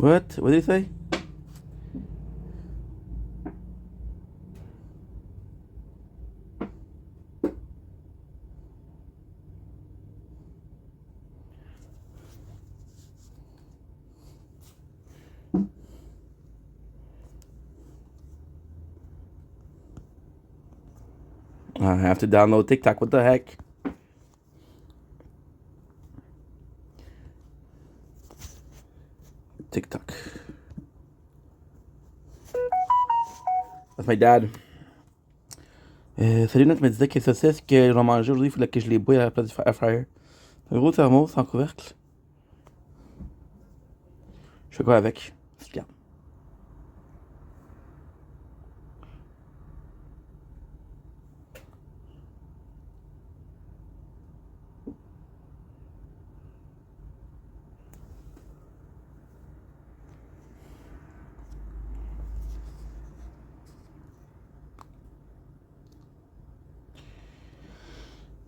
What? What did he say? I have to download TikTok. What the heck? TikTok. That's my dad. Salut, notre me disait que les saucisses que j'en mangeais aujourd'hui, il fallait que je les bouille à la place du air fryer. Un gros thermos sans couvercle. Je fais quoi avec? C'est bien.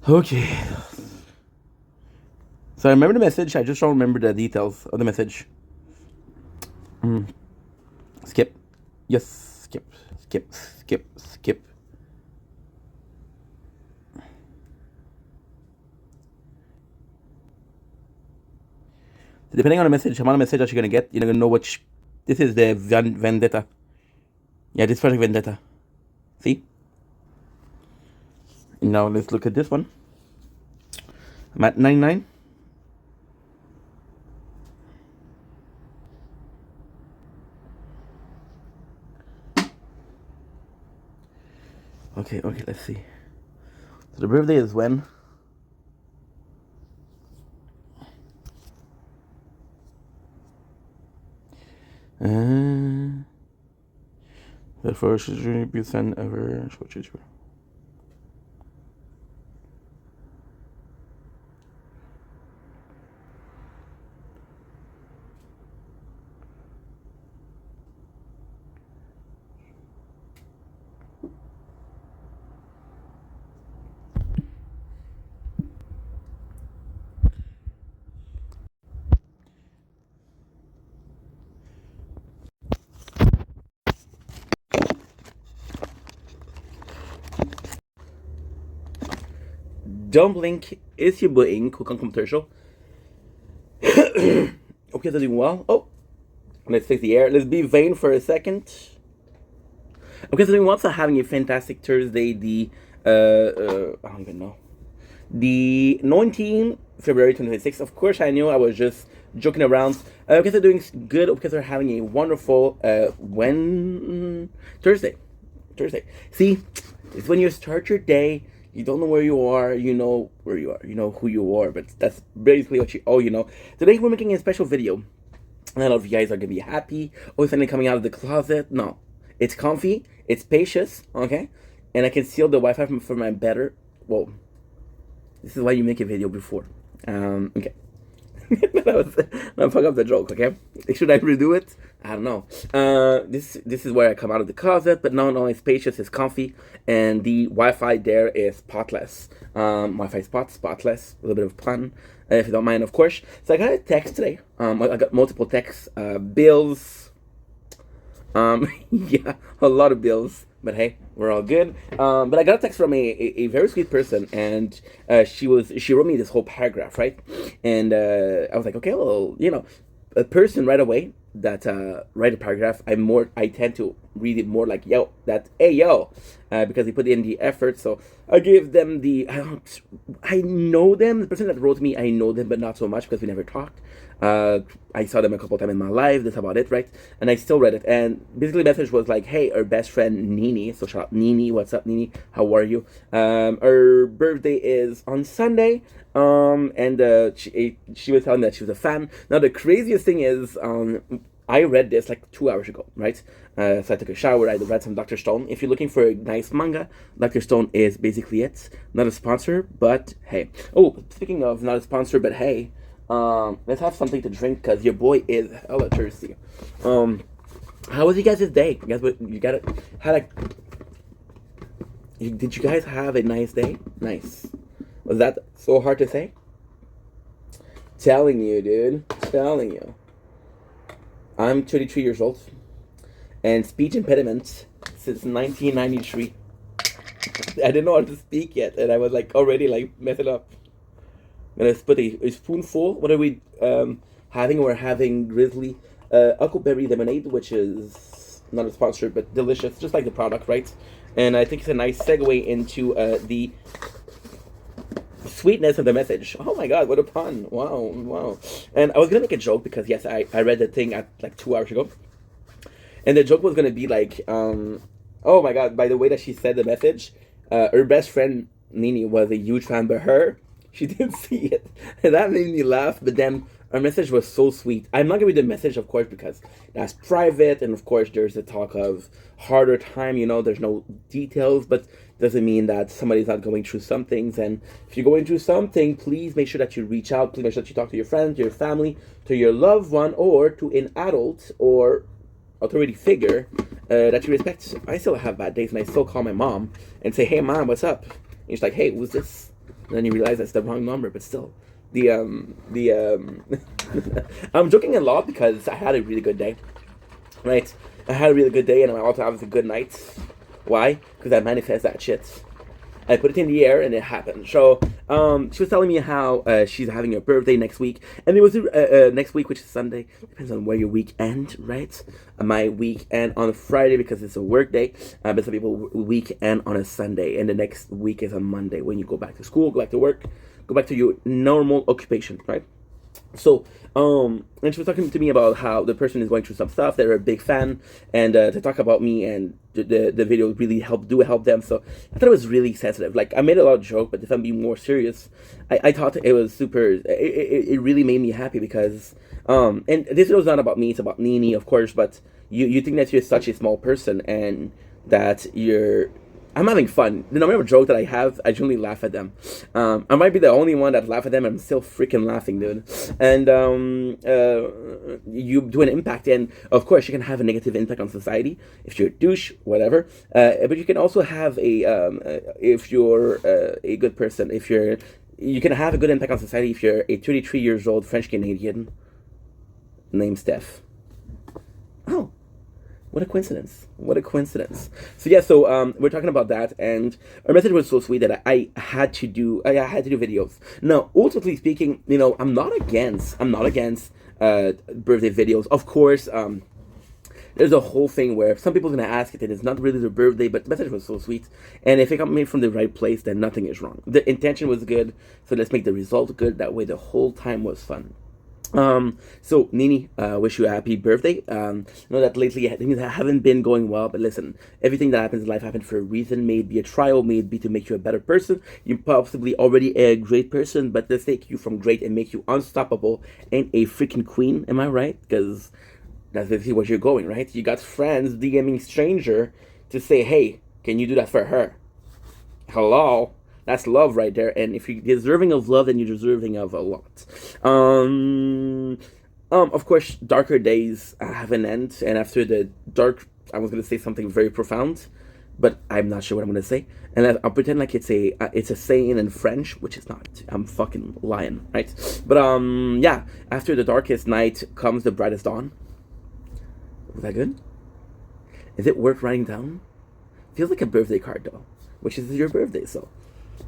Okay. So I remember the message. I just don't remember the details of the message. Skip. Yes. Skip. Skip. Skip. Skip. So depending on the message, amount of message that you're gonna get, you're gonna know which. This is the Vendetta. Yeah, this Project Vendetta. See? Now let's look at this one. I'm at 99. Okay, let's see. So the birthday is when? The first be sent ever. Don't blink. It's your boy Ink. Welcome commercial. Okay, they're doing well. Oh, let's fix the air. Let's be vain for a second. Okay, so we're also having a fantastic Thursday. I don't even know. The 19th February 2026. Of course, I knew I was just joking around. Okay, they're doing good because they're having a wonderful Thursday. See, it's when you start your day. You don't know where you are, you know where you are, you know who you are, but that's basically what you know. Today we're making a special video. A lot of you guys are gonna be happy. Oh, it's finally coming out of the closet. No, it's comfy, it's spacious, okay, and I can seal the Wi-Fi for my better. Whoa, this is why you make a video before. Okay. I fuck up the joke, okay? Should I redo it? I don't know. This is where I come out of the closet, but no, it's spacious, it's comfy, and the Wi-Fi there is spotless. Wi-Fi spotless, a little bit of pun, if you don't mind, of course. So I got a text today. I got multiple texts, bills. Yeah, a lot of bills. But hey, we're all good. But I got a text from a very sweet person, and she wrote me this whole paragraph, right? And I was like, okay, well, a person right away that write a paragraph, I tend to read it more like yo, because they put in the effort. So I give them I know them. The person that wrote me, I know them, but not so much because we never talked. I saw them a couple times in my life. That's about it, right? And I still read it. And basically, the message was like, "Hey, our best friend Nini. So shout out Nini. What's up, Nini? How are you? Her birthday is on Sunday. And she was telling me that she was a fan. Now the craziest thing is, I read this like 2 hours ago, right? So I took a shower. I read some Dr. Stone. If you're looking for a nice manga, Dr. Stone is basically it. Not a sponsor, but hey. Oh, speaking of not a sponsor, but hey. Let's have something to drink because your boy is hella thirsty. How was you guys' day? Did you guys have a nice day? Nice. Was that so hard to say? Telling you, dude. Telling you. I'm 23 years old, and speech impediment since 1993. I didn't know how to speak yet, and I was like already like messing up. I'm gonna put a spoonful. What are we having? We're having Grizzly Huckleberry Lemonade, which is not a sponsor, but delicious, just like the product, right? And I think it's a nice segue into the sweetness of the message. Oh my god, what a pun. Wow, wow. And I was gonna make a joke because yes, I read the thing at like 2 hours ago. And the joke was gonna be like, oh my god, by the way that she said the message, her best friend Nini was a huge fan, but she didn't see it. And that made me laugh, but then our message was so sweet. I'm not gonna read the message, of course, because that's private, and of course there's the talk of harder time, there's no details, but doesn't mean that somebody's not going through some things. And if you're going through something, please make sure that you reach out, please make sure that you talk to your friends, to your family, to your loved one, or to an adult or authority figure that you respect. I still have bad days, and I still call my mom and say, "Hey, mom, what's up?" And she's like, "Hey, who's this?" And then you realize that's the wrong number, but still, I'm joking a lot because I had a really good day, right? I had a really good day, and I also have a good night. Why? Because I manifest that shit. I put it in the air and it happened. So she was telling me how she's having her birthday next week, and it was next week, which is Sunday. Depends on where your weekend, right? My weekend on a Friday because it's a work day, but some people weekend on a Sunday, and the next week is on Monday when you go back to school, go back to work, go back to your normal occupation, right? So, and she was talking to me about how the person is going through some stuff. They're a big fan, and to talk about me, and the video really help them. So I thought it was really sensitive. Like, I made a lot of joke, but if I'm being more serious, I thought it was super. It really made me happy because and this video is not about me. It's about Nini, of course. But you think that you're such a small person and that I'm having fun. The number of jokes that I have, I generally laugh at them. I might be the only one that laugh at them. I'm still freaking laughing, dude. And you do an impact, and of course, you can have a negative impact on society if you're a douche, whatever. But you can also have if you're a good person, you can have a good impact on society if you're a 33 years old French Canadian named Steph. Oh. What a coincidence. What a coincidence. So yeah, we're talking about that, and our message was so sweet that I had to do videos. Now, ultimately speaking, I'm not against birthday videos. Of course, there's a whole thing where some people are going to ask it, and it's not really their birthday, but the message was so sweet. And if it got made from the right place, then nothing is wrong. The intention was good, so let's make the result good. That way the whole time was fun. So Nini, wish you a happy birthday. Know that lately things haven't been going well, but listen, everything that happens in life happens for a reason. May it be a trial, may it be to make you a better person. You're possibly already a great person, but let's take you from great and make you unstoppable and a freaking queen. Am I right? Because that's basically what you're going, right? You got friends DMing stranger to say, hey, can you do that for her? Hello? That's love right there. And if you're deserving of love, then you're deserving of a lot. Of course, darker days have an end. And after the dark, I was going to say something very profound, but I'm not sure what I'm going to say. And I'll pretend like it's a saying in French, which is not. I'm fucking lying, right? But yeah, after the darkest night comes the brightest dawn. Was that good? Is it worth writing down? Feels like a birthday card though, which is your birthday, so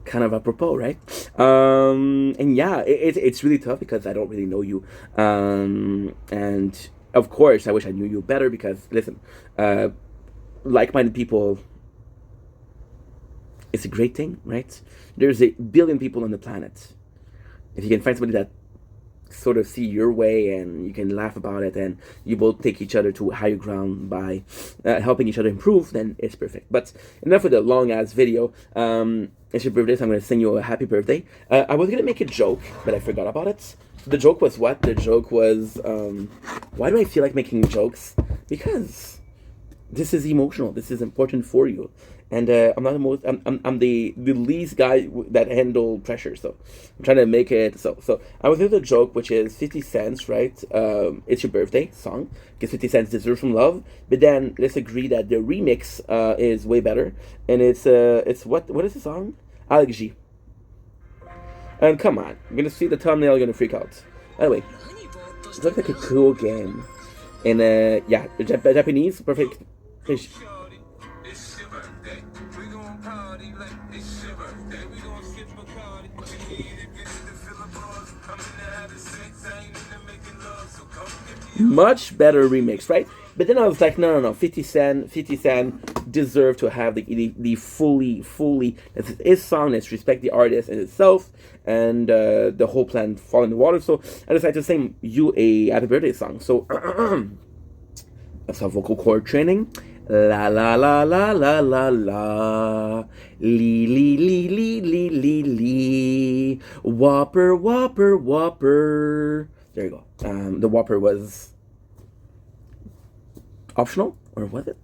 kind of apropos, right? And yeah, it's really tough because I don't really know you, and of course I wish I knew you better because listen, like-minded people, it's a great thing, right? There's 1 billion people on the planet. If you can find somebody that sort of see your way and you can laugh about it and you both take each other to higher ground by helping each other improve, then it's perfect. But enough with the long ass video. It's your birthday, so I'm going to sing you a happy birthday. I was going to make a joke, but I forgot about it. The joke was what? The joke was, why do I feel like making jokes? Because this is emotional. This is important for you. And I'm not the most. I'm the least guy that handle pressure. So I'm trying to make it. So I was doing a joke, which is 50 cents, right? It's your birthday song. Because 50 cents deserve some love. But then let's agree that the remix is way better. And it's what is the song? Alex G. And come on, you're gonna see the thumbnail. You're gonna freak out. Anyway, it looks like a cool game. And yeah, Japanese perfect. Much better remix, right? But then I was like, no, no, no. 50 Cent deserved to have the fully. That's his song. Let's respect the artist and itself, and the whole plan fall in the water. So I decided to sing you a happy birthday song. So some vocal cord training. La la la la la la la. Lee lee lee lee lee lee lee. Whopper whopper whopper. There you go. The whopper was optional, or was it?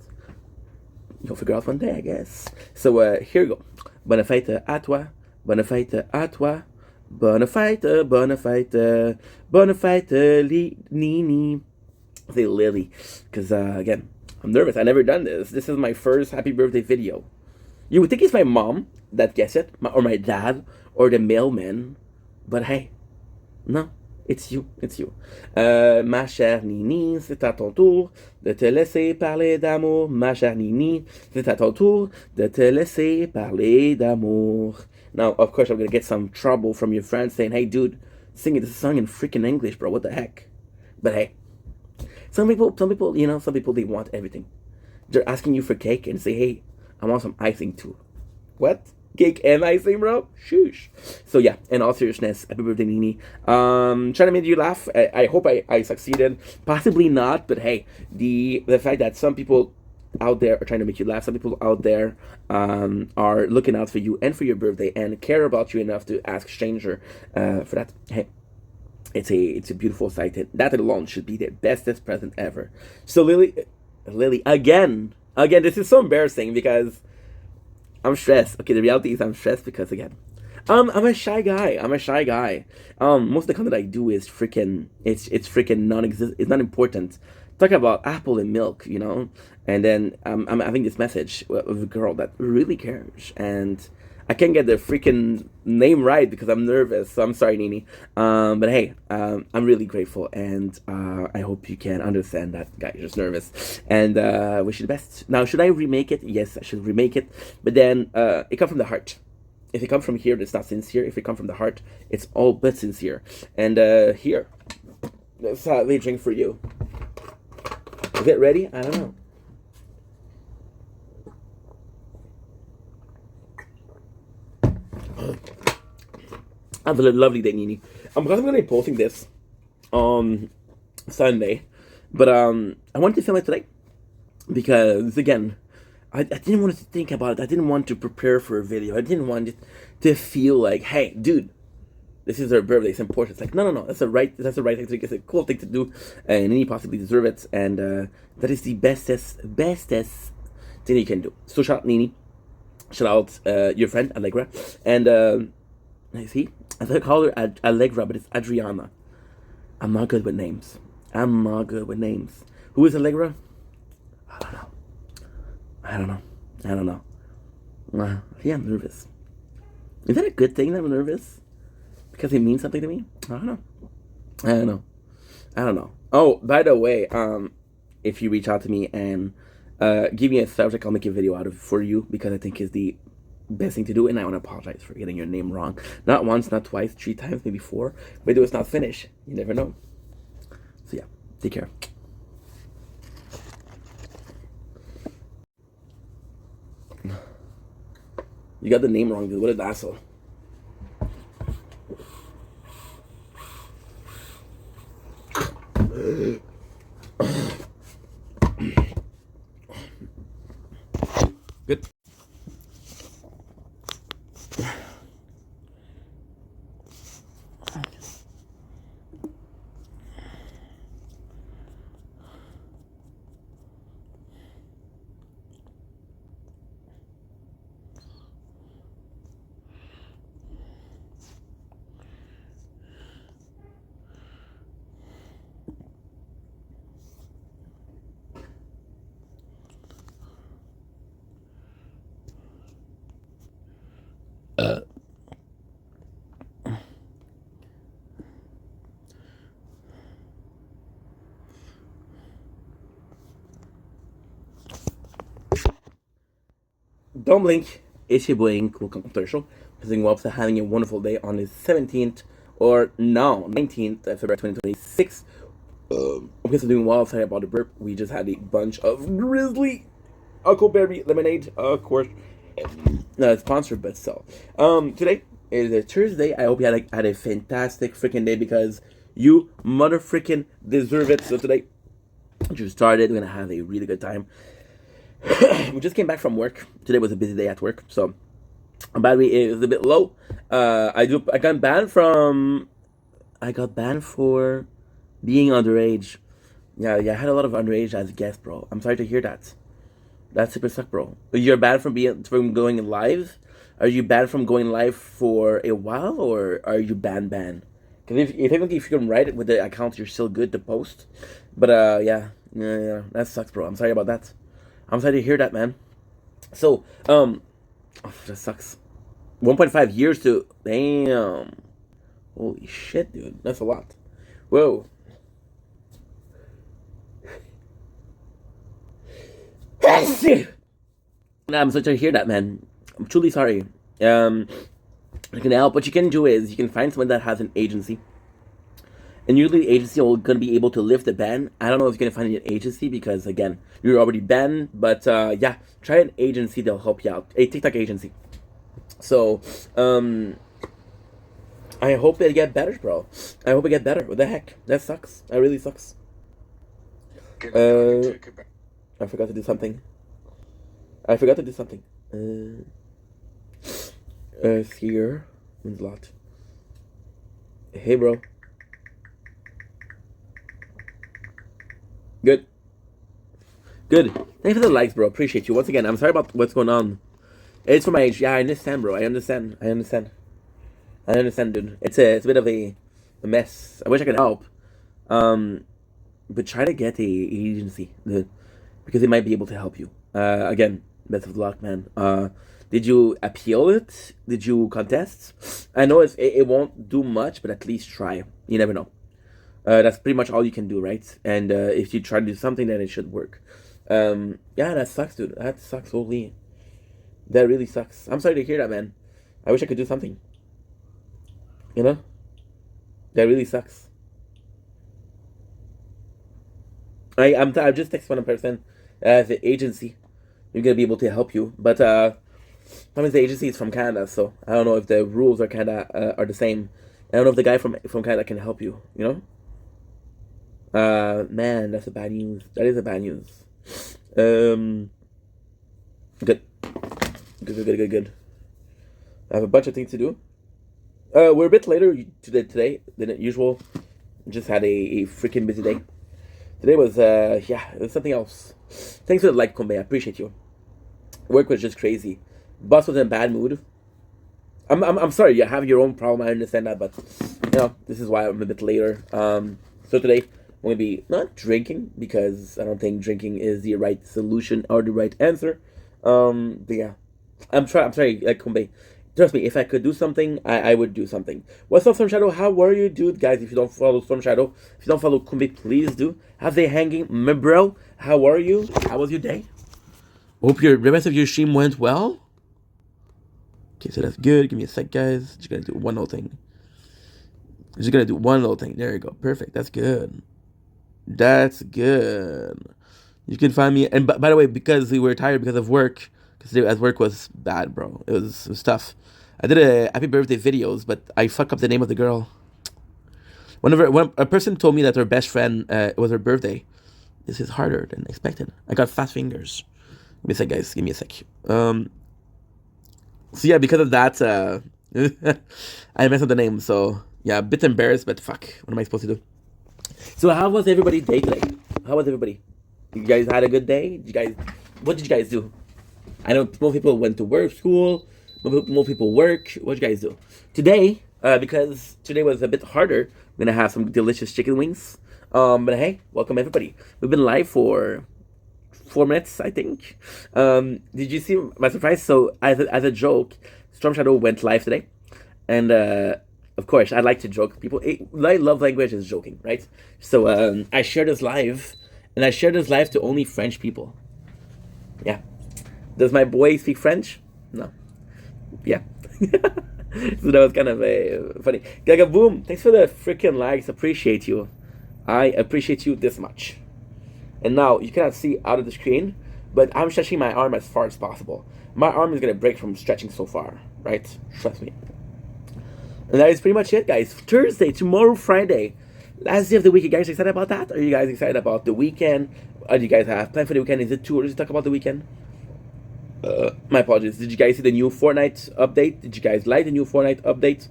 You'll figure out one day, I guess. So here we go. Bonne fête à toi. Bonne fête à toi. Bonne fête, bonne fête, bonne fête, Nini. I say Lily, because again, I'm nervous. I never done this. This is my first happy birthday video. You would think it's my mom that gets it, or my dad, or the mailman, but hey, no, it's you, it's you. Ma chère Nini, c'est à ton tour de te laisser parler d'amour. Ma chère Nini, c'est à ton tour de te laisser parler d'amour. Now, of course, I'm gonna get some trouble from your friends saying, "Hey, dude, singing this song in freaking English, bro. What the heck?" But hey, some people, some people they want everything. They're asking you for cake and say, "Hey, I want some icing too." What? Cake and icing, bro? Shoosh. So yeah, in all seriousness, happy birthday, Nini. Trying to make you laugh. I hope I succeeded. Possibly not, but hey, the fact that some people out there are trying to make you laugh. Some people out there are looking out for you and for your birthday and care about you enough to ask stranger for that. Hey, it's a beautiful sight. That alone should be the bestest present ever. So Lily, again, this is so embarrassing because I'm stressed. Okay, the reality is I'm stressed because again, I'm a shy guy. Most of the content I do is freaking it's freaking non-exist. It's not important. Talk about apple and milk, and then I'm having this message of a girl that really cares, and I can't get the freaking name right because I'm nervous. So I'm sorry, Nini. But hey, I'm really grateful, and I hope you can understand that, guys. Just nervous, and wish you the best. Now, should I remake it? Yes, I should remake it. But then it comes from the heart. If it comes from here, it's not sincere. If it comes from the heart, it's all but sincere. And here, that's how they drink for you. Is it ready? I don't know. Have a lovely day, Nini. Because I'm gonna be posting this on Sunday, but I wanted to film it today because again, I didn't want to think about it. I didn't want to prepare for a video. I didn't want it to feel like, hey, dude, this is her birthday. It's important. It's like, no. That's the right thing to do. It's a cool thing to do, and Nini possibly deserve it. And that is the bestest thing you can do. So shout out Nini. Shout out your friend Allegra, and see, I call her Allegra, but it's Adriana. I'm not good with names. Who is Allegra? I don't know. Yeah, I'm nervous. Is that a good thing that I'm nervous? Because it means something to me? I don't know. Oh, by the way, if you reach out to me and give me a subject, I'll make a video out of for you because I think is the best thing to do, and I want to apologize for getting your name wrong. Not once, not twice, 3 times, maybe 4. But it's not finished. You never know. So yeah, take care. You got the name wrong, dude. What an asshole. Good. don't blink. It's your boy Cool Commercial. Wishing you all having a wonderful day on the 17th or no 19th of February 2026. Because I'm doing well. Sorry about the burp. We just had a bunch of Grizzly Huckleberry lemonade, of course. Not sponsored, but still. Today is a Thursday. I hope you had a fantastic freaking day because you mother freaking deserve it. So today, just started. We're gonna have a really good time. We just came back from work. Today was a busy day at work, so battery is a bit low. I got banned for being underage. Yeah, I had a lot of underage as guests, bro. I'm sorry to hear that. That's super suck, bro. You're banned from going live. Are you banned from going live for a while, or are you banned? Because if you can write it with the account, you're still good to post. But yeah, that sucks, bro. I'm sorry about that. I'm sorry to hear that, man. So, that sucks. 1.5 years to... Damn. Holy shit, dude. That's a lot. Whoa. I'm sorry to hear that, man. I'm truly sorry. I can help. What you can do is you can find someone that has an agency. And usually the agency will going to be able to lift the ban. I don't know if you're going to find an agency because, again, you're already banned. But, yeah, try an agency. They'll help you out. A TikTok agency. So, I hope it get better, bro. I hope it get better. What the heck? That sucks. That really sucks. I forgot to do something. Here. Means a lot. Hey, bro. Good. Thanks for the likes, bro. Appreciate you. Once again, I'm sorry about what's going on. It's for my age. Yeah, I understand, bro. I understand, dude. It's a bit of a mess. I wish I could help. But try to get a agency, dude, because they might be able to help you. Again, best of luck, man. Did you appeal it? Did you contest? I know it won't do much, but at least try. You never know. That's pretty much all you can do, right? And if you try to do something, then it should work. Yeah, that sucks, dude. That sucks, holy. That really sucks. I'm sorry to hear that, man. I wish I could do something. You know? That really sucks. I've just texted one person as an agency. You're gonna be able to help you, but sometimes the agency is from Canada, so I don't know if the rules are are the same. I don't know if the guy from Canada can help you. You know? Man, that's a bad news. That is a bad news. Good. I have a bunch of things to do. We're a bit later today than usual. Just had a freaking busy day. Today was it was something else. Thanks for the like, Kombe. I appreciate you. Work was just crazy. Boss was in a bad mood. I'm sorry. You have your own problem. I understand that, but this is why I'm a bit later. So today I'm gonna be not drinking because I don't think drinking is the right solution or the right answer. But yeah, I'm sorry, Kombe. Trust me, if I could do something, I would do something. What's up, Storm Shadow? How are you, dude? Guys, if you don't follow Storm Shadow, if you don't follow Kumbi, please do. Have they hanging? My bro, how are you? How was your day? Hope the rest of your stream went well. Okay, so that's good. Give me a sec, guys. Just gonna do one little thing. There you go. Perfect. That's good. You can find me. And by the way, because we were tired because of work, because at work was bad, bro. It was tough. I did a happy birthday videos, but I fucked up the name of the girl. When a person told me that her best friend it was her birthday, this is harder than expected. I got fast fingers. Give me a sec, guys. Give me a sec. So yeah, because of that, I messed up the name. So yeah, a bit embarrassed, but fuck. What am I supposed to do? So how was everybody's day today? How was everybody? You guys had a good day? What did you guys do? I know most people went to work, school. Most people work. What did you guys do? Today, because today was a bit harder, I'm going to have some delicious chicken wings. But hey, welcome everybody. We've been live for 4 minutes, I think. Did you see my surprise? So as a joke, Storm Shadow went live today. And of course, I like to joke. I love language is joking, right? So I shared this live. And I shared this live to only French people. Yeah. Does my boy speak French? No. Yeah. So that was kind of funny. Gaga Boom, thanks for the freaking likes. Appreciate you. I appreciate you this much. And now you cannot see out of the screen, but I'm stretching my arm as far as possible. My arm is gonna break from stretching so far, right? Trust me. And that is pretty much it, guys. Thursday, tomorrow, Friday. Last day of the week. You guys excited about that? Are you guys excited about the weekend? What do you guys have planned for the weekend? Is it too early to talk about the weekend? My apologies. Did you guys see the new Fortnite update? Did you guys like the new Fortnite update?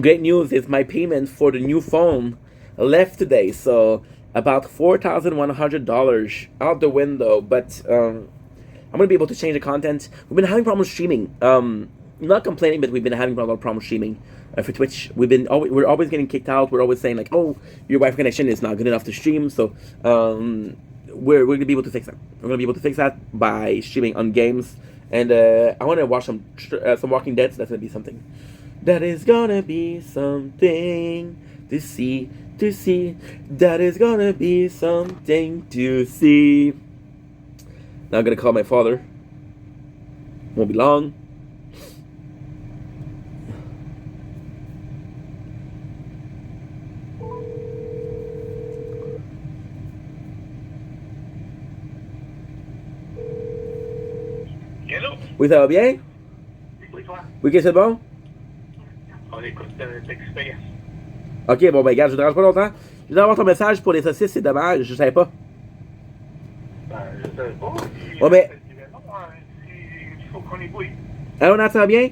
Great news is my payment for the new phone left today. So about $4,100 out the window. But I'm going to be able to change the content. We've been having problems streaming. Not complaining, but we've been having a lot of problems streaming for Twitch. We're always getting kicked out. We're always saying like, oh, your Wi-Fi connection is not good enough to stream. So we're going to be able to fix that. We're going to be able to fix that by streaming on games. And I want to watch some Walking Dead. So that's going to be something. That is going to be something to see. That is going to be something to see. Now I'm going to call my father. Won't be long. Hello. Oui, ça va bien? Oui, toi. Oui, que c'est bon? On écoute l'Express. Ok, bon, ben, regarde, je ne dérange pas longtemps. Je voudrais avoir ton message pour les saucisses, c'est dommage, je savais pas. Ben, je sais pas. Ouais, mais. Il faut qu'on ébouille. Alors, on entend bien?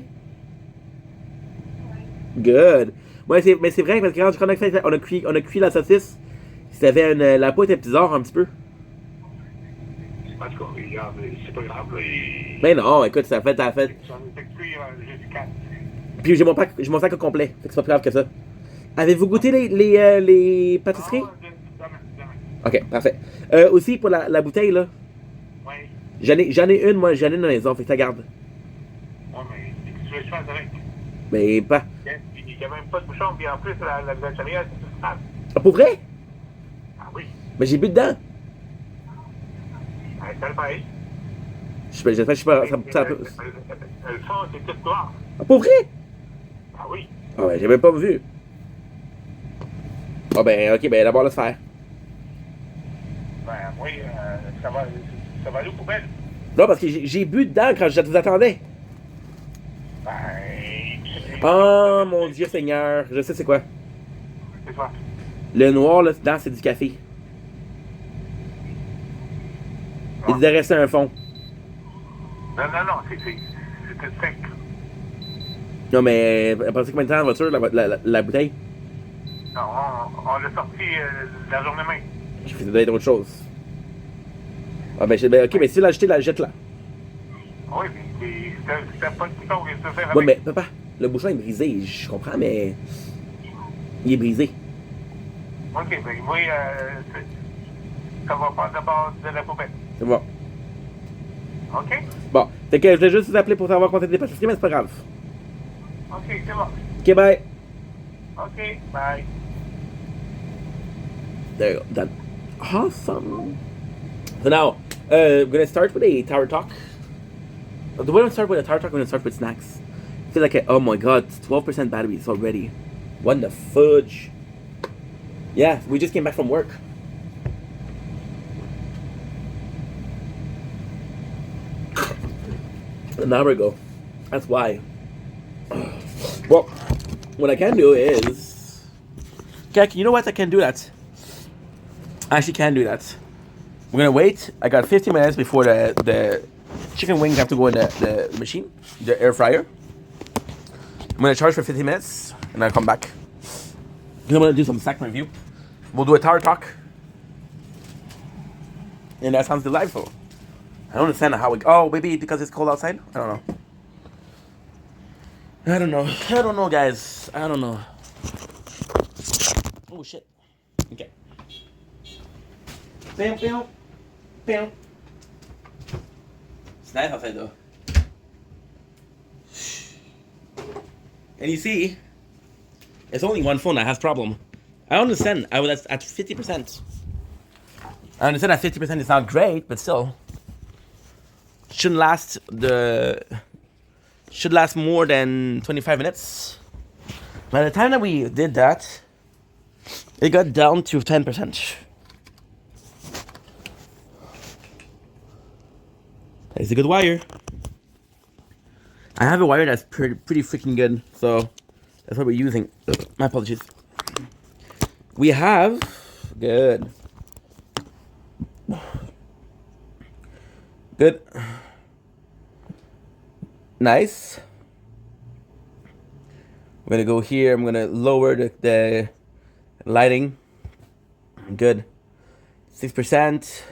Good. Ouais, mais c'est vrai, parce que quand on a cuit la saucisse, c'était la peau était bizarre un petit peu. En tout cas, regarde, c'est pas grave. Là, Mais non, écoute, ça fait. J'en ai fait cuire jeudi 4. Puis j'ai mon sac au complet, fait que c'est pas plus grave que ça. Avez-vous goûté les pâtisseries? Demain. Ok, parfait. Aussi, pour la bouteille, là. Oui. J'en ai une, moi, j'en ai une dans la maison, fait que tu la gardes. Ouais, mais tu veux que je fasse avec? Mais pas. Il n'y a même pas de bouchon, puis en plus, la céréale, c'est tout stable. Ah, pour vrai? Ah oui. Mais j'ai bu dedans. C'est le pareil. Je sais pas. Le fond, c'est tout noir. Ah, pour vrai? Ah oui. Ah, ben, j'ai même pas vu. Ah, ben, ok, ben, d'abord, laisse faire. Ben, moi, ça va aller aux poubelles. Non, parce que j'ai bu dedans quand je vous attendais. Ben. Oh, mon Dieu Seigneur. Je sais c'est quoi. C'est quoi? Le noir, là, dedans, c'est du café. Il devait rester un fond. Non, c'est sec. Non, mais pensez combien de temps en voiture, la bouteille? Non, on l'a sorti la journée même. Je faisais peut-être autre chose. Ah, ben, ok, mais si tu l'as acheté, jette-la. Oui, mais c'était pas le bouton que je faisais avec. Oui, mais papa, le bouchon est brisé. Je comprends, mais. Il est brisé. Ok, ben, moi, ça va pas d'abord de la poubelle. C'est bon. Ok? Bon, fait que je voulais juste vous appeler pour savoir quand t'es dépassé, mais c'est pas grave. Ok, c'est bon. Ok, bye. Ok, bye. There you go, done. Awesome. So now, we're gonna start with a tower talk. We don't start with a tower talk, we're gonna start with snacks. I feel like, oh my god, 12% batteries already. What the fudge? Yeah, we just came back from work. An hour ago. That's why. Well, what I can do is... Okay, you know what? I can do that. I actually can do that. We're gonna wait. I got 15 minutes before the chicken wings have to go in the machine, the air fryer. I'm gonna charge for 15 minutes and I'll come back. I'm gonna do some snack review. We'll do a tower talk. And that sounds delightful. I don't understand how it... Oh, maybe because it's cold outside? I don't know. I don't know, guys. I don't know. Oh, shit. Okay. Bam, bam, bam. It's nice outside, though. And you see, it's only one phone that has problem. I understand. I was at 50%. I understand that 50% is not great, but still. Shouldn't last more than 25 minutes. By the time that we did that, it got down to 10%. That's a good wire. I have a wire that's pretty freaking good, so that's what we're using. My apologies. We have good. Nice. I'm gonna go here. I'm gonna lower the lighting. Good. 6%.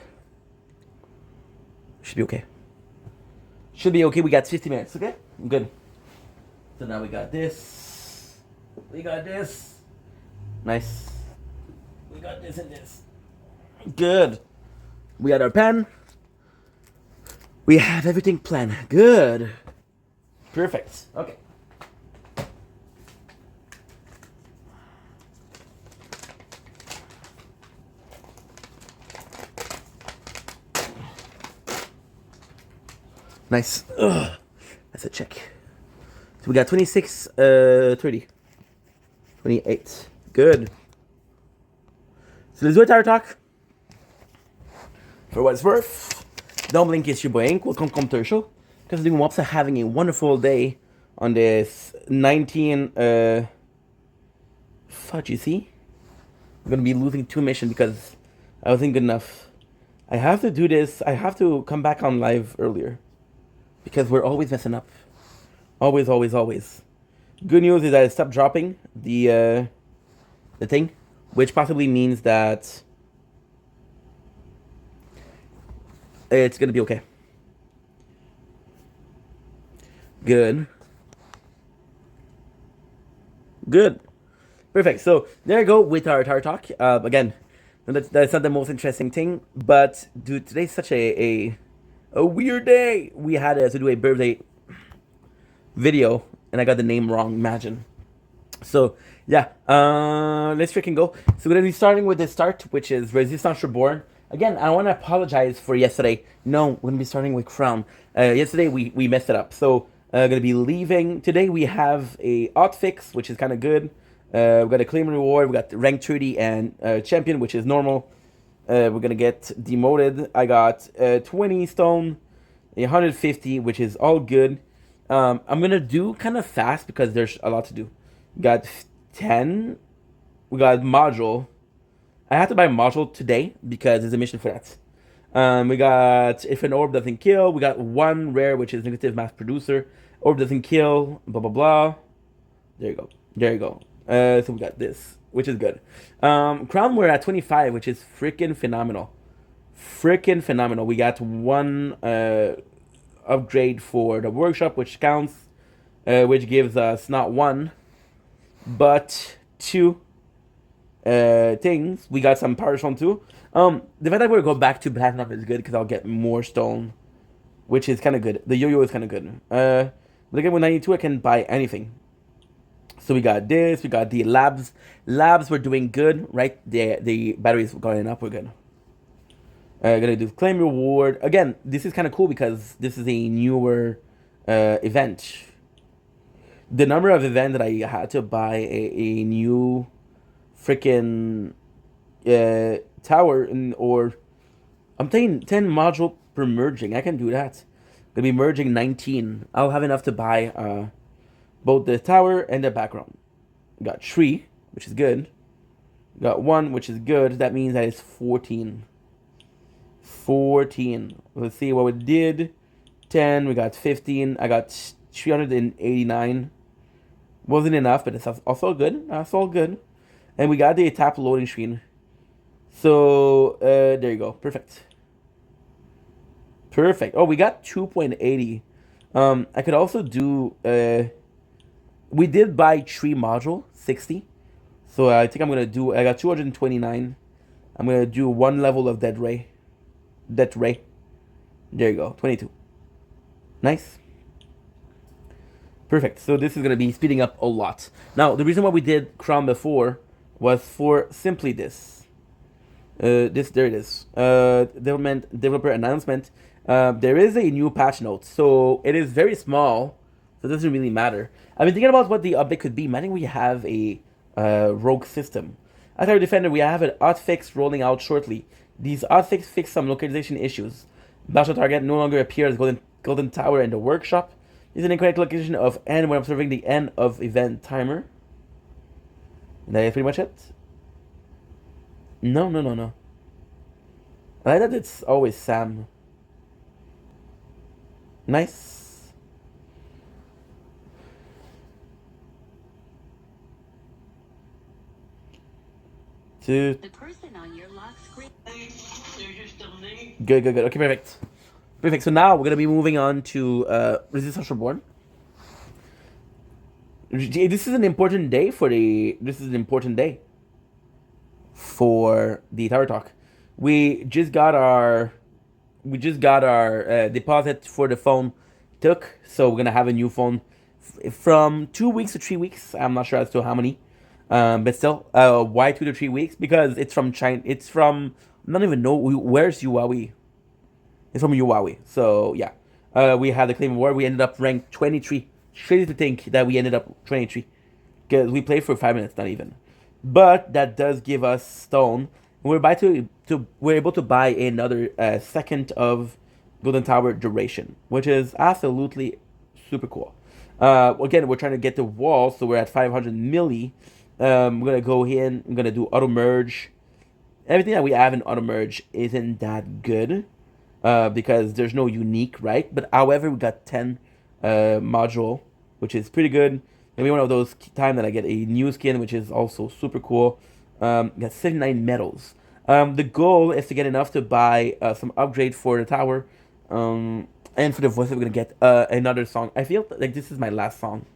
Should be okay. We got 50 minutes. Okay. Good. So now we got this. Nice. We got this and this. Good. We got our pen. We have everything planned. Good. Perfect. Okay. Nice. Ugh. That's a check. So we got 26, 30. 28. Good. So let's do a tire talk. For what it's worth, don't blink, it's your boy Ink. Welcome to Commercial. Because I'm also having a wonderful day on this 19, fuck, you see? I'm gonna be losing 2 missions because I wasn't good enough. I have to do this. I have to come back on live earlier. Because we're always messing up. Always, always, always. Good news is that I stopped dropping the thing. Which possibly means that it's gonna be okay. Good. Perfect. So there you go with our tire talk. Again, that's not the most interesting thing, but dude, today's such a weird day. We had to do a birthday video, and I got the name wrong. Imagine. So yeah, let's freaking go. So we're gonna be starting with the start, which is Resistance Reborn. Again, I want to apologize for yesterday. No, we're gonna be starting with Crown. Yesterday we messed it up. So gonna be leaving today. We have a hotfix, which is kind of good. We got a claim reward. We got rank 30 and champion, which is normal. We're gonna get demoted. I got 20 stone, 150, which is all good. I'm gonna do kind of fast because there's a lot to do. Got 10. We got module. I have to buy a module today because there's a mission for that. We got if an orb doesn't kill. We got 1 rare, which is negative mass producer. Orb doesn't kill. Blah blah blah. There you go. So we got this, which is good. Crown, we're at 25, which is freaking phenomenal. We got 1 upgrade for the workshop, which counts, which gives us not 1, but 2 things. We got some power stone too. The fact that we're going back to platinum is good because I'll get more stone, which is kind of good. The yo-yo is kind of good. But again, with 92, I can buy anything. So we got this. We got the labs. Labs were doing good, right? The batteries were going up. We're good. Gonna do claim reward again. This is kind of cool because this is a newer event. The number of events that I had to buy a new freaking tower or I'm taking 10 module per merging. I can do that. Gonna be merging 19. I'll have enough to buy both the tower and the background. Got 3, which is good. Got 1, which is good. That means that it's 14. 14. Let's see what we did. 10. We got 15. I got 389. Wasn't enough, but it's also good. That's all good. And we got the tap loading screen. So there you go. Perfect. Oh, we got 2.80. I could also do. We did buy 3 module 60. So I think I'm gonna do. I got 229. I'm gonna do 1 level of dead ray. There you go. 22. Nice. Perfect. So this is gonna be speeding up a lot. Now the reason why we did Crown before was for simply this. There it is. Developer announcement. There is a new patch note, so it is very small, so it doesn't really matter. I've been thinking about what the update could be. I think we have a rogue system. As our defender, we have an hotfix rolling out shortly. These hotfix fix some localization issues. Battle target no longer appears golden tower in the workshop. This is an incorrect location of end when observing the end of event timer. And that is pretty much it. No. I like that it's always Sam. Nice. The person on your lock screen. Good. Okay, perfect. So now we're gonna be moving on to Resistance Reborn. This is an important day for the. This is an important day for the Tower Talk. We just got our deposit for the phone took, so we're gonna have a new phone from 2 weeks to 3 weeks. I'm not sure as to how many, but still, why 2 to 3 weeks? Because it's from China. It's from I don't even know where's Huawei. It's from Huawei. So yeah, we had the claim war. We ended up ranked 23. Crazy to think that we ended up 23 because we played for 5 minutes, not even. But that does give us stone. We're we're able to buy another second of Golden Tower duration, which is absolutely super cool. Again, we're trying to get the wall, so we're at 500 milli. I'm gonna go in. I'm gonna do auto merge. Everything that we have in auto merge isn't that good because there's no unique, right? But however, we got 10 module, which is pretty good. Maybe one of those time that I get a new skin, which is also super cool. Got 79 medals. The goal is to get enough to buy some upgrade for the tower. And for the voice, we're gonna get another song. I feel like this is my last song.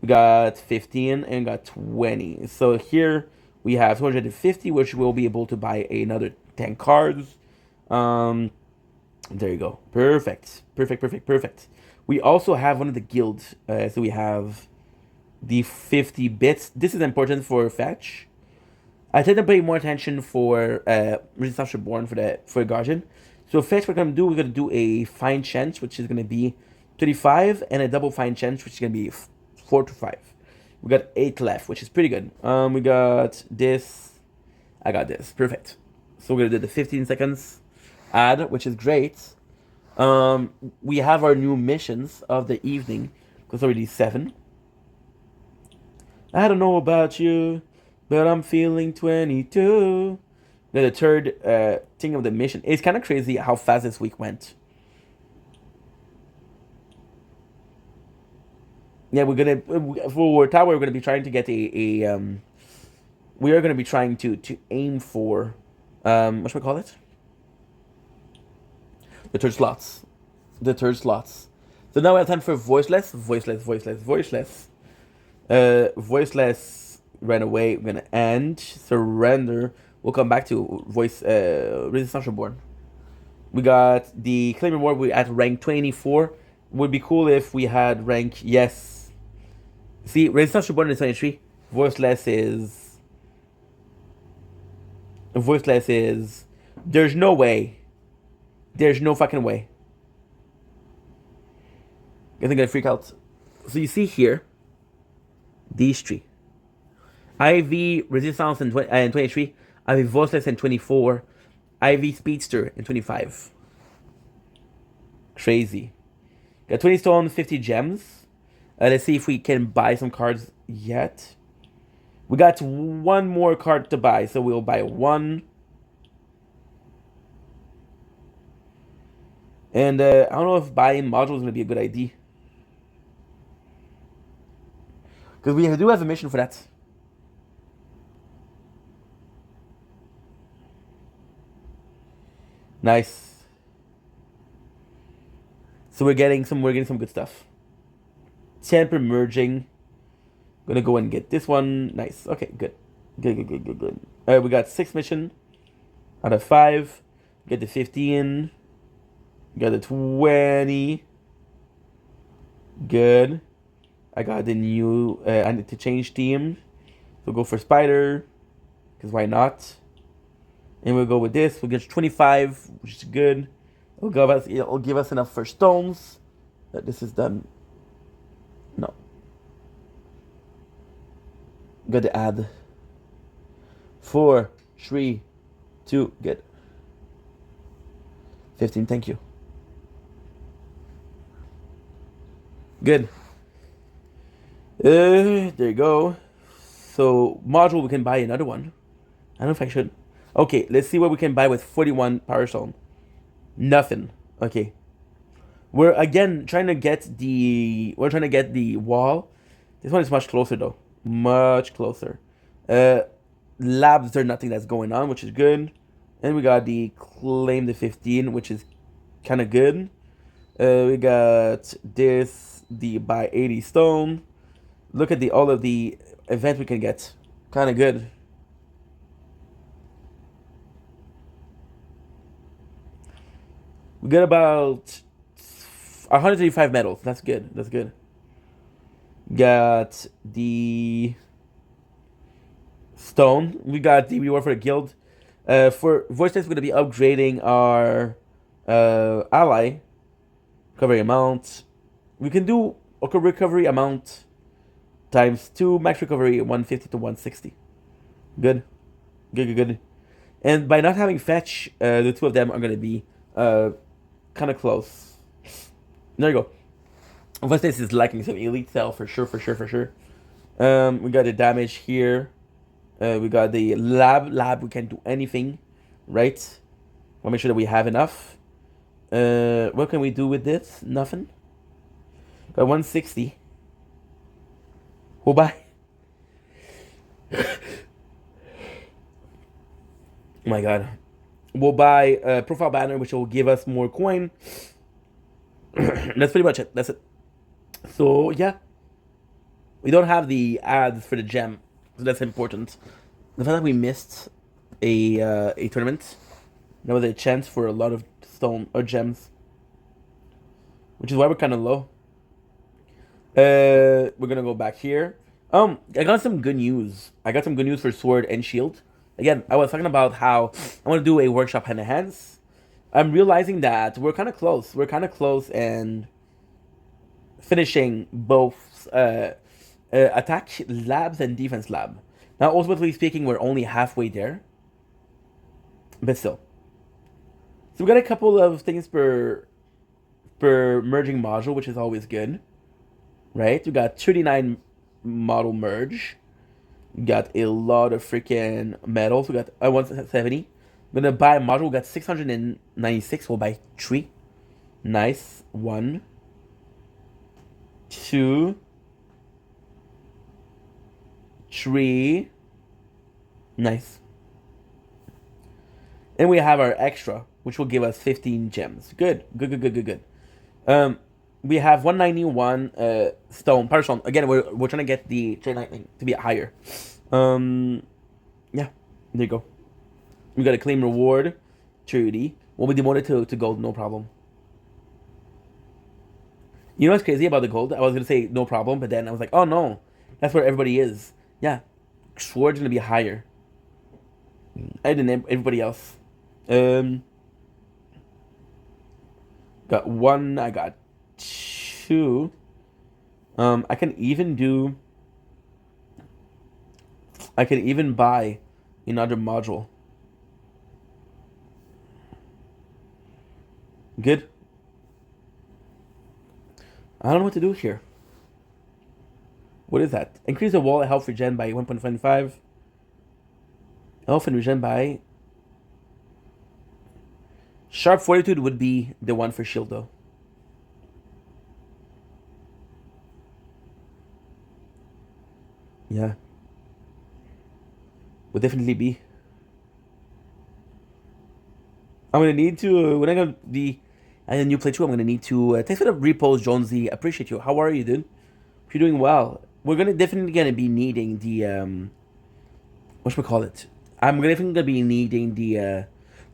We got 15 and got 20. So here we have 250, which we'll be able to buy another 10 cards. There you go. Perfect. We also have one of the guilds. So we have the 50 bits. This is important for fetch. I tend to pay more attention for Resistance Reborn for Guardian. So fetch, we're gonna do a fine chance, which is gonna be 35, and a double fine chance, which is gonna be 4 to 5. We got 8 left, which is pretty good. We got this. I got this. Perfect. So we're gonna do the 15 seconds ad, which is great. We have our new missions of the evening, because already 7. I don't know about you, but I'm feeling 22. Then the third thing of the mission. It's kind of crazy how fast this week went. Yeah, we're gonna for tower. We're gonna be trying to get a we are gonna be trying to aim for what should we call it? The third slots. So now we have time for voiceless. Voiceless ran away. We're gonna end. Surrender. We'll come back to voice Resistance Reborn. We got the claim reward. We're at rank 24. Would be cool if we had rank yes. See, Resistance Reborn is 23. Voiceless is. There's no way. There's no fucking way. I think I'm gonna freak out. So you see here, these 3. IV Resistance in 23, IV Voiceless in 24, IV Speedster in 25. Crazy. Got 20 stone, 50 gems. Let's see if we can buy some cards yet. We got one more card to buy, so we'll buy 1. And I don't know if buying modules is going to be a good idea. Because we do have a mission for that. Nice. So we're getting some good stuff. Temper merging. Gonna go and get this one. Nice. Okay, good. Good. We got 6 mission out of 5. Get the 15. Got the 20. Good. I got the new. I need to change team. So go for Spider. Because why not? And we'll go with this. We'll get 25, which is good. It'll give us enough for stones. That this is done. No. Got to add 4, 3, 2. Good. 15. Thank you. Good. There you go. So module, we can buy another one. I don't know if I should. Okay, let's see what we can buy with 41 power stone. Nothing. Okay. We're again trying to get the wall. This one is much closer though. Much closer. Labs, there's nothing that's going on, which is good. And we got the claim the 15, which is kind of good. We got this, the buy 80 stone. Look at all of the events we can get. Kind of good. We got about 135 medals. That's good. That's good. Got the stone. We got the reward for the guild. For voice test, we're gonna be upgrading our ally recovery amount. We can do recovery amount times 2, max recovery 150 to 160. Good. Good. And by not having fetch, the two of them are gonna be kind of close. There you go. Voice test is lacking some elite cell for sure. We got the damage here. We got the lab. We can't do anything, right? We'll make sure that we have enough. What can we do with this? Nothing. Got 160. We'll buy. Oh my god. We'll buy a profile banner, which will give us more coin. That's pretty much it. That's it. So yeah, we don't have the ads for the gem, so that's important. The fact that we missed a tournament, there was a chance for a lot of stone or gems, which is why we're kind of low. We're gonna go back here. I got some good news. I got some good news for sword and shield. Again, I was talking about how I want to do a workshop hand to hands. I'm realizing that we're kind of close. We're kind of close and finishing both attack labs and defense lab. Now, ultimately speaking, we're only halfway there, but still. So we got a couple of things per merging module, which is always good, right? We got 39 model merge. We got a lot of freaking medals. We got 170. I'm gonna buy a module. We got 696. We'll buy 3. Nice. 1, 2, 3. Nice. And we have our extra, which will give us 15 gems. Good. We have 191 stone, power stone. Again, we're trying to get the chain lightning to be higher. Yeah, there you go. We got a claim reward, 30. We'll be demoted to gold, no problem. You know what's crazy about the gold? I was gonna say no problem, but then I was like, oh no, that's where everybody is. Yeah, sword's gonna be higher. I didn't everybody else. Got 1. I got 2. I can even buy another module. Good. I don't know what to do here. What is that? Increase the wall health regen by 1.25. Health and regen by... Sharp Fortitude would be the one for shield though. Yeah. Would definitely be. I'm gonna need to, when I go the a new playthrough, I'm gonna need to thanks for the repost, Jonesy. Appreciate you. How are you, dude? Hope you're doing well. We're definitely gonna be needing the what should we call it? I'm definitely gonna be needing the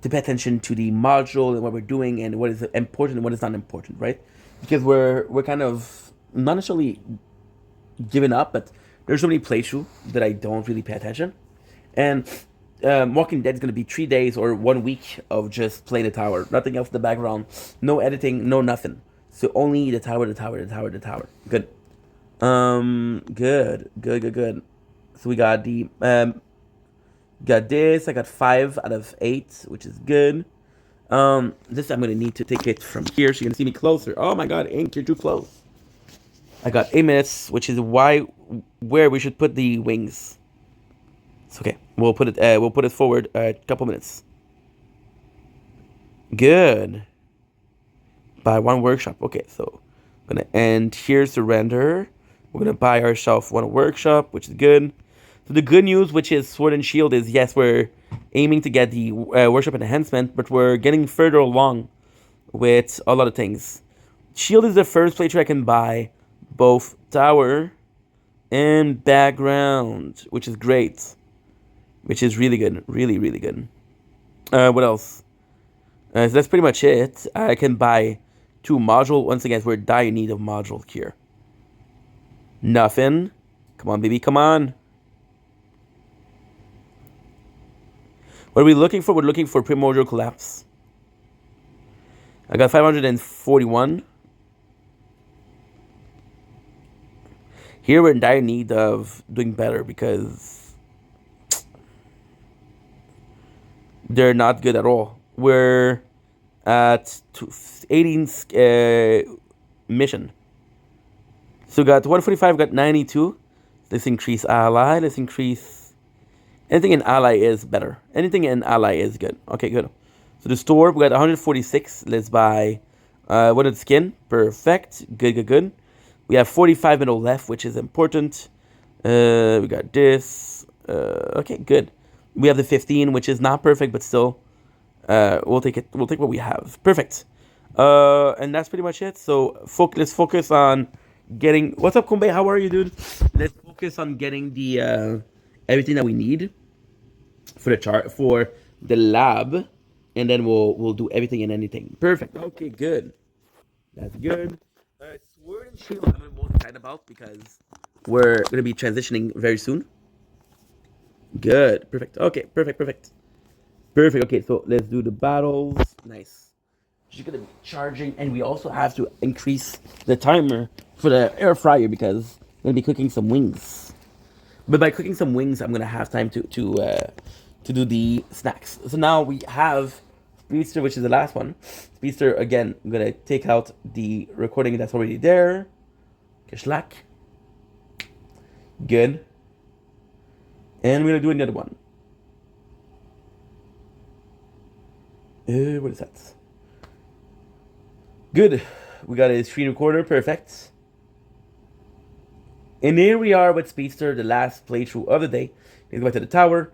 to pay attention to the module and what we're doing and what is important and what is not important, right? Because we're kind of not necessarily giving up, but there's so many playthrough that I don't really pay attention. And Walking Dead is gonna be 3 days or 1 week of just playing the tower, nothing else in the background, no editing, no nothing. So only the tower, the tower, the tower, the tower. Good. Good. So we got the got this. I got 5 out of 8, which is good. This I'm gonna need to take it from here so you can see me closer. Oh my God, Ink, you're too close. I got a minutes, which is where we should put the wings. It's okay. We'll put it forward a couple minutes. Good. Buy 1 workshop. Okay, so I'm gonna end here to render. We're gonna buy ourselves 1 workshop, which is good. So the good news, which is Sword and Shield, is yes, we're aiming to get the workshop enhancement, but we're getting further along with a lot of things. Shield is the first playthrough I can buy both tower and background, which is great. Which is really good. Really, really good. What else? So that's pretty much it. I can buy 2 modules. Once again, we're dire need of modules here. Nothing. Come on, baby. Come on. What are we looking for? We're looking for Primordial Collapse. I got 541. Here we're in dire need of doing better because they're not good at all. We're at 18th mission. So we got 145, got 92. Let's increase ally. Let's increase... Anything in ally is better. Anything in ally is good. Okay, good. So the store, we got 146. Let's buy wooden skin. Perfect. Good. We have 45 middle left, which is important. We got this. Okay, good. We have the 15, which is not perfect, but still, we'll take it. We'll take what we have. Perfect. And that's pretty much it. So let's focus on getting. What's up, Kumbe? How are you, dude? Let's focus on getting the everything that we need for the chart for the lab, and then we'll do everything and anything. Perfect. Okay, good. That's good. Sword and Shield, I'm most excited about because we're gonna be transitioning very soon. Good. Perfect. Okay. Perfect. Okay, so let's do the battles. Nice. She's gonna be charging, and we also have to increase the timer for the air fryer because we're gonna be cooking some wings. But by cooking some wings, I'm gonna have time to do the snacks. So now we have Speedster, which is the last one. Speedster, again, I'm gonna take out the recording that's already there. Kishlak. Good. And we're gonna do another one. What is that? Good. We got a screen recorder. Perfect. And here we are with Speedster, the last playthrough of the day. Let's go back to the tower.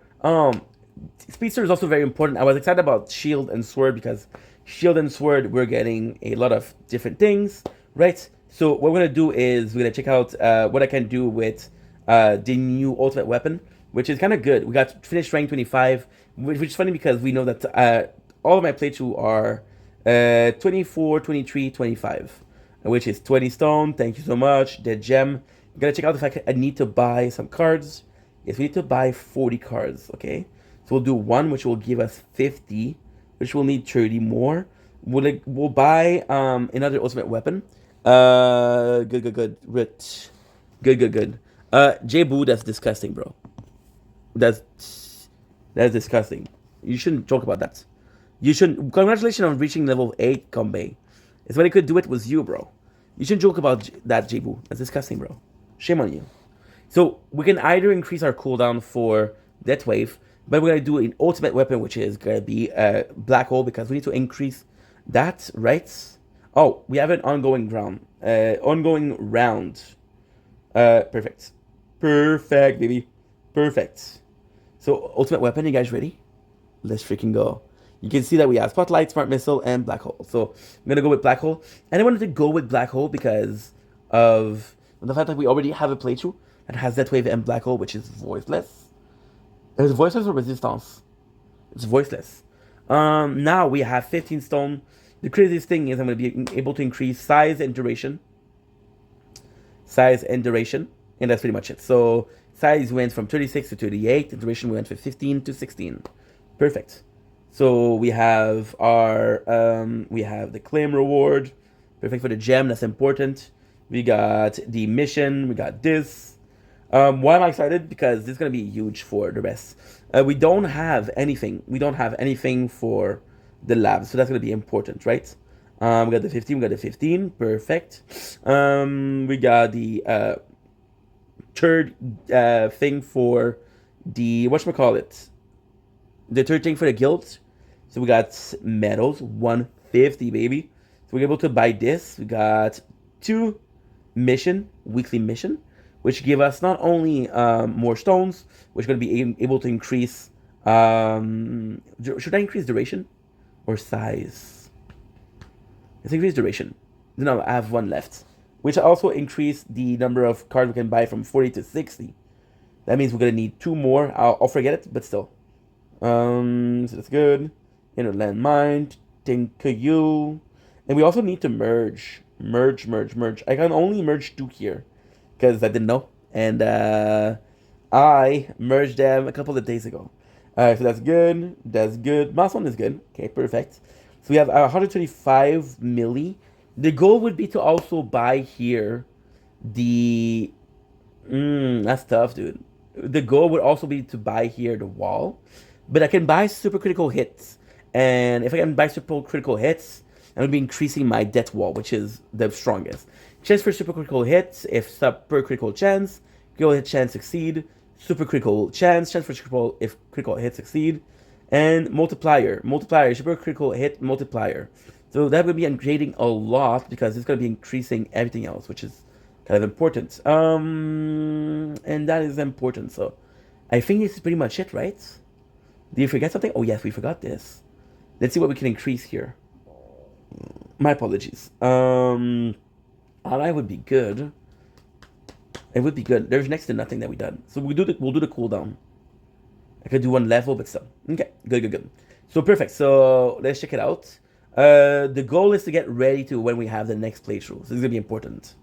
Speedster is also very important. I was excited about Shield and Sword because Shield and Sword, we're getting a lot of different things, right? So what we're going to do is we're going to check out what I can do with the new ultimate weapon, which is kind of good. We got finished rank 25, which is funny because we know that all of my playthrough are 24, 23, 25, which is 20 stone. Thank you so much. Dead gem. I'm going to check out the fact that I need to buy some cards. Yes, we need to buy 40 cards, okay? So we'll do 1, which will give us 50, which will need 30 more. We'll buy another ultimate weapon. Good. Rich. Good. J-Boo, that's disgusting, bro. That's disgusting. You shouldn't joke about that. You shouldn't. Congratulations on reaching level 8, Kombe. If somebody could do it, was you, bro. You shouldn't joke about that, J-Boo. That's disgusting, bro. Shame on you. So we can either increase our cooldown for Death Wave, but we're going to do an ultimate weapon, which is going to be a Black Hole, because we need to increase that, right? Oh, we have an ongoing round. Perfect. Perfect, baby. Perfect. So, ultimate weapon, you guys ready? Let's freaking go. You can see that we have Spotlight, Smart Missile, and Black Hole. So, I'm going to go with Black Hole. And I wanted to go with Black Hole because of the fact that we already have a playthrough that has Death Wave and Black Hole, which is voiceless. Is it voiceless or resistance? It's voiceless. Now we have 15 stone. The craziest thing is I'm going to be able to increase size and duration. And that's pretty much it. So Size went from 36 to 38. The duration went from 15 to 16. Perfect. So we have the claim reward. Perfect for the gem. That's important. We got the mission. We got this. Why am I excited? Because this is gonna be huge for the rest. We don't have anything. We don't have anything for the lab, so that's gonna be important, right? We got the 15. We got the 15. Perfect. We got the third thing for the whatchamacallit. The third thing for the guild. So we got medals, 150, baby. So we're able to buy this. We got 2 weekly mission, which give us not only more stones, which are going to be able to increase. Should I increase duration or size? Let's increase duration. No, I have 1 left, which also increase the number of cards we can buy from 40 to 60. That means we're going to need 2 more. I'll forget it, but still. So that's good. Inner mine, Tinkayu. And we also need to merge. Merge. I can only merge 2 here because I didn't know. And I merged them a couple of days ago. So that's good. That's good. Milestone is good. Okay, perfect. So we have 125 milli. The goal would be to also buy here the... that's tough, dude. The goal would also be to buy here the wall. But I can buy super critical hits. And if I can buy super critical hits, I'm going to be increasing my death wall, which is the strongest. Chance for super critical hits, if super critical chance, critical hit chance succeed, super critical chance for critical if critical hit succeed, and multiplier, super critical hit multiplier. So that would be creating a lot because it's going to be increasing everything else, which is kind of important. And that is important. So I think this is pretty much it, right? Did you forget something? Oh yes, we forgot this. Let's see what we can increase here. My apologies. Ally would be good. It would be good. There's next to nothing that we done. So we'll do the cooldown. I could do 1 level, but still. Okay, good. So perfect. So let's check it out. The goal is to get ready to when we have the next playthrough. So this is gonna be important.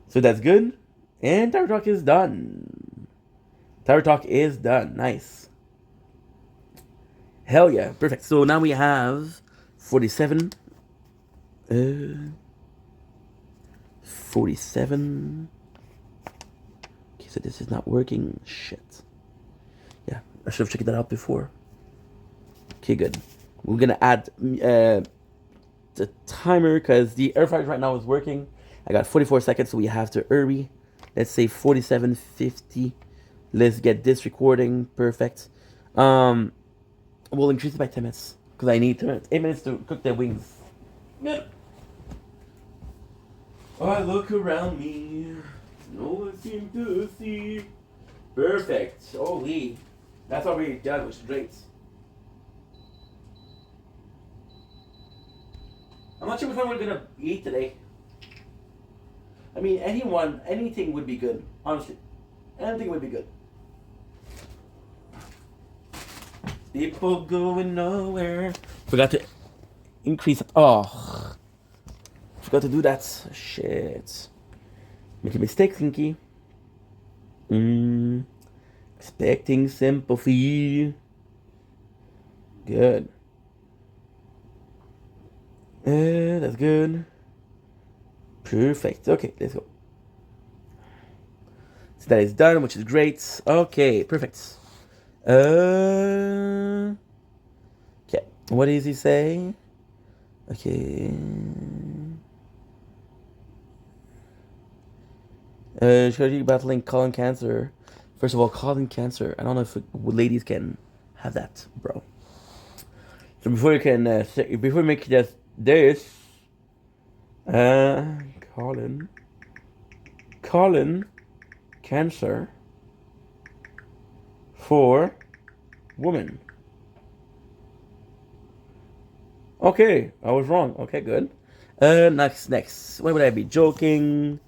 So that's good. And Tower Talk is done. Nice. Hell yeah, perfect. So now we have 47. 47. Okay, so this is not working. Shit. Yeah, I should have checked that out before. Okay, good. We're gonna add the timer because the air fryer right now is working. I got 44 seconds, so we have to hurry. Let's say 47:50. Let's get this recording. Perfect. We'll increase it by 10 minutes because I need 8 minutes to cook the wings. Good. I look around me, no one seems to see. Perfect. Holy, that's already done, which is great. I'm not sure which one we're gonna eat today. I mean, anything would be good. Honestly, anything would be good. People going nowhere. Forgot to increase it. Oh, forgot to do that. Shit. Make a mistake, Kinky. Expecting sympathy. Good. That's good. Perfect. Okay, let's go. So that is done, which is great. Okay, perfect. Okay. What does he say? Okay. Strategy battling colon cancer. First of all, colon cancer. I don't know if ladies can have that, bro. So before you can, before we make this, colon cancer for woman. Okay, I was wrong. Okay, good. Next. Why would I be joking?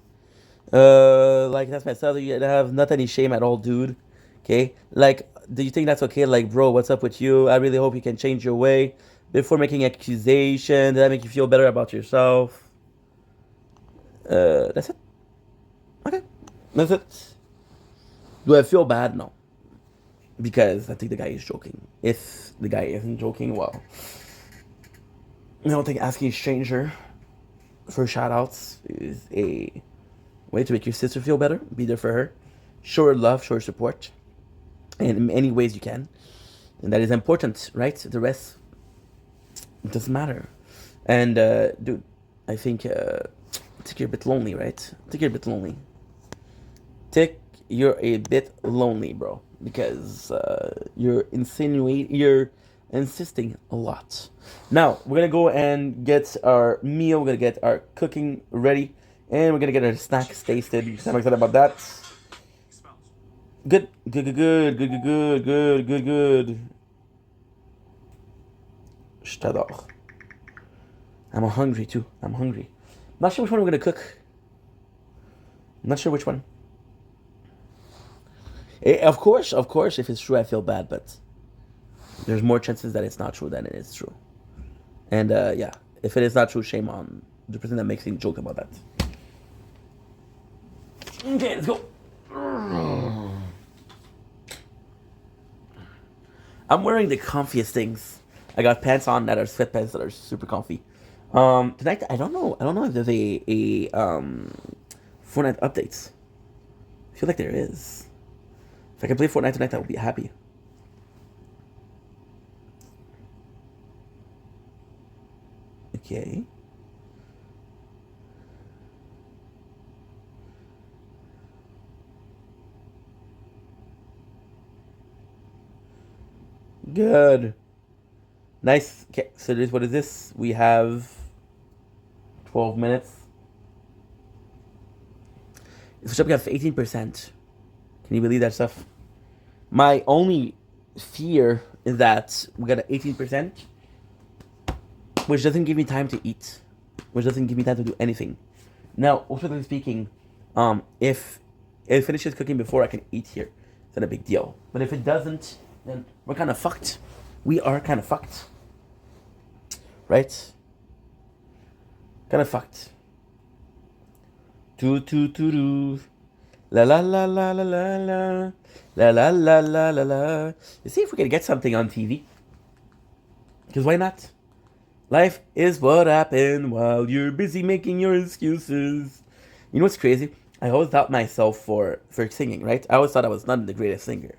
Like that's myself. You have not any shame at all, dude. Okay, like, do you think that's okay? Like, bro, what's up with you? I really hope you can change your way before making accusation. Did that make you feel better about yourself? That's it. Okay, that's it. Do I feel bad? No, because I think the guy is joking. If the guy isn't joking, well, I don't think asking a stranger for shout outs is a way to make your sister feel better. Be there for her. Show her love, show her support in any ways you can. And that is important, right? The rest doesn't matter. And, dude, I think, think you're a bit lonely, right? I think you're a bit lonely. Tick, you're a bit lonely, bro. Because, you're insisting a lot. Now, we're gonna go and get our meal. We're gonna get our cooking ready. And we're gonna get our snacks tasted. I'm excited about that. Good, good, good, good, good, good, good, good, good. Je t'adore. I'm hungry too. I'm hungry. Not sure which one we're gonna cook. Not sure which one. Of course, if it's true, I feel bad, but there's more chances that it's not true than it is true. And yeah, if it is not true, shame on the person that makes any joke about that. Okay, let's go. I'm wearing the comfiest things. I got pants on that are sweatpants that are super comfy. Tonight I don't know if there's a Fortnite updates. I feel like there is. If I can play Fortnite tonight, I will be happy. Okay. Good. Nice. Okay, so this, what is this? We have 12 minutes. Switch up, we have 18%. Can you believe that stuff? My only fear is that we got an 18%, which doesn't give me time to eat, which doesn't give me time to do anything. Now, ultimately speaking, if it finishes cooking before I can eat here, it's not a big deal. But if it doesn't, then we're kind of fucked. We are kind of fucked. Right? Kind of fucked. Do. La la la la la la la. La la la la la la. Let's see if we can get something on TV. Because why not? Life is what happened while you're busy making your excuses. You know what's crazy? I always doubt myself for singing, right? I always thought I was not the greatest singer.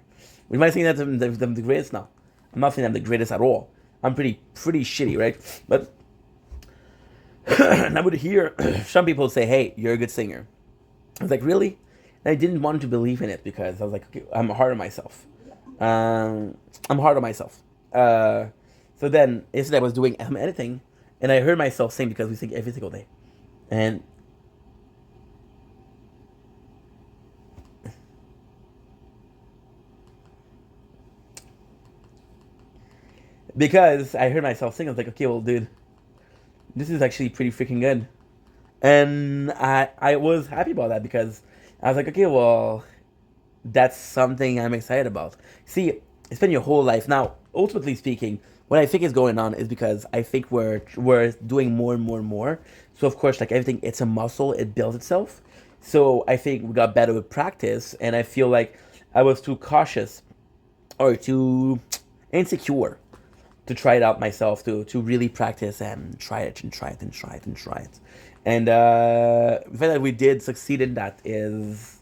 Would you saying that I'm the greatest? No. I'm not saying I'm the greatest at all. I'm pretty shitty, right? But I would hear some people say, hey, you're a good singer. I was like, really? And I didn't want to believe in it because I was like, okay, I'm hard on myself. I'm hard on myself. So then, yesterday I was doing editing, and I heard myself sing because we sing every single day. And because I heard myself sing, I was like, okay, well, dude, this is actually pretty freaking good. And I was happy about that because I was like, okay, well, that's something I'm excited about. See, spend your whole life. Now, ultimately speaking, what I think is going on is because I think we're doing more and more and more. So of course, like everything, it's a muscle. It builds itself. So I think we got better with practice, and I feel like I was too cautious or too insecure to try it out myself, to really practice and try it and try it and try it and try it. And the fact that we did succeed in that is,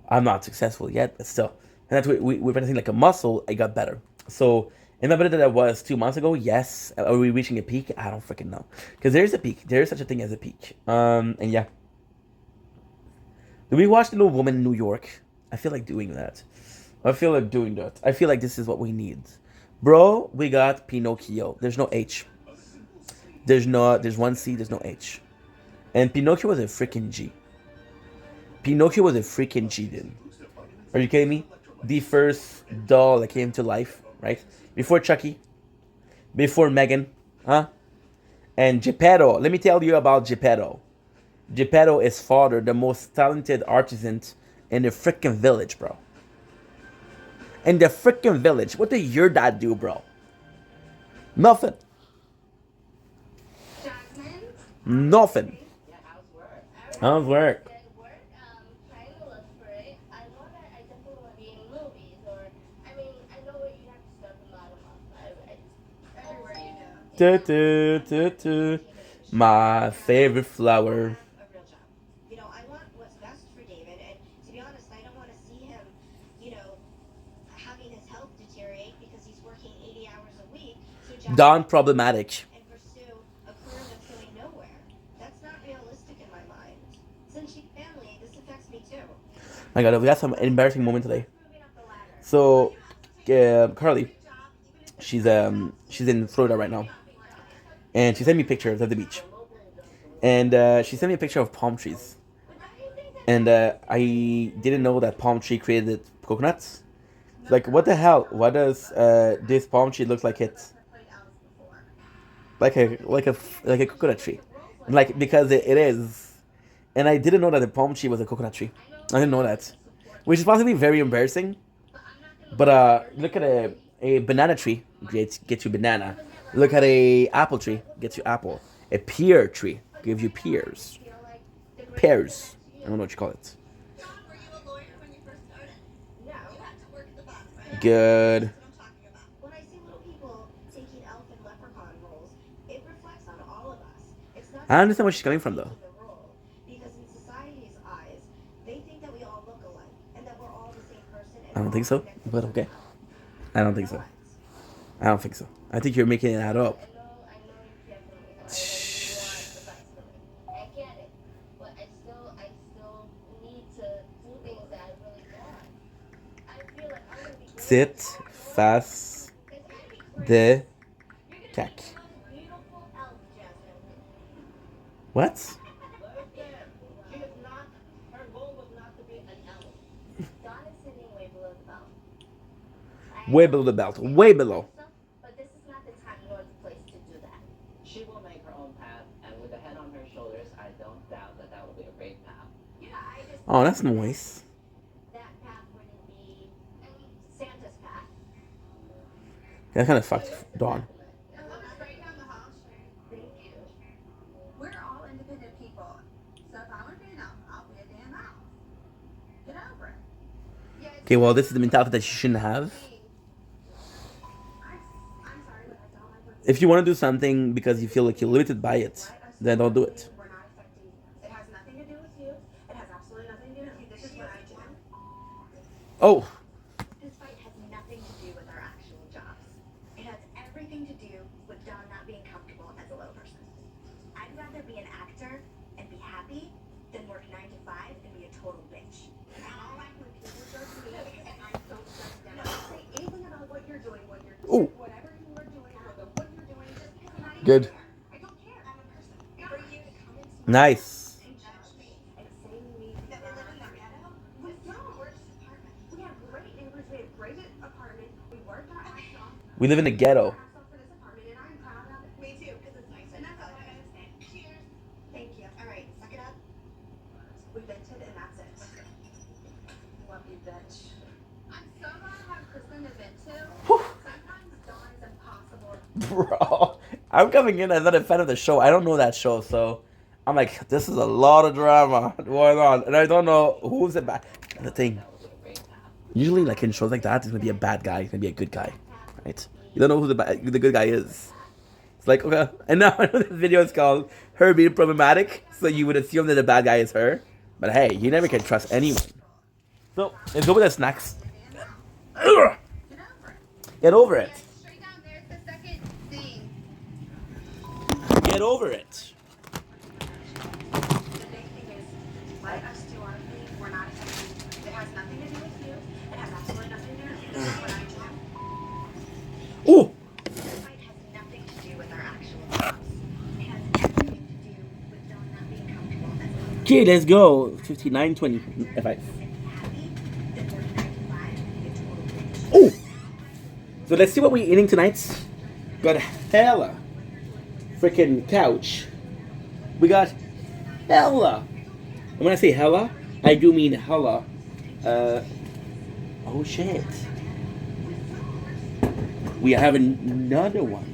I'm not successful yet, but still. And that's we're practicing like a muscle. I got better. So am I better than I was 2 months ago? Yes. Are we reaching a peak? I don't freaking know. Because there's a peak. There is such a thing as a peak. And yeah. Did we watch The Little Woman in New York? I feel like doing that. I feel like doing that. I feel like this is what we need. Bro, we got Pinocchio. There's no H. There's one C, there's no H. And Pinocchio was a freaking G. Pinocchio was a freaking G, dude. Are you kidding me? The first doll that came to life, right? Before Chucky. Before Megan. Huh? And Geppetto. Let me tell you about Geppetto. Geppetto is father, the most talented artisan in the freaking village, bro. In the freaking village. What did your dad do, bro? Nothing. Jasmine? Nothing. Yeah, how's work? How's work? Good work. Trying to look for it. I know that I definitely Tu, tu, tu, tu. My favorite flower. A real job. You know, I want what's best for David, and to be honest, I don't want to see him, you know, having his health deteriorate because he's working 80 hours a week. So Don problematic. and pursue a career that's going nowhere. That's not realistic in my mind. Since she's family, this affects me too. My God, we got some embarrassing moment today. Moving up the ladder. So, Carly, she's in Florida right now, and she sent me pictures of the beach, and she sent me a picture of palm trees, and I didn't know that palm tree created coconuts. Like, what the hell? Why does this palm tree look like it's like a coconut tree? And like, because it is, and I didn't know that the palm tree was a coconut tree. I didn't know that, which is possibly very embarrassing. But look at a banana tree, gets you banana. Look at a apple tree, gets you apple. A pear tree gives you pears. Pears. I don't know what you call it. John, were you a lawyer when you first started? No. You had to work at the box, right? Good. That's what I'm talking about. When I see little people taking elf and leprechaun roles, it reflects on all of us. It's not I understand where she's coming from though. the role, because in society's eyes, they think that we all look alike and that we're all the same person. And I don't we're think all so, connected but to okay. each other. I don't think so. I don't think so. I think you're making it add up. I know you definitely want the best for me. I get it, but I still need to do things that I really want. I feel like I'm gonna be great. Sit fast It's gonna be great. the You're gonna cac. be the most beautiful elf, Jasmine. What? She is not. Her goal was not to be an elf. Dawn is sitting way below the belt. Way below the belt. Way below. But this is not the time nor the place to do that. She will make her own path, and with a head on her shoulders, I don't doubt that that will be a great path. Yeah, I just. Oh, that's nice. That path wouldn't be Santa's path. That kind of fucked Dawn. Straight down the hall. Thank you. We're all independent people. So if I want to be an elf, I'll be a damn elf. Get over it. Okay, well, this is the mentality that she shouldn't have. I'm sorry, but I don't like what If you want to do something because you feel like you're limited by it, then don't do it. we're not affecting you. It has nothing to do with you. It has absolutely nothing to do with you. This is what I do. Oh, This fight has nothing to do with our actual jobs. It has everything to do with Dawn not being comfortable as a little person. I'd rather be an actor and be happy than work 9 to 5 and be a total bitch. I don't like when people judge me because I don't judge them. I don't say anything about what you're doing, Ooh. whatever you are doing, or what you're doing, just because I Good. I don't care. I'm a person. For you to come into nice. and judge me and say to me that we live in the ghetto. We don't. We're just apartment. We have great neighbors. We have great apartment. We work our ass off. We live in the ghetto. Ass off for this apartment, and I'm proud of it. Me too, because it's nice. And that's all I gotta say. Cheers. Thank you. All right, suck it up. We vented, and that's it. Love you, bitch. I'm so glad I have Kristen to vent to. Sometimes Dawn is impossible. Bro, I'm coming in as not a fan of the show. I don't know that show, so I'm like, this is a lot of drama going on, and I don't know who's the bad. The thing, That will be a great path. usually, like in shows like that, it's gonna be a bad guy, it's gonna be a good guy, right? You don't know who the good guy is. It's like, okay, and now I know this video is called "Her Being Problematic," so you would assume that the bad guy is her, but hey, you never can trust anyone. So let's go with the snacks. Ugh. Get over Get over it. it. Straight down there's the second thing. Get over it. The big thing is, let us do our thing. We're not affecting you. It has nothing to do with you. It has absolutely nothing to do with you. This is what I do. Ooh. This fight has nothing to do with our actual jobs. It has everything to do with Dawn not being comfortable as a little person. Okay, let's go. 59-20. F5. Happy than work 9 to 5 and be a total bitch. Oh! So let's see what we're eating tonight. Got hella freaking couch. We got hella. And when I say hella, I do mean hella. Oh shit. We have another one.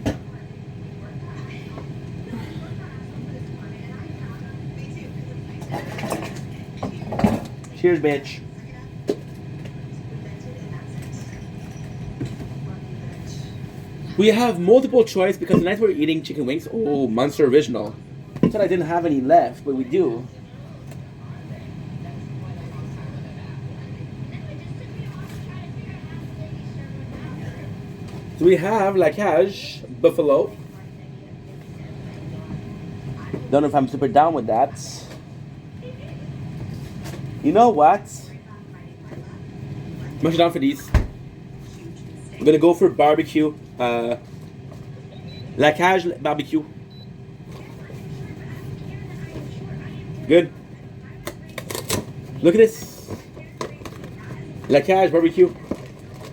Cheers, bitch. We have multiple choice because tonight we're eating chicken wings. Oh, Monster Original. I thought I didn't have any left, but we do. So we have La Cage Buffalo. Don't know if I'm super down with that. You know what? I'm actually down for these. I'm gonna go for barbecue. La Cage barbecue. Good. Look at this. La Cage barbecue,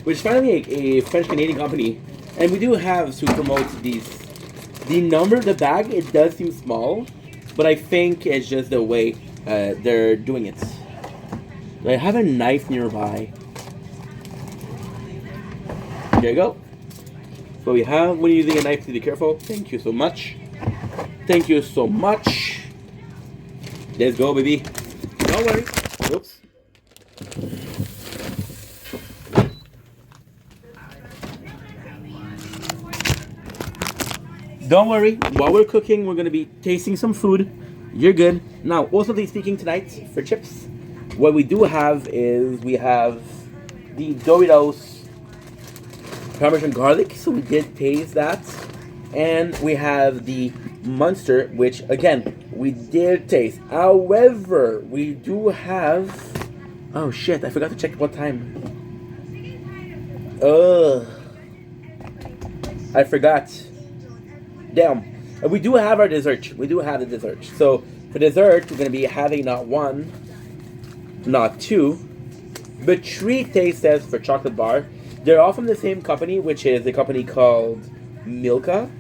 which is finally a French Canadian company, and we do have to promote these. The number of the bag, it does seem small, but I think it's just the way they're doing it. I have a knife nearby. There you go. So we have, when you're using a knife, please be careful. Thank you so much. Thank you so much. Let's go, baby. Don't worry. Oops. Don't worry. While we're cooking, we're going to be tasting some food. You're good. Now, also speaking tonight for chips, what we do have is we have the Doritos Parmesan garlic, so we did taste that, and we have the Munster, which again we did taste. However, we do have, oh shit, I forgot to check what time. I forgot. Damn. We do have our dessert. We do have the dessert. So for dessert, we're gonna be having not one, not two, but 3 taste tests for chocolate bar. They're all from the same company, which is a company called Milka,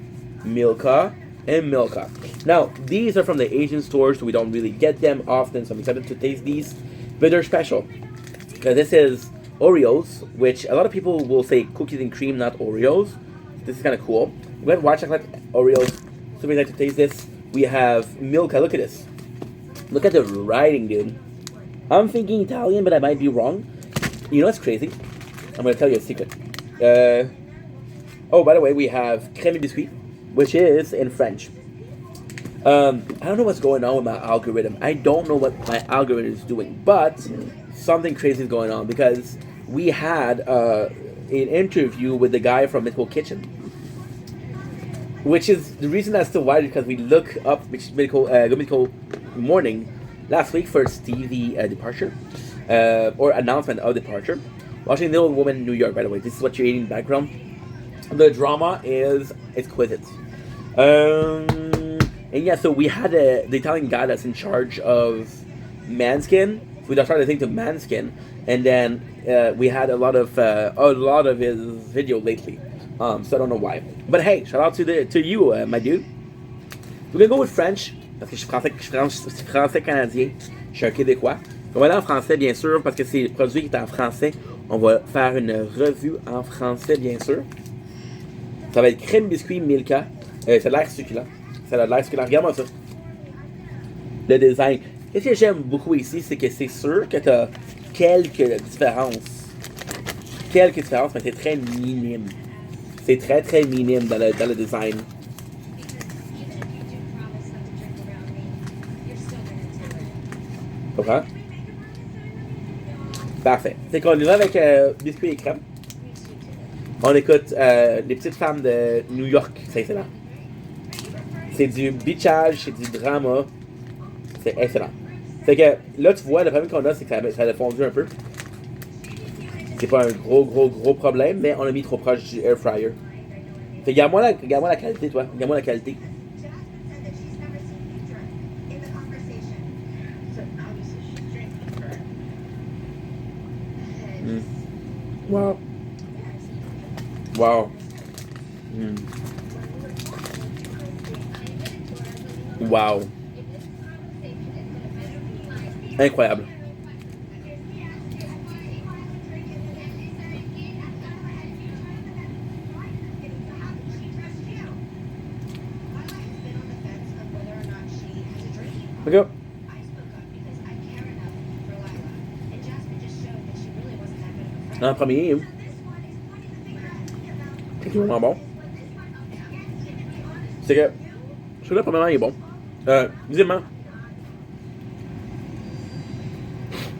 and Milka. Now, these are from the Asian stores, so we don't really get them often, so I'm excited to taste these. But they're special. This is Oreos, which a lot of people will say cookies and cream, not Oreos. This is kind of cool. We have white chocolate Oreos. Super excited to taste this. We have Milka. Look at this. Look at the writing, dude. I'm thinking Italian, but I might be wrong. You know what's crazy? I'm going to tell you a secret. Oh, by the way, we have crème et biscuit, which is in French. I don't know what's going on with my algorithm. I don't know what my algorithm is doing, but something crazy is going on because we had an interview with the guy from Mythical Kitchen, which is the reason as to why, because we look up Mythical Morning last week for Stevie departure, or announcement of departure. Watching Little Woman in New York, by the way. This is what you're eating in the background. The drama is exquisite. And yeah, so we had the Italian guy that's in charge of Manskin. We just started to think to Manskin, and then we had a lot of his video lately. So I don't know why. But hey, shout out to you, my dude. We're gonna go with French parce que je suis français canadien. Je suis un Québécois. On va aller en français, bien sûr, parce que c'est le produit qui est en français. On va faire une revue en français, bien sûr. Ça va être crème biscuit Milka. Ça a l'air succulent. Regarde-moi ça. Le design. Qu'est-ce que j'aime beaucoup ici, c'est que c'est sûr que tu as quelques différences. Mais c'est très minime. C'est très très minime dans le design. Comprends? Parfait. C'est qu'on y va avec biscuit et crème. On écoute Les Petites Femmes de New York. C'est excellent. C'est du bitchage, c'est du drama. C'est excellent. Fait que là, tu vois, le problème qu'on a, c'est que ça a fondu un peu. C'est pas un gros problème, mais on l'a mis trop proche du air fryer. Fait que regarde-moi la qualité, toi. Regarde-moi la qualité. Wow. Wow. Incroyable. Okay. Un premier. C'est vraiment bon. c'est que celui-là, premièrement, il est bon. Deuxièmement,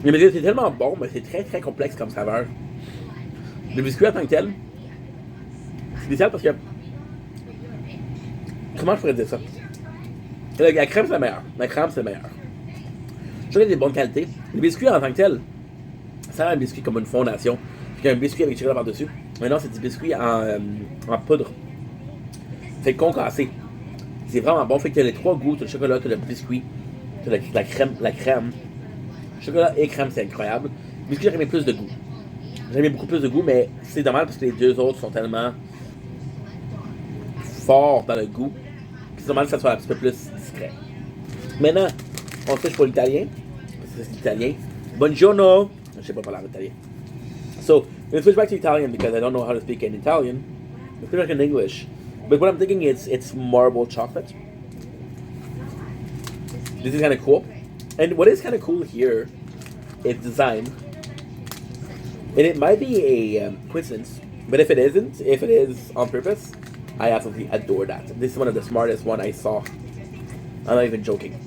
le biscuit, c'est tellement bon, mais c'est très très complexe comme saveur. Le biscuit en tant que tel, c'est spécial parce que. Comment je pourrais dire ça? La crème, c'est la meilleure. La crème, c'est la meilleure. Je trouve qu'il y a des bonnes qualités. Le biscuit en tant que tel, ça a un biscuit comme une fondation. Puis un biscuit avec du chocolat par-dessus. Maintenant, c'est du biscuit en poudre. C'est concassé. C'est vraiment bon. Fait que tu as les trois goûts. Tu as le chocolat, tu as le biscuit, tu as la crème. Chocolat et crème, c'est incroyable. Le biscuit, j'aurais aimé plus de goût. J'aurais aimé beaucoup plus de goût, mais c'est dommage parce que les deux autres sont tellement forts dans le goût. C'est normal que ça soit un petit peu plus discret. Maintenant, on switch pour l'italien. Parce que c'est l'italien. Buongiorno. Je sais pas parler italien. So, we'll switch back to Italian because I don't know how to speak in Italian. We'll speak in English. But what I'm thinking is it's marble chocolate. This is kind of cool. And what is kind of cool here is design. And it might be a coincidence. But if it isn't, if it is on purpose, I absolutely adore that. This is one of the smartest one I saw. I'm not even joking.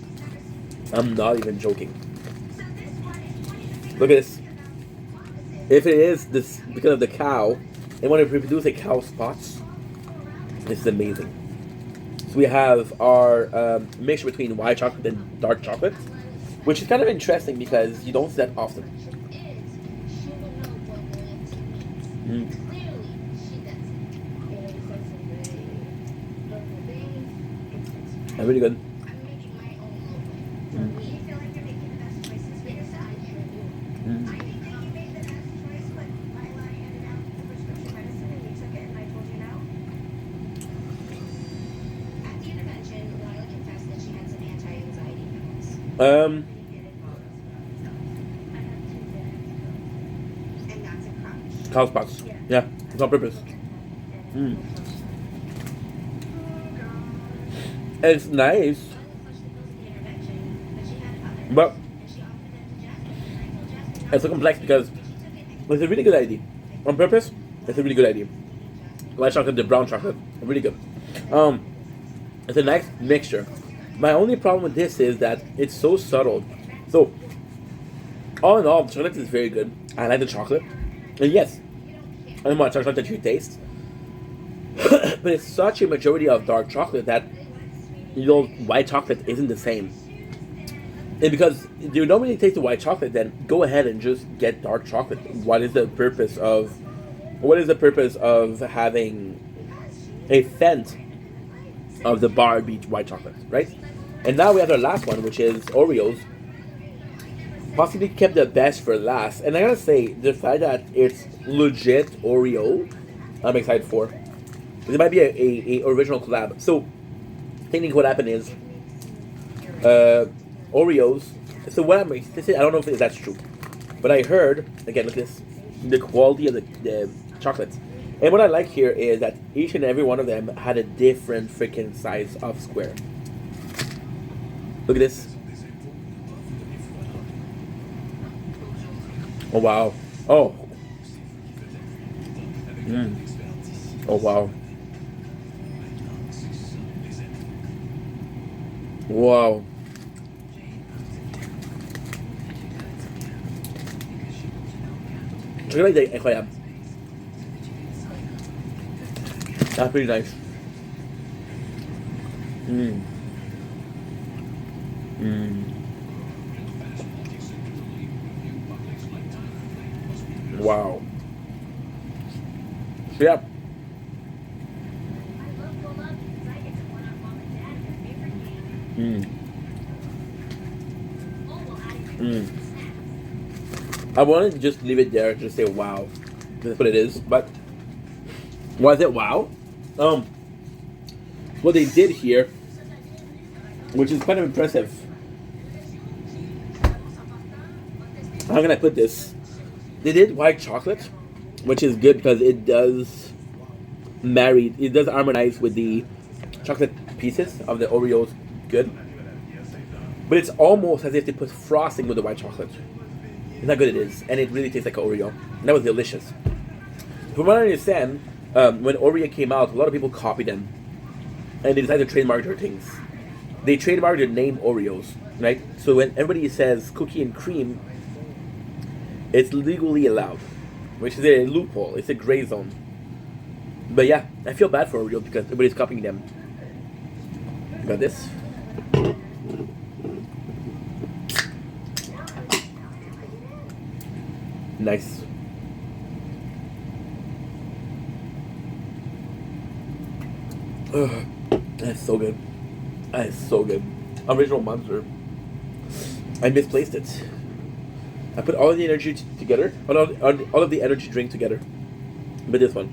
I'm not even joking. Look at this. If it is this because of the cow, and when it produces a cow spots, this is amazing. So we have our mixture between white chocolate and dark chocolate, which is kind of interesting because you don't see that often. Really good. And that's a crunch. Cow spots. Yeah, it's on purpose. It's nice, but it's so complex because it's a really good idea. On purpose, it's a really good idea. White chocolate, the brown chocolate, really good. It's a nice mixture. My only problem with this is that it's so subtle. So, all in all, the chocolate is very good. I like the chocolate. And yes, I don't want chocolate that you taste. But it's such a majority of dark chocolate that white chocolate isn't the same. And because you don't really taste the white chocolate, then go ahead and just get dark chocolate. What is the purpose of having a scent of the bar beach white chocolate, right? And now we have our last one, which is Oreos. Possibly kept the best for last. And I gotta say, the fact that it's legit Oreo, I'm excited for. It might be a original collab. So, technically what happened is, Oreos. So what I'm, I don't know if that's true, but I heard, again, look at this, the quality of the chocolates. And what I like here is that each and every one of them had a different freaking size of square. Look at this. Oh wow. Oh. Oh wow. Wow. Chocolat est incroyable. That's pretty nice. Wow. So yeah. I wanted to just leave it there and just say wow. That's what it is. But was it wow? What they did here, which is kind of impressive. How can I put this? They did white chocolate, which is good because it does harmonize with the chocolate pieces of the Oreos. Good. But it's almost as if they put frosting with the white chocolate. That's how good it is. And it really tastes like an Oreo. And that was delicious. From what I understand, when Oreo came out, a lot of people copied them. and they decided to trademark their things. They trademarked the name Oreos, right? So when everybody says cookie and cream, it's legally allowed, which is a loophole. It's a gray zone. But yeah, I feel bad for Oreo because everybody's copying them. Got this. Nice. Ugh, that's so good. That is so good. Original Monster. I misplaced it. I put all of the energy together, all of the energy drink together. But this one.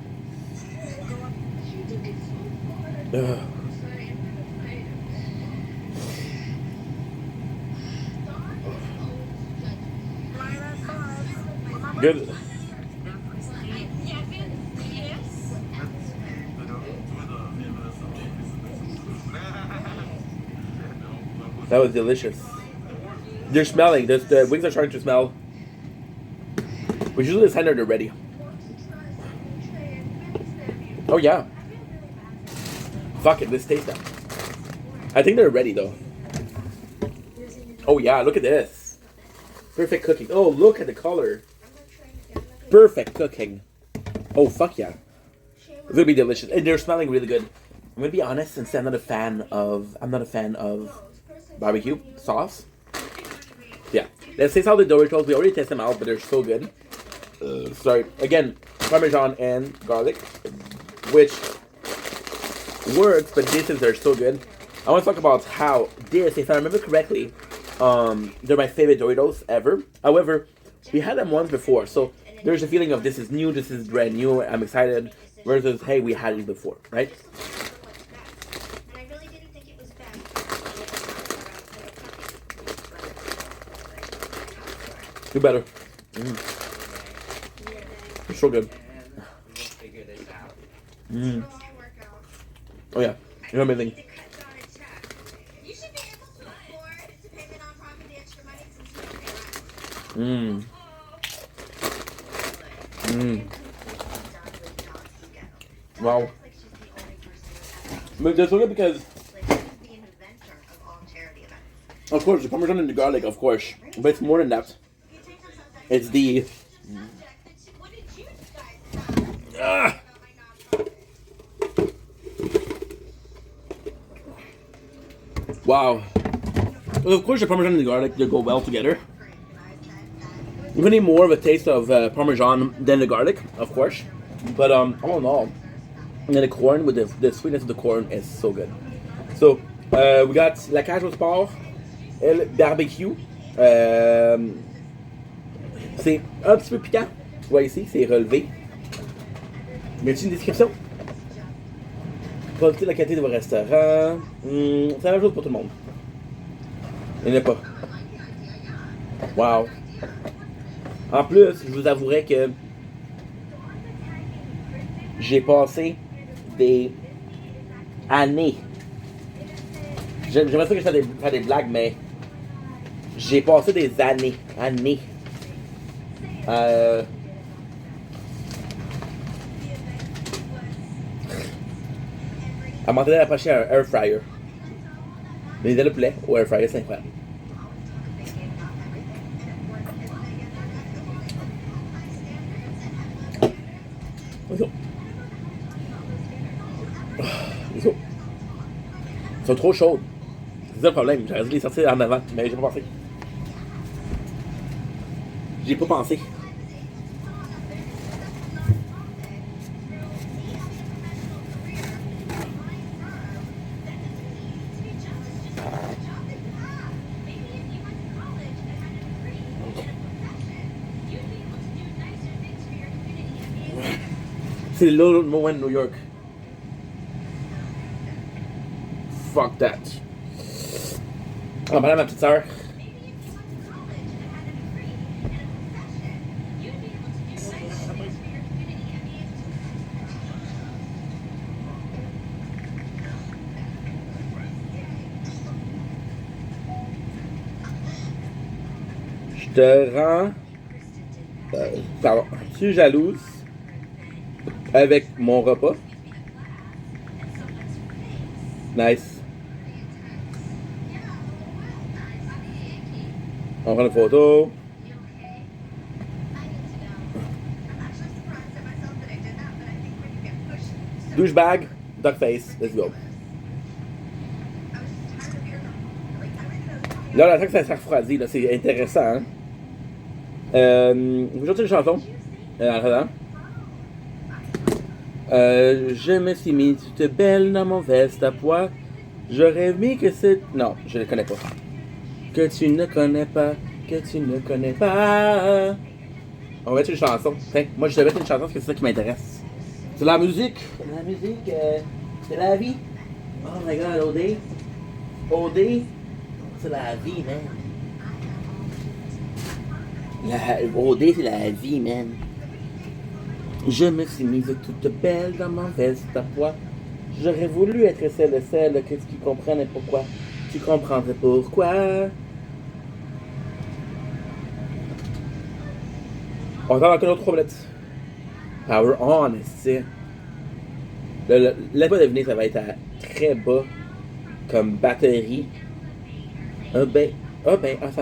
Ugh. Good. That was delicious. They're smelling. The wings are starting to smell. Which usually is kind of ready. Oh yeah. Fuck it, let's taste them. I think they're ready though. Oh yeah, look at this. Perfect cooking. Oh, look at the color. Perfect cooking. Oh fuck yeah. It's gonna be delicious. And they're smelling really good. I'm gonna be honest, since I'm not a fan of barbecue sauce. Yeah. Let's taste out the Doritos. We already tested them out, but they're so good. Sorry. Again, Parmesan and garlic, which works, but they're so good. I want to talk about how this, if I remember correctly, they're my favorite Doritos ever. However, we had them once before, so there's a feeling of this is new, this is brand new, I'm excited, versus, hey, we had it before, right? Do better. It's so good. Oh yeah, you're amazing. Wow. But that's so good because, of course, the Parmesan and the garlic, of course, but it's more than that. It's the wow. Well, of course, the Parmesan and the garlic, they go well together. I'm getting more of a taste of Parmesan than the garlic, of course. But all in all, and then the corn with the sweetness of the corn is so good. So we got La Cage au Sport, El Barbecue. C'est un petit peu piquant. Tu vois ici, c'est relevé. Y a-t-il une description? Profitez de la qualité de vos restaurants. C'est la même chose pour tout le monde. Il n'y en a pas. Wow. En plus, je vous avouerai que j'ai passé des années. J'aimerais ça que je fasse des blagues, mais j'ai passé des années à m'entraîner à passer un air fryer. Mais les ailes de poulet au air fryer, c'est incroyable. Ils sont trop chaudes. C'est ça le problème. J'aurais dû les sortir en avant, mais j'ai pas pensé. J'ai pas pensé. C'est Little Mo in New York. Fuck that. Oh, madame, ma petite sœur. Je te rends. Pardon. Je suis jalouse avec mon repas. Nice. On prend une photo. Douchebag, duck face, let's go. Là, la que ça s'est refroidi, là, c'est intéressant. Hein? Je vais chanter une chanson. En attendant. Je me suis mis toute belle dans mon veste à pois. J'aurais aimé que c'est. Non, je ne connais pas. Que tu ne connais pas, que tu ne connais pas. On va mettre une chanson. Enfin, moi, je vais mettre une chanson parce que c'est ça qui m'intéresse. C'est la musique. La musique, c'est la vie. Oh my god, OD. OD, c'est la vie, man. OD, c'est la vie, man. Je me suis mise toute belle dans mon veste à pois. J'aurais voulu être celle qui comprennent pourquoi. Tu comprendrais pourquoi. On entend encore notre trompette. Power on, c'est. Laisse-moi deviner, ça va être à très bas comme batterie. Ça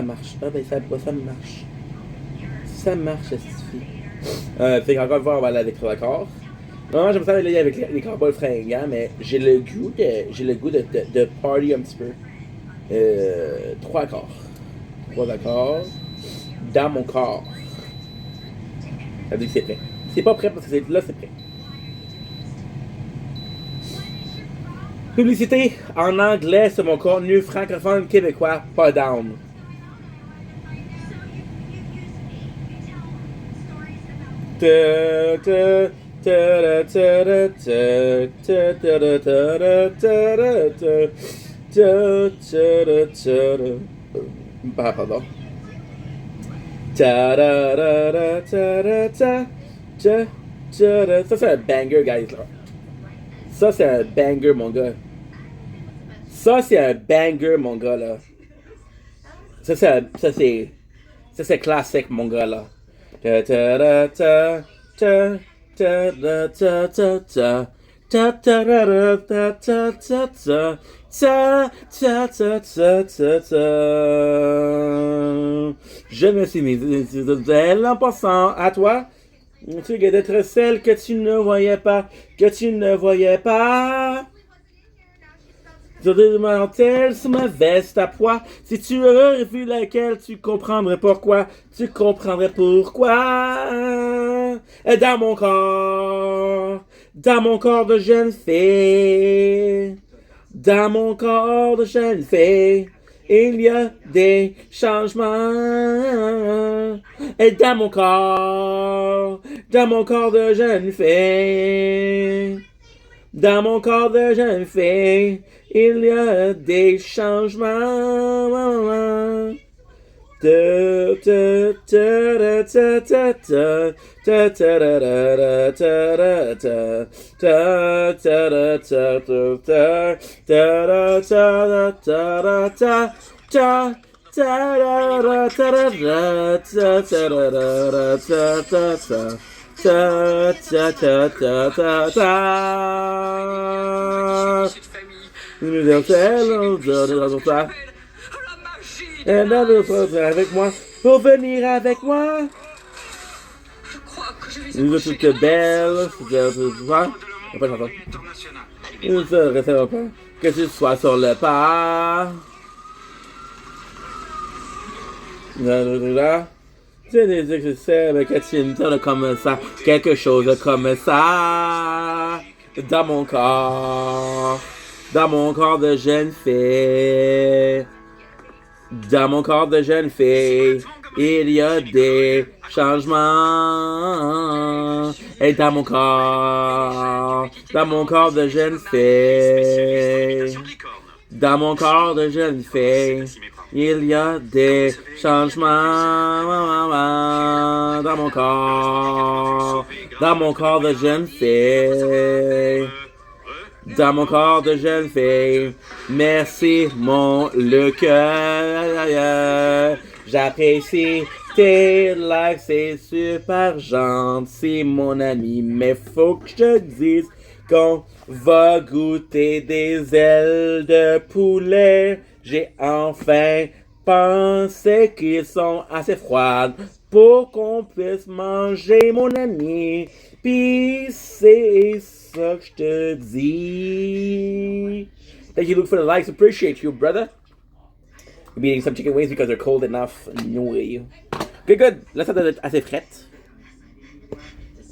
marche. Ça marche. Ça marche, ça suffit. Fait qu'encore une fois, on va aller avec 3 accords. Non, j'aime ça aller avec les cowboys fringants, mais j'ai le goût de party un petit peu. 3 accords. 3 accords. Dans mon corps. Ça veut dire que c'est prêt. C'est pas prêt parce que là, c'est prêt. Publicité en anglais sur mon contenu francophone québécois, pas down. Pardon. Ça c'est un banger, guys. Ça c'est un banger, mon gars. Ça c'est un banger, mon gars là. Ça c'est classique, mon gars là. Je me suis mis de en passant à toi. Tu es d'être celle que tu ne voyais pas, Je te demandais sur ma veste à pois. Si tu aurais vu laquelle, tu comprendrais pourquoi. Dans mon corps de jeune fille. Dans mon corps de jeune fille, il y a des changements. Et dans mon corps de jeune fille, dans mon corps de jeune fille, il y a des changements. Avec moi, pour venir avec moi. Nous sommes toutes belles, nous ne pas que tu sois sur le pas. Tu dis que je sais, mais que tu me donnes comme ça, quelque chose comme ça, dans mon corps de jeune fille. Dans mon corps de jeune fille, il y a des changements. Et dans mon corps de jeune fille, dans mon corps de jeune fille, il y a des changements. Dans mon corps de jeune fille. Dans mon corps de jeune fille, merci mon Luc. J'apprécie tes likes, c'est super gentil mon ami. Mais faut que je te dise qu'on va goûter des ailes de poulet. J'ai enfin pensé qu'ils sont assez froides pour qu'on puisse manger, mon ami. Puis c'est ça que je te dis. Thank you, Luke, for the likes. Appreciate you, brother. You're eating some chicken wings because they're cold enough. No way. Good, good. Là, ça doit être assez frette.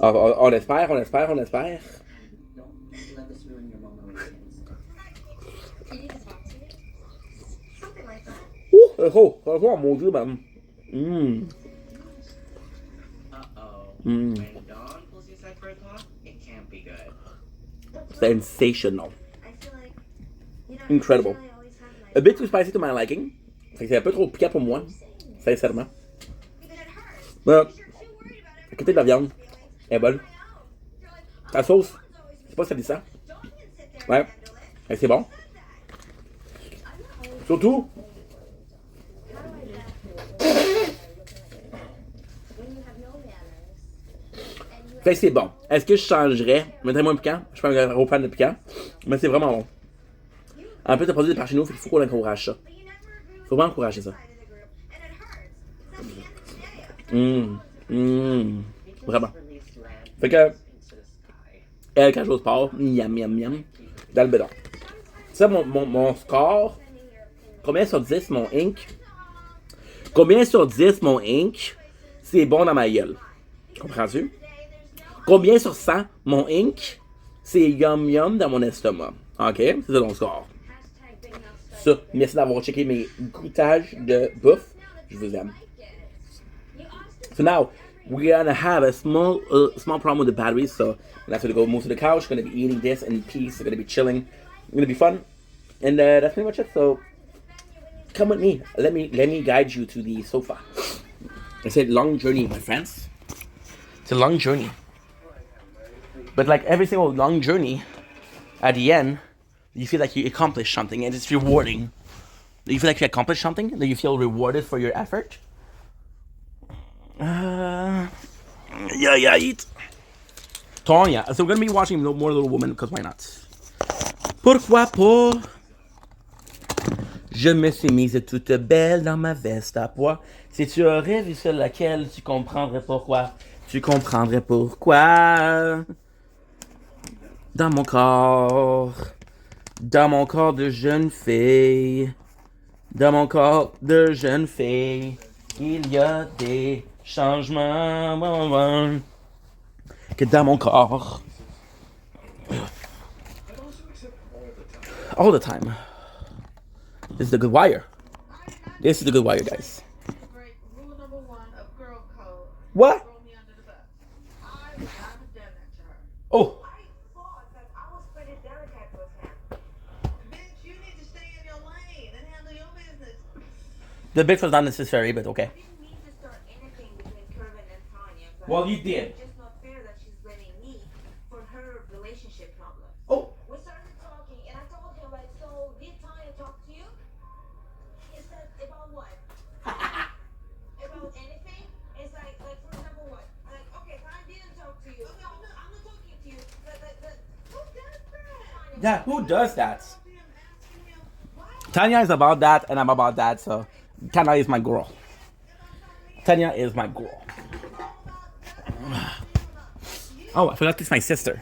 On espère, on espère, on espère. Don't let this ruin your moment with kids. You need to talk to me? Something like that. Oh, mon Dieu, man. Mmm. Uh-oh. Mm. When Dawn pulls you aside for a talk, it can't be good. Sensational. I feel like, you know, Incredible. I always have like, A bit too spicy to my liking. Fait que c'est un peu trop piquant pour moi, sincèrement. even it hurts. Mais, You're too worried about à côté de la viande, feelings. elle est bonne. You're like, La sauce, Mom's always c'est pas salissant. don't even sit there Ouais. and handle it. Et c'est bon. Surtout, fait que c'est bon. Est-ce que je changerais? Mettrais moins piquant. Je suis pas un gros fan de piquant. Mais c'est vraiment bon. En plus, le produit de par chez nous, il faut qu'on encourage ça. But you never agree with Faut vraiment encourager ça. the group, and it hurts. 'Cause at the end of the day, Vraiment. Release land Fait que, into the sky. elle, quand je vais au sport, miam, miam, miam, dans le bédon. Ça, mon score, combien sur 10 mon ink? Combien sur 10 mon ink? C'est bon dans ma gueule. Comprends-tu? Combien sur 100 mon ink? C'est yum yum dans mon estomac. Ok? C'est ça mon score. Ça, merci d'avoir checké mes goûtages de bouffe. Je vous aime. So now, we're gonna have a small problem with the batteries, so I'm gonna have to go move to the couch. Gonna be eating this in peace. Gonna be chilling. Gonna be fun, and that's pretty much it. So come with me. Let me guide you to the sofa. It's a long journey, my friends. It's a long journey, but like every single long journey, at the end, you feel like you accomplished something, and it's rewarding. Do you feel like you accomplished something? Do you feel rewarded for your effort? Yeah, eat. Tonya. So we're gonna be watching more Little Women because why not? Pourquoi pas? Je me suis mise toute belle dans ma veste à pois. Si tu aurais vu celle laquelle, tu comprendrais pourquoi. Tu comprendrais pourquoi. Dans mon corps de jeune fille. Dans mon corps de jeune fille. Il y a des changements que dans mon corps. All the time. This is the Good Wire. This is the Good Wire, guys. Break rule number 1 of girl code. What? Throw me under the bus. I haven't done that to her. Oh, I fought because I was pretty delicate with him. Bitch, you need to stay in your lane and handle your business. the bit was not necessary, but okay. I didn't mean to start anything between Kervin and Tanya, but Well, you did. it's just not fair that she's blaming me for her relationship problems. Oh, We started talking, and I told him, like, so did Tanya talk to you? He said, about what? About anything? It's like, for example, what? I'm like, okay, Tanya didn't talk to you. Okay, I'm not talking to you. Who does that? yeah, who does that? Him asking him, why Tanya is about that, and I'm about that, so Tanya is my girl. Tanya is my girl. Oh, I forgot this is my sister.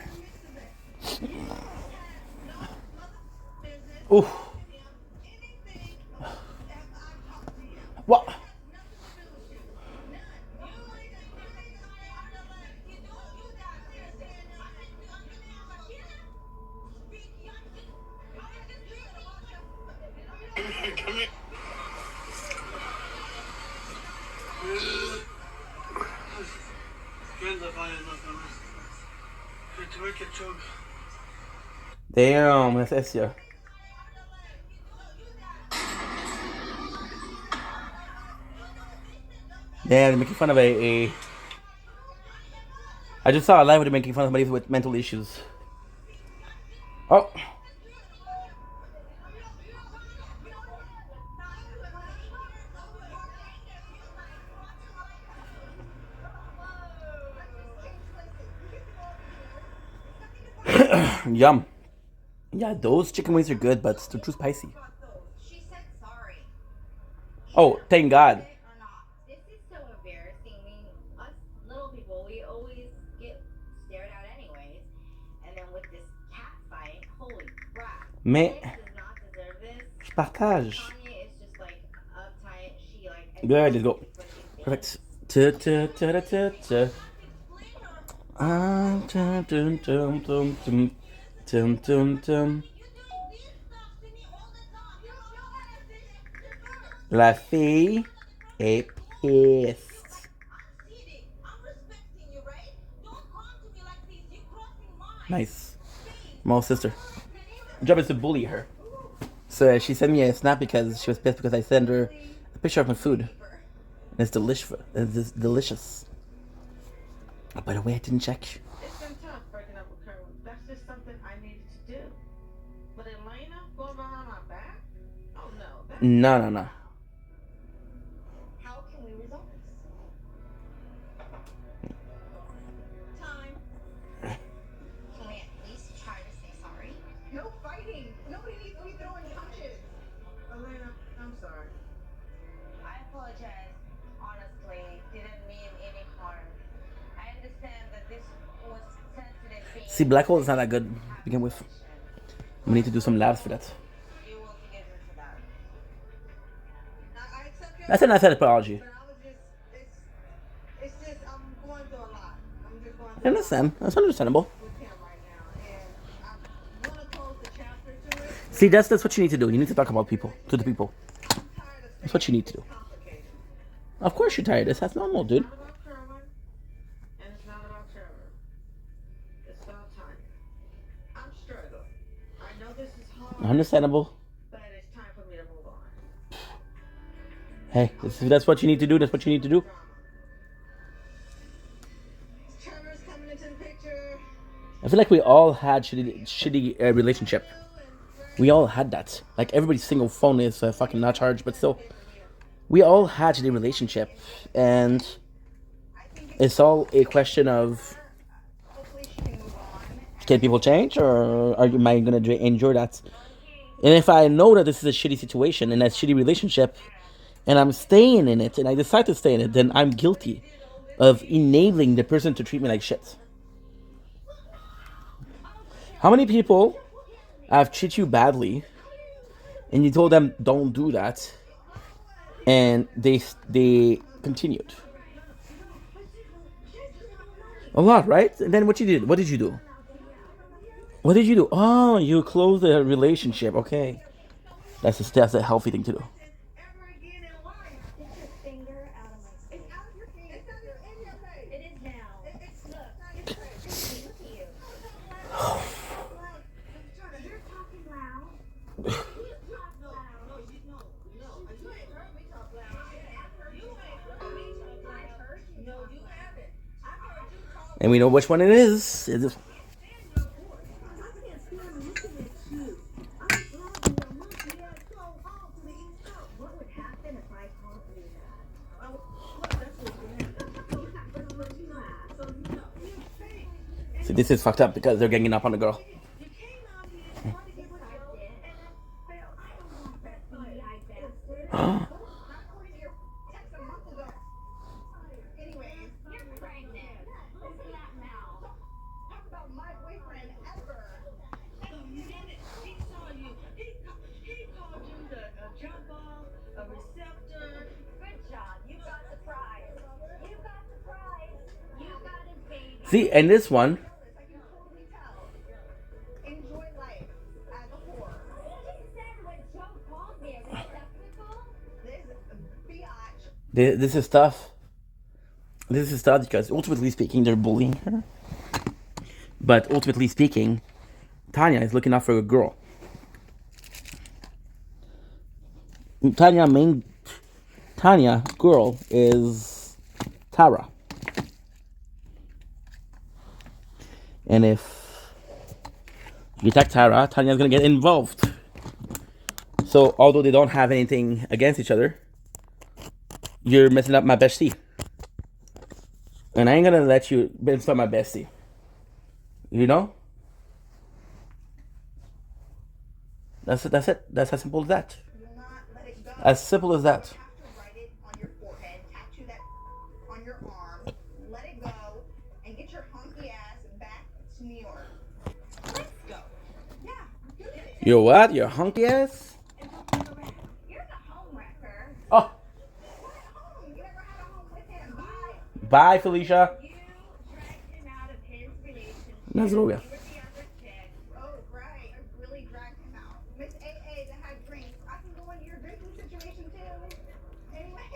Oh. What? Damn, that's Essia. Damn, they're making fun of a. I just saw a live where they're making fun of somebody with mental issues. Oh. Yum. Yeah, those chicken wings are good, but they're too spicy. She said sorry. Oh, thank God. Or not. This is so embarrassing. I mean, us little people, we always get stared at anyways. And then with this cat fight, holy crap. Mais Nick does not deserve this. je partage. Tanya is just like uptight. She like Good, let's go. Perfect. Ah, dum, dum, dum, dum, dum, dum, dum, dum. La fille est pissed. Nice. Small sister. Her job is to bully her. So she sent me a snap because she was pissed because I sent her a picture of my food. And it's delicious. It's delicious. Oh, by the way, I didn't check. It's been tough breaking up with Kerwin. That's just something I needed to do. But Elena going behind my back? Oh no. That's No. How can we resolve this? Time. Can we at least try to say sorry? no fighting. Nobody needs to be throwing punches. Elena, I'm sorry. I apologize. Honestly, didn't mean any harm. I understand that this was sensitive. See, black hole is not that good to begin with. We need to do some labs for that. You will forgive me for that. I accept your That's a nice apology. but I was just, it's just, I'm going through a lot. I'm just going I through a lot understand. That's understandable. with him right now. And I want to close the chapter to it. See, that's what you need to do. You need to talk about people to the people. I'm tired of That's what you need to do. complicated. Of course you're tired. That's normal, dude. It's not about Kerwin, and it's not about Trevor. It's about time. I'm struggling. I know this is hard, Understandable. but it's time for me to move on. Hey, if that's what you need to do, that's what you need to do. Trevor's coming into the picture. I feel like we all had shitty relationship. We all had that. Like everybody's single phone is fucking not charged, but still, we all had shitty relationship, and it's all a question of Hopefully she can move on. can people change, or am I gonna enjoy that? And if I know that this is a shitty situation and a shitty relationship, and I'm staying in it, and I decide to stay in it, then I'm guilty of enabling the person to treat me like shit. How many people have treated you badly, and you told them don't do that, and they continued? A lot, right? And then what you did? What did you do? What did you do? Oh, you closed the relationship. Okay, that's a healthy thing to do. Ever again in life. Get your finger out of my face. It's out of your face. It's not even in your face. It is now. It's not in your face. Look at you. You're talking loud. You talk loud. You ain't heard me talk loud. You ain't heard me talk loud. No, you haven't. I heard you talk. And we know which one it is. It is. What would happen if I called you that? See, this is fucked up because they're ganging up on the girl. You came out here trying to get what I did, and I failed. I don't want that FBI bastard. Not according to your text a month ago. Anyways, You're pregnant. Listen to that mouth. talk about my boyfriend ever. You did it. He saw you. He called you a jump ball, a receptor. Good job. You got the prize. You got the prize. You got a baby. See, and this one, I can totally tell. Enjoy life as a whore. You said when Joe called me a receptacle? This biatch. this is tough. This is tough because ultimately speaking, they're bullying her. But ultimately speaking, Tanya is looking out for a girl. Tanya girl is Tara. And if you attack Tara, Tanya's gonna get involved. So although they don't have anything against each other, you're messing up my bestie. And I ain't gonna let you mess up my bestie. You know? That's it. That's it. That's as simple as that. Do not let it go. As simple as that. You have to write it on your forehead, tattoo that on your arm, let it go, and get your hunky ass back to New York. Let's go. Yeah, you did it. You're what? You're hunky ass? And don't look around. You're the home wrecker. Oh, What home? You never had a home with him. Bye. bye, Felicia. You dragged him out of his relationship. Let's go. You were the other chick. Oh, right. I really dragged him out. Miss AA that had drinks. I can go into your drinking situation too. Anyway,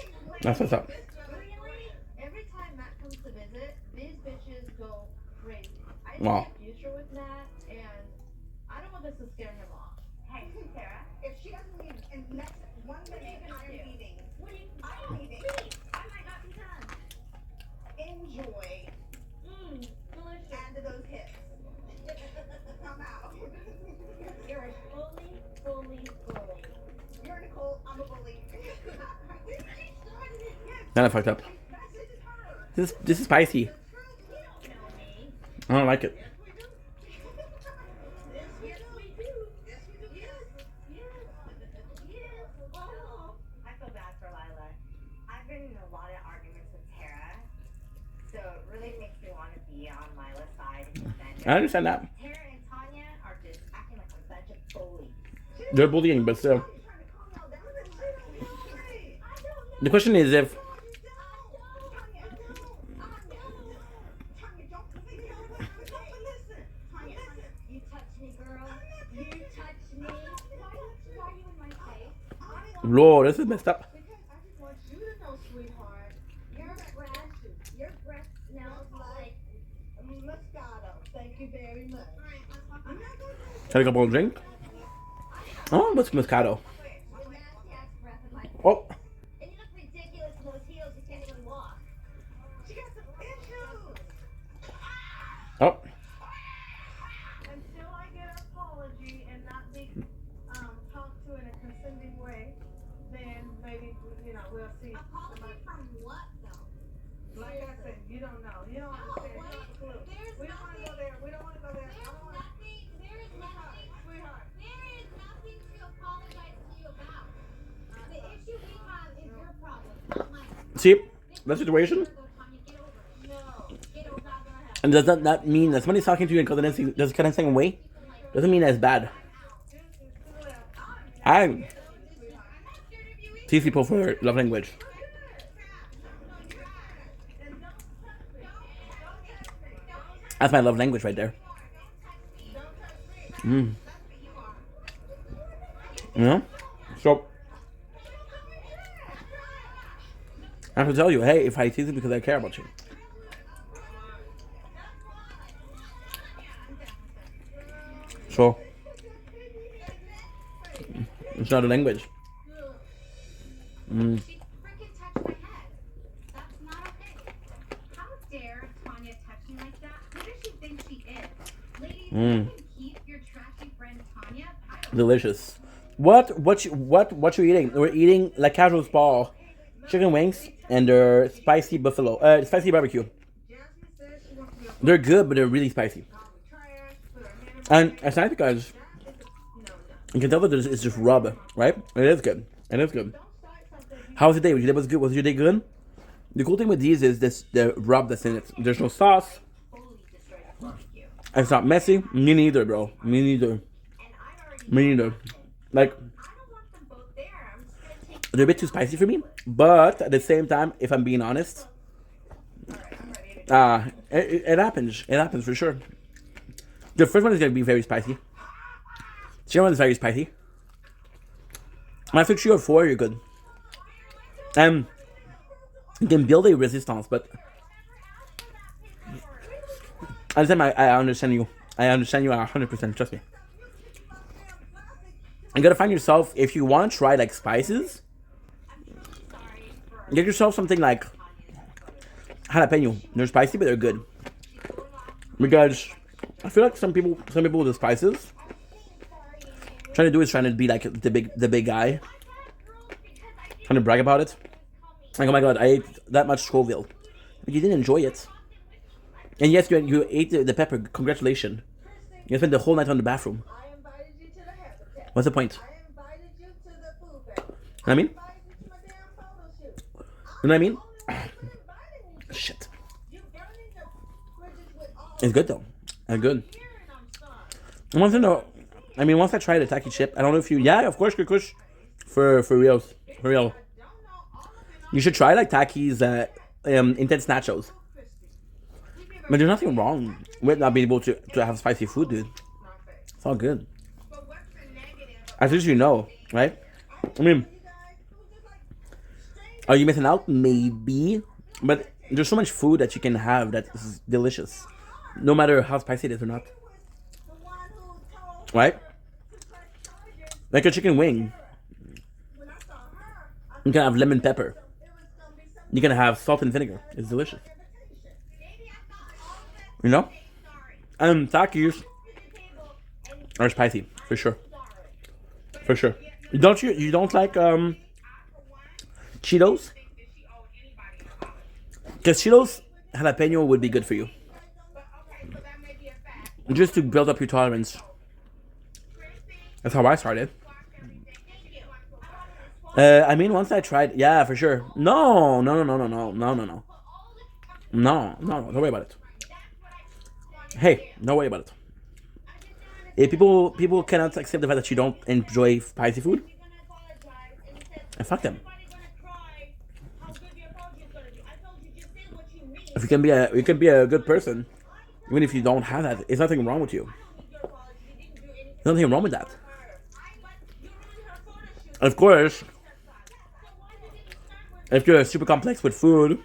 That's what's up. Really? Every time Matt comes to visit, these bitches go crazy. I Wow. see a future with Matt, and I don't want this to scare him off. hey, Sarah, if she doesn't leave in the next 1 minute, I'm leaving. What do you I'm leaving. I might not be done. Enjoy. Delicious. Add to those hips. I'm out. You're a bully. You're Nicole. I'm a bully. Kinda fucked up. This is spicy. You don't know me. I don't like it. Yes, we do. Yes. Oh, I feel bad for Lila. I've been in a lot of arguments with Tara, so it really makes me want to be on Lila's side and defend her. I understand that. Tara and Tanya are just acting like a bunch of bullies. They're bullying, but still. The question is if You touch me, girl. You touch me. Why are you in my face? Lord, this is messed up. Because I just want you to know, sweetheart, your breath smells like Moscato. Thank you very much. I'm not going to Had a couple of drink. Oh, what's Moscato? Your nasty ass breath in my face. Oh, And you look ridiculous in those heels. You can't even walk. She got some issues. oh. until I get an apology and not be talked to in a consenting way, then maybe we'll see. Apology from what, though? Like I said, you don't know. You don't understand. You don't have a clue. There's We don't want to go there. We don't want to go there. I don't want to. There is nothing. Sweetheart. There is nothing to apologize to you about. The issue we have is your problem, not mine. See, that situation? Get over it. No. Get over it. And does that not mean that somebody's talking to you and does kind of same way? Doesn't mean that's bad. I tease people for love language. That's my love language right there. You know? So I have to tell you, hey, if I tease you because I care about you. So it's not a language. She freaking touched my head. That's not okay. How dare Tanya touch me like that? Who does she think she is? Ladies, you can keep your trashy friend Tanya. I don't Delicious. What you eating? We're eating La Casual's Ball chicken wings and their spicy spicy barbecue. They're good, but they're really spicy. And it's nice because you can tell that it's just rub, right? It is good. It is good. How was your day? Was good? Was your day good? The cool thing with these is the rub that's in it. There's no sauce. It's not messy. Me neither, bro. Me neither. Like, want them both there. I'm just gonna take they're a bit too spicy for me. But at the same time, if I'm being honest, it happens. It happens for sure. The first one is gonna be very spicy. The second one is very spicy. And after 3 or 4, you're good. You can build a resistance, but at the time, I understand you. I understand you 100%. Trust me. You gotta find yourself, if you want to try like spices, get yourself something like jalapeno. They're spicy, but they're good. Because I feel like some people with the spices trying to be like the big guy, trying to brag about it. Like, oh my god, I ate that much Scoville. But you didn't enjoy it. And yes, you ate the pepper. Congratulations. You spent the whole night on the bathroom. I invited you to the Habitat. What's the point? I invited you to the food fair. You know what I mean? Invited you to my damn photo shoot. You know what I mean? I'm the only one inviting you. Shit. You burning the bridges with all It's good though. It's good. here, and I'm sorry. I want to know. I mean, once I tried a tacky chip, I don't know if you. Yeah, of course, Kush. For reals, for real. Don't know all of it. You should try like Takis intense nachos. But there's nothing wrong with not being able to have spicy food, dude. It's all good. But what's the negative? As least you know, right? I mean, You guys, it was just like strange. are you missing out? Maybe. But there's so much food that you can have that is delicious. No matter how spicy it is or not. The one who told Right? to press charges Like a chicken wing. when I saw her. I You can have lemon pepper. it was gonna be something. You can have salt and vinegar. It's delicious. Maybe I thought all of that. You know? Sorry. Takis To the table and are spicy. For sure. sorry. For sure. You don't like Cheetos? Because Cheetos jalapeno would be good for you. But okay, so that may be a fact. Just to build up your tolerance. That's how I started. Thank you. I mean, once I tried, yeah, for sure. No. Don't worry about it. Hey, don't worry about it. If people cannot accept the fact that you don't enjoy spicy food, You're gonna apologize and it says and fuck them. everybody gonna cry how good your apology is gonna be. I told you just say what you mean. If you can be a good person, even if you don't have that, there's nothing wrong with you. Your apology. You didn't do anything. There's nothing wrong with that. But you're on her photo shoot. Of course, So why did you start with if you're super complex with food,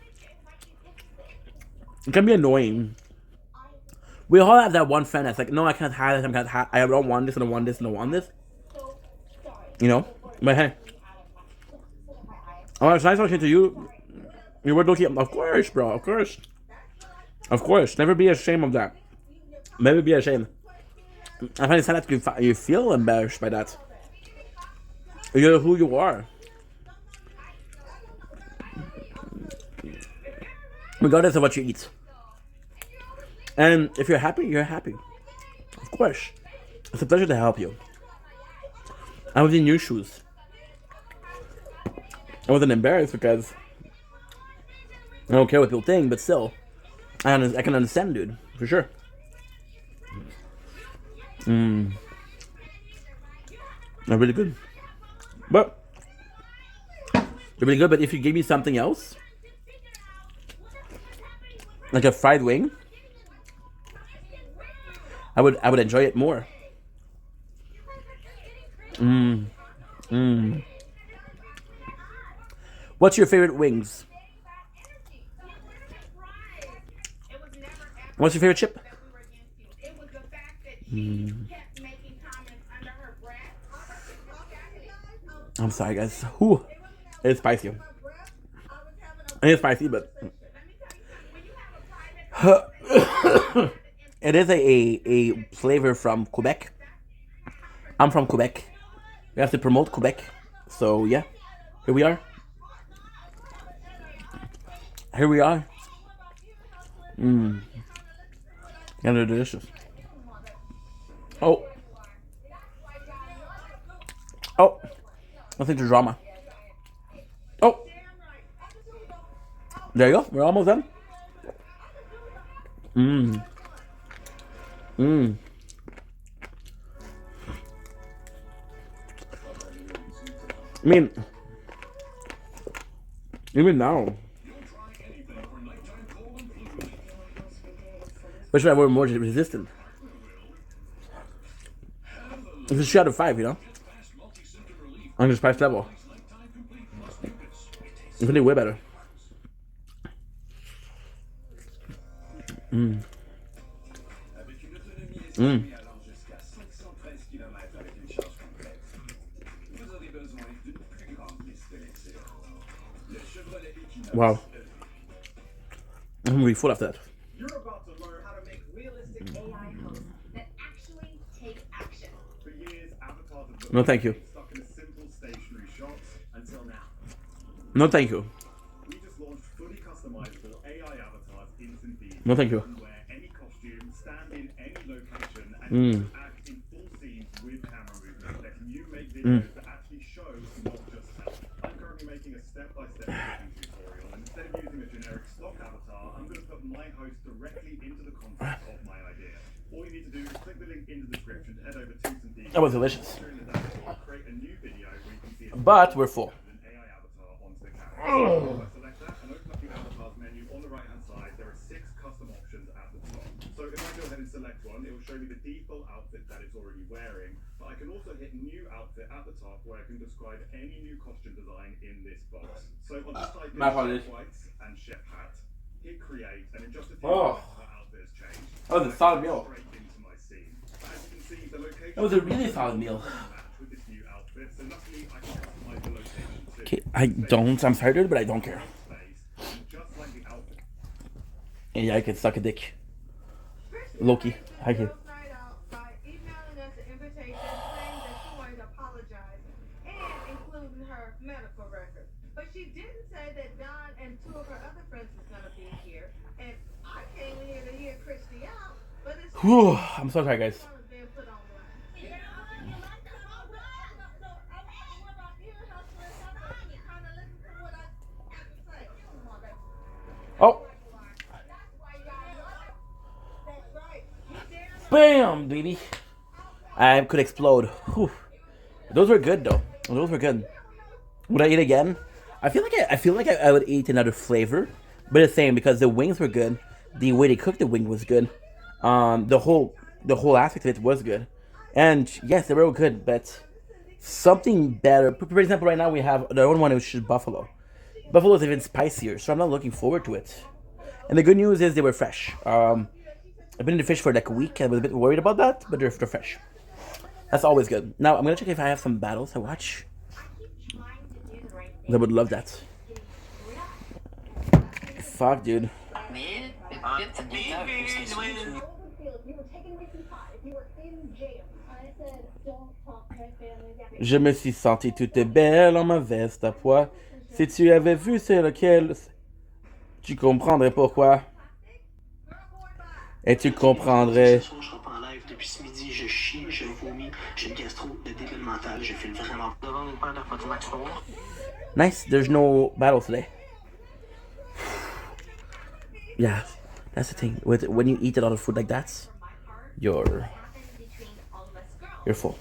it can be annoying. We all have that one friend that's like, no, I can't have this, I don't want this, I don't want this, I don't want this. You know? But hey. Oh, it's nice talking to you. You were looking, of course, bro, of course. Of course, never be ashamed of that. Never be ashamed. I find it sad that you feel embarrassed by that. You're who you are. Regardless of what you eat. And if you're happy, you're happy. Of course. It's a pleasure to help you. I was in your shoes. I wasn't embarrassed because I don't care what people think, but still, I can understand, dude, for sure. They're really good. But they're really good, but if you gave me something else, like a fried wing, I would enjoy it more. What's your favorite wings? it was never ever What's your favorite chip? that we were against you. It was the fact that she kept making comments under her breath. I'm sorry, guys. Whew. It's spicy. It's spicy, but Let me tell you something. When you have a private it is a flavor from Quebec. I'm from Quebec. We have to promote Quebec. So yeah, here we are. Here we are. And they're delicious. Oh. Nothing to drama. Oh. There you go. We're almost done. I mean, even now. Which one were more resistant? It's a shot of 5, you know? On the spice level. It's gonna be way better. Wow. I'm gonna be full after that. You're about to learn how to make realistic AI hosts that actually take action. For years, avatars have No, thank you. stuck in a simple stationary shots until now. No, thank you. We just launched fully customizable AI avatars instantly. No, thank you. You can wear any costume, stand in any location, and act in full scenes with camera movement, letting you videos that actually show, not just help. I'm currently making a step-by-step cooking tutorial, and instead of using a generic stock avatar, I'm going to put my host directly into the content of my idea. All you need to do is click the link in the description to head over to St. Deacon. That was delicious. During the dashboard, create a new video where you can see But we're full. an AI avatar onto the camera. If I select that and open up the avatars menu on the right-hand side, there are 6 custom options at the top. So if I go ahead and select one, it will show me the default outfit that it's already wearing. But I can also hit new outfit at the top where I can describe any new costume design in this box. So I'll just type in My apologies. chef whites and chef hat. Hit create, and in just a few Oh. minutes, that outfit has changed. That was a solid meal. Straight into my scene. As you can see, the location That was a really solid meal. match with this new outfit, so luckily I can customize the location too. Okay, I'm sorry, dude, but I don't care. Space, and just like the outfit. And yeah, I can suck a dick. Loki, hi kid. Girls' night out by emailing us an invitation saying that she wanted to apologize and including her medical record. But she didn't say that Dawn and 2 of her other friends was gonna be here. And I came here to hear Christy out, but it's Whew, I'm so sorry, guys. being put on blast. You know what? You like that? No, I want my ear hustlers. I'm trying to listen to what I have to say. Come on, baby. Oh, That's why y'all love. That's right. You damn bam, baby. I could explode. Whew. Those were good though. Those were good. Would I eat again? I feel like I would eat another flavor, but it's the same because the wings were good. The way they cooked the wing was good. The whole aspect of it was good, and yes, they were all good. But something better. For example, right now we have the other one, which is buffalo. Buffalo is even spicier, so I'm not looking forward to it. And the good news is they were fresh. I've been in the fish for like a week. I was a bit worried about that, but they're fresh. That's always good. Now I'm gonna check if I have some battles to watch. I would love that. Fuck, dude. Je me suis senti toute belle en ma veste à pois. Si tu avais vu c'est lequel, tu comprendrais pourquoi. Et tu comprendrais. Ce soir, je serai pas en live depuis ce midi, je chie, je vomis, j'ai une gastro de débile mental, je file vraiment devant une paire de photos Max Noir. Nice, there's no battle today. Yeah, that's the thing. When you eat a lot of food like that, you're full.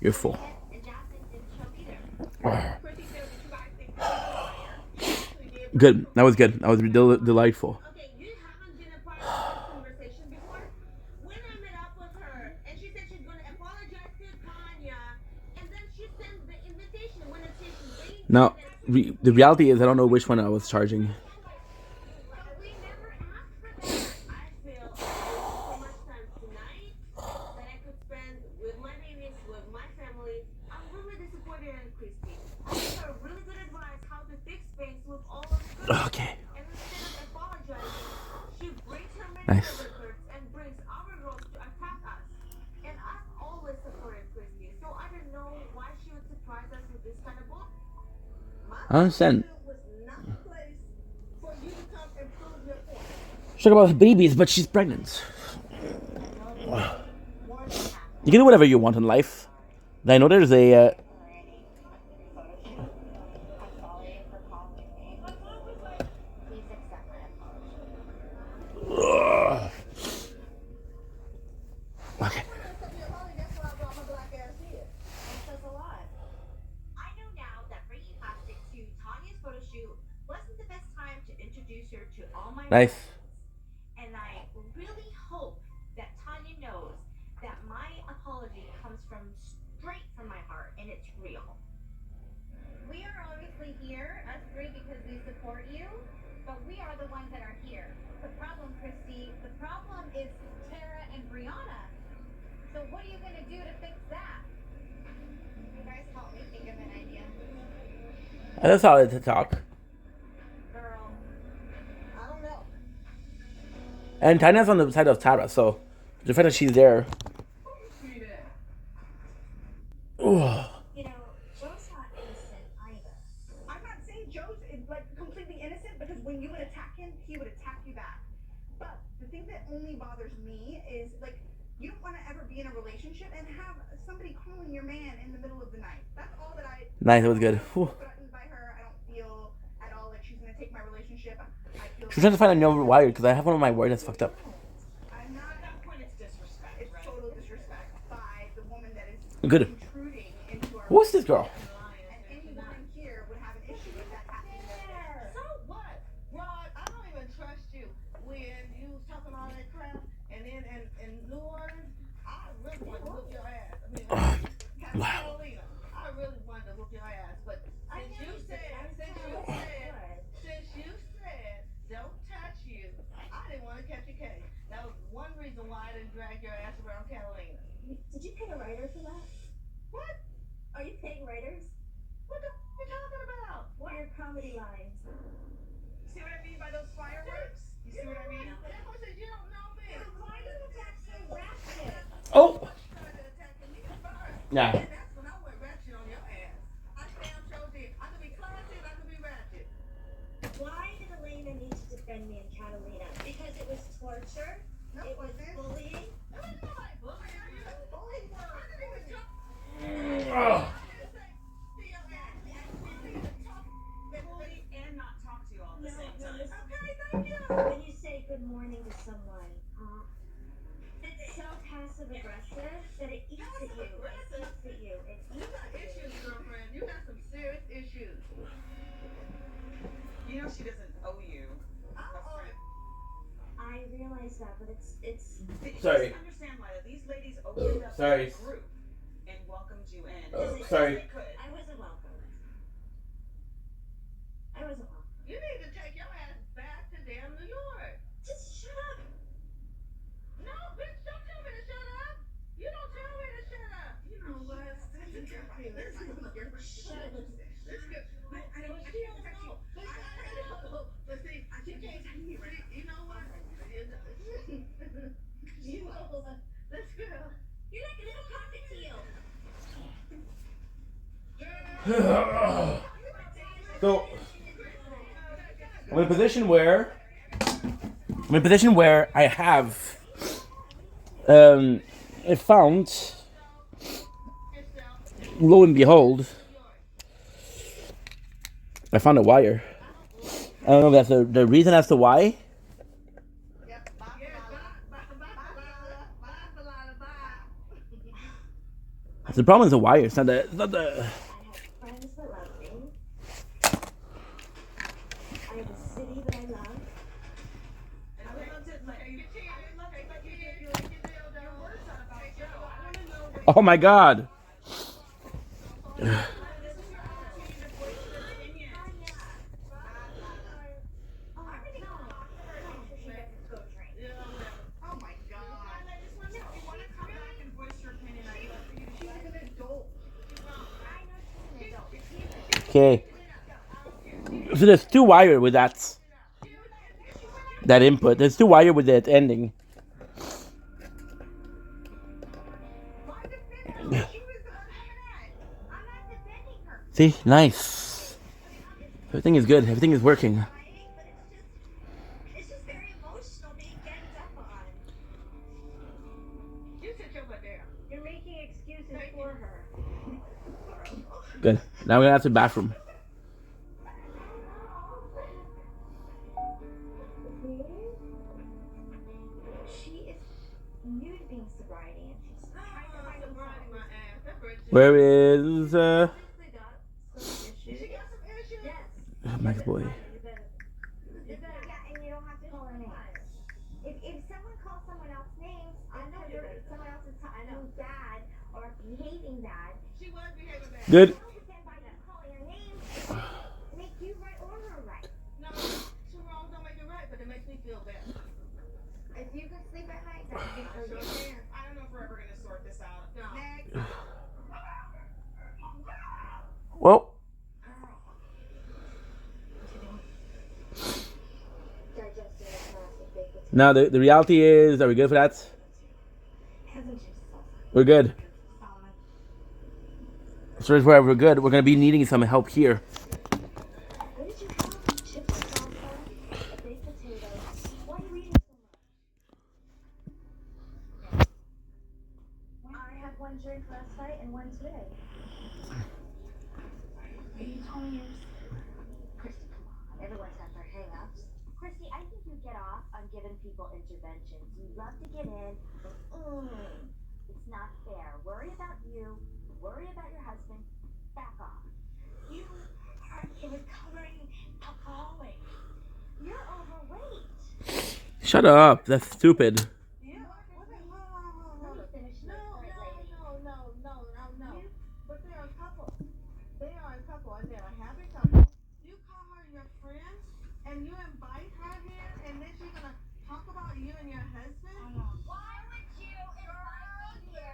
You're full. Good. That was good. That was delightful. Okay, you haven't been a part of this conversation before. When I met up with her, and she said she's going to apologize to Tanya, and then she sent the invitation when it's his Now, the reality is I don't know which one I was charging. But we never asked for that. I feel so much time tonight that I could spend with my babies, with my family. I'm really disappointed in Christy. I gave her really good advice how to fix things with all of us. Okay. And instead of apologizing, she breaks her Nice. medical records and brings our girls to attack us. And I've always supported Christy, so I don't know why she would surprise us with this kind of book. I understand. Was not the place for you to come and prove your point. She's talking about babies, but she's pregnant. You can do whatever you want in life. I know there's a. Okay. I know now that bringing plastic to Tanya's photo shoot wasn't the best time to introduce her to all my Nice. friends. And I really hope that Tanya knows that my apology comes straight from my heart and it's real. We are obviously here, us three, because we support you, but we are the ones that are here. The problem, Christy, the problem is Tara and Brianna. So what are you going to do to fix that? You guys help me think of an idea. That's how to talk. Girl, I don't know. And Tanya's on the side of Tara, so the fact that she's there. Ugh. You know, Joe's not innocent either. I'm not saying Joe's like completely innocent because when you would attack him, he would attack you back. But the thing that only bothers me is like You don't want to ever be in a relationship and have somebody calling your man in the middle of the night. That's all that I. Nice, that was good. I don't feel threatened by her. I don't feel at all like she's gonna take my relationship. I feel. She was trying to find another wire because I have one of my wires that's fucked up. I'm not. At that point, it's disrespect. It's right? total disrespect by the woman that is Good. intruding into our. Who's this girl? And any woman here would have an issue with that happening. So what? Rod, I don't even trust you. When you was talking all that crap, and then in New Orleans, I really wanted to whoop your ass. I mean, Wow. Carolina, I really wanted to whoop your ass. But since you said, don't touch you, I didn't want to catch a case. That was one reason why I didn't drag your ass around Catalina. Did you pay a writer for that? What? Are you paying writers? What the f are you talking about? What are your comedy lines? See what I mean by those fireworks? You see what I mean? That person, you don't know me. Why do you attack so ratchet? Oh! Started attacking me first. Yeah. And that's when I went ratchet on your ass. I damn sure did. I could be classy and I could be ratchet. Why did Elena need to defend me in Catalina? Because it was torture? No, It was wasn't. bullying? There was nobody bullying you. Bullying word. I didn't even talk. Oh. I didn't say to your ass. I didn't even talk. Bully and not talk to you all at the same time. Okay, thank you. When you say good morning to someone, it's so passive aggressive that it eats at you. It eats at you. It You eats got at you. issues, girlfriend. You got some serious issues. You know she doesn't owe you I a don't owe friend. I realize that, but it's Sorry. Just understand, Lila, these ladies opened up Sorry. a group and welcomed you in. Oh, as sorry. they could. I wasn't welcome. I wasn't welcome. You need to take your ass back to damn New York. Just shut up. No, bitch, don't tell me to shut up. You don't tell me to shut up. You know what? Let's get. I don't know. But see, she can't. You know what? You know what? Let's go. You're like a little cockatiel. So I'm in a position where I have I found, lo and behold, I found a wire. I don't know if that's the reason as to why. The problem is the wire. It's not the. I have friends that love me. I have a city that I love. And I would love to, like, I would love to let you get your words out about Joe. I want to know what Oh my God. this is your opportunity to voice your opinion. Oh, I already know. She doesn't go drink. Oh my God. I just want to, if you want to come back and voice your opinion, I'd love for you to do that. She's an adult. I know she's an adult. Okay. So there's two wire with that input. There's two wire with that ending. See, nice. Everything is good. Everything is working. But it's just very emotional being ganged up on. You sit your butt down. You're making excuses for her. Good. Now we're gonna have to the bathroom. She is new to being sobriety and she's trying to find Sobriety, my ass. That bitch is- Where is obviously got some She issues. got some issues. Yes. Max boy? Yeah, and you don't have to call her names. If someone calls someone else names, I know if someone else is being bad or behaving bad, She was behaving bad. Good. don't stand by them calling her names make you right or her right. No, she wrong don't make it right, but it makes me feel bad. If you can sleep at night, that's good for Sure you. can. I don't know if we're ever going to sort this out. No. Next. Well, Digesting is massive big potato. now the reality is, are we good for that? Hasn't she suffered? We're good. Solomon? As far as where we're good, we're gonna be needing some help here. What did you have? Chips and salsa? Baked potatoes. Why are you eating so much? drink last night and one today. You told me yours. Christy, come on. Everyone's got their hang-ups. Christy, I think you get off on giving people interventions. You love to get in, but it's not fair. Worry about you. Worry about your husband. Back off. You are a recovering alcoholic. You're overweight. Shut up. That's stupid. Yeah. Let me finish this, right, lady. No. But they are a couple. They are a couple, and they're a happy couple. You call her your friend, and you invite her here, and then she's gonna talk about you and your husband? Why would you invite me here?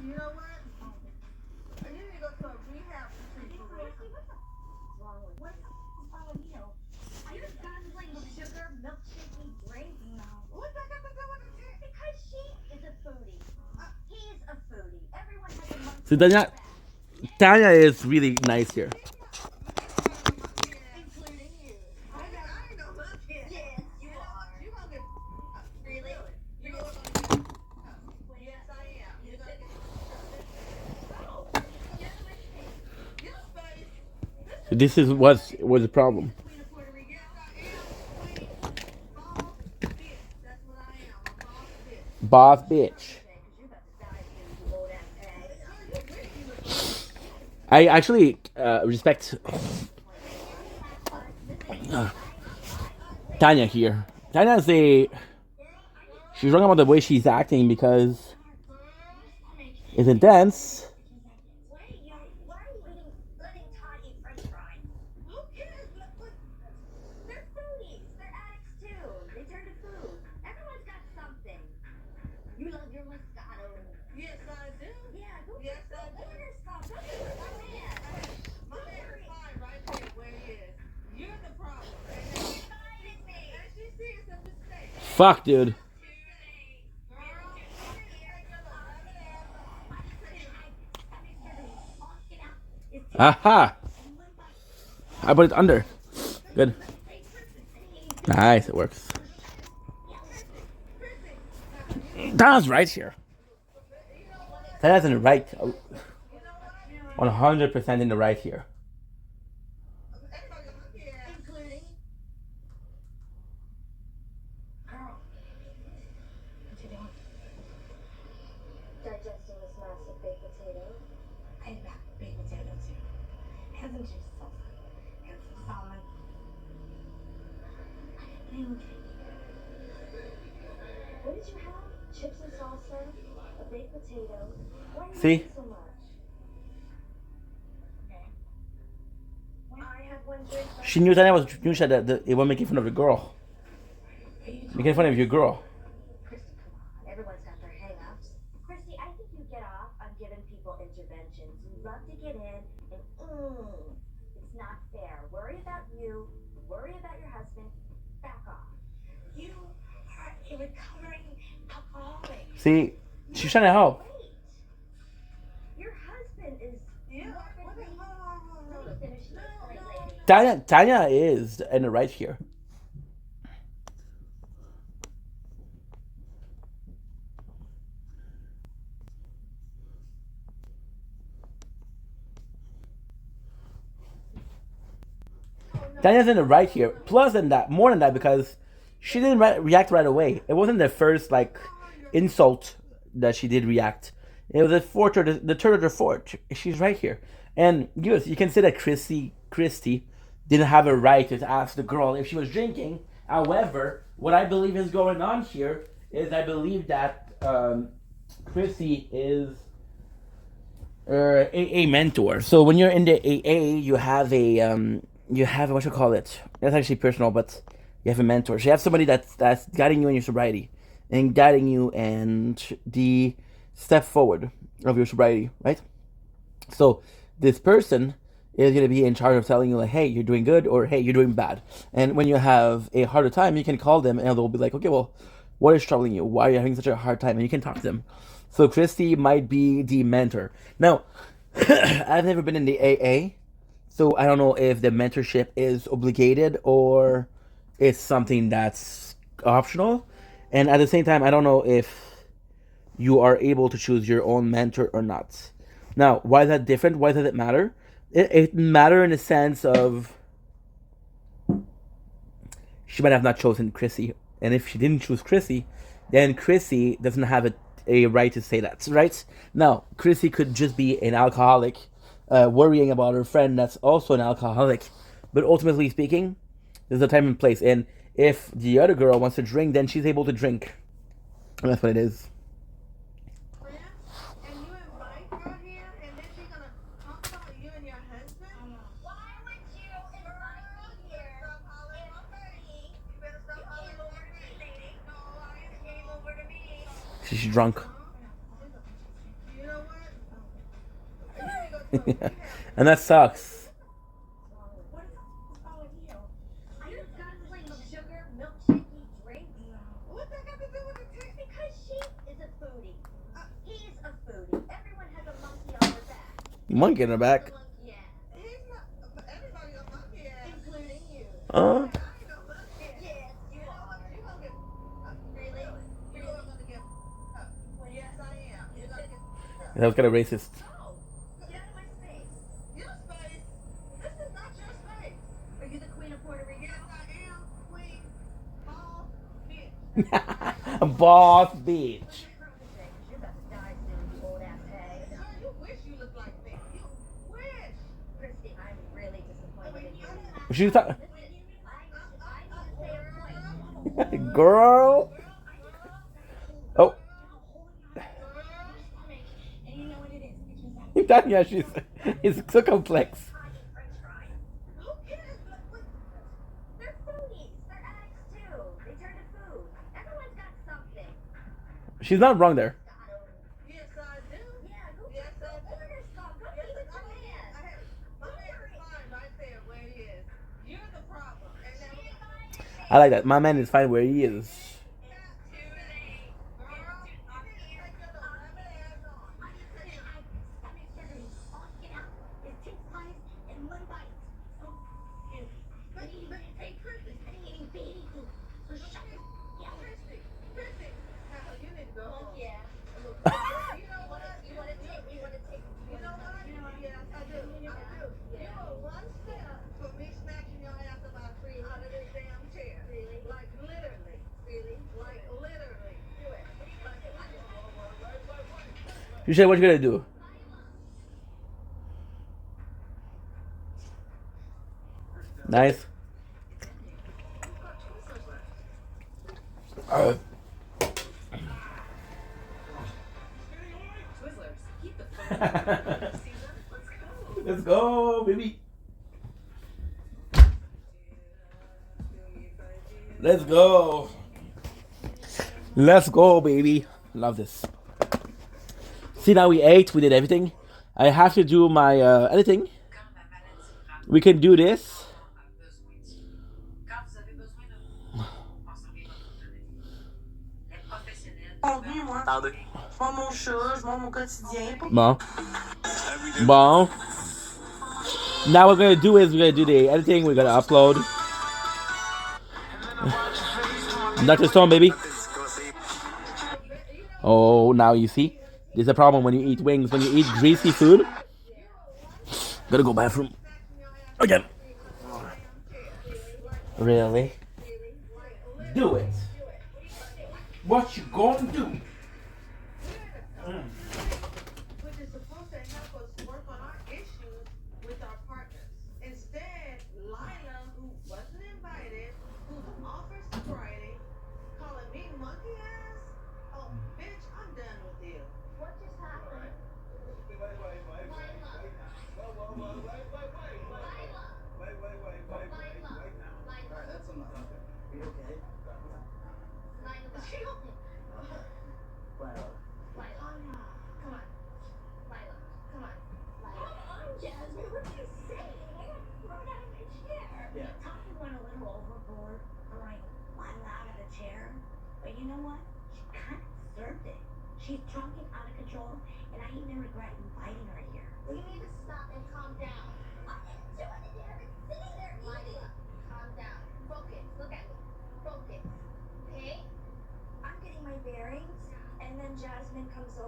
You know what? You need to go to a rehab retreat for real. What's wrong with you? You're guzzling sugar, milkshake drink. What's that got to do with it? Because she is a foodie. He's a foodie. Everyone has a month. So Tanya is really nice here. Including you. I ain't no little kid. Yes, you are. You gonna get Really? You know what I'm gonna get? Yes, I am. You're gonna get Yes, baby. So this is what's the problem. Queen of Puerto Rico. Yes, I am. Queen. Boss bitch. That's what I am. A boss bitch. Boss bitch. I actually respect Tanya here. She's wrong about the way she's acting because it's intense. Why are you letting Todd eat french fries? Who cares? They're foodies. They're addicts too. They turn to food. Everyone's got something. You love your Moscato. Yes, I do. Yeah, go Yes, get I some do. order stuff. Go get some man. My man is fine right there where he is. You're the problem. And she sees it's a mistake. Fuck, dude. Aha! I put it under. Good. Nice, it works. Tanya's right here. Tanya's in the right. 100% in the right here. Including. Girl. What you doing? Digesting this massive baked potato. I ate that baked potato too. And some juice salsa. And some salmon. And what did you have? Chips and salsa, a baked potato. Why are you See? eating so much? I have one drink. She knew Tanya that it was making fun of the girl. Making fun of your girl. Christy, come on. Everyone's got their hang-ups. Christy, I think you get off on giving people interventions. You love to get in, and it's not fair. Worry about you. Worry about your husband. Back off. You are a recovering alcoholic. See, she's trying to help. Wait. Your husband is. Yeah. Let me finish this, right, lady. Tanya is in the right here. Tanya's in the right here. Plus than that, more than that, because she didn't react right away. It wasn't the first insult that she did react. It was the third or the fourth. She's right here, and yes, you can say that Christy didn't have a right to ask the girl if she was drinking. However, what I believe is going on here is I believe that Christy is a mentor. So when you're in the AA, you have what you call it. That's actually personal, but you have a mentor. So you have somebody that's guiding you in your sobriety and guiding you and the step forward of your sobriety, right? So this person is going to be in charge of telling you, like, hey, you're doing good, or hey, you're doing bad. And when you have a harder time, you can call them and they'll be like, okay, well, what is troubling you? Why are you having such a hard time? And you can talk to them. So Christy might be the mentor. Now, I've never been in the AA, so I don't know if the mentorship is obligated or it's something that's optional. And at the same time, I don't know if you are able to choose your own mentor or not. Now, why is that different? Why does it matter? It matter in the sense of she might have not chosen Chrissy, and if she didn't choose Chrissy, then Chrissy doesn't have a right to say that, right? Now, Chrissy could just be an alcoholic, worrying about her friend that's also an alcoholic, but ultimately speaking, there's a time and place, and if the other girl wants to drink, then she's able to drink, and that's what it is. Friends, and you invite her here, and then she's gonna talk about you and your husband? Why would you invite me here? You better stop hollering over me. No, I ain't came over to me. She's drunk. You know what? You need to go to a rehab. And that sucks. What is wrong with you? I just got a flame of sugar, milkshakey drinks. What that got to do with the taste? Because she is a foodie. He's a foodie. Everyone has a monkey on their back. Monkey in her back. Yeah, He's not. Everybody a monkey ass. including you. Uh, I ain't no monkey ass. Yes, you You know are. what? You gonna get. Really? You know what I'm gonna get? Yes, I am. You're gonna get. that was kind of racist. No. Get out of my space. Your space. This is not your space. Are you the queen of Puerto Rico? Yes, I am. Queen. Ball. Bitch. Boss bitch. You're about to die soon, you old ass hag. Girl, you wish you looked like me. You wish. Christy, I'm really disappointed in you. She was talking. Listen, I need to say a point. Girl. Oh. And you know what it is? It's Yeah, she's. It's so complex. French fries. Who cares? They're foodies. They're addicts too. They turn to food. Everyone's got something. She's not wrong there. Yes, I do. Yeah, go Yes, go I do. order stuff. Go Yes, feed it I to do. man. I have. My man is fine right there where he is. You're the problem. And now, I like that. My man is fine where he is. You said what you gonna do? Nice. Let's go, baby. Let's go. Let's go, baby. Love this. See, now we ate, we did everything. I have to do my editing. We can do this. Contenu, moi. Je vois mon chat, je vois mon quotidien. Bon. Bon. Now what we're gonna do is we're gonna do the editing. We're gonna upload. Dr. Stone, baby. Oh, now you see. There's a problem when you eat wings. When you eat greasy food. Gotta go bathroom. Again. Really? Do it. What you gonna do? which is supposed to help us work on our issues with our partners. Instead, Lila, who wasn't invited, who's offered sobriety, calling me monkey ass. Oh, bitch, I'm done with you. What just happened? Jasmine, what are you saying? I got thrown out of my chair. Yeah. Tommy went a little overboard, throwing Lila out of the chair. But you know what? She kind of deserved it. She's drunk and out of control, and I even regret inviting her here. You need to stop and calm down. I didn't do anything. I've been sitting there eating. Lila, calm down. Focus. Look at me.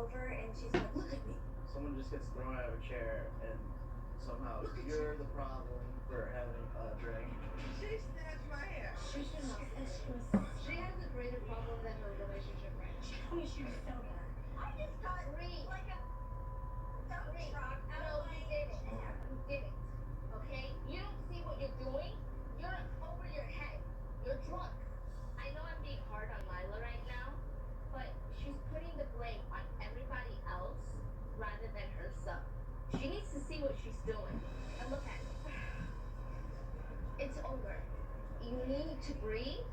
over and she's like, look at me. Someone just gets thrown out of a chair and somehow you're the problem for having a drink. She snatched my hair. She should not. She has a greater problem than her relationship right now. She's so bad. I just got like a dump truck out No, of my you didn't. chair. You didn't. Okay? You don't see what you're doing? You're over your head. You're drunk. I know I'm being hard on Lila right now, but she's putting the blame on everybody else rather than herself. She needs to see what she's doing. And look at it. It's over. You need to breathe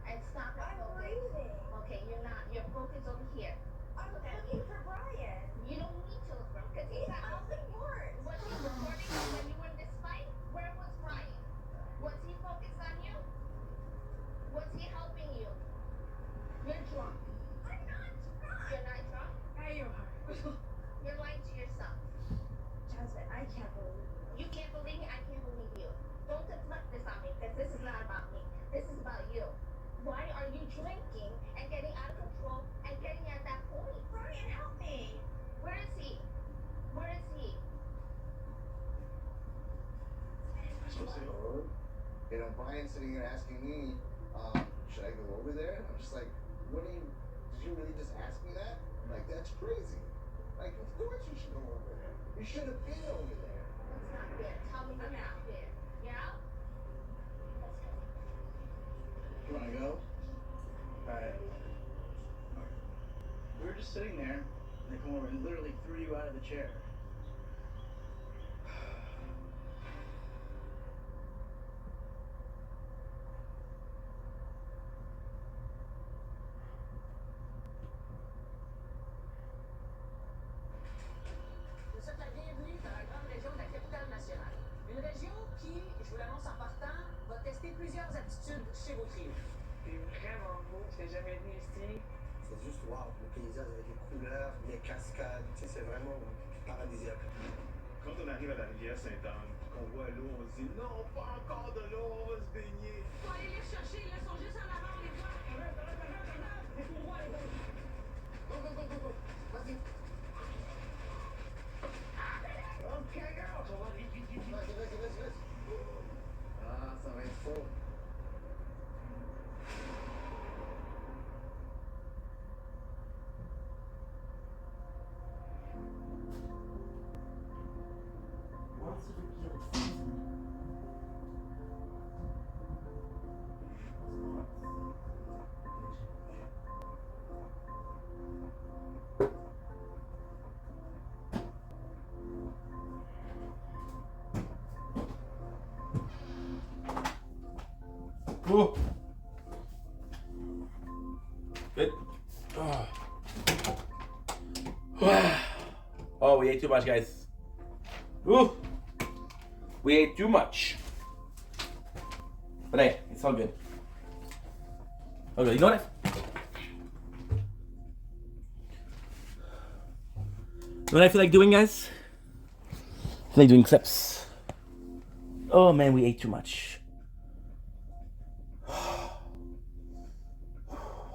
and stop the I'm focus. breathing. Okay, you're not. Your focus over here. I'm looking for Brian. You don't need to look for him because he's He's not. out the board. Was he recording you when you were in this fight? Where was Brian? Was he focused on you? Was he helping you? You're drunk. I'm not drunk. You're not drunk? Hey, you are. You're lying to yourself. Jasmine, I can't believe it. You can't believe me, I can't believe you. Don't deflect this on me because this is not about me. This is about you. Why are you drinking and getting out of control and getting at that point? Brian, help me. Where is he? Where is he? So Lord. You know, Brian's sitting here asking me, should I go over there? I'm just like, what do you, did you really just ask me that? I'm like, that's crazy. Like, of course you should go over there. You should have been over there. It's not fair. Tell me you're not fair. You're out? Let's go. You wanna go? Alright. We were just sitting there, and they come over and literally threw you out of the chair. Vous souhaite la bienvenue dans la grande région de la capitale nationale. Une région qui, je vous l'annonce en partant, va tester plusieurs aptitudes chez vos trios. C'est vraiment beau. J'ai jamais venu ici. C'est juste wow, le paysage avec les couleurs, les cascades, tu sais, c'est vraiment paradisiaque. Quand on arrive à la rivière Sainte-Anne, qu'on voit l'eau, on se dit non, pas encore de l'eau, on va se baigner. Faut aller les chercher, ils sont juste en avant, on les voit. Les courroies, les gars. Go, go, go, go, go. Vas-y. Ok, girl, on va vite, vite, vite, vite. Vas-y. Ah, ça va être faux. Ooh. Good. Oh, we ate too much, guys. Ooh. We ate too much. But hey, it's all good. Okay, you know what? You know what I feel like doing, guys? I feel like doing clips. Oh man, we ate too much.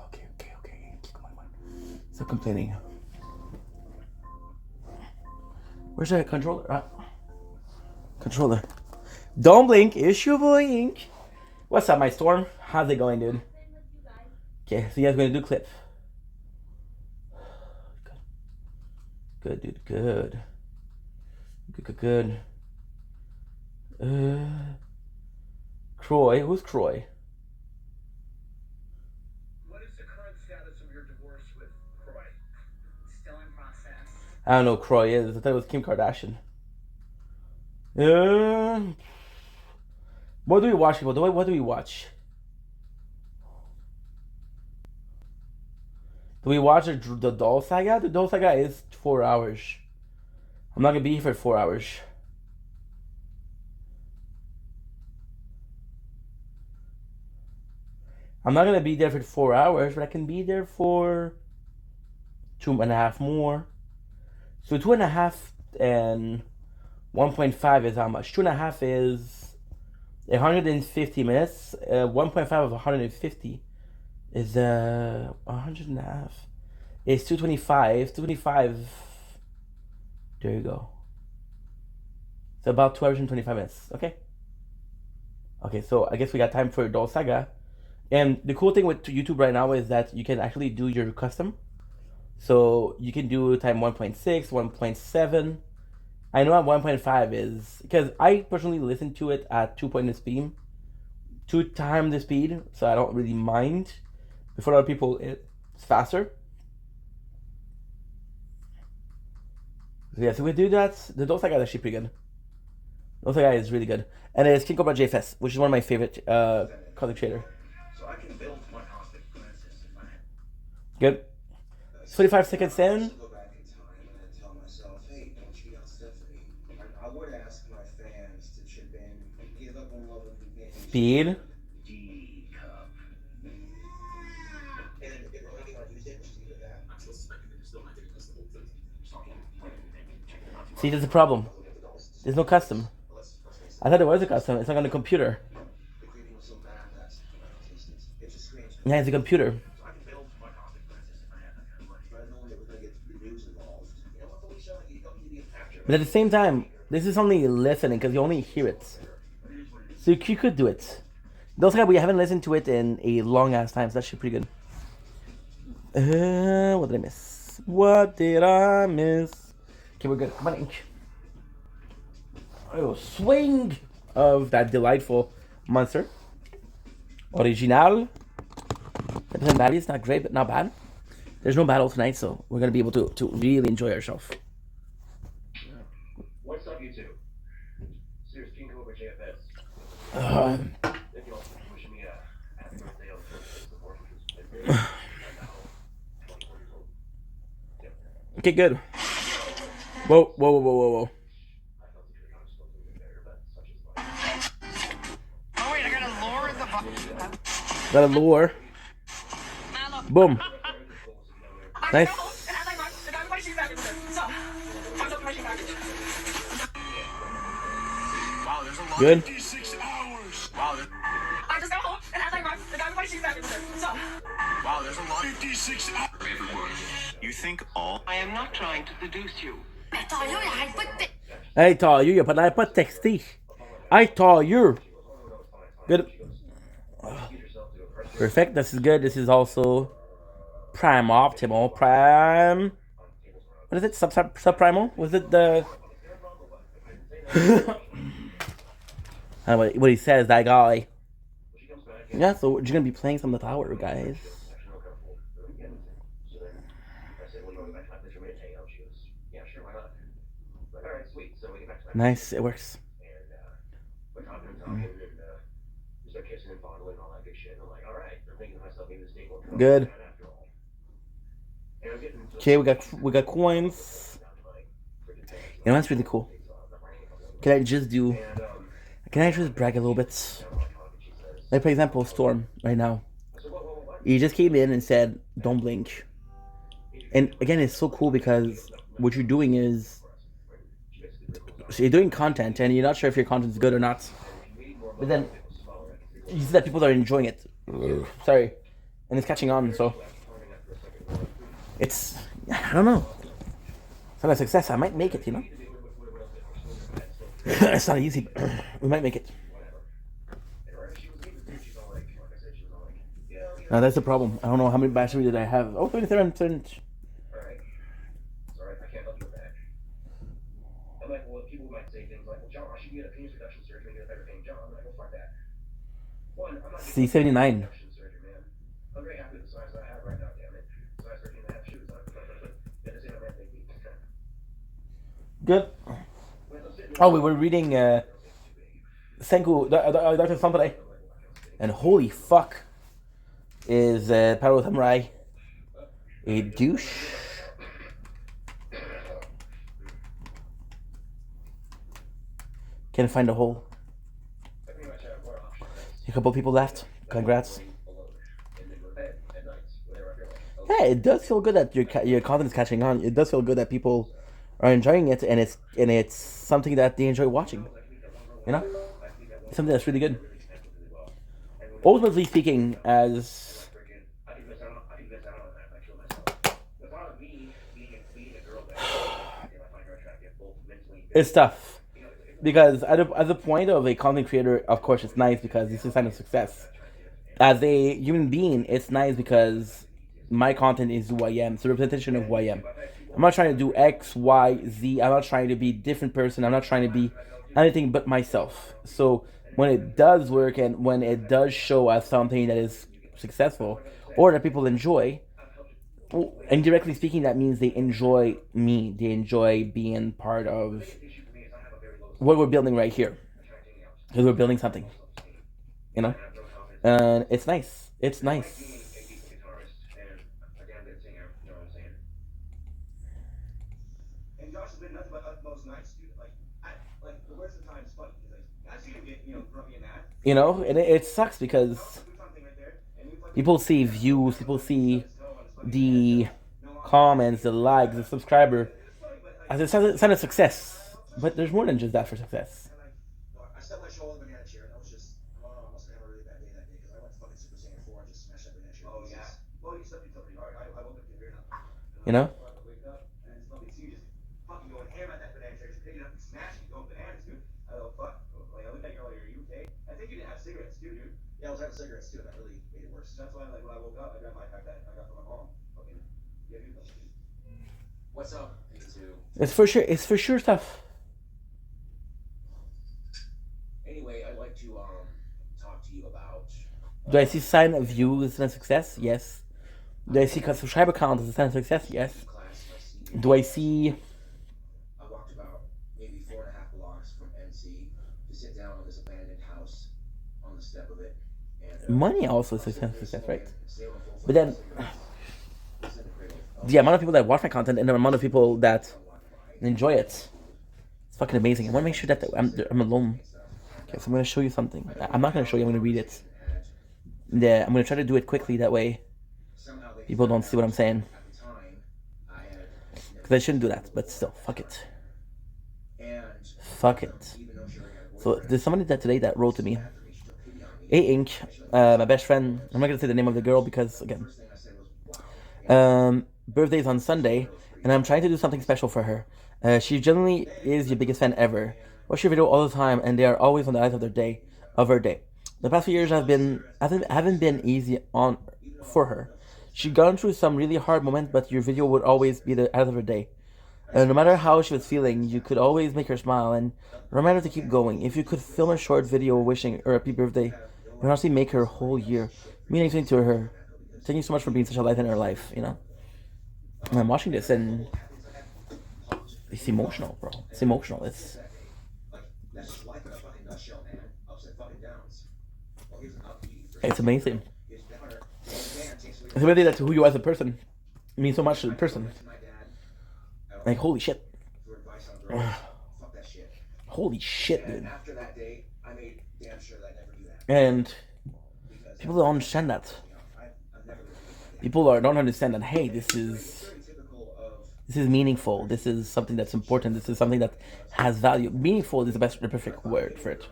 Okay. Come on. Stop complaining. Where's the controller? Controller. Don't blink. Issue blink. What's up, my storm? How's it going, dude? Okay, so you guys gonna do clip. Good, dude. Good. Croy. Who's Croy? What is the current status of your divorce with Croy? Still in process. I don't know who Croy is. I thought it was Kim Kardashian. What do we watch, people? What do we watch? Do we watch the Doll Saga? The Doll Saga is 4 hours. I'm not gonna be here for 4 hours. I'm not gonna be there for 4 hours, but I can be there for 2.5 more. So 2.5 and 1.5 is how much? 2.5 is 150 minutes. 1.5 of 150 is 100.5. It's 225. 225. There you go. It's about 2 hours and 25 minutes. Okay. Okay, so I guess we got time for Adult Saga. And the cool thing with YouTube right now is that you can actually do your custom. So you can do time 1.6, 1.7. I know at 1.5 is because I personally listen to it at 2 speed, 2 times the speed, so I don't really mind. But for other people, it's faster. So yeah, so we do that. The Dota guy is actually pretty good. Dota guy is really good, and it's King Cobra JFS, which is one of my favorite content creator. So I can build my casting princess in my head. Good. 25 seconds in. Speed. See, there's a problem. There's no custom. I thought there was a custom. It's not on the computer. Yeah, it's a computer. But at the same time, this is only listening because you only hear it. So you could do it. Those guys, we haven't listened to it in a long ass time, so that's pretty good. What did I miss? What did I miss? Okay, we're good. Come on, Ink. Oh, swing of that delightful monster. Original. The battery is not great, but not bad. There's no battle tonight, so we're gonna be able to really enjoy ourselves. What's up, YouTube? Serious King Cobra JFS. If you all wish me a happy birthday on the 1st. Okay, good. Whoa, whoa, whoa, whoa, whoa, whoa. Oh wait, I got a lure in the Got a lure. Boom. Nice. Good. Wow, I just got home and had like the guy with my shoes back. Wow, there's a lot. 56 hours. You think all? I am not trying to seduce you. Hey, tailleur, il a pas l'air pas de texter. Hey, tailleur. Good. Perfect. This is good. This is also prime optimal. Prime. What is it? Subprimal? Was it the? I don't know what he says, that guy. Yeah, so we're gonna be playing some of the tower, guys. Nice, it works. Good. Okay, we got coins. You know that's really cool. Can I just brag a little bit? Like for example, Storm right now. He just came in and said, "Don't blink." And again, it's so cool because what you're doing is you're doing content, and you're not sure if your content is good or not. But then you see that people are enjoying it. Sorry, and it's catching on. So it's I don't know. It's not a success. I might make it, you know. It's not easy. We might make it. Now that's the problem. I don't know how many battery did I have. Oh, 27. I'm like, well, people might say things like, well, John, I should get a penis reduction surgery and get a better paying job. I'm like, well, fuck that. One, I'm not getting C79. reduction surgery, man. I'm very happy with the size that I have right now, damn it. Size 13 and a half shoes. That is it, man. Thank you. Good. Oh, we were reading Senku, Dr. Samurai. And holy fuck, is Pyro Samurai a douche? Can't find a hole. A couple people left. Congrats. Yeah, it does feel good that your content is catching on. It does feel good that people are enjoying it, and it's something that they enjoy watching. You know, it's something that's really good. Ultimately speaking, as It's tough because at the point of a content creator, of course, it's nice because it's a sign of success. As a human being, it's nice because my content is who I am. It's a representation of who I am. I'm not trying to do X, Y, Z. I'm not trying to be a different person. I'm not trying to be anything but myself. So when it does work and when it does show as something that is successful or that people enjoy, indirectly speaking, that means they enjoy me. They enjoy being part of what we're building right here. Because we're building something. You know? And it's nice. It's nice. And Josh has been nothing but utmost nice, dude. Like the rest of the time it's funny. He's like, I see you get, grumpy and mad. You know, and it sucks because people see views, people see the comments, the likes, the subscriber as a sign of success. But there's more than just that for success. I stepped my shoulder in the banana chair, and I was just, I must have had a really bad day that day because I went fucking Super Saiyan 4 and just smashed that banana chair. Oh, yeah. Well, you stepped into pretty hard. I woke up to your now. You know? I wake up, and it's fucking, see you just fucking going ham at that banana chair, just picking it up and smashing it, going bananas, dude. I go, fuck. Like, I looked at you earlier, are you okay? I think you didn't have cigarettes, too, dude. Yeah, I was having cigarettes, too, and that really made it worse. That's why, like, when I woke up, I grabbed my pack that I got from my mom. Fucking, yeah, dude. What's up? It's for sure tough. Anyway, I'd like to talk to you about. Do I see sign of views and success? Yes. Do I see subscriber count as a sign of success? Yes. Do I see? I walked about maybe 4.5 blocks from NC to sit down on this abandoned house on the step of it. And, money also is a sign of success, right? But then the amount of people that watch my content and the amount of people that enjoy it, it's fucking amazing. I want to make sure that I'm alone. Okay, so I'm going to show you something. I'm not going to show you, I'm going to read it. Yeah, I'm going to try to do it quickly, that way people don't see what I'm saying. Because I shouldn't do that, but still, fuck it. Fuck it. So there's somebody today that wrote to me. Hey Inc, my best friend, I'm not going to say the name of the girl because, again, birthday's on Sunday, and I'm trying to do something special for her. She generally is your biggest fan ever. Watch your video all the time, and they are always on the eyes of her day. The past few years haven't been easy for her. She'd gone through some really hard moments, but your video would always be the eyes of her day. No matter how she was feeling, you could always make her smile and remind her to keep going. If you could film a short video wishing her a happy birthday, it would honestly make her whole year. Meaning something to her. Thank you so much for being such a light in her life, you know? And I'm watching this and it's emotional, bro. It's emotional. It's amazing. It's amazing that who you are as a person means so much to the person. Like, holy shit. Holy shit, dude. And people don't understand that. People don't understand that, hey, this is meaningful. This is something that's important. This is something that has value. Meaningful is the perfect word for it.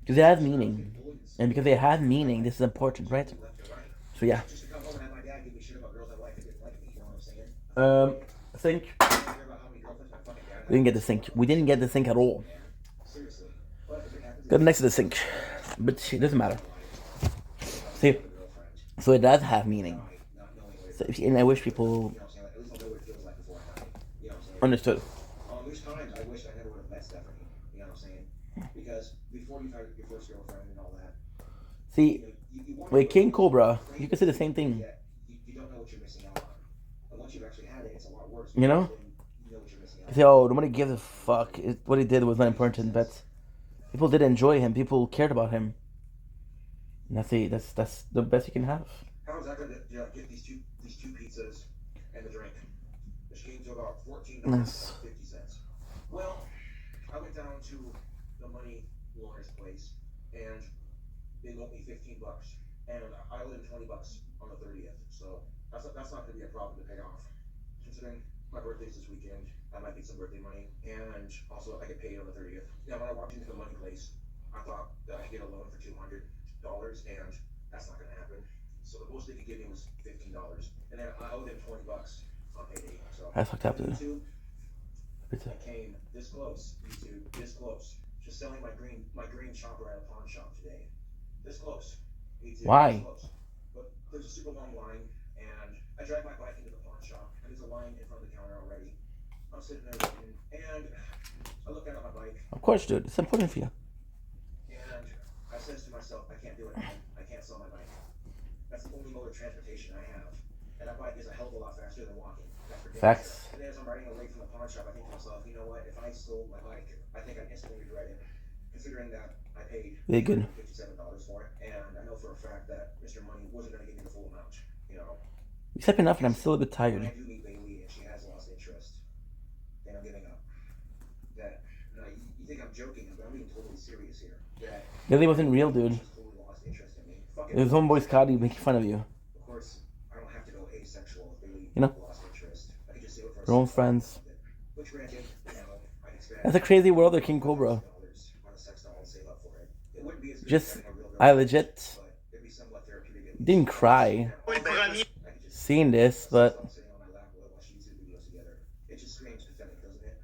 Because it has meaning. And because it has meaning, this is important, right? So yeah. Sync. We didn't get the sync. We didn't get the sync at all. Got next to the sync. But it doesn't matter. See? So it does have meaning. So, and I wish people understood. There's times I wish I never would have met Stephanie. You know what I'm saying? Because before you had your first girlfriend and all that. See, with King Cobra, you can say the same thing. You don't know what you're missing out on. But once you've actually had it, it's a lot worse. You know? You know what you're missing out on. Say, oh, nobody gives a fuck. What he did was not important, but people did enjoy him. People cared about him. And that's the best you can have. How was I going to get these two pizzas and the drink? Which came to about $14.50. Well, I went down to the money launderer's place, and they loaned me $15, and I owed them $20 on the 30th. So that's not going to be a problem to pay off. Considering my birthday's this weekend, I might need some birthday money, and also I get paid on the 30th. Now, when I walked into the money place, I thought that I could get a loan for $200, and that's not going to happen. So the most they could give me was $15, and then I owed them $20 on payday. So I fucked up, dude. I came This close, YouTube. This close. Just selling my green chopper at a pawn shop today. This close. YouTube. Why? This close. But there's a super long line, and I drive my bike into the pawn shop, and there's a line in front of the counter already. I'm sitting there waiting, and I look down at my bike. Of course, dude. It's important for you. And I says to myself, I can't do it. I can't sell my bike. That's the only mode of transportation I have. And that bike is a hell of a lot faster than walking. That's for damn Facts. sure. And as I'm riding away from the pawn shop, I think to myself, you know what? If I sold my bike, I think I'd instantly regret it. Considering that I paid Very good. $57 for it. And I know for a fact that Mr. Money wasn't going to give me the full amount. You know, You said enough, and I'm still a bit when tired. I do meet Bailey and she has lost interest, then I'm giving up. That, you think I'm joking, but I'm being totally serious here. That Billy wasn't real, dude. she's totally lost interest in me. Fuck it. His homeboy Scotty making fun of you. Of course, I don't have to go asexual if Bailey You know? lost interest. I can just save it for a Their own second. friends. Which granted, you know, I can spend That's a crazy world of King Cobra. on a sex doll and save up for it. It wouldn't be as good as Just, having a real I girlfriend, legit but it'd be somewhat therapeutic at least. didn't cry I could just seeing this, but sitting on my lap while I watch YouTube videos together. It just screams pathetic, doesn't it?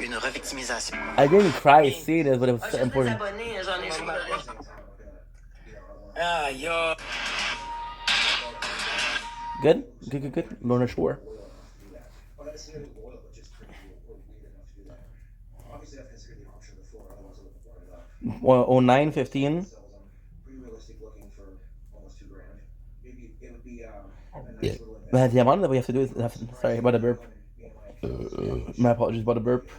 Une revictimisation. I didn't cry seeing this, but it was so important. abonnés, j'en ai At the joué. same time, I'm gonna, you know, I wanna Ah, yo. Good? Good. Lorna Shore. loyal enough to do that. Well, not necessarily loyal, but just pretty weird enough to do that. Obviously, I've considered the option before, otherwise I wouldn't have brought it up. Well, 09, 15. Sells them pretty realistic looking for almost $2,000. Maybe it would be a nice Yeah. little investment. But the amount that we have to do is nothing. Sorry about a burp. My apologies about a burp.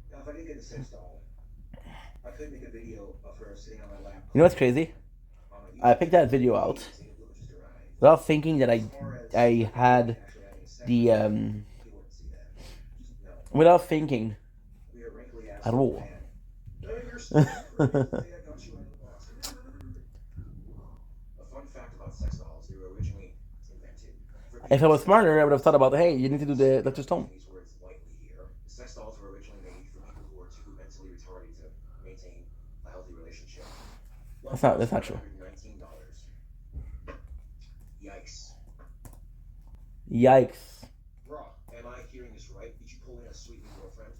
Now, if I did get a sex doll, I could make a video of her sitting on my lap. You know what's crazy? I picked that video out without thinking that I had the without thinking at all. A fun fact about sex dolls, they were originally invented for If I was smarter, I would have thought about, hey, you need to do the Dr. Stone. these words lightly here. Sex dolls were originally made for people who are too mentally retarded to maintain a healthy relationship. That's not true. $19. Yikes. Yikes. Bruh, am I hearing this right? Did you pull in a sweet new girlfriend?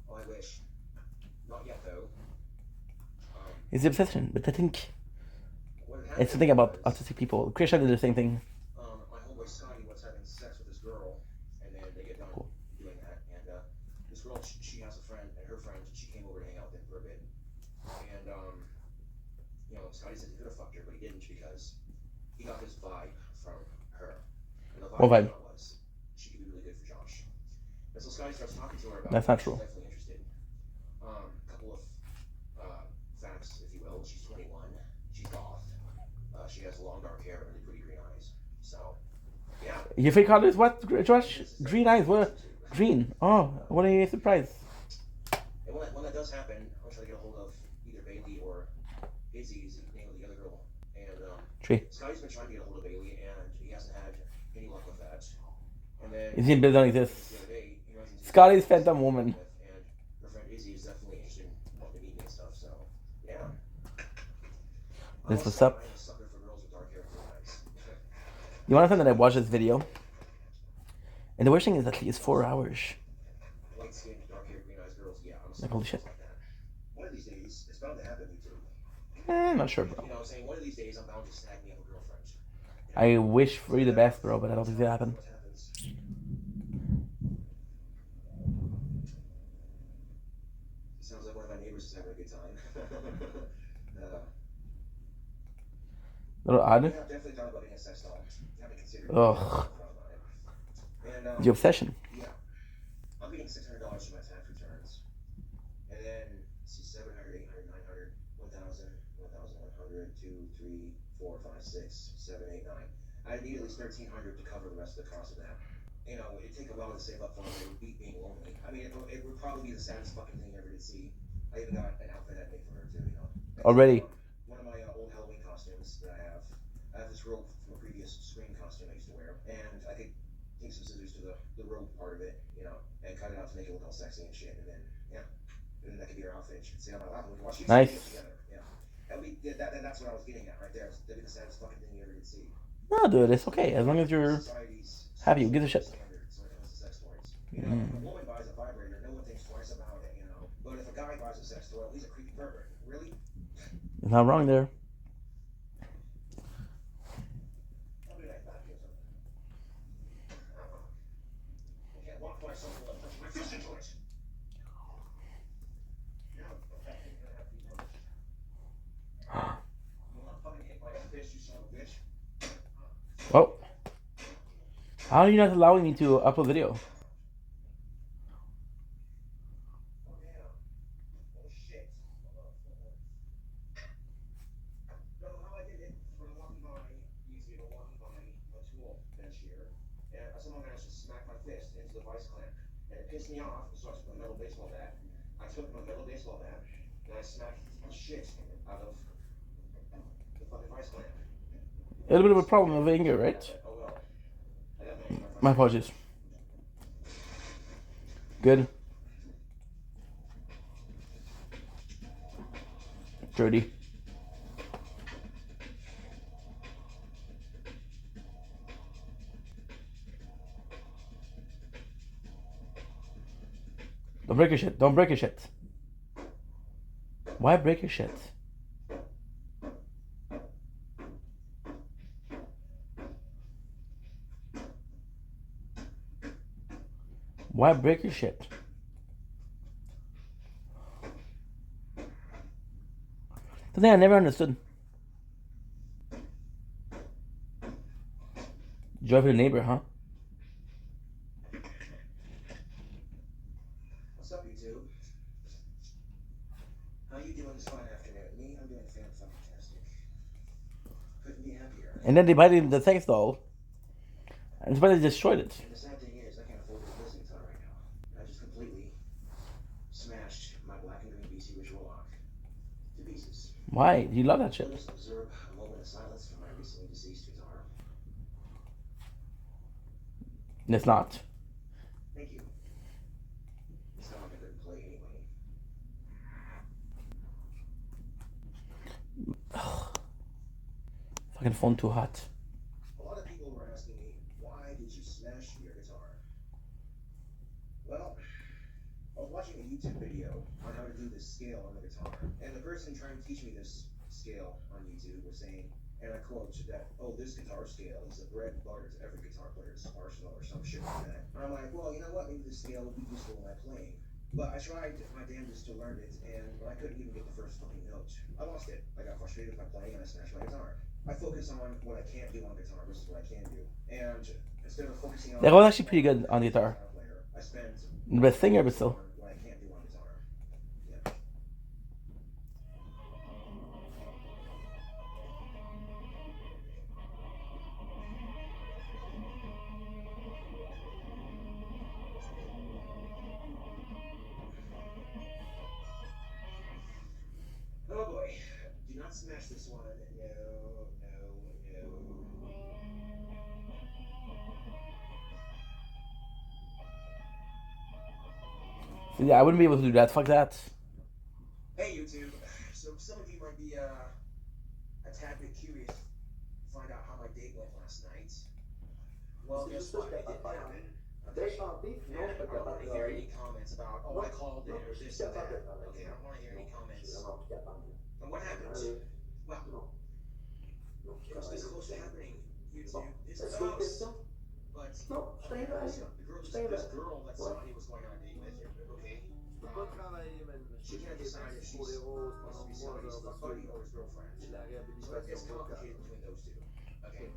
Oh, I wish. Not yet, though. It's the obsession, but I think What had it's something about autistic people. Krisha did the same thing. my homeboy Scotty was having sex with this girl, and then they get done doing that, and this girl, she has a friend, and her friend, she came over to hang out with him for a bit, and you know, Scotty said he could have fucked her, but he didn't because he got this vibe from her, and the vibe, What vibe? he got was she could be really good for Josh, and so Scotty starts talking to her about That's not she's true. definitely interested. Couple of facts, if you will. She's 21. She's goth. She has long dark hair and really pretty green eyes. So, yeah. You think all this what, Josh? Green eyes? What? Green. Oh, what are you surprised? And when that does happen, I'll try to get a hold of either Bailey or Izzy, is the name of the other girl. And Tree. Scotty's been trying to get a hold of Bailey, and he hasn't had any luck with that. And then Is he in building this? the other day, he runs into Scotty's Phantom Woman. and her friend Izzy is definitely interested in wanting to meet me and stuff. So, yeah. This what's up? I'm a sucker for girls with dark hair and green eyes. You want to know that I watched this video? And the worst thing is that it's 4 hours. Light skinned, dark hair, green eyes girls, yeah, I'm Like, holy shit. like that. One of these days, it's bound to happen, you too. Not sure, bro. You know what I'm saying? One of these days, I'm bound to snag me up a girlfriend. I wish for you the best, bro, but I don't think it'll happen. What happens? Sounds like one of my neighbors is having a good time. A little odd. Yeah, I've definitely thought about getting a sex doll. Haven't considered it. Ugh. Thought about it. And, The obsession. yeah. I'm getting $600 for my tax returns. And then, let's see, 700, 800, 900, 1,000, 1,100, 2, 3, 4, 5, 6, 7, 8, 9. I need at least 1,300 to cover the rest of the cost of that. You know, it'd take a while to save up for it. It would beat being lonely. I mean, it would probably be the saddest fucking thing ever to see. I even got an outfit I made for her too, you know. Already. One of my old Halloween costumes that I have this rope from a previous Scream costume I used to wear, and I could take some scissors to the rope part of it, you know, and cut it out to make it look all sexy and shit, and then, yeah, and then that could be her outfit. She could sit on my lap and we could watch YouTube Nice. together, yeah. That would be, that's what I was getting at right there. That'd be the saddest fucking thing you ever could see. No, dude, it's okay. As long as you're Society's happy, who gives a shit? standards when it comes to sex toys. You know, if a woman buys a vibrator, no buys a sex toy, he's a creepy pervert. Really? You're not wrong there. How did I not get something? I can't walk by something without touching my fist into it. You're not gonna have to be punished. You'll not fucking hit my fist, you son of a bitch. Well, how are you not allowing me to upload video? Someone managed to smack my fist into the vice clamp, and it pissed me off, so I took my metal baseball bat. I took my metal baseball bat, and I smacked the shit out of the fucking vice clamp. A little bit of a problem of anger, right? Oh well. My apologies. Good. Dirty. Don't break your shit. Don't break your shit. Why break your shit? Why break your shit? Something I never understood. Joy for the neighbor, huh? What's up, YouTube? How you doing this fine afternoon? Me, I'm doing fantastic. Couldn't be happier. And then they bought him the sex doll. And somebody destroyed it. And the sad thing is, I can't afford this guitar right now. I just completely smashed my black and green BC Ritual Lock to pieces. Why? You love that shit. Let's observe a moment of silence for my recently deceased guitar. It's not. Thank you. It's not like I couldn't play anyway. Fucking phone too hot. A lot of people were asking me, why did you smash your guitar? Well, I was watching a YouTube video on how to do this scale on the guitar, and the person trying to teach me this scale on YouTube was saying, and I quote, that, oh, this guitar scale is the bread and butter to every guitar player's arsenal or some shit like that. And I'm like, well, you know what, maybe this scale would be useful when I'm playing. But I tried my damnedest to learn it, and I couldn't even get the first fucking note. I lost it. I got frustrated with my playing, and I smashed my guitar. I focus on what I can't do on guitar versus what I can do. And instead of focusing on... That was actually pretty good on guitar. I spent... The best singer, but still. What I can't do on guitar. Yeah. Oh boy. Do not smash this one. No, no, no. So yeah, I wouldn't be able to do that. Fuck that. Hey YouTube. So some of you might be a tad bit curious to find out how my date went last night. Well, guess what? It didn't happen. Okay. And I don't want to hear any comments about, oh, I called it or this or that. Okay, I don't want to hear any comments. And what happened? Well, it was this close to happening. YouTube. It's a house. But this girl that somebody was going on a date with, okay? She can't decide if she's supposed to be somebody's buddy or his girlfriend. So it gets complicated between those two. Okay?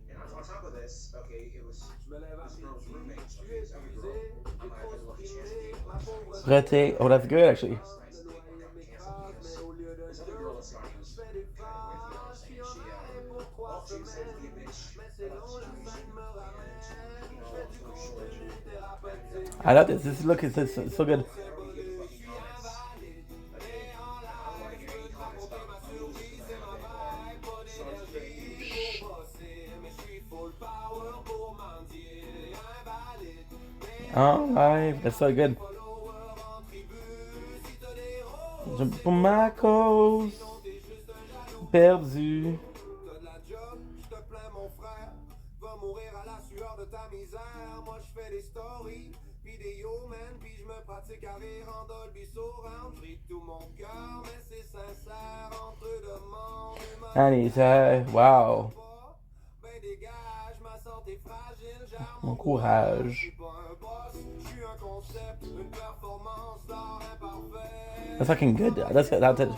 And on top of this, okay, it was this girl's roommate, okay, this other girl. I might have been lucky she has a date last night. Rete. Oh, that's good actually. Last night's date got canceled because this other girl that Scotty was kind of with, you know what I'm saying? She said to be a bitch about the situation. And, you know, long story short, I love this. This look is so good. Alright, that's so good. Jump pour ma cause, perdu. And he said, wow. Mon courage. That's fucking good. That's it.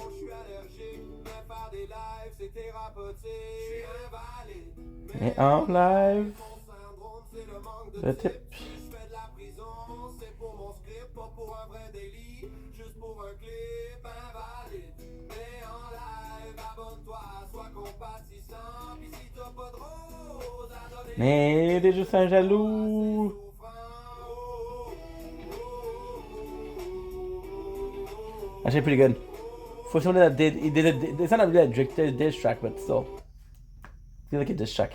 Et en live. Le tip. Mais t'es juste un jaloux. Actually pretty good. For someone that did, it's not really a diss track, but still. I feel like a diss track.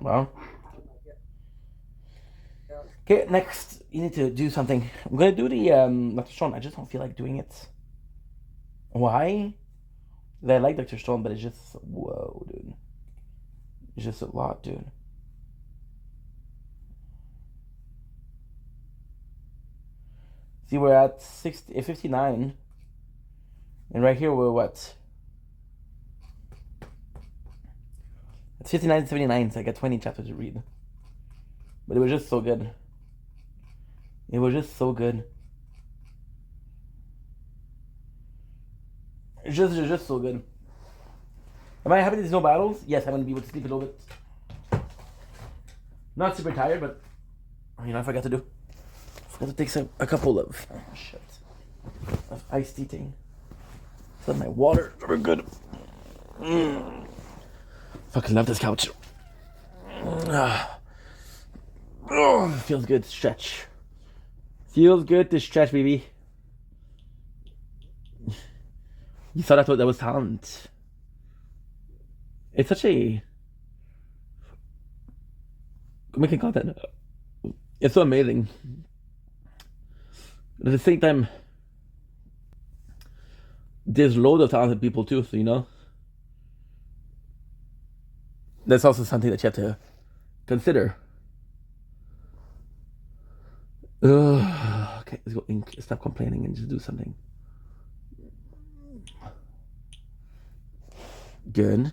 Well. Okay, next, you need to do something. I'm gonna do the Dr. Stone. I just don't feel like doing it. Why? I like Dr. Stone, but it's just, whoa, dude. It's just a lot, dude. See, we're at 59. And right here, we're what? It's 59 79, so I got 20 chapters to read. But it was just so good. It was just so good. It's just so good. Am I happy there's no battles? Yes, I'm gonna be able to sleep a little bit. Not super tired, but you know, I forgot to take a couple of iced tea thing. So my water, very good. Fucking love this couch. Oh, feels good to stretch. Feels good to stretch, baby. You thought I thought that was talent. It's such a making content. It's so amazing. But at the same time, there's loads of talented people too, so you know. That's also something that you have to consider. Okay, let's go ink. Stop complaining and just do something. Good.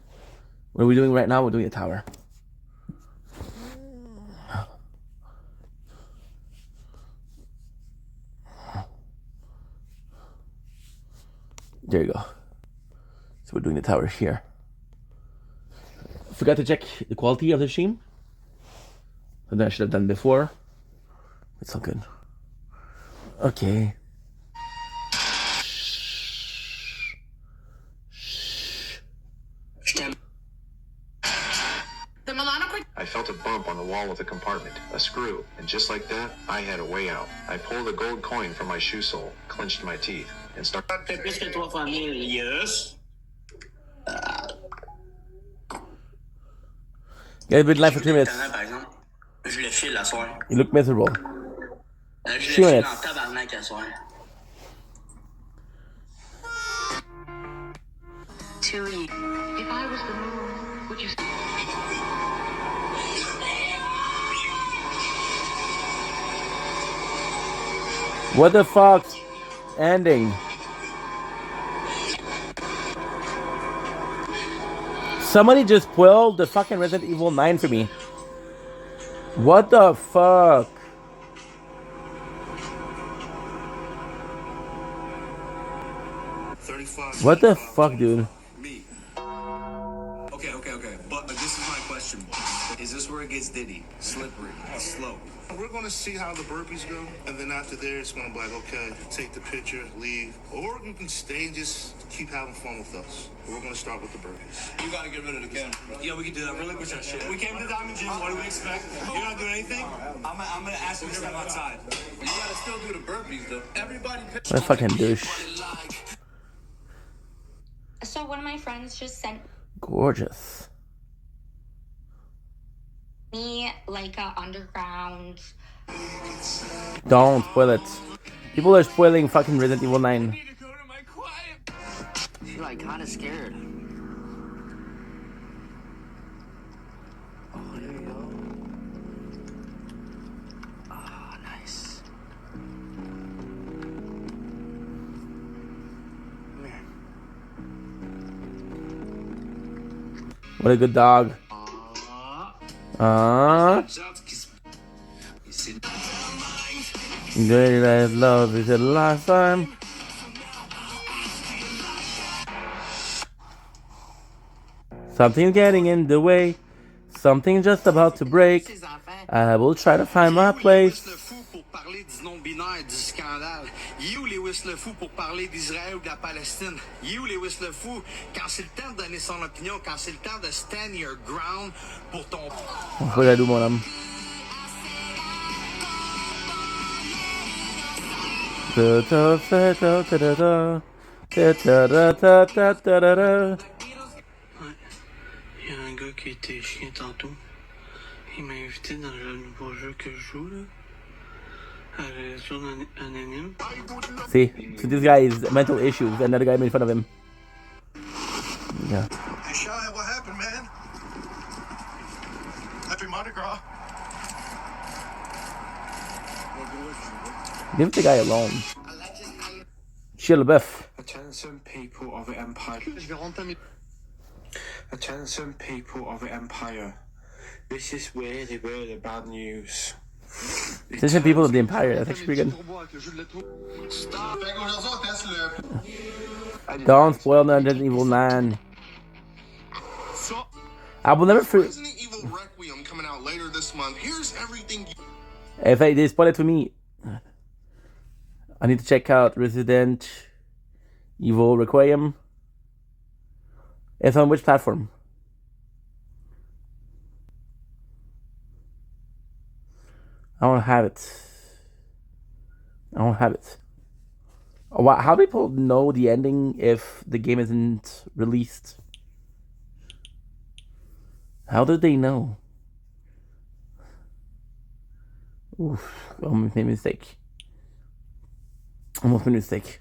What are we doing right now? We're doing a tower. There you go. So we're doing the tower here. Forgot to check the quality of the stream. Something I should have done before. It's all good. Okay. I felt a bump on the wall of the compartment, a screw, and just like that, I had a way out. I pulled a gold coin from my shoe sole, clenched my teeth, and started. Yes. Get been live for 3 minutes. You look miserable. 3 minutes. If I was the moon, would you? What the fuck? Ending. Somebody just spoiled the fucking Resident Evil 9 for me. What the fuck? What the fuck, dude? Okay. But this is my question. Is this where it gets diddy? Slippery, slow. We're going to see how the burpees go, and then after there, it's going to be like, okay, take the picture, leave. Or you can stay and just keep having fun with us. We're going to start with the burpees. You got to get rid of the camera. Yeah, we can do that. Relinquish that shit. We came to Diamond Gym. What do we expect? You're not doing anything? I'm going to ask you to step outside. You got to still do the burpees, though. Everybody... What a fucking douche. So one of my friends just sent Gorgeous. me like a underground. Don't spoil it. People are spoiling fucking Resident Evil 9. You're like kind of scared. Ah, nice. Come here. What a good dog. Great as love is the last time. Something's getting in the way. Something's just about to break. I will try to find my place. Parler du non-binaire, du scandale. Il est où Lewis le Fou pour parler d'Israël ou de la Palestine? Il est où Lewis le Fou quand c'est le temps de donner son opinion, quand c'est le temps de stand your ground pour ton... What did I do, mon homme? Il y a un gars qui était chien tantôt. Il m'a invité dans le nouveau jeu que je joue, là. À la zone anonyme. See, so this guy is mental issues, and another guy made fun of him. Yeah. Hey, Shy, what happened, man? Happy Mardi Gras. Leave the guy alone. Shia LaBeouf. Attention people of the Empire. Attention people of the Empire. This is really, really bad news. Attention people of the Empire, that's actually pretty good. Don't spoil the Resident Evil 9. I will never forget. Resident Evil Requiem coming out later this month. Here's everything. If they spoil it for me, I need to check out Resident Evil Requiem. It's on which platform? I don't have it. I don't have it. How do people know the ending if the game isn't released? How do they know? Oof, almost made a mistake. Almost made a mistake.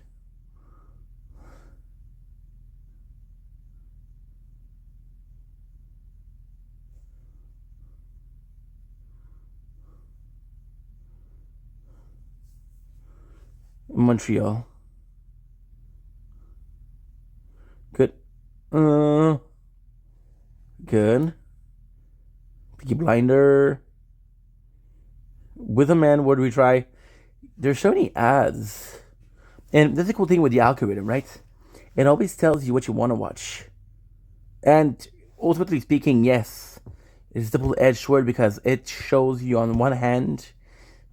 Montreal. Good. Good. Peaky Blinder. With a Man, where do we try? There's so many ads. And that's the cool thing with the algorithm, right? It always tells you what you want to watch. And ultimately speaking, yes, it's a double-edged sword because it shows you on one hand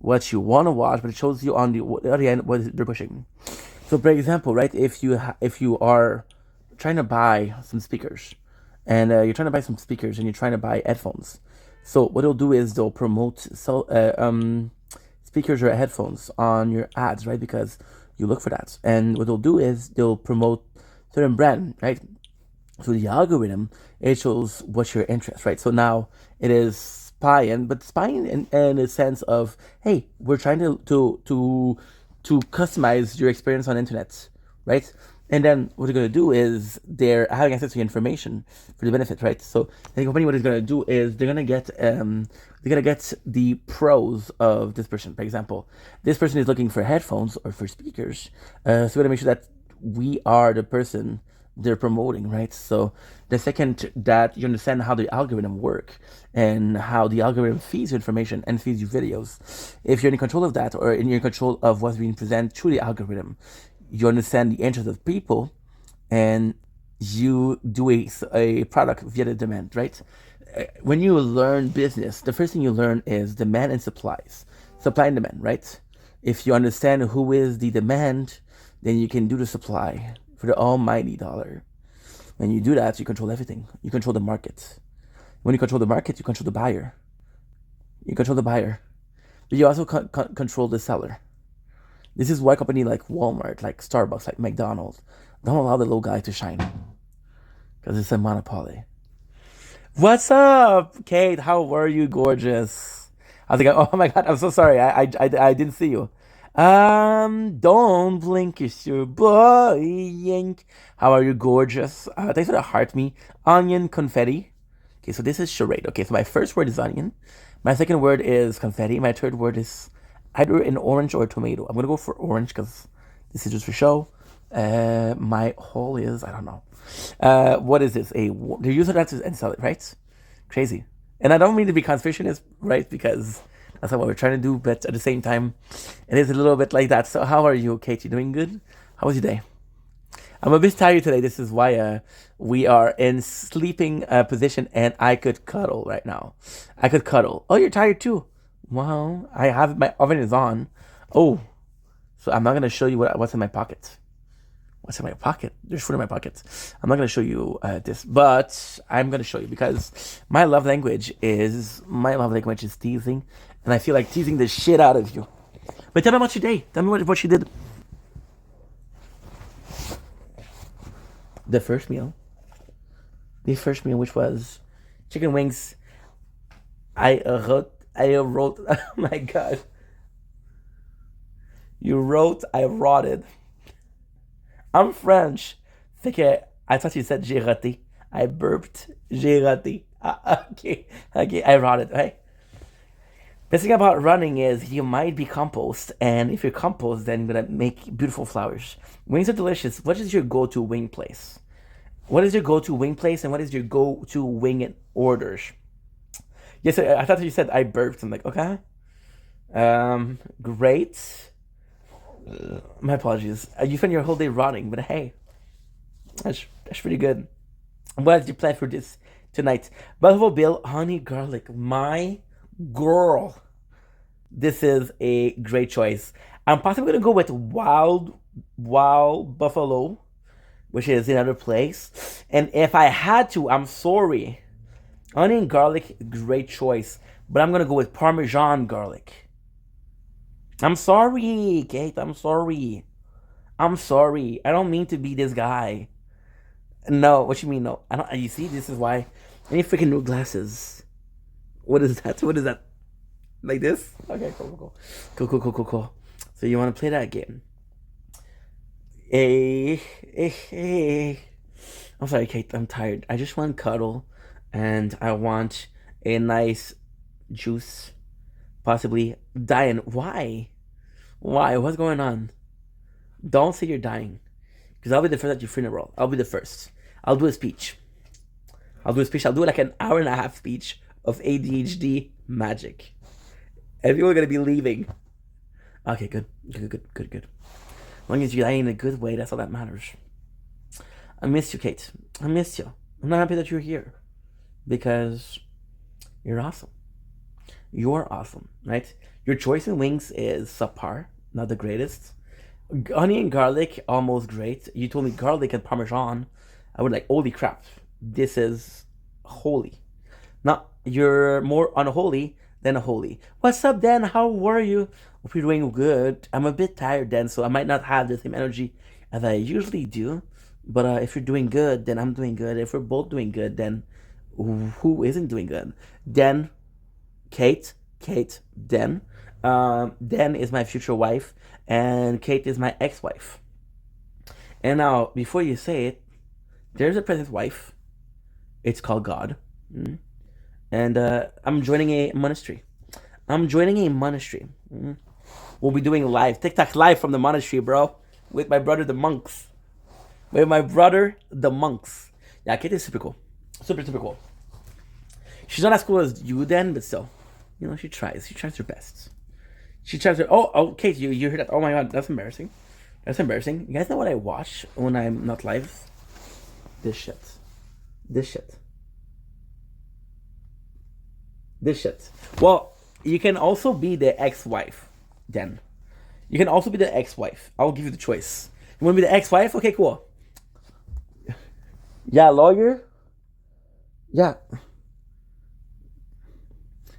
what you want to watch, but it shows you on the other end what they're pushing. So, for example, right, if you are trying to buy some speakers, and you're trying to buy some speakers, and you're trying to buy headphones, so what they'll do is they'll promote speakers or headphones on your ads, right? Because you look for that, and what they'll do is they'll promote certain brand, right? So the algorithm, it shows what's your interest, right? So now it is spying in a sense of, hey, we're trying to customize your experience on internet, right? And then what they're going to do is they're having access to information for the benefit, right? So the company, what it's going to do is they're going to get the pros of this person. For example, this person is looking for headphones or for speakers, so we're going to make sure that we are the person they're promoting, right? So the second that you understand how the algorithm work and how the algorithm feeds you information and feeds you videos, if you're in control of that or in control of what's being presented through the algorithm, you understand the interest of people and you do a product via the demand, right? When you learn business, the first thing you learn is demand and supply and demand, right? If you understand who is the demand, then you can do the supply for the almighty dollar. When you do that, you control everything. You control the market. When you control the market, you control the buyer. You control the buyer. But you also control the seller. This is why companies like Walmart, like Starbucks, like McDonald's don't allow the little guy to shine. Because it's a monopoly. What's up, Kate? How are you, gorgeous? I was like, oh my God, I'm so sorry. I didn't see you. Don't blink, it's your boy Yank. How are you, gorgeous? Thanks for the heart me. Onion confetti. Okay, so this is charade. Okay, so my first word is onion. My second word is confetti. My third word is either an orange or a tomato. I'm gonna go for orange because this is just for show. My whole is, I don't know. What is this? They're using that and sell it, right? Crazy. And I don't mean to be conspirationist, right? Because that's not what we're trying to do, but at the same time, it is a little bit like that. So how are you, Kate? You doing good? How was your day? I'm a bit tired today. This is why we are in sleeping position, and I could cuddle right now. I could cuddle. Oh, you're tired too? Wow. I have my oven is on. Oh, so I'm not gonna show you what's in my pocket. What's in my pocket? There's food in my pocket. I'm not gonna show you this, but I'm gonna show you because my love language is teasing, and I feel like teasing the shit out of you. But tell me about your day. Tell me what you did. The first meal, which was chicken wings. I wrote, oh my God. You wrote, I rotted. I'm French. I thought you said j'ai raté. I burped, j'ai raté. Okay, I rotted, right? The thing about running is you might be compost, and if you're compost, then you're gonna make beautiful flowers. Wings are delicious. What is your go-to wing place? What is your go-to wing place, and what is your go-to wing orders? Yes, I thought you said I burped. I'm like, okay. Great. My apologies. You spent your whole day rotting, but hey, that's pretty good. What is your plan for this tonight? Buffalo Bill, honey garlic. My girl. This is a great choice. I'm possibly going to go with Wild Buffalo, which is another place. And if I had to, I'm sorry. Onion garlic, great choice. But I'm going to go with Parmesan garlic. I'm sorry, Kate. I'm sorry. I don't mean to be this guy. No, what you mean? No, I don't. You see, this is why I need freaking new glasses. What is that? What is that? Like this? Okay, cool. So you want to play that game? I'm sorry, Kate. I'm tired. I just want cuddle, and I want a nice juice. Possibly dying. Why? What's going on? Don't say you're dying, because I'll be the first at your funeral. I'll be the first. I'll do a speech. I'll do like an hour and a half speech of ADHD magic. And people are gonna be leaving. Okay, good. As long as you die in a good way, that's all that matters. I miss you, Kate. I miss you. I'm not happy that you're here, because you're awesome. You're awesome, right? Your choice in wings is subpar, not the greatest. Onion and garlic, almost great. You told me garlic and Parmesan. I would like, holy crap, this is holy. Now, you're more unholy than holy. What's up, Dan? How are you? Hope you're doing good. I'm a bit tired, Dan, so I might not have the same energy as I usually do. But if you're doing good, then I'm doing good. If we're both doing good, then who isn't doing good? Dan, Kate, Dan. Dan is my future wife, and Kate is my ex-wife. And now, before you say it, there's a present wife. It's called God. And I'm joining a monastery. We'll be doing TikTok live from the monastery, bro. With my brother, the monks. Yeah, Kate is super cool. Super cool. She's not as cool as you, Dan, but still. You know, she tries. She tries her best. Oh, Kate, you heard that? Oh my God, that's embarrassing. You guys know what I watch when I'm not live? This shit. Well, you can also be the ex-wife, then. You can also be the ex-wife. I'll give you the choice. You want to be the ex-wife? Okay, cool. Yeah, lawyer? Yeah.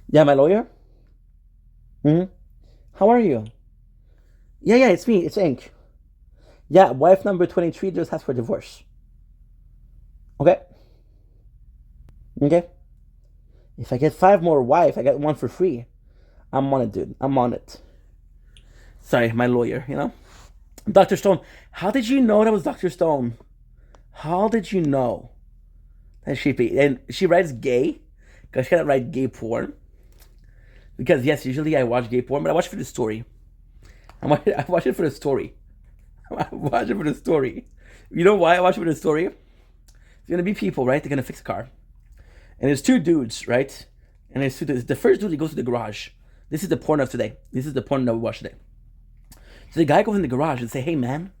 Yeah, my lawyer? How are you? Yeah, it's me. It's Ink. Yeah, wife number 23 just asked for divorce. Okay. If I get 5 more wife, I get 1 for free. I'm on it, dude. I'm on it. Sorry, my lawyer, you know? Dr. Stone. How did you know that was Dr. Stone? How did you know That's sheepy. And she writes gay, because she cannot write gay porn. Because, yes, usually I watch gay porn, but I watch it for the story. I watch it for the story. I watch it for the story. You know why I watch it for the story? There's going to be people, right? They're going to fix a car. And there's two dudes, right? And there's two dudes. The first dude, he goes to the garage. This is the porn of today. This is the porn that we watch today. So the guy goes in the garage and say, hey, man,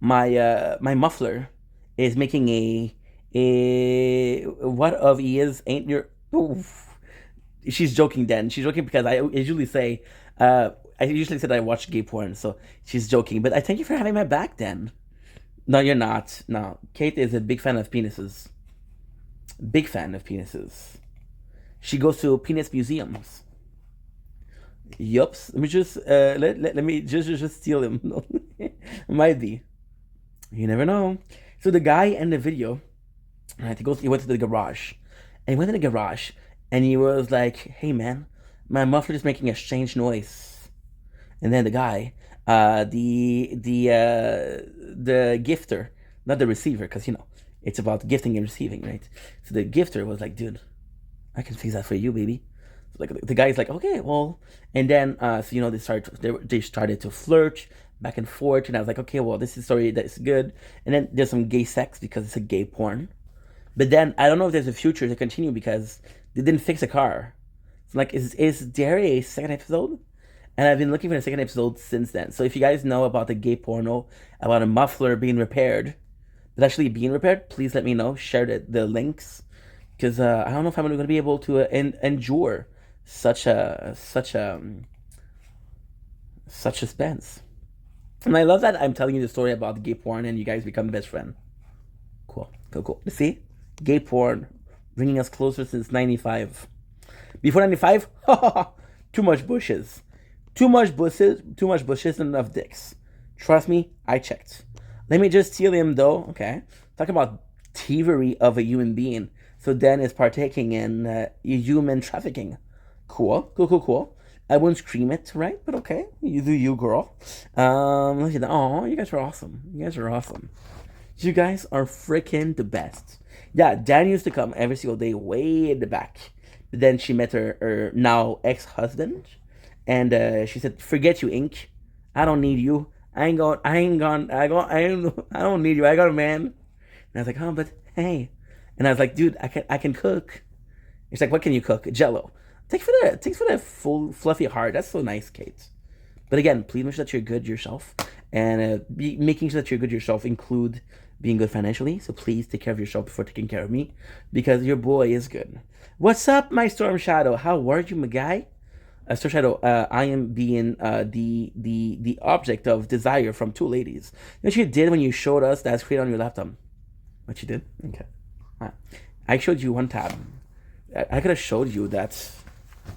my muffler is making a what of he is ain't your... Oof. She's joking, Dan. She's joking because I usually say, I usually said I watch gay porn, so she's joking. But I thank you for having my back, Dan. No, you're not. No, Kate is a big fan of penises. Big fan of penises. She goes to penis museums. Yups. Let me just let me just steal him. Might be. You never know. So the guy in the video, right? He went to the garage, and he went in the garage, and he was like, "Hey man, my muffler is making a strange noise." And then the guy, the gifter, not the receiver, because you know it's about gifting and receiving, right? So the gifter was like, "Dude, I can fix that for you, baby." Like the guy's like, okay, well, and then so you know they started to flirt back and forth, and I was like, okay, well, this is story that's good. And then there's some gay sex because it's a gay porn, but then I don't know if there's a future to continue because they didn't fix a car. So like, is there a second episode? And I've been looking for a second episode since then. So if you guys know about the gay porno about a muffler being repaired, but actually being repaired, please let me know. Share the links because I don't know if I'm going to be able to endure such suspense. And I love that I'm telling you the story about gay porn and you guys become best friends. Cool. You see? Gay porn bringing us closer since 95. Before 95, too much bushes. Too much bushes and enough dicks. Trust me, I checked. Let me just steal him though, okay? Talk about thievery of a human being. So Dan is partaking in human trafficking. Cool. I won't scream it, right? But okay, you do you, girl. Oh, you guys are awesome. You guys are freaking the best. Yeah, Dan used to come every single day way in the back. But then she met her now ex-husband, and she said, "Forget you, Ink. I don't need you. I don't need you. I got a man." And I was like, "Oh, but hey." And I was like, "Dude, I can cook." She's like, "What can you cook?" Jello. Thanks for that full fluffy heart. That's so nice, Kate. But again, please make sure that you're good yourself, and making sure that you're good yourself include being good financially. So please take care of yourself before taking care of me, because your boy is good. What's up, my Storm Shadow? How are you, my guy? Storm Shadow, I am being the object of desire from two ladies. You know what you did when you showed us that screen on your laptop? What you did? Okay. I showed you one tab. I could have showed you that.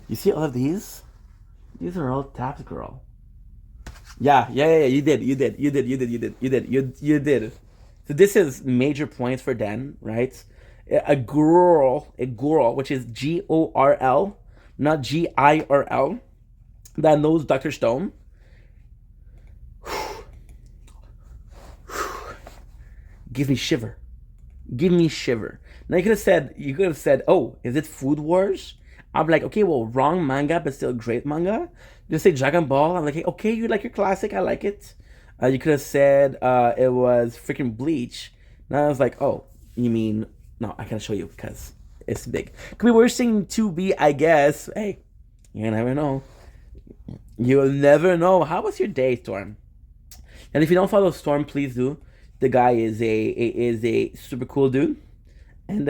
You see all of these? These are all tabs, girl. Yeah. You did. So this is major points for Dan, right? A girl, which is GORL, not GIRL, that knows Dr. Stone. Give me shiver. Now you could have said, oh, is it Food Wars? I'm like, okay, well, wrong manga, but still great manga. Just say Dragon Ball. I'm like, hey, okay, you like your classic, I like it. You could have said it was freaking Bleach. Now I was like, oh, you mean, no, I can't show you because it's big. Could be worse thing to be, I guess. Hey, you never know. You'll never know. How was your day, Storm? And if you don't follow Storm, please do. The guy is a super cool dude. And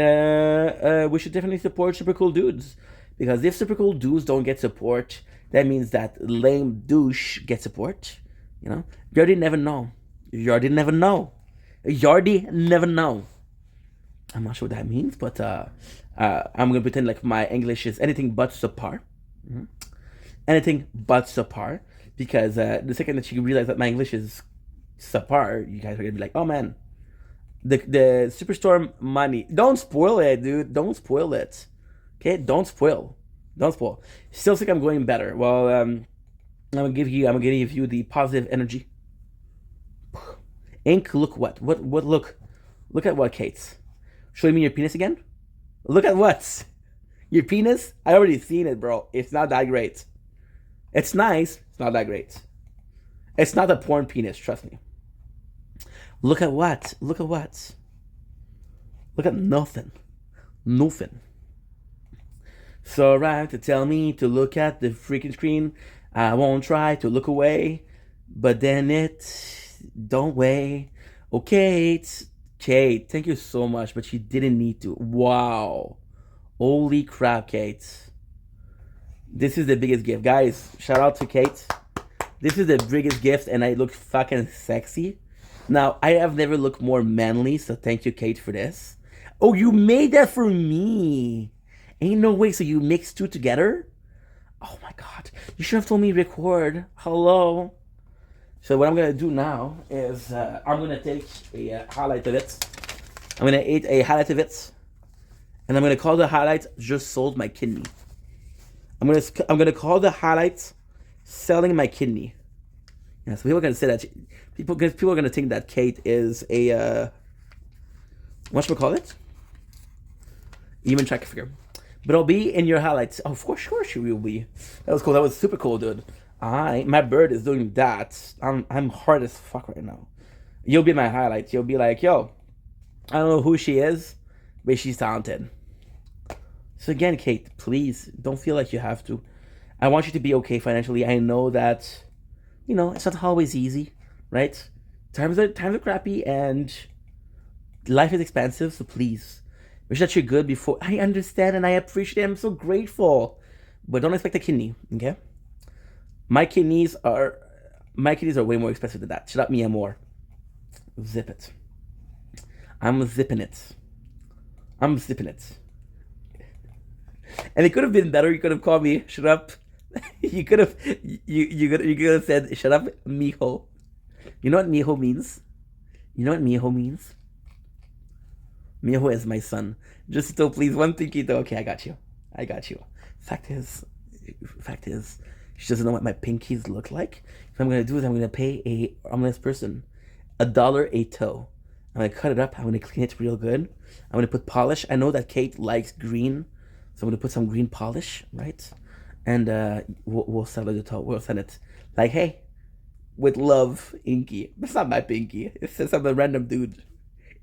we should definitely support super cool dudes. Because if super cool dudes don't get support, that means that lame douche gets support. You know? You already never know. I'm not sure what that means, but I'm going to pretend like my English is anything but subpar. Mm-hmm. Anything but subpar. Because the second that you realize that my English is subpar, you guys are going to be like, oh man, the Superstorm money. Don't spoil it, dude. Don't spoil it. Okay, don't spoil. Still think I'm going better. Well, I'm gonna give you the positive energy. Ink, look what look at what, Kate. Show me your penis again. Look at what? Your penis? I already seen it, bro. It's not that great. It's nice. It's not that great. It's not a porn penis, trust me. Look at what? Look at what? Look at nothing. Nothing. So right to tell me to look at the freaking screen. I won't try to look away. But then it don't weigh. Okay, it's Kate, thank you so much, but she didn't need to. Wow. Holy crap, Kate. This is the biggest gift. Guys, shout out to Kate. This is the biggest gift, and I look fucking sexy. Now, I have never looked more manly, so thank you, Kate, for this. Oh, you made that for me. Ain't no way, so you mixed two together? Oh my god. You should have told me record. Hello. So what I'm going to do now is I'm going to take a highlight of it. I'm going to eat a highlight of it. And I'm going to call the highlight just sold my kidney. I'm going to call the highlight selling my kidney. Yeah, so people are going to say that people are going to think that Kate is a whatchamacallit? Even track figure. But I'll be in your highlights. Oh, for sure she will be. That was cool. That was super cool, dude. My bird is doing that. I'm hard as fuck right now. You'll be my highlights. You'll be like, yo, I don't know who she is, but she's talented. So again, Kate, please don't feel like you have to. I want you to be okay financially. I know that, you know, it's not always easy, right? Times are crappy and life is expensive. So please, wish that you're good before. I understand and I appreciate it. I'm so grateful, but don't expect a kidney, okay? My kidneys are way more expensive than that. Shut up, me more. Zip it. I'm zipping it. I'm zipping it. And it could have been better. You could have called me. Shut up. You could have said, shut up, mijo. You know what mijo means? You know what mijo means? Mijo is my son. Just so please, one thinking though. Okay, I got you. Fact is, she doesn't know what my pinkies look like. What I'm gonna do is I'm gonna pay a homeless person $1 a toe. I'm gonna cut it up. I'm gonna clean it real good. I'm gonna put polish. I know that Kate likes green, so I'm gonna put some green polish, right? And we'll sell it. We'll send it like, hey, with love, Inky. It's not my pinky. It's just some random dude.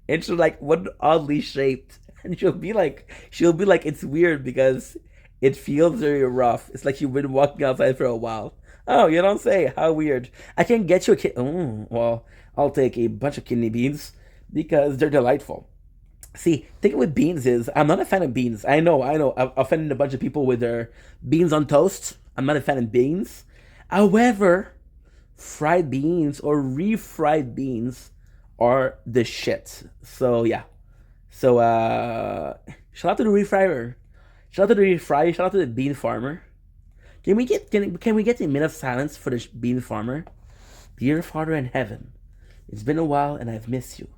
And she's like, what oddly shaped, and she'll be like, it's weird because it feels very rough. It's like you've been walking outside for a while. Oh, you don't say. How weird. I can get you a kid. Oh, well, I'll take a bunch of kidney beans because they're delightful. See, thing with beans is I'm not a fan of beans. I know. I've offended a bunch of people with their beans on toast. I'm not a fan of beans. However, fried beans or refried beans are the shit. So, yeah. So, shout out to the refryer. Shout out to the refryer. Shout out to the bean farmer. Can we get a minute of silence for the bean farmer? Dear Father in heaven, it's been a while and I've missed you.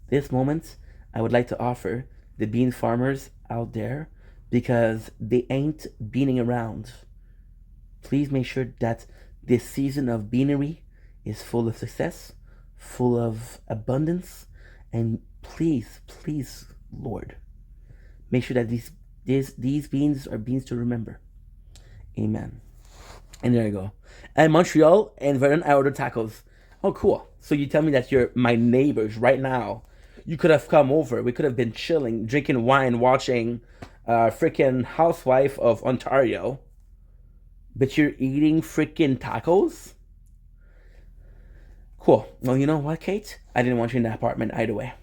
This moment, I would like to offer the bean farmers out there because they ain't beaning around. Please make sure that this season of beanery is full of success, full of abundance, and please, Lord, make sure that these beans are beans to remember. Amen. And there you go. And Montreal and Vernon, I ordered tacos. Oh, cool. So you tell me that you're my neighbors right now. You could have come over. We could have been chilling, drinking wine, watching freaking Housewife of Ontario. But you're eating freaking tacos? Cool. Well, you know what, Kate? I didn't want you in the apartment either way.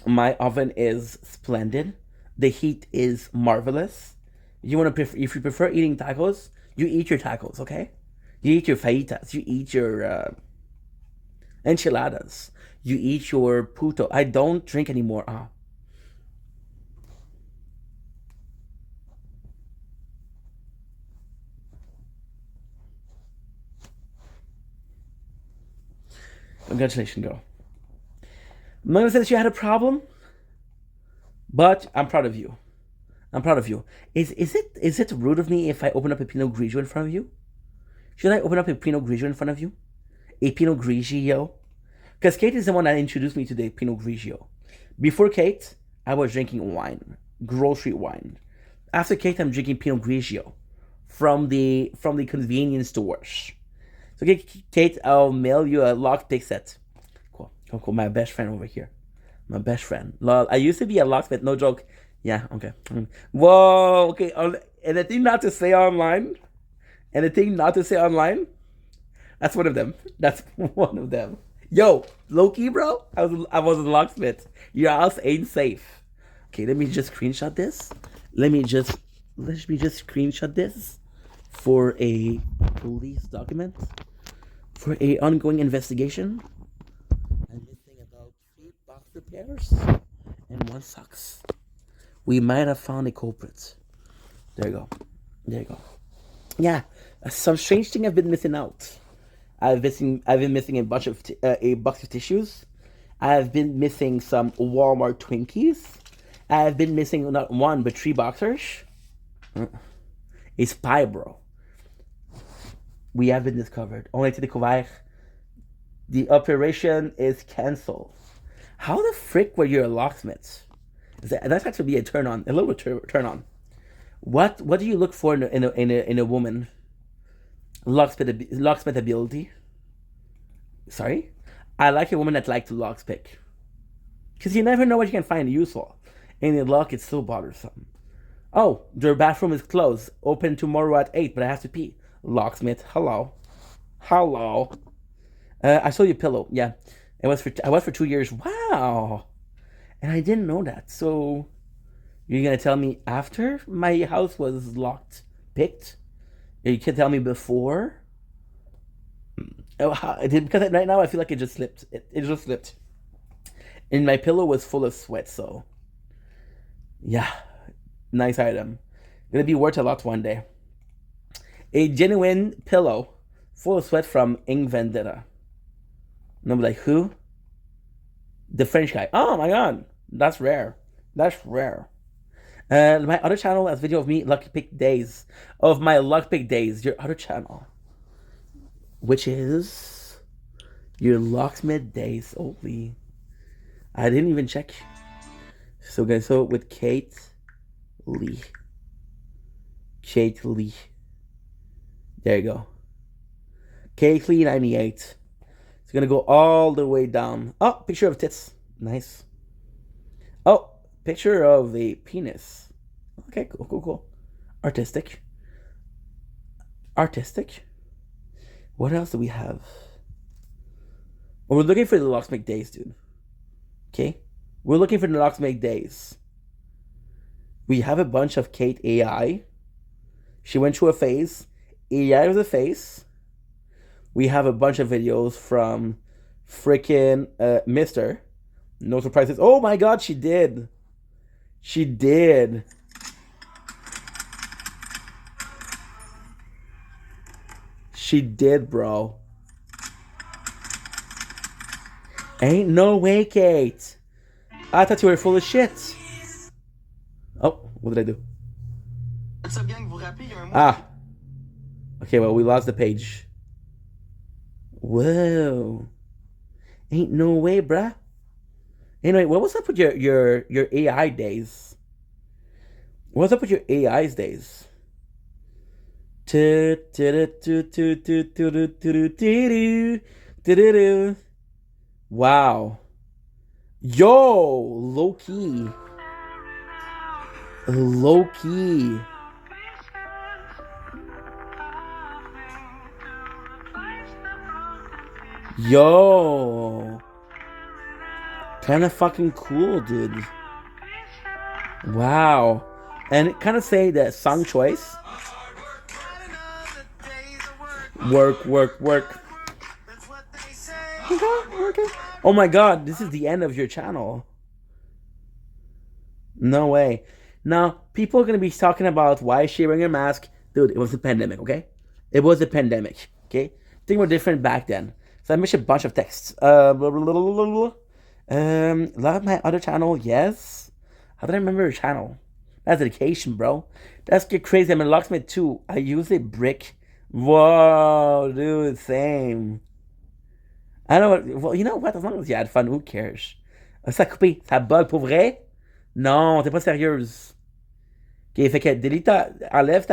My oven is splendid. The heat is marvelous. If you prefer eating tacos, you eat your tacos, okay? You eat your fajitas. You eat your enchiladas. You eat your puto. I don't drink anymore. Congratulations, girl. I'm not gonna say that you had a problem, but I'm proud of you. Is it rude of me if I open up a Pinot Grigio in front of you? Should I open up a Pinot Grigio in front of you? A Pinot Grigio? Because Kate is the one that introduced me to the Pinot Grigio. Before Kate, I was drinking wine, grocery wine. After Kate, I'm drinking Pinot Grigio from the convenience stores. So, okay, Kate, I'll mail you a lockpick set. Cool. My best friend over here. My best friend. Lol. I used to be a locksmith. No joke. Yeah. Okay. Whoa. Okay. Anything not to say online? Anything not to say online? That's one of them. That's one of them. Yo, low-key, bro. I was a locksmith. Your house ain't safe. Okay, let me just screenshot this. Let me just screenshot this for a police document for a ongoing investigation. I'm missing about 3 boxer pairs and 1 socks. We might have found a culprit. There you go. Yeah, some strange thing I've been missing out. I've been missing a box of tissues. I've been missing some Walmart Twinkies. I've been missing not 1 but 3 boxers. A spy, bro. We have been discovered. Only to découvert. The operation is cancelled. How the frick were you a locksmith? That's actually be a turn on. A little bit turn on. What do you look for in a woman? Locksmith ability. Sorry? I like a woman that likes to lockpick. Because you never know what you can find useful. And in lock, it's so bothersome. Oh, your bathroom is closed. Open tomorrow at 8, but I have to pee. Locksmith, hello. I saw your pillow. Yeah. I was for 2 years. Wow. And I didn't know that. So you're gonna tell me after my house was picked? You can tell me before? Because right now I feel like it just slipped. It just slipped. And my pillow was full of sweat, so yeah. Nice item. Gonna be worth a lot one day. A genuine pillow full of sweat from Ing Vendetta. And I'm like, who? The French guy. Oh my god. That's rare. My other channel has video of me lockpick days. Of my lockpick days. Your other channel. Which is your locksmith days only. I didn't even check. So guys, so with Kate Lee. There you go. Kate Lee 98. It's gonna go all the way down. Oh, picture of tits. Nice. Oh, picture of a penis. Okay, cool. Artistic. What else do we have? Well, we're looking for the locksmith days, dude. Okay? We're looking for the locksmith days. We have a bunch of Kate AI. She went through a phase. AI was a phase. We have a bunch of videos from freaking Mr. No surprises. Oh my god, she did. She did, bro. Ain't no way, Kate. I thought you were full of shit. Oh, what did I do? Ah. Okay, well, we lost the page. Whoa. Ain't no way, bruh. Anyway, what was up with your AI days? What's up with your AI's days? Wow. Yo, low key. Yo. Kind of fucking cool, dude. Wow. And kind of say that song choice. Work. Okay. Oh my god, this is the end of your channel. No way. Now, people are going to be talking about why is she wearing a mask. Dude, it was a pandemic, okay? It was a pandemic, okay? Things were different back then. So I missed a bunch of texts. A lot of my other channel, yes. How did I remember your channel? That's dedication, bro. That's get crazy. I'm a locksmith too. I use a brick. Whoa, dude, same. I don't know. Well, you know what? As long as you had fun, who cares? Ça coupé. Ça bug pour vrai? Non, t'es pas sérieuse. Ok, fait que delete enlève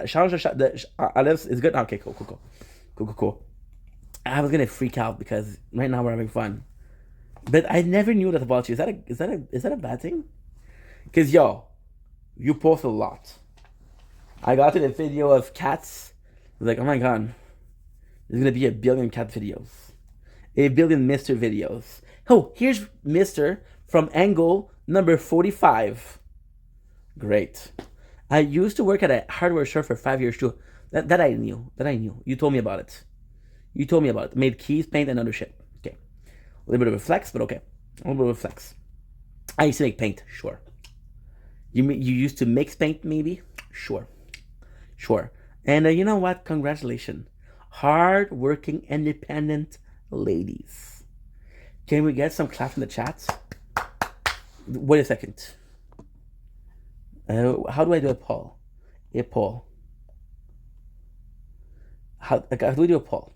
change enlève, it's good? Okay, cool. I was gonna freak out because right now we're having fun. But I never knew that about you. Is that a bad thing? Cause yo, you post a lot. I got to the video of cats. I was like, oh my god, there's gonna be 1 billion cat videos. 1 billion Mr. videos. Oh, here's Mr. from angle number 45. Great. I used to work at a hardware store for 5 years too. That I knew. You told me about it. Made keys, paint, and other shit. Okay. A little bit of a flex, but okay. A little bit of a flex. I used to make paint, sure. You used to mix paint, maybe? Sure. And you know what? Congratulations. Hard-working, independent ladies. Can we get some claps in the chat? Wait a second. How do I do a poll? How do we do a poll?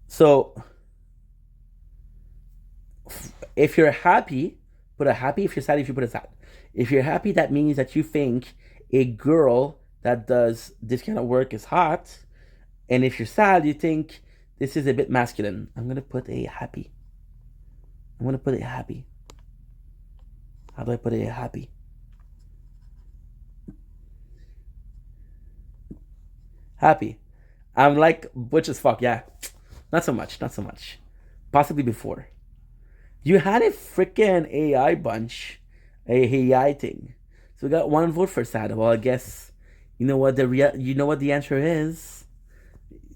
So, if you're happy, put a happy. If you're sad, put a sad. If you're happy, that means that you think a girl that does this kind of work is hot. And if you're sad, you think this is a bit masculine. I'm going to put a happy. How do I put a happy? Happy. I'm like butch as fuck, yeah. Not so much. Possibly before. You had a freaking AI bunch. A AI thing. So we got 1 vote for sad. Well, I guess you know what the answer is.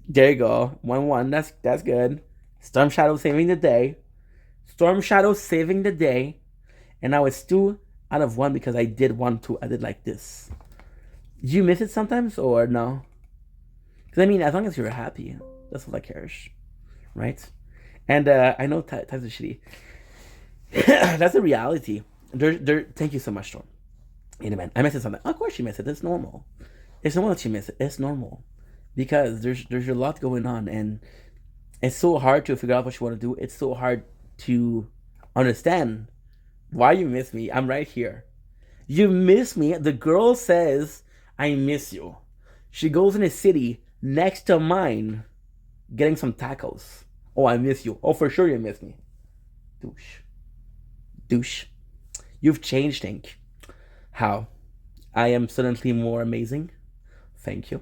There you go. 1-1. That's good. Storm Shadow saving the day. And now it's 2 out of 1 because I did 1 too. I did like this. Do you miss it sometimes or no? Because I mean, as long as you're happy, that's what I cares, right? And I know times are shitty. That's the reality. Thank you so much, Storm. Man, I miss it sometimes. Of course you miss it. It's normal. It's normal that you miss it. It's normal. Because there's a lot going on and it's so hard to figure out what you want to do. It's so hard to understand why you miss me. I'm right here. You miss me. The girl says, I miss you. She goes in a city next to mine getting some tacos. Oh, I miss you. Oh, for sure you miss me. Douche. You've changed, Hank. How? I am suddenly more amazing. Thank you.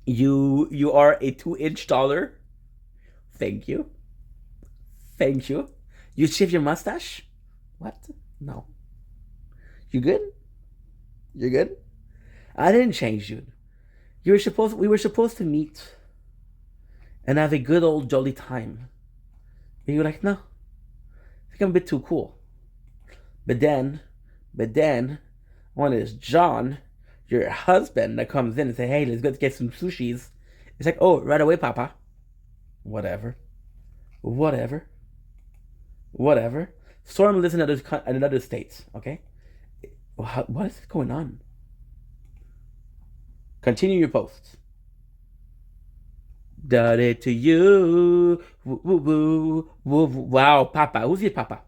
You are a 2-inch taller. Thank you. You shave your mustache? What? No. You good? You're good? I didn't change, dude. We were supposed to meet and have a good old jolly time. And you're like, no. I think I'm a bit too cool. But then, when it's John, your husband, that comes in and say, hey, let's go get some sushis. It's like, oh, right away, Papa. Whatever. Storm lives in another state, okay? What is going on? Continue your posts. Done it to you. Woo, woo, woo, woo, woo. Wow, Papa. Who's your Papa?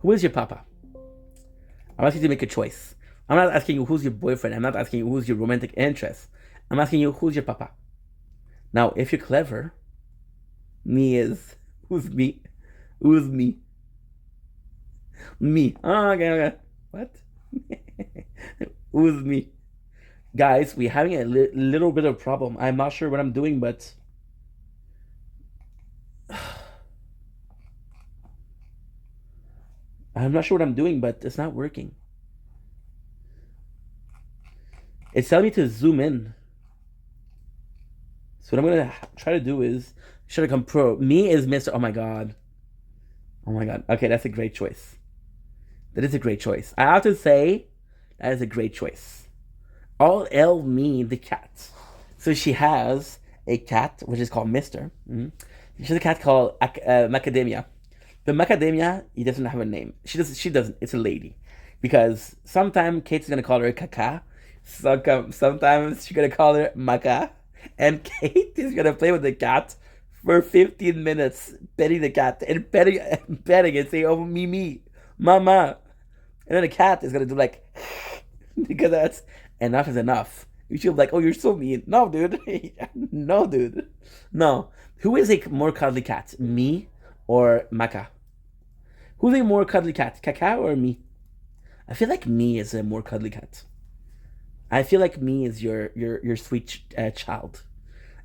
Who is your Papa? I'm asking you to make a choice. I'm not asking you who's your boyfriend. I'm not asking you who's your romantic interest. I'm asking you who's your Papa. Now, if you're clever, who's me? Who's me? Me. Oh, okay. What? Who's me? Guys, we're having a little bit of problem. I'm not sure what I'm doing, but it's not working. It's telling me to zoom in. So what I'm gonna try to do is should I come pro? Me is Mr. Oh my god. Okay, that's a great choice. That is a great choice. I have to say that is a great choice. All L me the cat. So she has a cat which is called Mr. She has a cat called Macadamia. But Macadamia, he doesn't have a name. She doesn't. It's a lady. Because sometimes Kate's gonna call her Kaka. Sometimes she's gonna call her Maca. And Kate is gonna play with the cat for 15 minutes petting the cat and petting and saying, "Oh, me, mama," and then the cat is gonna do like because that's enough is enough. She'll be like, "Oh, you're so mean." No, dude. No, dude. No. Who is a more cuddly cat, me or Maka? Who's a more cuddly cat, Kaka or me? I feel like me is a more cuddly cat. I feel like me is your sweet child,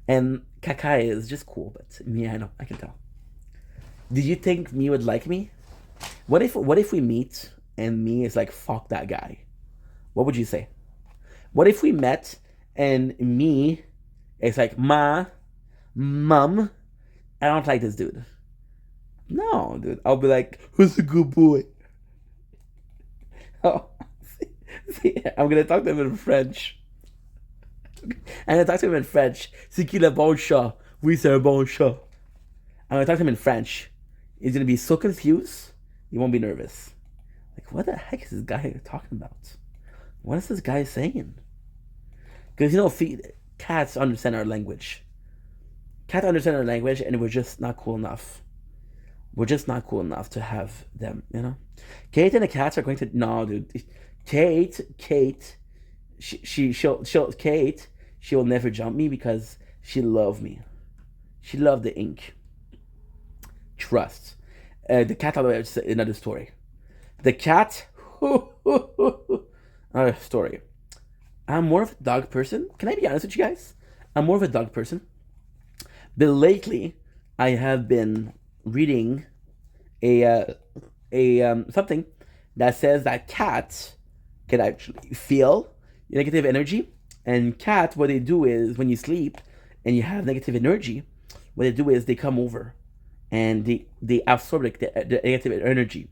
and Kaka is just cool. But me, I know, I can tell. Do you think me would like me? What if we meet and me is like, fuck that guy? What would you say? What if we met and me is like, mom, I don't like this dude. No, dude. I'll be like, who's a good boy? Oh, see, I'm gonna talk to him in French. I'm gonna talk to him in French. C'est qui le bon chat? Oui, c'est un bon chat. I'm gonna talk to him in French. He's gonna be so confused. He won't be nervous. Like, what the heck is this guy talking about? What is this guy saying? Because, you know, cats understand our language. Cats understand our language, and we're just not cool enough. We're just not cool enough to have them, you know? Kate and the cats are going to... No, dude. Kate, she'll never jump me because she loves me. She loved the ink. Trust. The cat, another story. The cat... Another story. I'm more of a dog person. Can I be honest with you guys? I'm more of a dog person. But lately, I have been reading something that says that cats can actually feel negative energy. And cats, what they do is when you sleep and you have negative energy, what they do is they come over and they absorb the negative energy.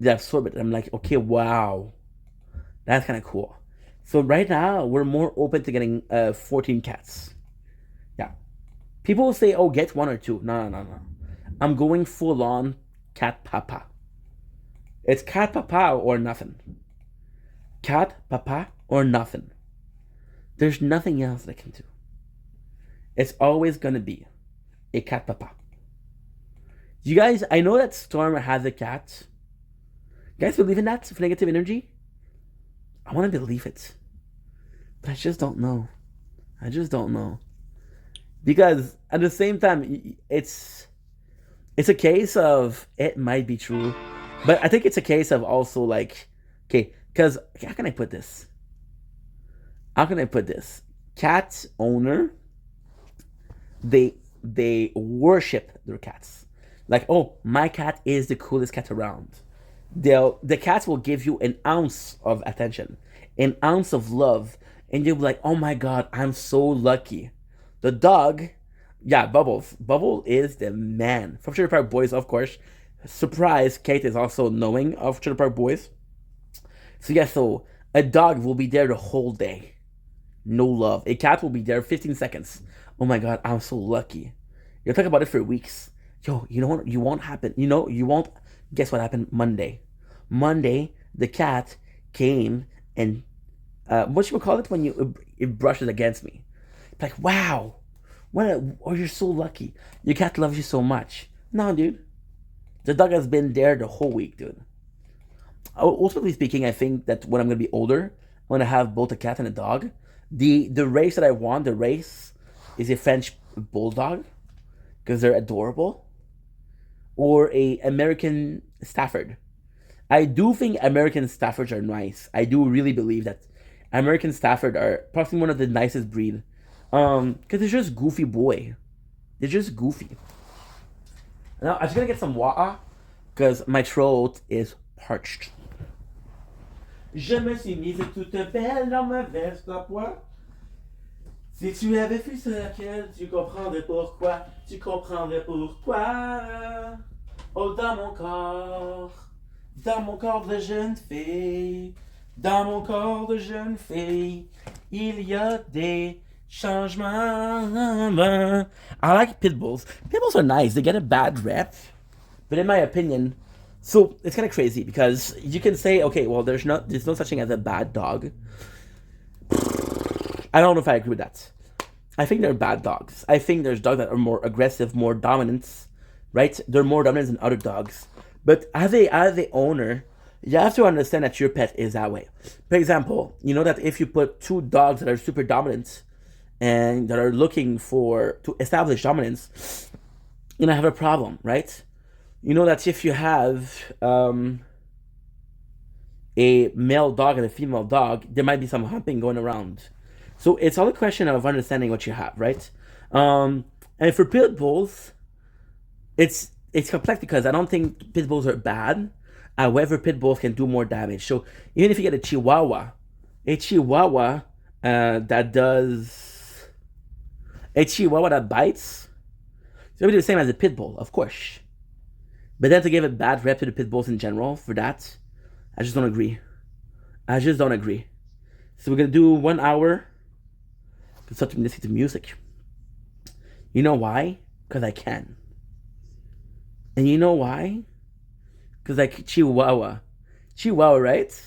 They absorb it. I'm like, okay, wow, that's kind of cool. So right now we're more open to getting 14 cats. Yeah, people will say, oh, get 1 or 2. No. I'm going full on cat papa. It's cat papa or nothing. Cat papa or nothing. There's nothing else I can do. It's always gonna be a cat papa. You guys, I know that Storm has a cat. You guys believe in that for negative energy? I want to believe it, but I just don't know. Because at the same time, it's a case of it might be true, but I think it's a case of also like, okay, because how can I put this? Cat owner, they worship their cats. Like, oh, my cat is the coolest cat around. The cats will give you an ounce of attention, an ounce of love, and you'll be like, oh my god, I'm so lucky. The dog, yeah, Bubbles. Bubble is the man. From Trailer Park Boys, of course. Surprise, Kate is also knowing of Trailer Park Boys. So yeah, so a dog will be there the whole day. No love. A cat will be there 15 seconds. Oh my god, I'm so lucky. You'll talk about it for weeks. Yo, you know what? You won't happen. You know, you won't. Guess what happened Monday? Monday, the cat came and what should we call it when it brushes against me? Like, wow, oh, you're so lucky. Your cat loves you so much. No, dude, the dog has been there the whole week, dude. Ultimately speaking, I think that when I'm gonna be older, when I have both a cat and a dog, the race that I want, the race is a French bulldog because they're adorable. Or a American Stafford. I do think American Staffords are nice. I do really believe that American Stafford are probably one of the nicest breed. Because they're just goofy boy. They're just goofy. Now, I'm just gonna get some water because my throat is parched. Je me suis mise toute belle dans ma veste à pois. Si tu avais vu sur laquelle, tu comprendrais pourquoi. Oh, dans mon corps de jeune fille, il y a des changements. I like pit bulls. Pit bulls are nice. They get a bad rep, but in my opinion, so it's kind of crazy because you can say, okay, well, there's no such thing as a bad dog. I don't know if I agree with that. I think they're bad dogs. I think there's dogs that are more aggressive, more dominant, right? They're more dominant than other dogs. But as a owner, you have to understand that your pet is that way. For example, you know that if you put two dogs that are super dominant and that are looking to establish dominance, you're gonna have a problem, right? You know that if you have a male dog and a female dog, there might be some humping going around. So it's all a question of understanding what you have, right? And for pit bulls, it's complex because I don't think pit bulls are bad. However, pit bulls can do more damage. So even if you get a Chihuahua that bites, it's gonna be the same as a pit bull, of course. But then to give a bad rep to the pit bulls in general for that, I just don't agree. So we're gonna do 1 hour. Start listening to music. You know why? Because I can. And you know why? Because like Chihuahua, right?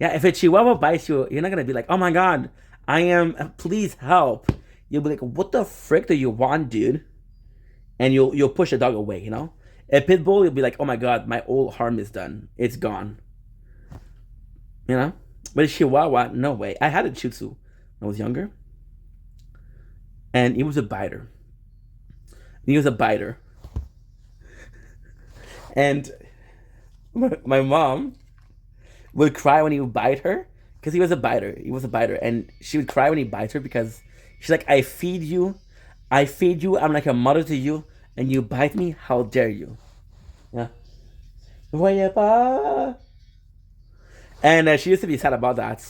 Yeah, if a Chihuahua bites you, you're not gonna be like, oh my god, please help. You'll be like, what the frick do you want, dude? And you'll push the dog away, you know? A pit bull, you'll be like, oh my god, my old harm is done. It's gone. You know? But a Chihuahua, no way. I had a Shih Tzu when I was younger. And he was a biter. And my mom would cry when he would bite her because he was a biter. And she would cry when he bites her because she's like, I feed you. I'm like a mother to you. And you bite me? How dare you? Yeah. And she used to be sad about that.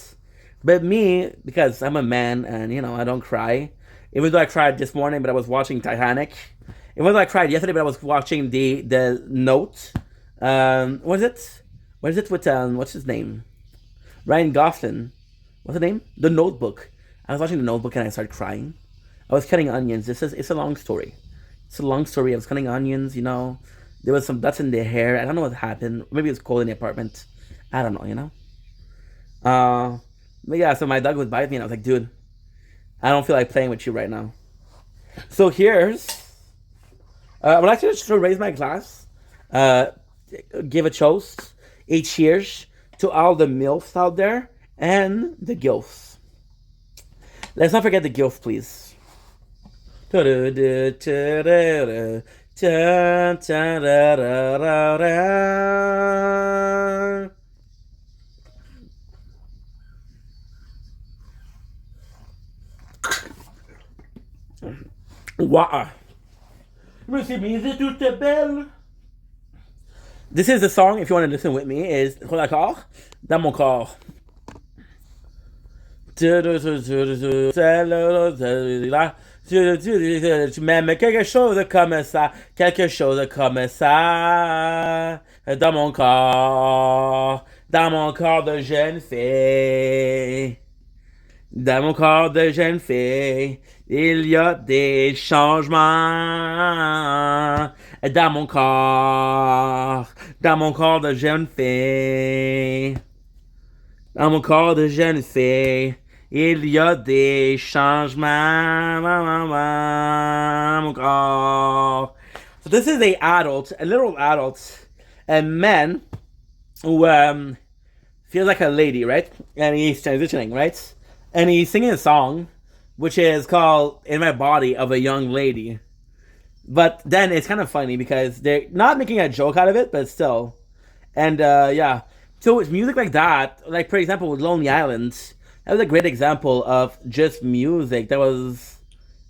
But me, because I'm a man and, I don't cry. Even though I cried this morning, but I was watching Titanic. Even though I cried yesterday, but I was watching the Note. What is it with, what's his name? Ryan Gosling. What's the name? The Notebook. I was watching The Notebook and I started crying. I was cutting onions. It's a long story. I was cutting onions, There was some dust in their hair. I don't know what happened. Maybe it was cold in the apartment. I don't know, But yeah, so my dog would bite me and I was like, dude, I don't feel like playing with you right now. So I would like to just raise my glass, give a toast, a cheers to all the MILFs out there and the GILFs. Let's not forget the GILF, please. Wow. This is the song, if you want to listen with me, is Trop d'accord, Dans mon corps. Tu m'aimes quelque chose comme ça, dans mon corps de jeune fille. Dans mon corps de jeune fille, il y a des changements. Dans mon corps de jeune fille. Dans mon corps de jeune fille, il y a des changements. Mon corps. So this is a literal adult, a man who feels like a lady, right? And he's transitioning, right? And he's singing a song, which is called In My Body of a Young Lady. But then it's kind of funny because they're not making a joke out of it, but still. And yeah. So it's music like that, like for example with Lonely Island, that was a great example of just music that was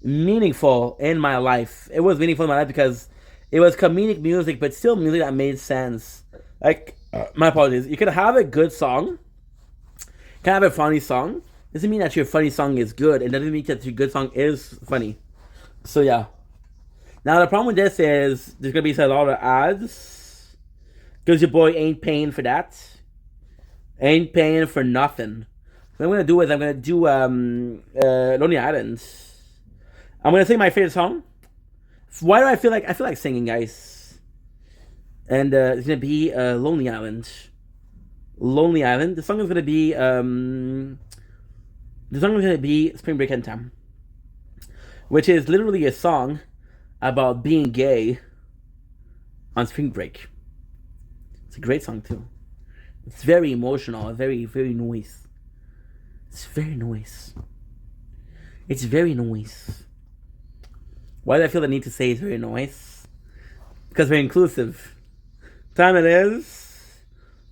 meaningful in my life. It was meaningful in my life because it was comedic music, but still music that made sense. Like, my apologies. You can have a good song, you can have a funny song. Doesn't mean that your funny song is good. It doesn't mean that your good song is funny. So yeah. Now the problem with this is there's gonna be a lot of ads because your boy ain't paying for that. Ain't paying for nothing. What I'm gonna do is I'm gonna do Lonely Island. I'm gonna sing my favorite song. Why do I feel like singing, guys? And it's gonna be Lonely Island. Lonely Island. The song is gonna be Spring Break Anthem. which is literally a song about being gay on spring break. It's a great song too. It's very emotional, very, very noise. It's very noise. It's very noise. Why do I feel the need to say it's very noise? Because we're inclusive. Time it is.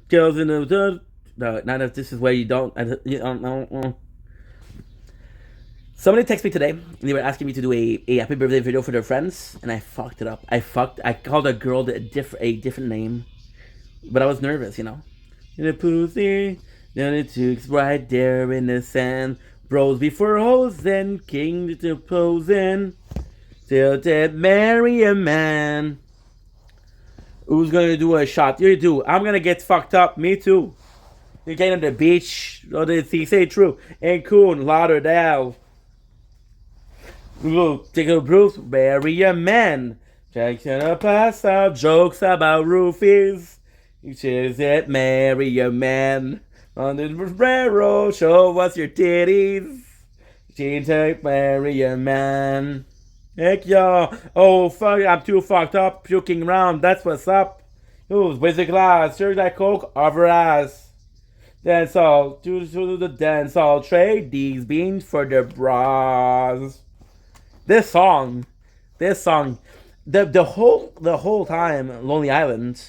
Girls in the... No, not if this is where you don't know. Somebody texted me today, and they were asking me to do a happy birthday video for their friends, and I fucked it up. I called a girl a different name, but I was nervous, you know. In the pussy, then it took right there in the sand. Bros before hoes, then king to posing. Till dead marry a man. Who's gonna do a shot? You do. I'm gonna get fucked up. Me too. You're getting on the beach. Oh, they say true. And Coon, Lauderdale. Take a Bruce, marry a man. Jackson a pass out jokes about roofies. You choose it, marry a man. On the railroad, show us your titties. She take marry a man. Heck y'all. Oh fuck, I'm too fucked up, puking around. That's what's up. Who's with the glass? Serve that coke over ass. Dance all to the dance all. Trade these beans for the bras. This song, the whole time, Lonely Island,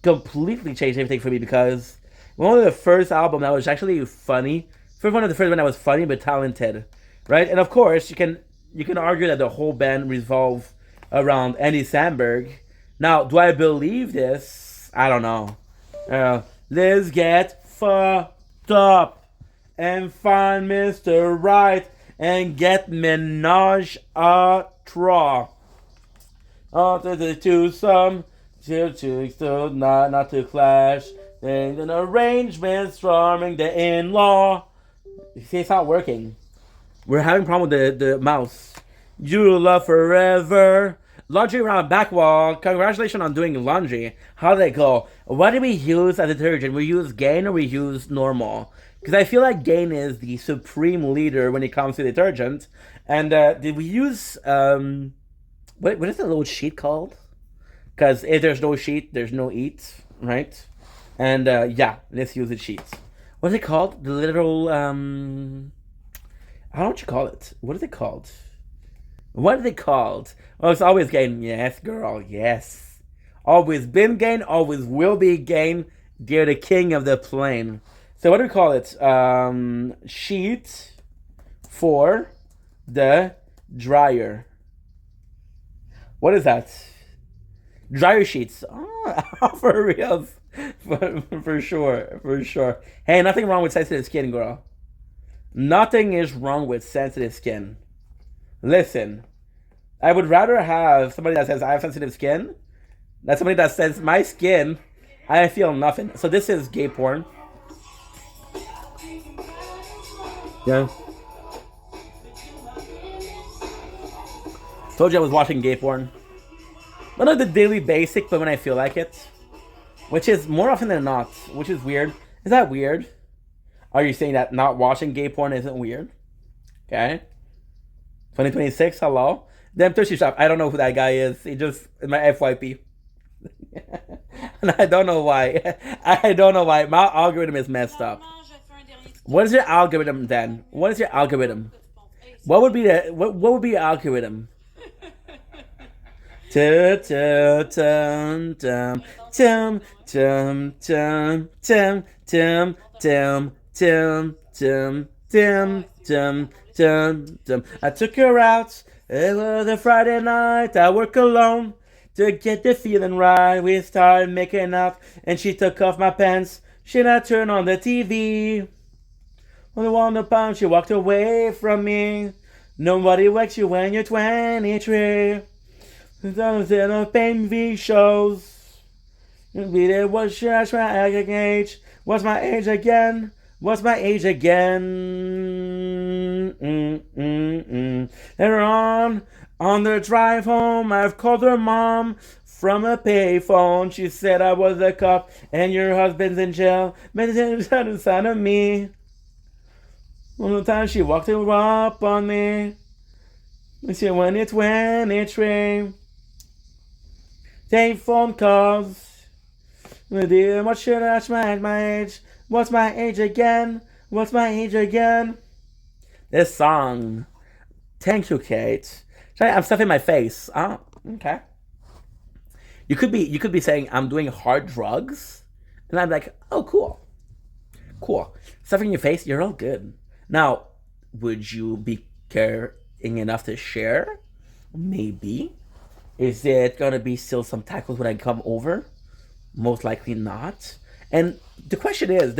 completely changed everything for me because one of the first album that was actually funny, one of the first one that was funny but talented, right? And of course, you can argue that the whole band revolved around Andy Samberg. Now, do I believe this? I don't know. Let's get fucked up and find Mr. Right and get menage a trois. To some, not to clash. And an arrangement storming the in-law. You see, it's not working. We're having a problem with the mouse. You love forever. Laundry around back wall. Congratulations on doing laundry. How did it go? What did we use as detergent? We use Gain or we use normal? Because I feel like Gain is the supreme leader when it comes to detergent. And did we use what is the little sheet called? Because if there's no sheet, there's no eat, right? And yeah, let's use the sheets. What is it called? The literal I don't know what you call it. What is it called? What is it called? Oh, it's always Gain. Yes, girl. Yes. Always been Gain. Always will be Gain. They're the king of the plane. So what do we call it? Sheet for the dryer. What is that? Dryer sheets. Oh, for real. For sure. Hey, nothing wrong with sensitive skin, girl. Nothing is wrong with sensitive skin. Listen, I would rather have somebody that says I have sensitive skin than somebody that says my skin, I feel nothing. So this is gay porn. Yeah. Told you I was watching gay porn. Not on the daily basic, but when I feel like it. Which is more often than not. Which is weird. Is that weird? Are you saying that not watching gay porn isn't weird? Okay. 2026, hello? Damn Tushy Shop. I don't know who that guy is. He just in my FYP. And I don't know why. I don't know why. My algorithm is messed up. What is your algorithm then? What is your algorithm? What would be the what would be your algorithm? I took her out. It was a Friday night. I work alone to get the feeling right. We started making out, and she took off my pants. She not turned on the TV. On the wall pound, she walked away from me. Nobody wakes you when you're 23. Instead of baby shows. What should I try age? What's my age again? What's my age again? Later on the drive home, I've called her mom from a payphone. She said I was a cop and your husband's in jail. But it's inside of me. One time she walked up on me. It's your 2023. Take phone calls. Dear, what should I ask my age? What's my age again? What's my age again? This song. Thank you, Kate. I'm stuffing my face. Oh, okay. You could be saying I'm doing hard drugs, and I'm like, oh, cool. Stuffing your face, you're all good. Now, would you be caring enough to share? Maybe. Is it gonna be still some tacos when I come over? Most likely not. And the question is,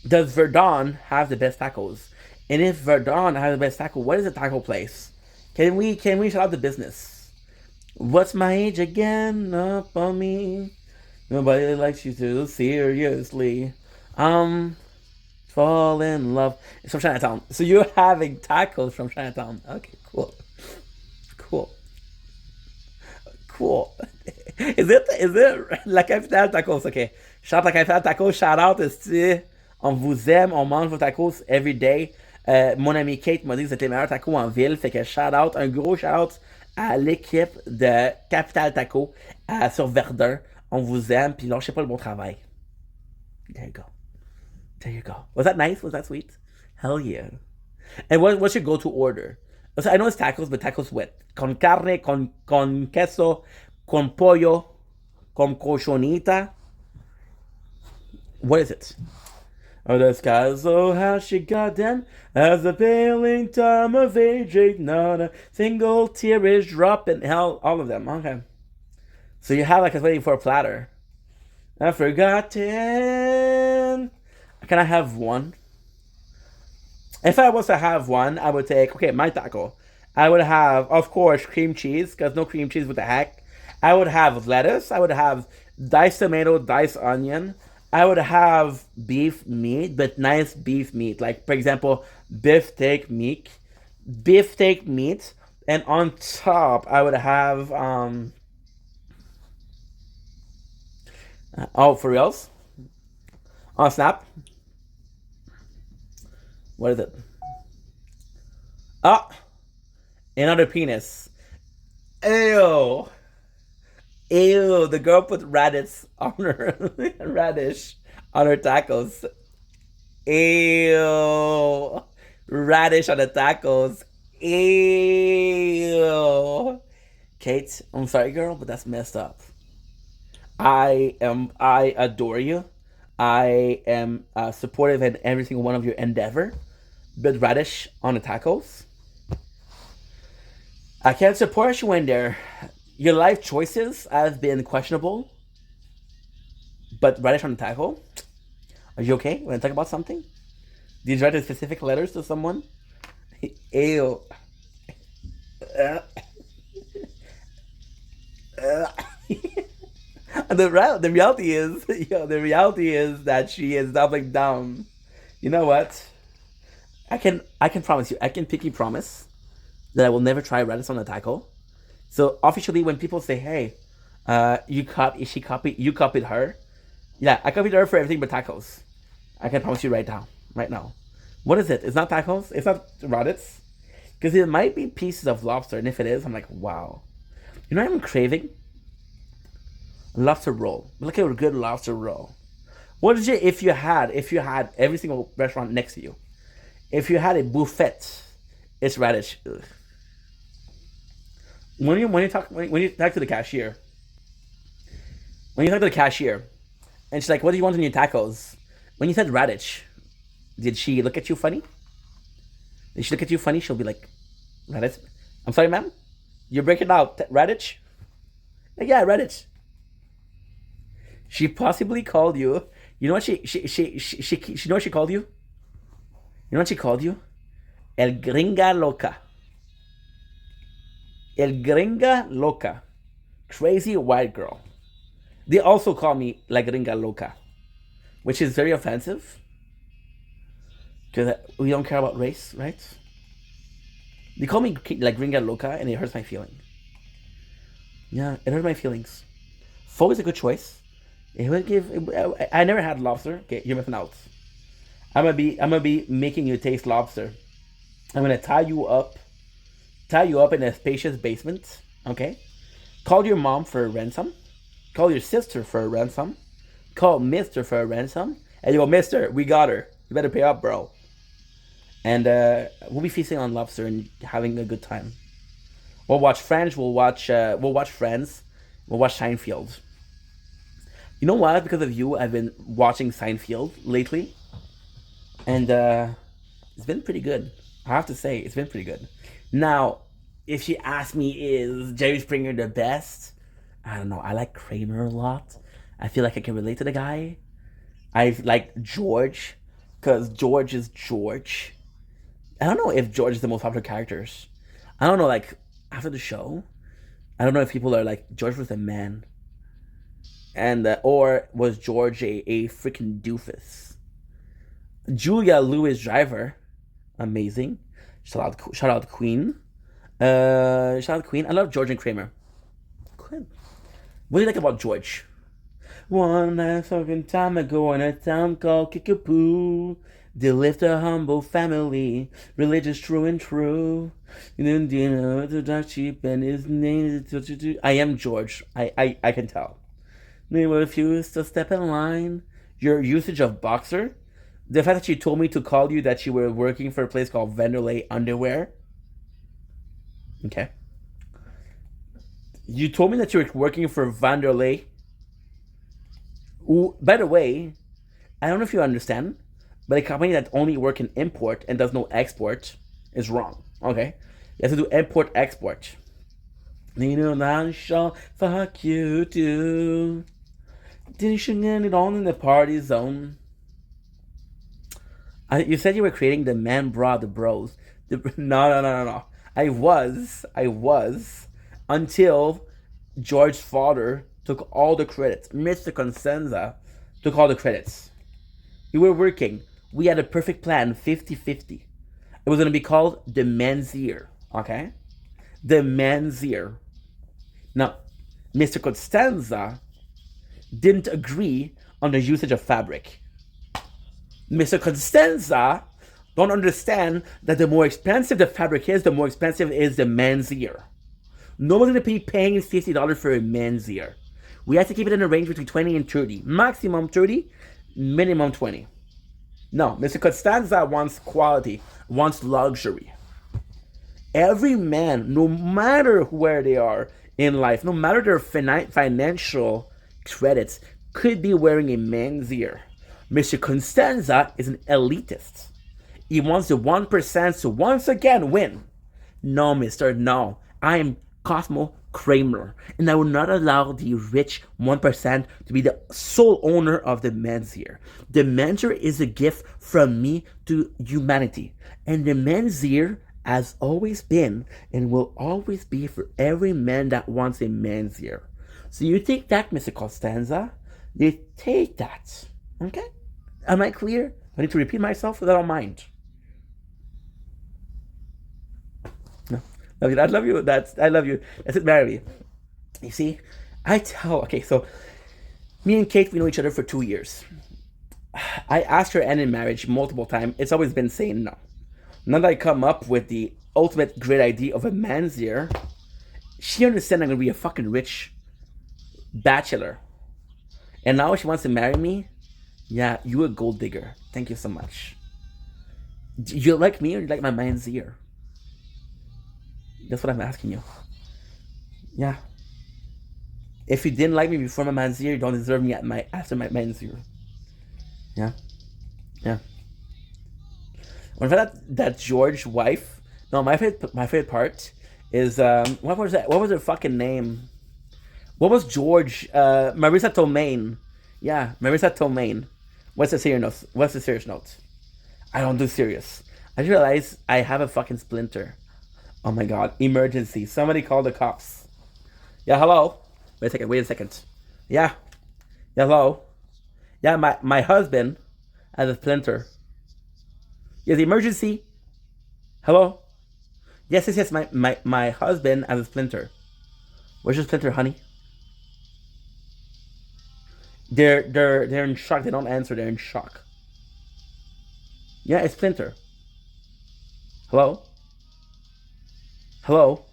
does Verdun have the best tacos? And if Verdun has the best taco, what is the taco place? Can we shout out the business? What's my age again? Up on me. Nobody likes you too seriously. Fall in love. It's from Chinatown. So you're having tacos from Chinatown. Okay, cool. Is it La Capitale Tacos? Okay. Shout La Capitale Tacos. Shout out. On vous aime. On mange vos tacos every day. Mon ami Kate m'a dit que c'était les meilleurs tacos en ville. Fait que shout out. Un gros shout out à l'équipe de Capitale Taco sur Verdun. On vous aime. Puis lâchez pas le bon travail. There you go. Was that nice? Was that sweet? Hell yeah. And what's your go-to order? So I know it's tacos, but tacos with con carne, con queso, con pollo, con cochonita. What is it? Oh, the sky's so how she got them as the paling time of age ain't not a single tear is dropping. Hell, all of them. Okay. So you have like I was waiting for a platter. I forgotten. Can I have one? If I was to have one, I would take, my taco. I would have, of course, cream cheese, because no cream cheese with the heck. I would have lettuce. I would have diced tomato, diced onion. I would have beef meat, but nice beef meat. Like, for example, beefsteak meat. And on top, I would have, for reals? On Snap? What is it? Another penis. Ew. The girl put radish on her tacos. Ew. Radish on the tacos. Ew. Kate, I'm sorry, girl, but that's messed up. I adore you. I am supportive in every single one of your endeavor. But radish on the tacos? I can't support you in there. Your life choices have been questionable. But radish on the taco? Are you okay when I talk about something? Did you write specific letters to someone? Ew. The reality is that she is doubling down. You know what? I can promise you. I can pinky promise that I will never try radish on a taco. So officially, when people say, "Hey, you copied her," yeah, I copied her for everything but tacos. I can promise you right now. What is it? It's not tacos. It's not radish. Because it might be pieces of lobster, and if it is, I'm like, wow. You know what I'm craving? Lobster roll. Look at a good lobster roll. What is it if you had every single restaurant next to you? If you had a buffet, it's radish. Ugh. When you talk to the cashier, and she's like, "What do you want in your tacos?" When you said radish, did she look at you funny? Did she look at you funny? She'll be like, "Radish." I'm sorry, ma'am. You're breaking out radish. Like, yeah, radish. She possibly called you. You know what she know what she called you? You know what she called you? El Gringa Loca. El Gringa Loca. Crazy white girl. They also call me La Gringa Loca, which is very offensive. Because we don't care about race, right? They call me La Gringa Loca and it hurts my feeling. Yeah, it hurts my feelings. Pho is a good choice. It would give. I never had lobster. Okay, you're missing out. I'm gonna be making you taste lobster. I'm gonna tie you up tie you up in a spacious basement, okay? Call your mom for a ransom. Call your sister for a ransom. Call Mister for a ransom. And you go, Mister, we got her. You better pay up, bro. And we'll be feasting on lobster and having a good time. We'll watch Friends. We'll watch Friends. We'll watch Seinfeld. You know what? Because of you, I've been watching Seinfeld lately. And it's been pretty good. I have to say, it's been pretty good. Now, if she asks me, is Jerry Springer the best? I don't know. I like Kramer a lot. I feel like I can relate to the guy. I like George, because George is George. I don't know if George is the most popular characters. I don't know, like, after the show, I don't know if people are like, George was a man. And, or was George a freaking doofus? Julia Louis-Driver, amazing. Shout out Queen. Shout out Queen. I love George and Kramer. Queen. What do you like about George? One last fucking time ago in a town called Kickapoo, they lived a humble family, religious true and true. And you know, the dark sheep and his name is... I am George. I can tell. They refused to step in line. Your usage of boxer, the fact that you told me to call you that you were working for a place called Vanderlei Underwear. Okay. You told me that you were working for Vanderlei. Ooh, by the way, I don't know if you understand, but a company that only works in import and does no export is wrong. Okay? You have to do import-export. You know, I shall fuck you too. Didn't you get it on in the party zone? You said you were creating the man bra, the bros. No. I was until George's father took all the credits. Mr. Constanza took all the credits. We were working. We had a perfect plan, 50-50. It was going to be called the Man's Ear. Okay? The Man's Ear. Now, Mr. Constanza didn't agree on the usage of fabric. Mr. Constanza don't understand that the more expensive the fabric is, the more expensive is the man's ear. No one's going to be paying $50 for a man's ear. We have to keep it in a range between 20 and 30. Maximum 30, minimum 20. No, Mr. Constanza wants quality, wants luxury. Every man, no matter where they are in life, no matter their financial credits, could be wearing a man's ear. Mr. Constanza is an elitist. He wants the 1% to once again win. No, mister, no. I am Cosmo Kramer, and I will not allow the rich 1% to be the sole owner of the men's ear. The men's ear is a gift from me to humanity, and the men's ear has always been and will always be for every man that wants a man's ear. So you take that, Mr. Constanza. You take that. Okay? Am I clear? I need to repeat myself, so I don't mind. No. I love you. I love you. That's it, marry me. You see? Okay, so me and Kate, we know each other for 2 years. I asked her in marriage multiple times. It's always been saying no. Now that I come up with the ultimate great idea of a man's ear, she understands I'm going to be a fucking rich bachelor. And now she wants to marry me? Yeah, you a gold digger. Thank you so much. Do you like me or do you like my man's ear? That's what I'm asking you. Yeah. If you didn't like me before my man's ear, you don't deserve me after my man's ear. Yeah. Yeah. When I found out that George's wife, no, my favorite part is what was that? What was her fucking name? What was George? Marissa Tomei. Yeah, Marissa Tomei. What's the serious note? I don't do serious. I just realized I have a fucking splinter. Oh my god! Emergency! Somebody call the cops. Yeah, hello. Wait a second. Yeah. Yeah, hello. Yeah, my husband has a splinter. Yes, emergency. Hello. Yes. My husband has a splinter. Where's your splinter, honey? They're in shock. They don't answer. They're in shock. Yeah, it's splinter. Hello. Hello?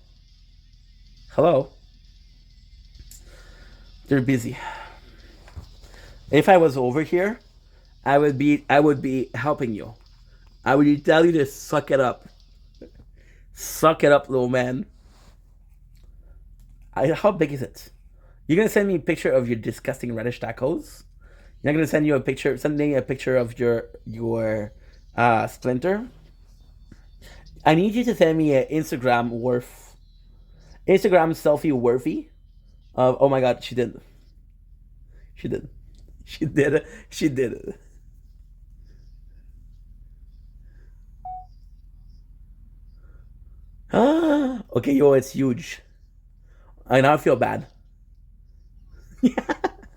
Hello? They're busy. If I was over here, I would be helping you. I would tell you to suck it up. Suck it up, little man. How big is it? You're gonna send me a picture of your disgusting radish tacos? You're not gonna send me a picture of your splinter? I need you to send me an Instagram selfie worthy of, oh my god, she did. She did. She did it. She did it. Okay, yo, it's huge. I now feel bad.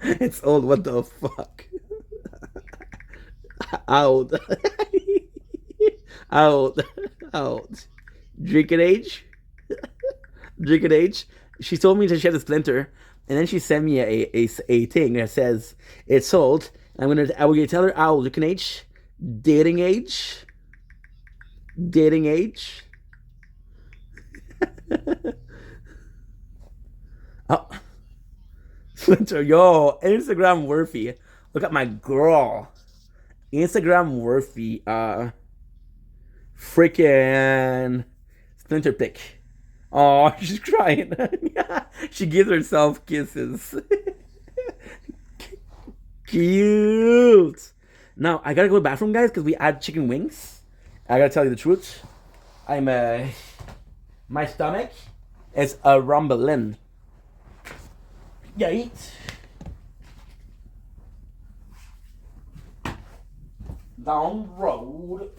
It's old. What the fuck? Out. Out. Out. Drinking age? Drinking age? She told me that she had a splinter, and then she sent me a thing that says it's sold. I will tell her how old, drinking age, dating age, dating age. Oh, splinter, yo, Instagram worthy. Look at my girl. Instagram worthy. Freaking splinter pic. Oh, she's crying. She gives herself kisses. Cute. Now I gotta go to the bathroom, guys, because we had chicken wings. I gotta tell you the truth. My stomach is a rumbling. Yeah, eat. Down the road.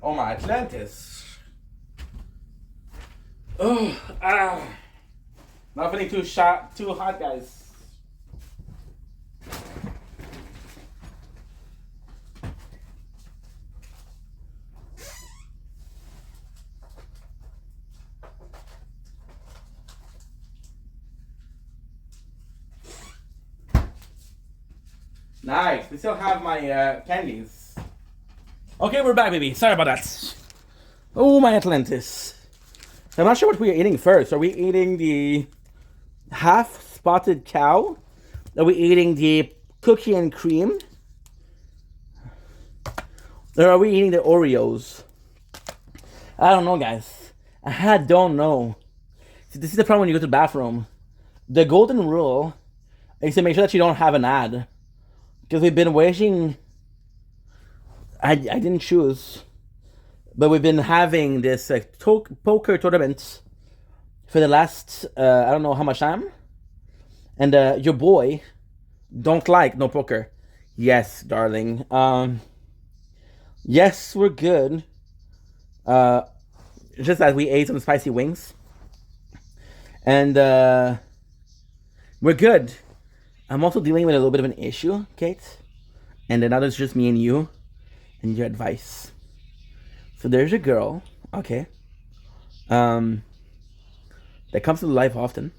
Oh my Atlantis. Oh, ah. Not feeling too hot, guys. Nice. We still have my candies. Okay, we're back, baby. Sorry about that. Oh, my Atlantis. I'm not sure what we're eating first. Are we eating the half-spotted cow? Are we eating the cookie and cream? Or are we eating the Oreos? I don't know, guys. I don't know. See, this is the problem when you go to the bathroom. The golden rule is to make sure that you don't have an ad. Because we've been waiting. I didn't choose. But we've been having this poker tournament for the last, I don't know how much time. And your boy don't like no poker. Yes, darling. Yes, we're good. Just as we ate some spicy wings. And we're good. I'm also dealing with a little bit of an issue, Kate. And then now it's just me and you. And your advice. So there's a girl, okay, that comes to life often,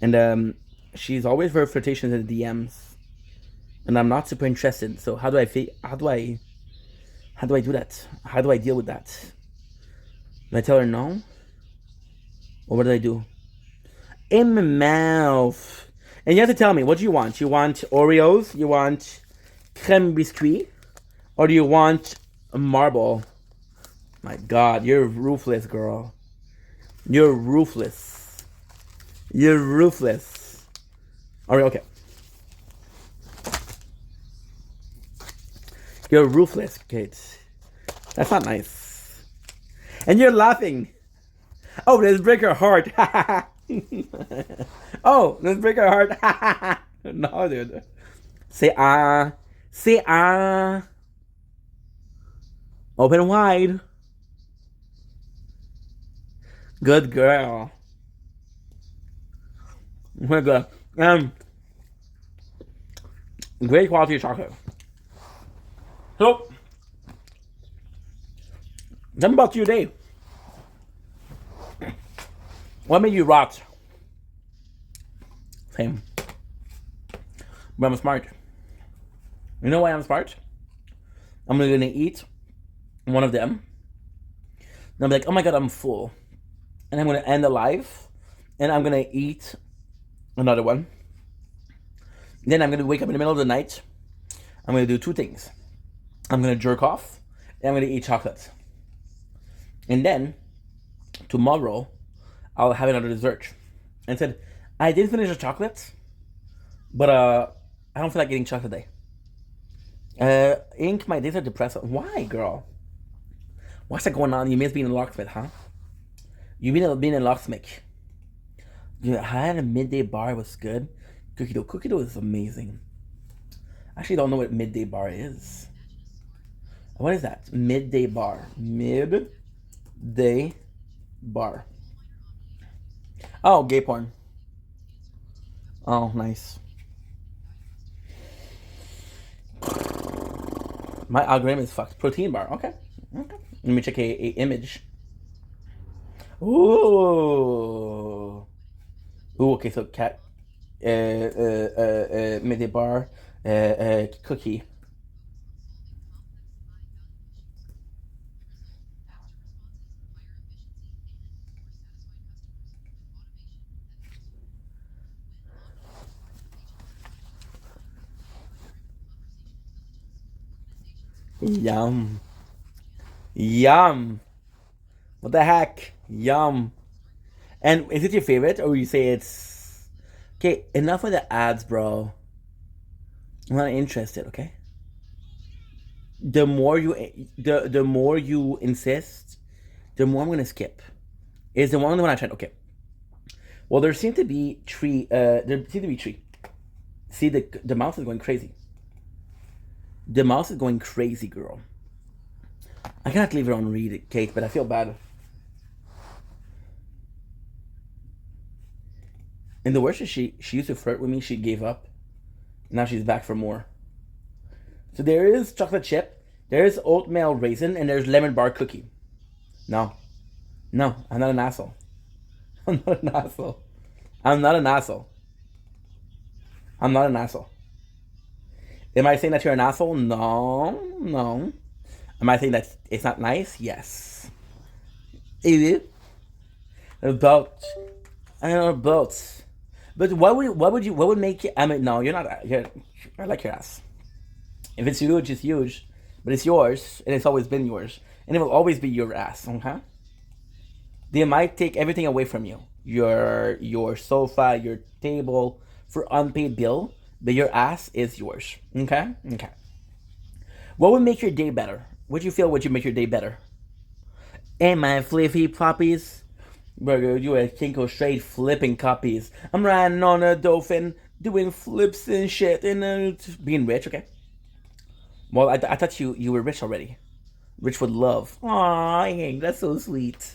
and she's always very flirtatious in the DMs, and I'm not super interested. So how do I do that? How do I deal with that? Do I tell her no, or what do I do? In my mouth. And you have to tell me, what do you want? You want Oreos? You want crème biscuit? Or do you want a marble? My God, you're ruthless, girl. You're ruthless. You're ruthless. Alright, okay. You're ruthless, Kate. That's not nice. And you're laughing. Oh, let's break her heart. Oh, let's break her heart. No, dude. Say ah. Say ah. Open wide. Good girl. We're good. Great quality chocolate. So, tell me about your day. What made you rot? Same. But I'm smart. You know why I'm smart? I'm gonna eat one of them. And I'm like, oh my God, I'm full. And I'm gonna end alive. And I'm gonna eat another one. Then I'm gonna wake up in the middle of the night. I'm gonna do two things. I'm gonna jerk off. And I'm gonna eat chocolate. And then, tomorrow, I'll have another dessert. And said, I did finish the chocolate, but I don't feel like eating chocolate today. Ink, my days are depressed. Why, girl? What's that going on? You miss being a locksmith, huh? You mean being a locksmith? Yeah, I had a midday bar. It was good. Cookie dough. Cookie dough is amazing. I actually don't know what midday bar is. What is that? Midday bar. Midday bar. Oh, gay porn. Oh, nice. My algorithm is fucked. Protein bar. Okay. Okay. Let me check a image. Ooh. Ooh, okay, so cat midday bar cookie. Yum. Yum. What the heck? Yum. And is it your favorite, or you say it's... Okay, enough with the ads, bro. I'm not interested, okay? The more you insist, the more I'm gonna skip. Is the one I tried? Okay. Well, there seem to be three. See, the mouse is going crazy. The mouse is going crazy, girl. I cannot leave her on read, Kate, but I feel bad. And the worst is she used to flirt with me. She gave up. Now she's back for more. So there is chocolate chip, there is oatmeal raisin, and there's lemon bar cookie. No, I'm not an asshole. I'm not an asshole. I'm not an asshole. I'm not an asshole. Am I saying that you're an asshole? No. Am I saying that it's not nice? Yes. It is. Both. I know both. But what would make you? I mean, no, you're not. I like your ass. If it's huge, it's huge. But it's yours, and it's always been yours, and it will always be your ass. Okay. They might take everything away from you. Your sofa, your table, for unpaid bill, but your ass is yours. Okay? Okay. What would make your day better? What you feel would you make your day better? Hey, my flippy puppies. Bro, you a Kinko straight flipping copies. I'm riding on a dolphin, doing flips and shit, and being rich, okay? Well, I thought you were rich already. Rich with love. Aw, Hank, that's so sweet.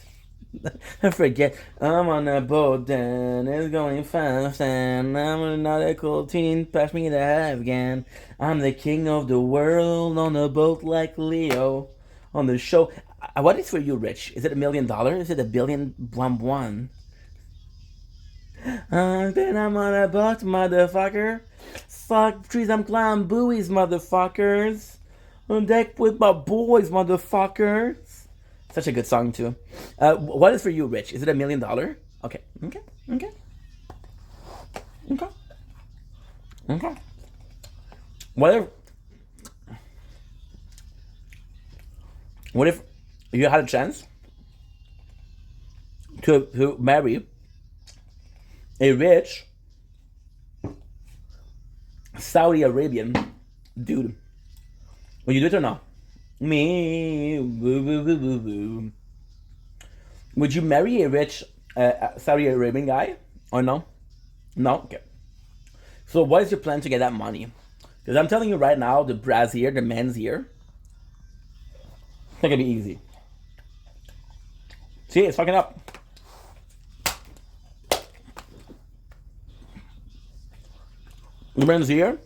I forget. I'm on a boat and it's going fast, and I'm a nautical teen. Pass me the Afghan. I'm the king of the world on a boat like Leo. On the show. What is for you, Rich? Is it $1 million? Is it $1 billion? One. Then I'm on a boat, motherfucker. Fuck trees, I'm climbing buoys, motherfuckers. On deck with my boys, motherfuckers. Such a good song, too. What is for you, Rich? Is it $1 million? Okay. What if you had a chance to marry a rich Saudi Arabian dude? Would you do it or not? Me, boo, boo, boo, boo, boo. Would you marry a rich Saudi Arabian guy or no? No? Okay. So what is your plan to get that money? Because I'm telling you right now, the brassiere, the men's here, it's not gonna be easy. See, it's fucking up. The men's here,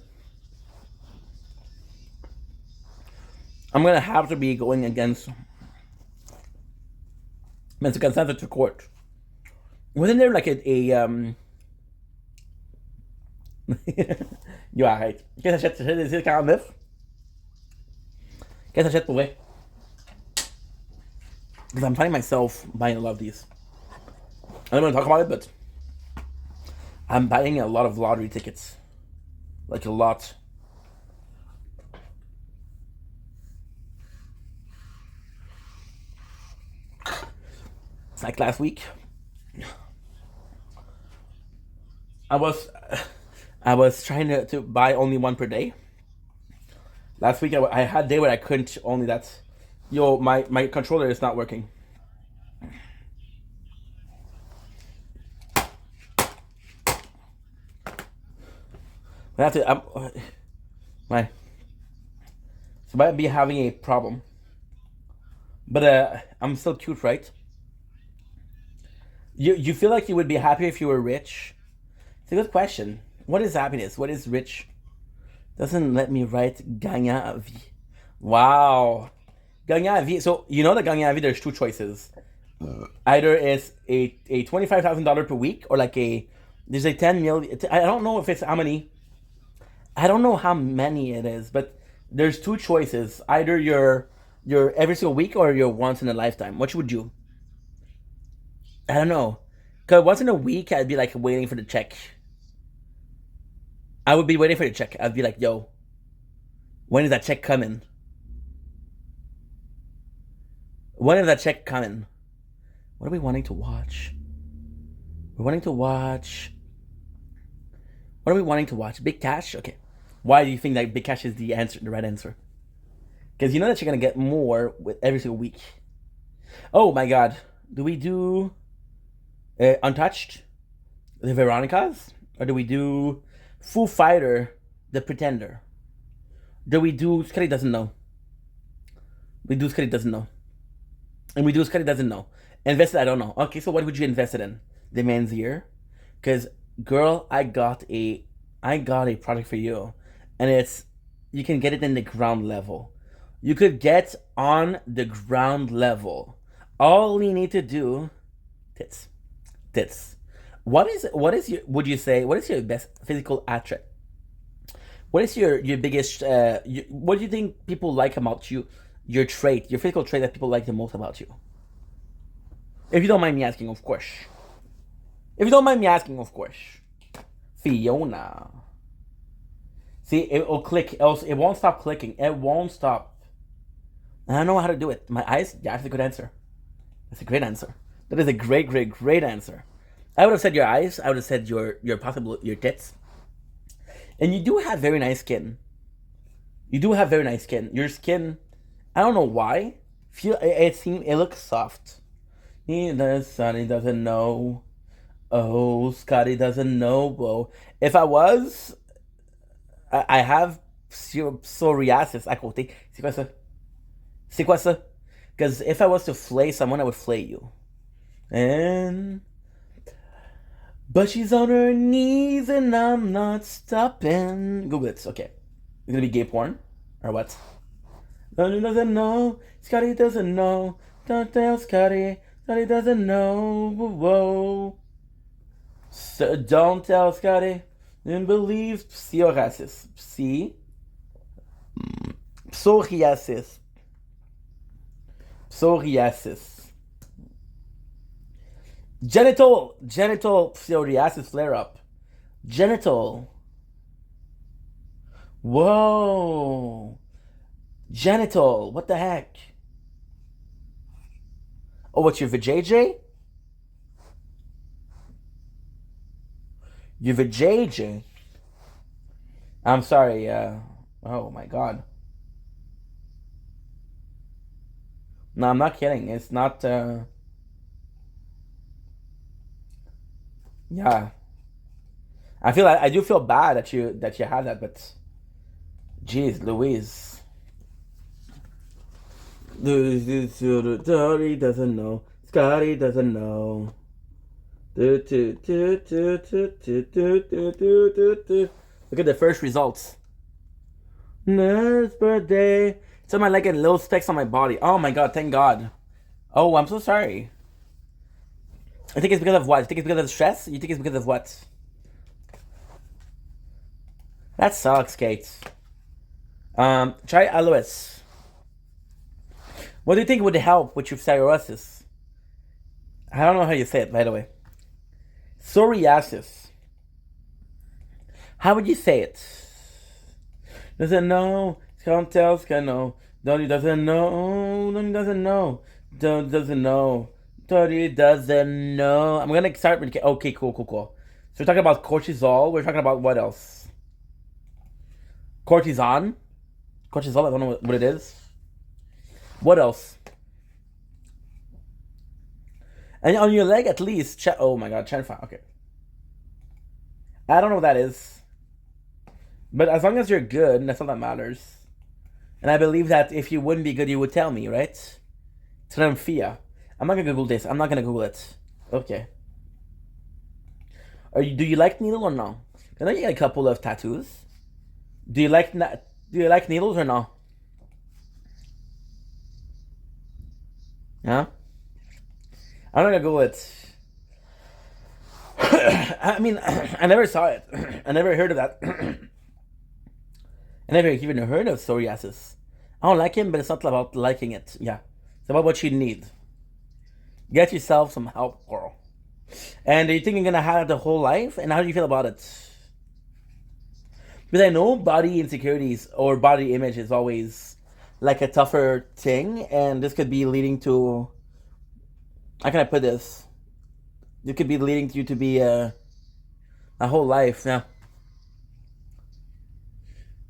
I'm gonna have to be going against Mr. Consent to court. Wasn't there like a You arrête. Qu'est-ce que t'achètes? T'achètes des 49? Qu'est-ce que t'achètes pour vrai? Because I'm finding myself buying a lot of these. I don't want to talk about it, but I'm buying a lot of lottery tickets. Like a lot. Like last week, I was trying to buy only one per day. Last week I had a day where I couldn't only that. Yo, my controller is not working. I have to. Why? So I might be having a problem. But I'm still cute, right? You feel like you would be happy if you were rich? It's a good question. What is happiness? What is rich? Doesn't let me write gagnant à vie. Wow. Gagnant à vie. So, you know that gagnant à vie, there's two choices. Either it's a $25,000 per week, or like there's a 10 million. I don't know if it's how many. I don't know how many it is, but there's two choices. Either you're every single week, or you're once in a lifetime. What would you? I don't know. Because once in a week, I'd be like waiting for the check. I would be waiting for the check. I'd be like, yo, when is that check coming? When is that check coming? What are we wanting to watch? We're wanting to watch. What are we wanting to watch? Big Cash? Okay. Why do you think that Big Cash is the answer, the right answer? Because you know that you're going to get more with every single week. Oh my God. Do we do Untouched, the Veronicas? Or do we do Foo Fighter, the Pretender? Do we do... Kelly doesn't know. We do Scotty doesn't know. And we do Scotty doesn't know. Invested, I don't know. Okay, so what would you invest it in? The man's ear? Because, girl, I got a product for you. And you can get it in the ground level. You could get on the ground level. All you need to do, tits. What is your, would you say, what is your best physical attribute? What is your biggest, what do you think people like about you? Your trait, your physical trait that people like the most about you? If you don't mind me asking, of course. Fiona. See, it will click, else it won't stop clicking. It won't stop. I don't know how to do it. My eyes? Yeah, that's a good answer. That's a great answer. That is a great answer. I would have said your eyes. I would have said your tits. And you do have very nice skin. Your skin, I don't know why. It looks soft. Scotty doesn't know. Oh, Scotty doesn't know. Whoa. If I was, I have psoriasis à côté. C'est quoi ça? Because if I was to flay someone, I would flay you. But she's on her knees and I'm not stopping. Google it. Okay. It's gonna be gay porn? Or what? Scotty doesn't know. Scotty doesn't know. Don't tell Scotty. Scotty doesn't know. Whoa. So don't tell Scotty. And believe psoriasis. Psoriasis. Genital psoriasis flare up. Genital. Whoa. Genital. What the heck? Oh, what's your vajayjay? Your vajayjay. I'm sorry. Oh my god. No, I'm not kidding. It's not. Yeah. I do feel bad that you have that, but jeez, Louise. Scotty doesn't know. Scotty doesn't know. Look at the first results. Next birthday. It's on my leg and little specks on my body. Oh my god, thank god. Oh, I'm so sorry. I think it's because of what? You think it's because of stress? You think it's because of what? That sucks, Kate. Try aloes. What do you think would help with your psoriasis? I don't know how you say it, by the way. Psoriasis. How would you say it? Doesn't know. Can't tell. Can't know. Donnie doesn't know. Donnie doesn't know. Donnie doesn't know. Donnie doesn't know. I'm gonna start with. Okay, cool. So we're talking about cortisol. We're talking about what else? Cortisol. I don't know what it is. What else? And on your leg, at least. Oh my god, Chenfa. Okay. I don't know what that is. But as long as you're good, that's all that matters. And I believe that if you wouldn't be good, you would tell me, right? Tramphia. I'm not gonna Google this. I'm not gonna Google it. Okay. Do you like needle or no? I know you got a couple of tattoos. Do you like needles or no? Huh? I'm not gonna Google it. I mean, I never saw it. I never heard of that. I never even heard of psoriasis. I don't like him, but it's not about liking it. Yeah. It's about what you need. Get yourself some help, girl. And do you think you're gonna have it the whole life? And how do you feel about it? Because I know body insecurities or body image is always like a tougher thing, and this could be leading to. How can I put this? It could be leading you to be a whole life. Yeah.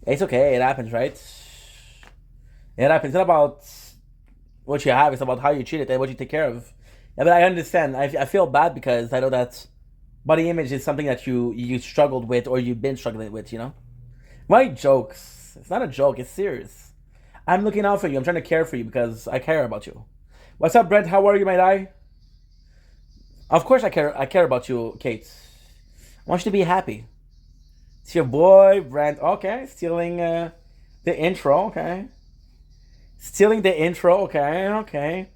It's okay. It happens, right? It happens. It's not about what you have. It's about how you treat it and what you take care of. Yeah, but I understand. I feel bad because I know that body image is something that you struggled with or you've been struggling with, you know? Why jokes? It's not a joke. It's serious. I'm looking out for you. I'm trying to care for you because I care about you. What's up, Brent? How are you, my guy? Of course I care. I care about you, Kate. I want you to be happy. It's your boy, Brent. Okay, stealing the intro. Okay. Stealing the intro. Okay.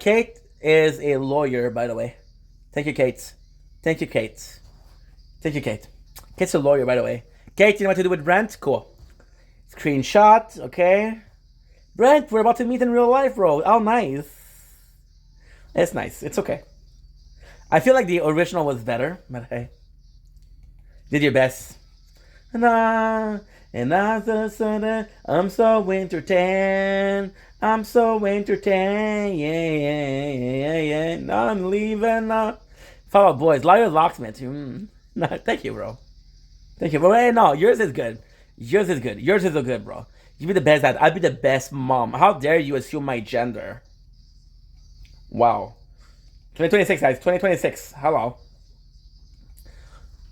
Kate is a lawyer, by the way. Thank you, Kate. Kate's a lawyer, by the way. Kate, you know what to do with Brent? Cool. Screenshot, okay. Brent, we're about to meet in real life, bro. Oh, nice. It's nice. It's okay. I feel like the original was better, but hey. Did your best. I'm so entertained. I'm leaving. Fall Out Boys. Liar Locksmith. No, thank you, bro. Thank you. But hey, no, yours is good. Yours is good, bro. You be the best dad. I'd be the best mom. How dare you assume my gender? Wow. 2026, guys. 2026. Hello.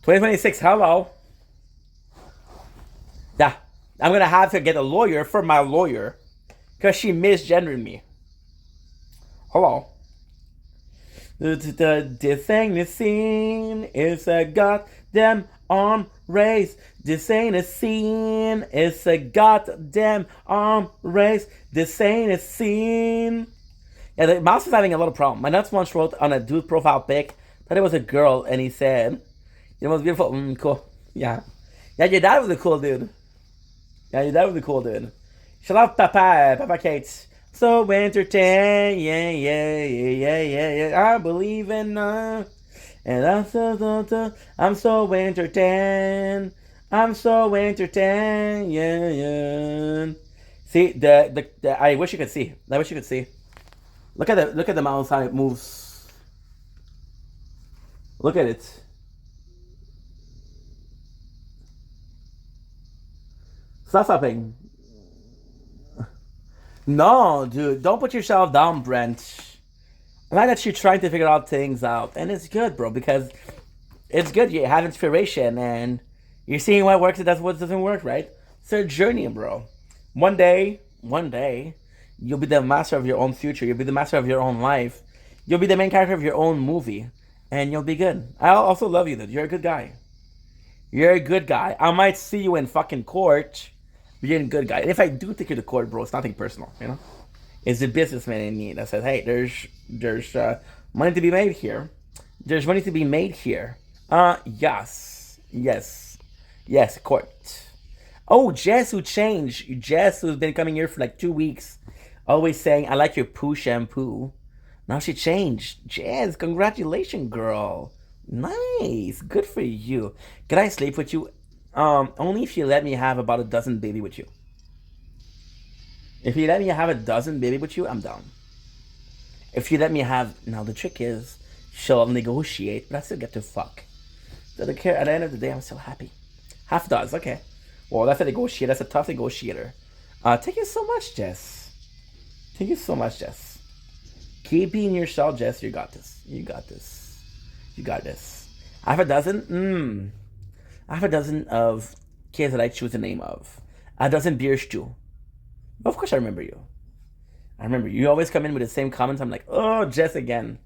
2026. Hello. Yeah. I'm going to have to get a lawyer for my lawyer. Because she misgendered me. Hello. This ain't a scene. It's a goddamn arm race. This ain't a scene. It's a goddamn arm race. This ain't a scene. Yeah, the mouse is having a little problem. My nuts once wrote on a dude profile pic that it was a girl, and he said, "It was beautiful." Cool. Yeah, your dad was a cool dude. Shout out Papa Kate. So entertained, yeah. I believe in and I'm so entertained. Yeah. See the I wish you could see. Look at the mouse how it moves. Look at it. Stop stopping. No, dude, don't put yourself down, Brent. I like that you're trying to figure out things out, and it's good, bro, because it's good. You have inspiration, and you're seeing what works and that's what doesn't work, right? It's a journey, bro. One day, you'll be the master of your own future. You'll be the master of your own life. You'll be the main character of your own movie, and you'll be good. I also love you, dude. You're a good guy. I might see you in fucking court. You're a good guy. And if I do take you to court, bro, it's nothing personal, you know? It's the businessman in me that says, hey, there's money to be made here. There's money to be made here. Yes, court. Oh, Jess who changed. Jess who's been coming here for like 2 weeks. Always saying, I like your poo shampoo. Now she changed. Jess, congratulations, girl. Nice. Good for you. Can I sleep with you? Only if you let me have about a dozen baby with you. If you let me have a dozen baby with you, I'm down. If you let me have... Now, the trick is, she'll negotiate, but I still get to fuck. So at the end of the day, I'm still happy. Half does, okay. Well, that's a negotiator. That's a tough negotiator. Thank you so much, Jess. Keep being yourself, Jess. You got this. I have a dozen? I have a dozen of kids that I choose the name of. A dozen beer stew. Of course I remember you. You always come in with the same comments. I'm like, oh, Jess again.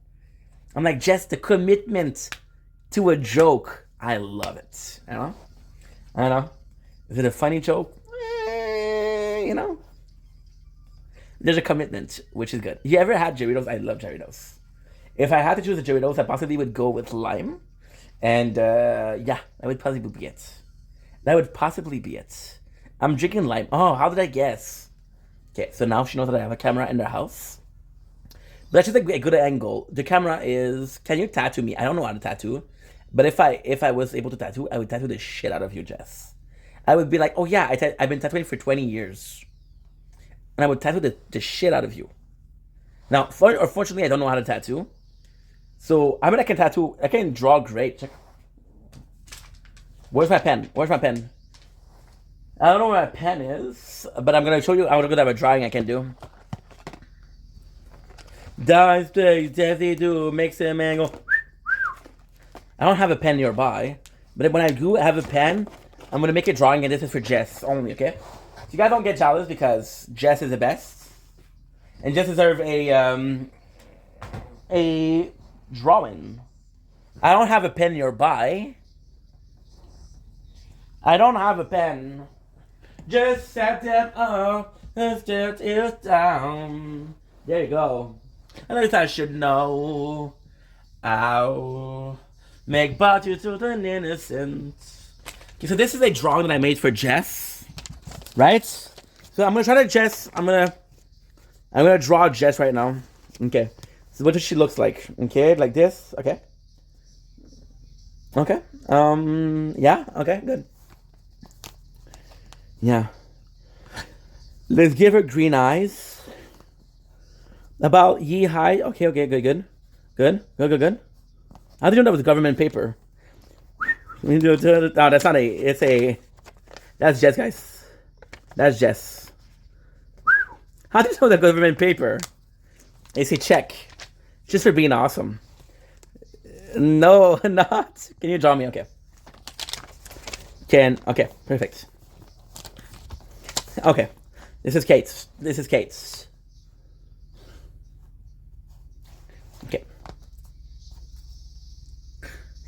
I'm like, Jess, the commitment to a joke. I love it. I know. Is it a funny joke? You know. There's a commitment, which is good. You ever had Doritos? I love Doritos. If I had to choose a Doritos, I possibly would go with lime. And, yeah, that would possibly be it. I'm drinking lime. Oh, how did I guess? Okay, so now she knows that I have a camera in the house. But that's just a good angle. The camera is... Can you tattoo me? I don't know how to tattoo. But if I was able to tattoo, I would tattoo the shit out of you, Jess. I would be like, oh yeah, I've been tattooing for 20 years. And I would tattoo the shit out of you. Now, unfortunately, I don't know how to tattoo. So, I mean, I can draw great. Check. Where's my pen? I don't know where my pen is, but I'm going to show you. I'm going to have a drawing I can do. Dice, Jesse, do, makes a man go. I don't have a pen nearby, but when I do have a pen, I'm gonna make a drawing, and this is for Jess only, okay? So you guys don't get jealous because Jess is the best, and Jess deserves a drawing. I don't have a pen nearby. I don't have a pen. Just set them up, set it down. There you go. At least I should know. Ow. Make body to the innocent. Okay, so this is a drawing that I made for Jess, right? So I'm gonna try to Jess. I'm gonna draw Jess right now. Okay. So what does she looks like? Okay, like this. Okay. Okay. Yeah. Okay. Good. Yeah. Let's give her green eyes. About ye high. Okay. Okay. Good. Good. Good. Good. Good. Good. How do you know that was government paper? No, that's not a. It's a. That's Jess, guys. That's Jess. How do you know that government paper? It's a check. Just for being awesome. No, not. Can you draw me? Okay. Okay, perfect. Okay. This is Kate's. This is Kate's. Okay.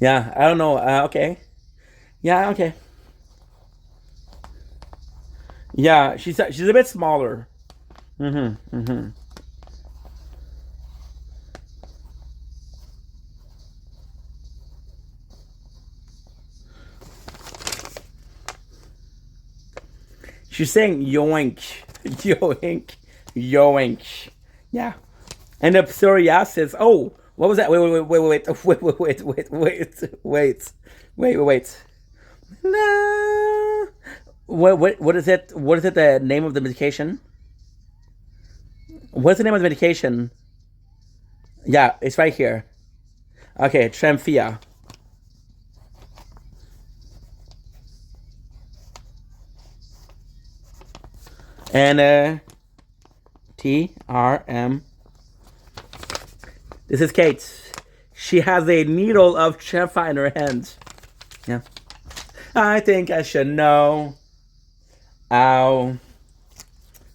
Yeah, I don't know. Okay. Yeah, okay. Yeah, she's a bit smaller. She's saying yoink, yoink, yoink. Yeah. And the psoriasis. Oh, what was that? Wait. No. What is it? What is it? The name of the medication? What's the name of the medication? Yeah, it's right here. Okay, Tremfya. And TRM. This is Kate. She has a needle of Tremfya in her hand. Yeah. I think I should know. Ow.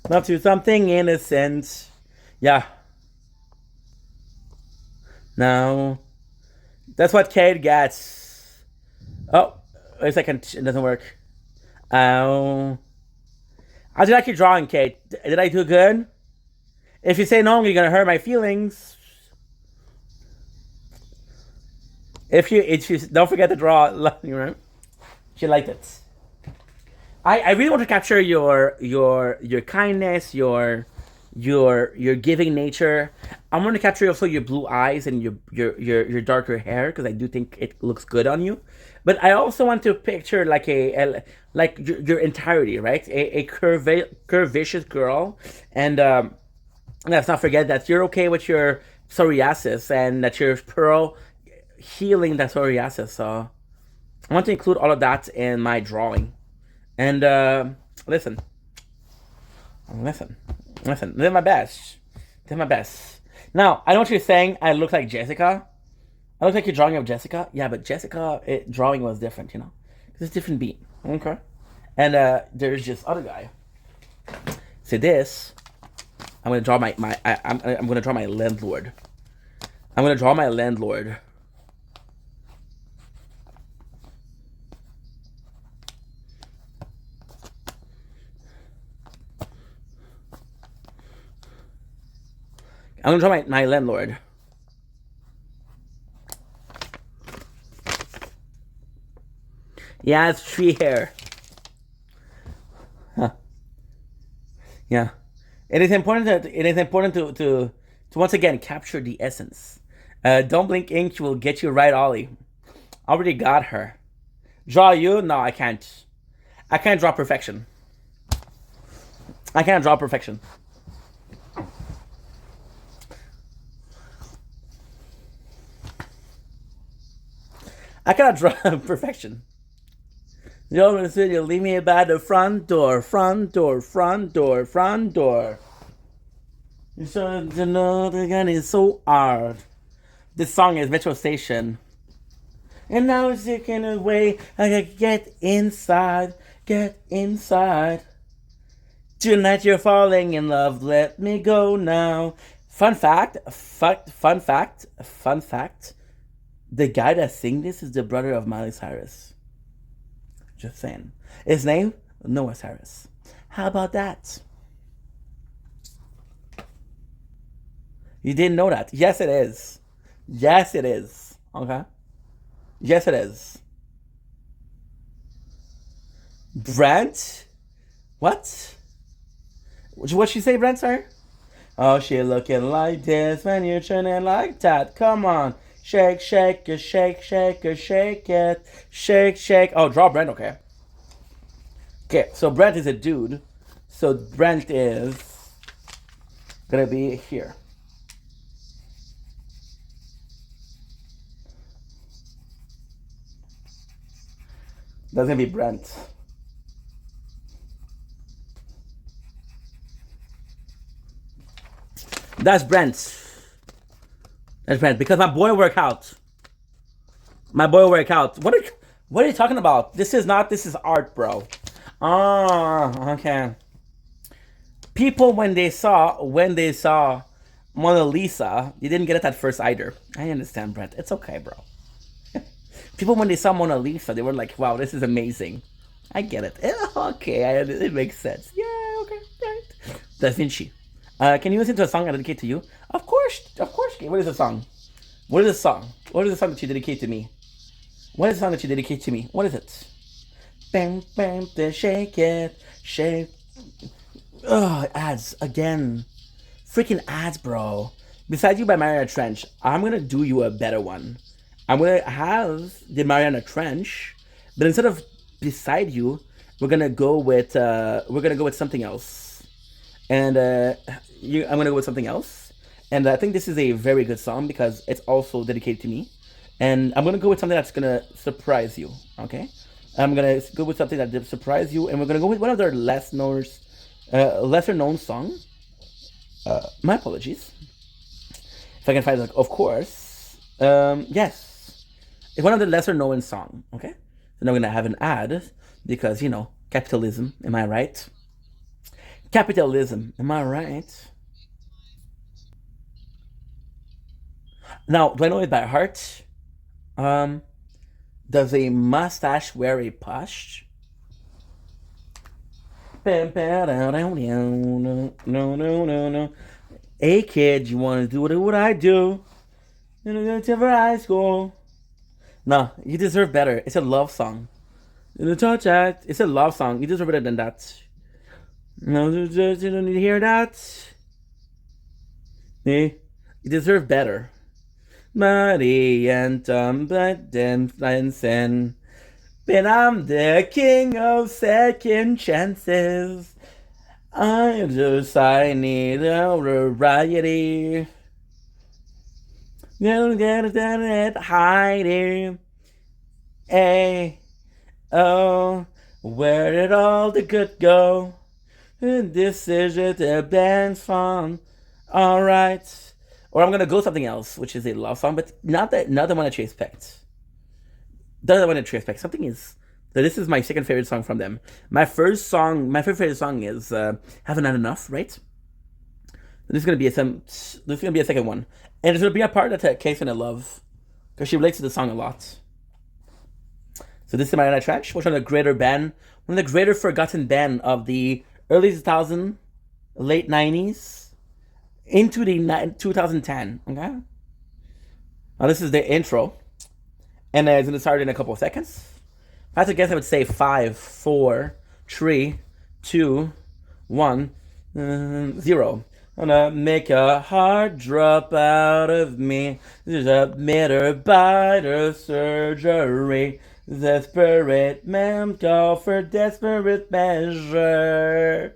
Up to something innocent. Yeah. No. That's what Kate gets. Oh, wait a second. It doesn't work. Ow. How did I keep drawing, Kate? Did I do good? If you say no, you're gonna hurt my feelings. If you don't forget to draw, right? She liked it. I really want to capture your kindness, your giving nature. I want to capture also your blue eyes and your darker hair because I do think it looks good on you. But I also want to picture like your entirety, right? A curvaceous girl, and let's not forget that you're okay with your psoriasis and that you're healing that psoriasis. So I want to include all of that in my drawing. And listen. Did my best. Now, I know what you're saying. I look like Jessica. I look like you're drawing of Jessica. Yeah, but Jessica drawing was different, you know, because it's different beat. Okay. And there's this other guy. So this, I'm gonna draw I'm gonna draw my landlord. I'm gonna draw my landlord. I'm gonna draw my landlord. Yeah, it's tree hair. Huh. Yeah. It is important to once again capture the essence. Don't blink ink will get you right, Ollie. Already got her. Draw you? No, I can't. I can't draw perfection. I can't draw perfection. I cannot draw perfection. You leave me by the front door. You should know the gun is so hard. This song is Metro Station. and now it's taken away. I gotta get inside, get inside. Tonight you're falling in love, let me go now. Fun fact. The guy that sings this is the brother of Miley Cyrus. Just saying. His name? Noah Cyrus. How about that? You didn't know that? Yes, it is. Yes, it is. Okay? Yes, it is. Brent? What? What'd she say, Brent, sorry? Oh, she looking like this when you're turning like that. Come on. Shake, shake, shake, shake, shake it. Shake, shake. Oh, draw Brent, okay. Okay, so Brent is a dude. So Brent is gonna be here. That's gonna be Brent. That's Brent. That's Brent. Because my boy work out. My boy work out. What are you talking about? This is art, bro. Oh, okay. People when they saw Mona Lisa, they didn't get it at first either. I understand, Brent. It's okay, bro. People when they saw Mona Lisa, they were like, wow, this is amazing. I get it. Okay, it makes sense. Yeah, okay, right. Da Vinci. Can you listen to a song I dedicate to you? Of course. What is the song? What is the song? What is the song that you dedicate to me? What is the song that you dedicate to me? What is it? Bam, bam, shake it, shake. Ugh, ads again. Freaking ads, bro. Besides You by Mariana Trench, I'm gonna do you a better one. I'm gonna have the Mariana Trench, but instead of Beside You, we're gonna go with something else. And I'm gonna go with something else. And I think this is a very good song because it's also dedicated to me. And I'm gonna go with something that's gonna surprise you. Okay, I'm gonna go with something that surprise you, and we're gonna go with one of their lesser known song. My apologies. If I can find it, of course. Yes, it's one of the lesser known song. Okay, so now we're gonna have an ad because capitalism. Am I right? Capitalism. Am I right? Now, do I know it by heart? Does a mustache wear a push? No. Hey kid, you wanna do what I do? To high school. No, you deserve better. It's a love song. It's a love song. You deserve better than that. No, you don't need to hear that. You deserve better. Muddy and dumb, but then sin. But I'm the king of second chances. I need a variety. Gonna get it hiding. Hey, oh, where did all the good go? This is the band's fun. Alright. Or I'm gonna go something else, which is a love song, but not the one that you expect. The other one that you expect. Something is. So this is my second favorite song from them. My favorite favorite song is "Haven't Had Enough," right? This is gonna be a second one, and it's gonna be a part that Kate's gonna love because she relates to the song a lot. So this is Mariana Trench, which is one of the greater forgotten band of the early 2000s, late 90s, into the 2010. Okay. Now this is the intro, and it's gonna start in a couple of seconds. If I had to guess, I would say 5, 4, 3, 2, 1, 0. Gonna make a heart drop out of me. Submit her by the surgery. Desperate man call for desperate measure.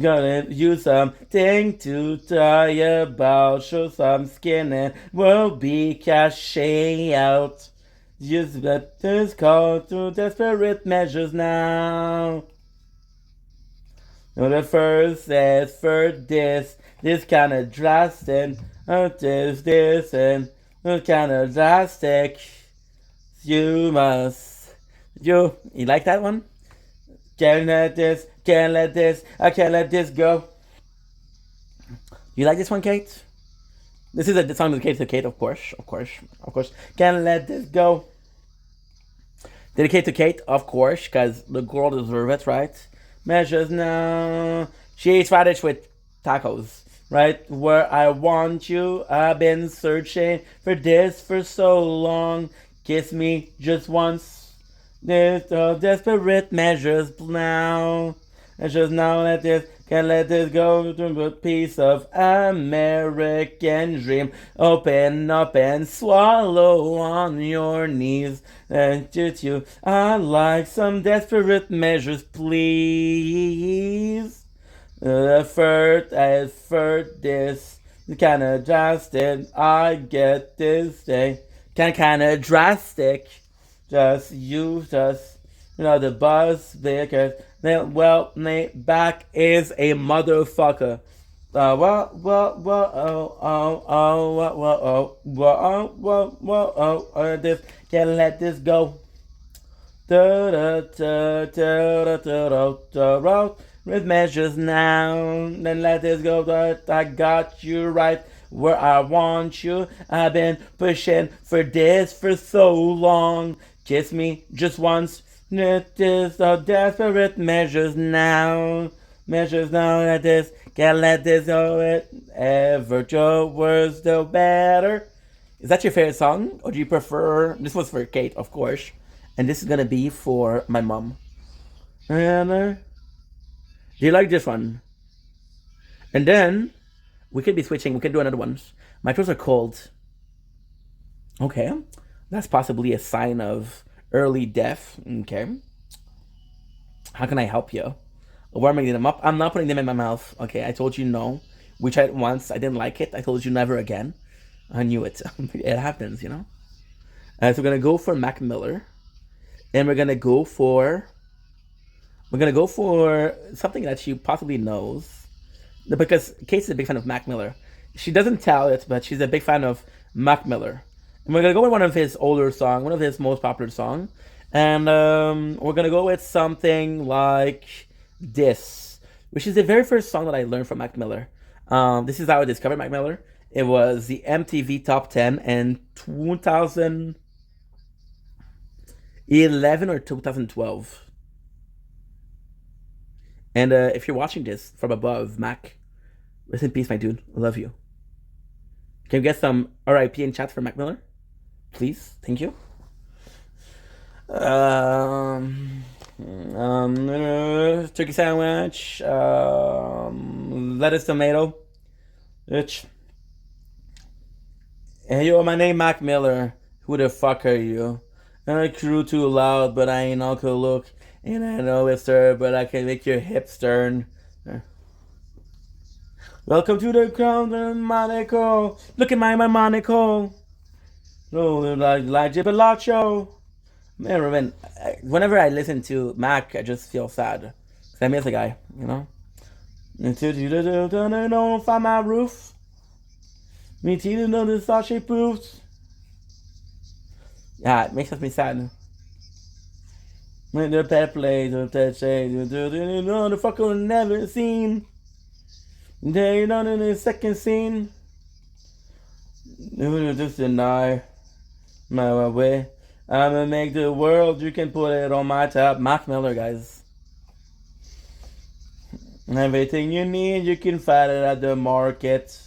Gonna use something to tie about. Show some skin and we'll be cashing out. Use what is called to desperate measures now. The first says for this kind of drastic, this, and kind of drastic. You like that one? Can't let this, I can't let this go. You like this one, Kate? This is a song dedicated to Kate, of course. Can't let this go. Dedicated to Kate, of course, because the girl deserves it, right? Measures now. She eats radish with tacos, right? Where I want you, I've been searching for this for so long. Kiss me just once. There's no desperate measures now. Measures now, let this, can't let this go to a piece of American dream. Open up and swallow on your knees. And just you, I like some desperate measures, please. Effort this, kinda drastic. I get this day, kinda drastic. Just the buzz because back is a motherfucker. This can't let this go. With measures now, then let this go. I got you right where I want you. I've been pushing for this for so long. Kiss me just once. It is so desperate measures now. Measures now let this, can't let this go. It ever your words the better. Is that your favorite song? Or do you prefer, this was for Kate, of course. And this is gonna be for my mom. Do you like this one? And then we could be switching, we could do another one. My throats are cold. Okay. That's possibly a sign of early death. Okay. How can I help you? Warming them up. I'm not putting them in my mouth. Okay, I told you no. We tried it once. I didn't like it. I told you never again. I knew it. It happens, you know. So we're gonna go for Mac Miller, and we're gonna go for something that she possibly knows, because Kate is a big fan of Mac Miller. She doesn't tell it, but she's a big fan of Mac Miller. And we're gonna go with one of his older songs, one of his most popular songs, and we're gonna go with something like this, which is the very first song that I learned from Mac Miller. This is how I discovered Mac Miller. It was the MTV Top 10 in 2011 or 2012. And if you're watching this from above, Mac, rest in peace, my dude. I love you. Can we get some RIP in chat for Mac Miller? Please, thank you. Turkey sandwich, lettuce, tomato. Bitch. Hey, yo, my name Mac Miller. Who the fuck are you? I crew too loud, but I ain't Uncle Luke. And I know it's stir, but I can make your hips turn. Welcome to the crown, Monaco. Look at my Monaco. No, like Gibalacho. Man, whenever I listen to Mac, I just feel sad. I miss the guy, you know? Don't find my roof. Me too, know the sachet proofs. Yeah, it makes me sad. When the pet plays with that shade, the fucker never seen. They done in the second scene. Just deny my way. I'ma make the world, you can put it on my top. Mac Miller, guys. Everything you need, you can find it at the market.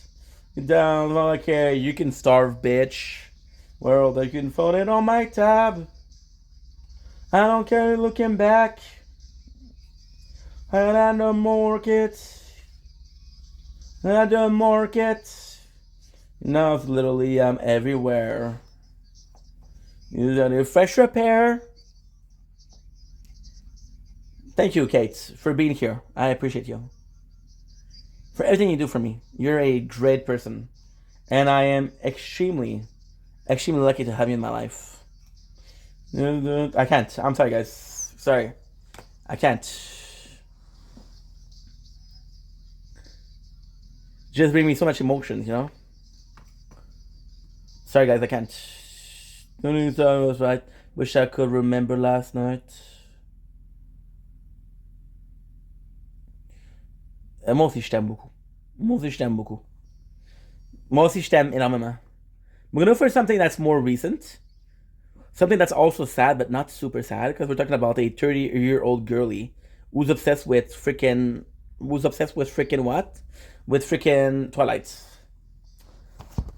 You don't wanna care, you can starve, bitch. World, I can phone it on my tab. I don't care looking back. At the market. At the market. Now it's literally I'm everywhere. You got a fresh repair. Thank you, Kate, for being here. I appreciate you. For everything you do for me. You're a great person. And I am extremely lucky to have you in my life. I can't. I'm sorry, guys. Sorry. I can't. Just bring me so much emotion, you know? Sorry, guys, I can't. I was right. Wish I could remember last night. Moi aussi, je t'aime beaucoup. Moi aussi, je t'aime beaucoup. Moi aussi, je t'aime énormément. We're gonna go for something that's more recent. Something that's also sad, but not super sad, because we're talking about a 30-year-old girlie who's obsessed with freaking. Who's obsessed with freaking what? With freaking Twilight.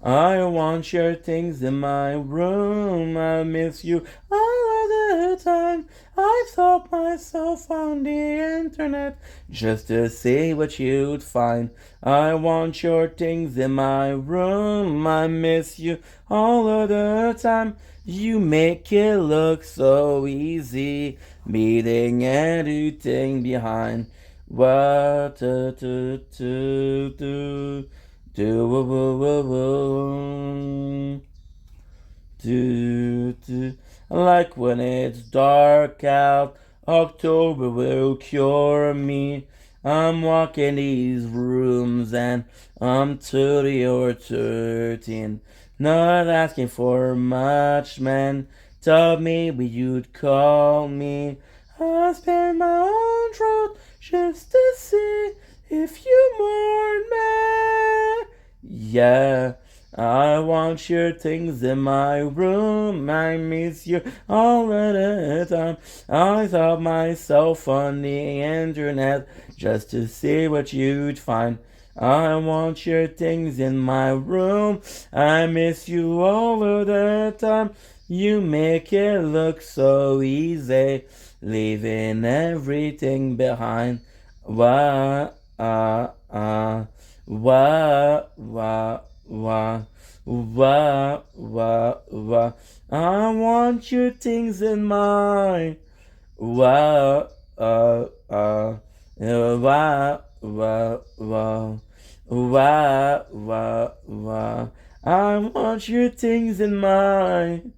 I want your things in my room. I miss you all the time. I've sought myself on the internet just to see what you'd find. I want your things in my room. I miss you all of the time. You make it look so easy, beating everything behind. What do like when it's dark out, October will cure me. I'm walking these rooms and I'm 30 or 13. Not asking for much, man. Told me you'd call me. I spend my own throat just to see if you mourn me. Yeah, I want your things in my room. I miss you all of the time. I sought myself on the internet just to see what you'd find. I want your things in my room. I miss you all of the time. You make it look so easy, leaving everything behind. Wah, wah, wah, wah, wah, wah, wah. I want your things in mine. Wah, wah, wah, wah, wah, wah, wah. I want your things in mine.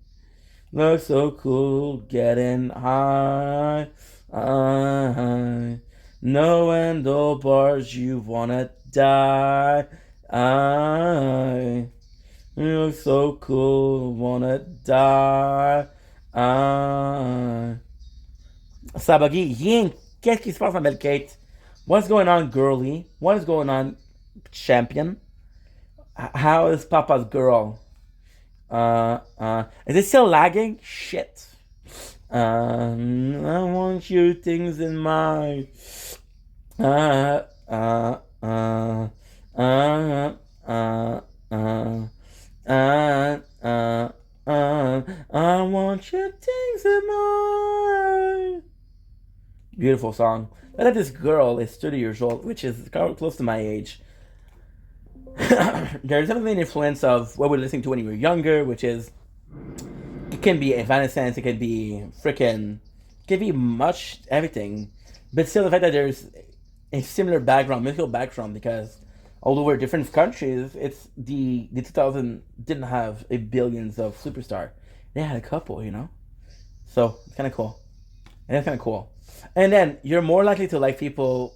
Look so cool, getting high. No handlebars, you wanna die. You look so cool, wanna die. Sabagi, Ying, qu'est-ce qui se passe, ma belle Kate? What's going on, girlie? What is going on, champion? How is Papa's girl? Is it still lagging? Shit. I want your things in my. I want your things in my. Beautiful song. Look at this girl is 30 years old, which is close to my age. There's definitely an influence of what we're listening to when we were younger, which is, it can be Evanescence, it can be much everything, but still the fact that there's a similar background, musical background, because although we're different countries, it's the 2000 didn't have a billions of superstar. They had a couple, so it's kind of cool, and it's kind of cool. And then you're more likely to like people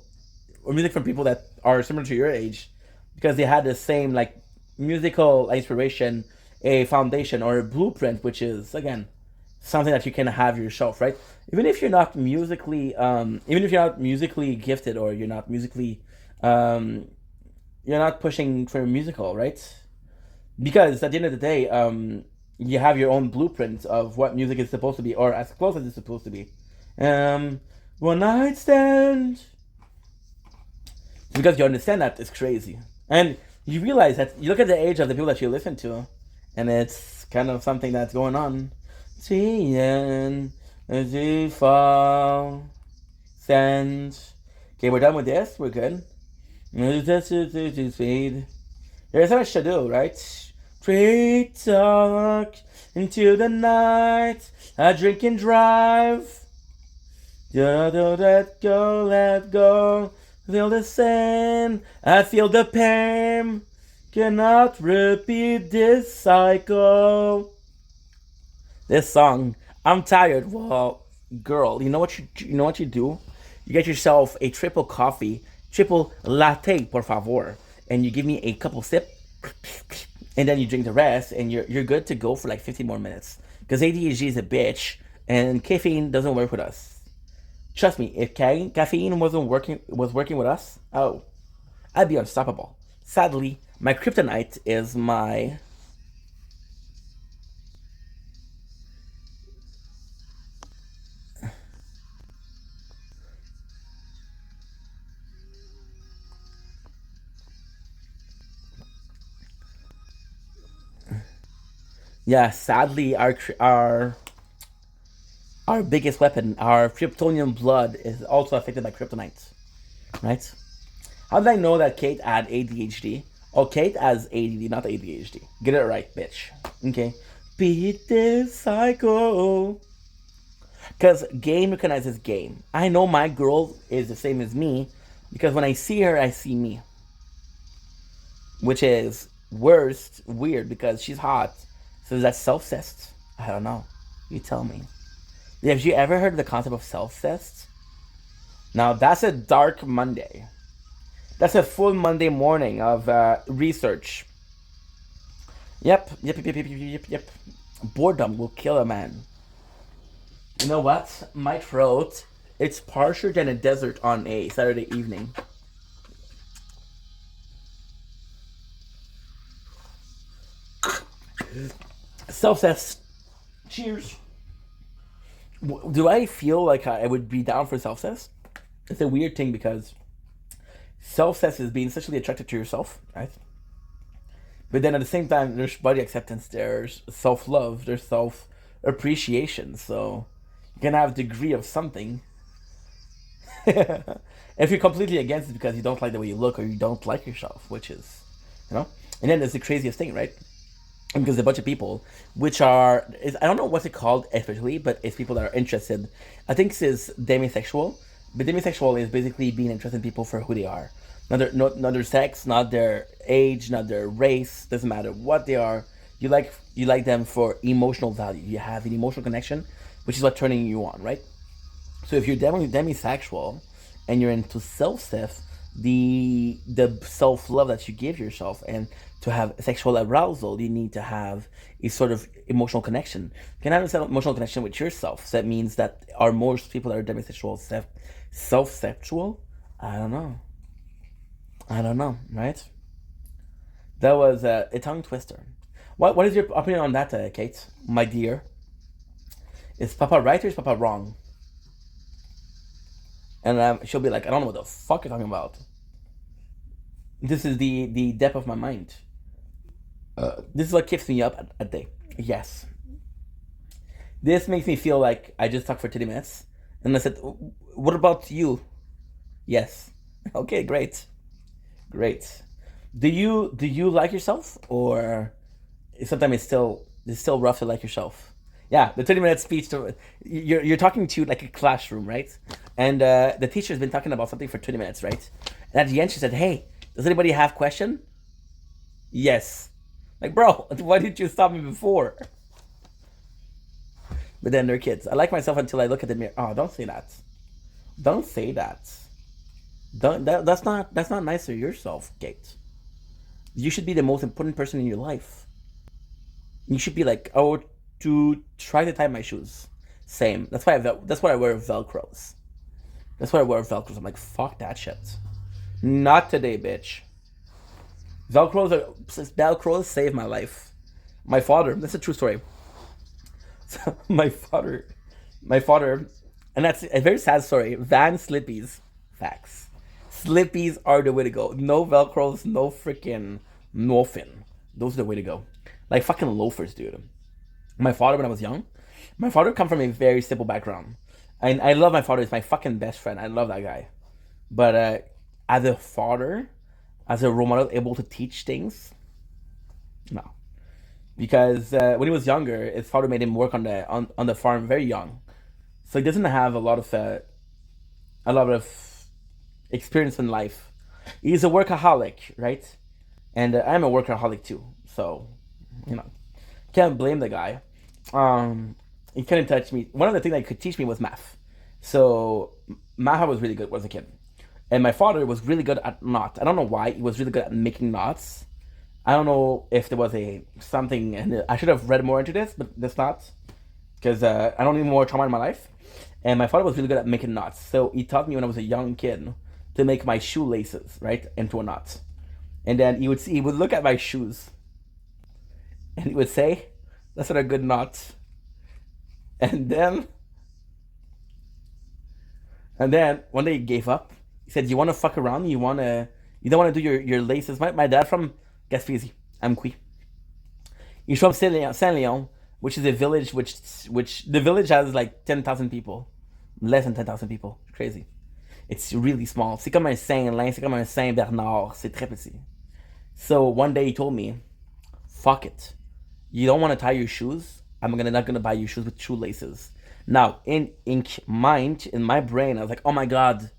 or music from people that are similar to your age, because they had the same musical inspiration, a foundation or a blueprint, which is again something that you can have yourself, right? Even if you're not musically gifted, or you're not musically, you're not pushing for a musical, right? Because at the end of the day, you have your own blueprint of what music is supposed to be, or as close as it's supposed to be. One night stand. Because you understand that it's crazy. And you realize that you look at the age of the people that you listen to, and it's kind of something that's going on. Okay, we're done with this. We're good. There's so much to do, right? Straight talk into the night. I drink and drive. Let go. Feel the same, I feel the pain. Cannot repeat this cycle. This song, I'm tired. Well, girl, you know what you do? You get yourself a triple coffee, triple latte, por favor, and you give me a couple sip, and then you drink the rest, and you're good to go for like 15 more minutes. Because ADHD is a bitch, and caffeine doesn't work with us. Trust me, if caffeine was working with us, oh, I'd be unstoppable. Sadly, my kryptonite is my... Yeah, sadly, our biggest weapon, our Kryptonian blood, is also affected by kryptonite, right? How did I know that Kate had ADHD? Oh, Kate has ADD, not ADHD. Get it right, bitch. Okay? Beat this psycho. Because game recognizes game. I know my girl is the same as me, because when I see her, I see me. Which is weird, because she's hot. So is that self-cest? I don't know. You tell me. Have you ever heard of the concept of self-cest? Now, that's a dark Monday. That's a full Monday morning of research. Yep. Boredom will kill a man. You know what? My throat, it's harsher than a desert on a Saturday evening. Self-cest. Cheers. Do I feel like I would be down for self-cest? It's a weird thing because self-cest is being sexually attracted to yourself, right? But then at the same time, there's body acceptance, there's self-love, there's self-appreciation. So you can have a degree of something. If you're completely against it because you don't like the way you look or you don't like yourself, which is, you know? And then there's the craziest thing, right? Because a bunch of people, which are, I don't know what's it called especially, but it's people that are interested. I think this is demisexual, but demisexual is basically being interested in people for who they are. Not their sex, not their age, not their race, doesn't matter what they are. You like them for emotional value. You have an emotional connection, which is what's turning you on, right? So if you're demisexual and you're into self-cest, the self-love that you give yourself, and to have sexual arousal, you need to have a sort of emotional connection. You can have an emotional connection with yourself. So that means that are most people that are demisexual self-sexual? I don't know, right? That was a tongue twister. What is your opinion on that, Kate, my dear? Is Papa right or is Papa wrong? And she'll be like, I don't know what the fuck you're talking about. This is the depth of my mind. This is what keeps me up at day. Yes. This makes me feel like I just talked for 30 minutes. And I said, what about you? Yes. Okay, great. Do you like yourself? Or sometimes it's still rough to like yourself? Yeah, the 30-minute speech, you're talking to like a classroom, right? And the teacher's been talking about something for 20 minutes, right? And at the end she said, hey, does anybody have a question? Yes. Like, bro, why didn't you stop me before? But then they're kids. I like myself until I look at the mirror. Oh, don't say that. Don't say that. That's not nice to yourself, Kate. You should be the most important person in your life. You should be like, oh, to try to tie my shoes. Same. That's why I wear Velcros. I'm like, fuck that shit. Not today, bitch. Velcros saved my life. My father, that's a true story. So my father, and that's a very sad story. Van Slippies, facts. Slippies are the way to go. No Velcros, no freaking nothing. Those are the way to go. Like fucking loafers, dude. My father, when I was young, my father come from a very simple background. And I love my father. He's my fucking best friend. I love that guy. But as a father, as a role model, able to teach things, no. Because when he was younger, his father made him work on the farm very young. So he doesn't have a lot of experience in life. He's a workaholic, right? And I'm a workaholic too. So, can't blame the guy. He couldn't touch me. One of the things that he could teach me was math. So math I was really good as a kid. And my father was really good at knots. I don't know why. He was really good at making knots. I don't know if there was something, and I should have read more into this, but there's not, because I don't need more trauma in my life. And my father was really good at making knots, so he taught me when I was a young kid to make my shoelaces, right, into a knot. And then he would look at my shoes, and he would say, "That's not a good knot." And then one day he gave up. He said, "You want to fuck around? You don't want to do your laces?" My dad from Gaspésie, Amqui. He's from Saint-Léon, which is a village which the village has like 10,000 people, less than 10,000 people. Crazy. It's really small. C'est comme un Saint-Lin, c'est comme un Saint-Bernard. C'est très petit. So one day he told me, "Fuck it. You don't want to tie your shoes? I'm not gonna buy you shoes with shoelaces." Now, in my brain, I was like, "Oh my God,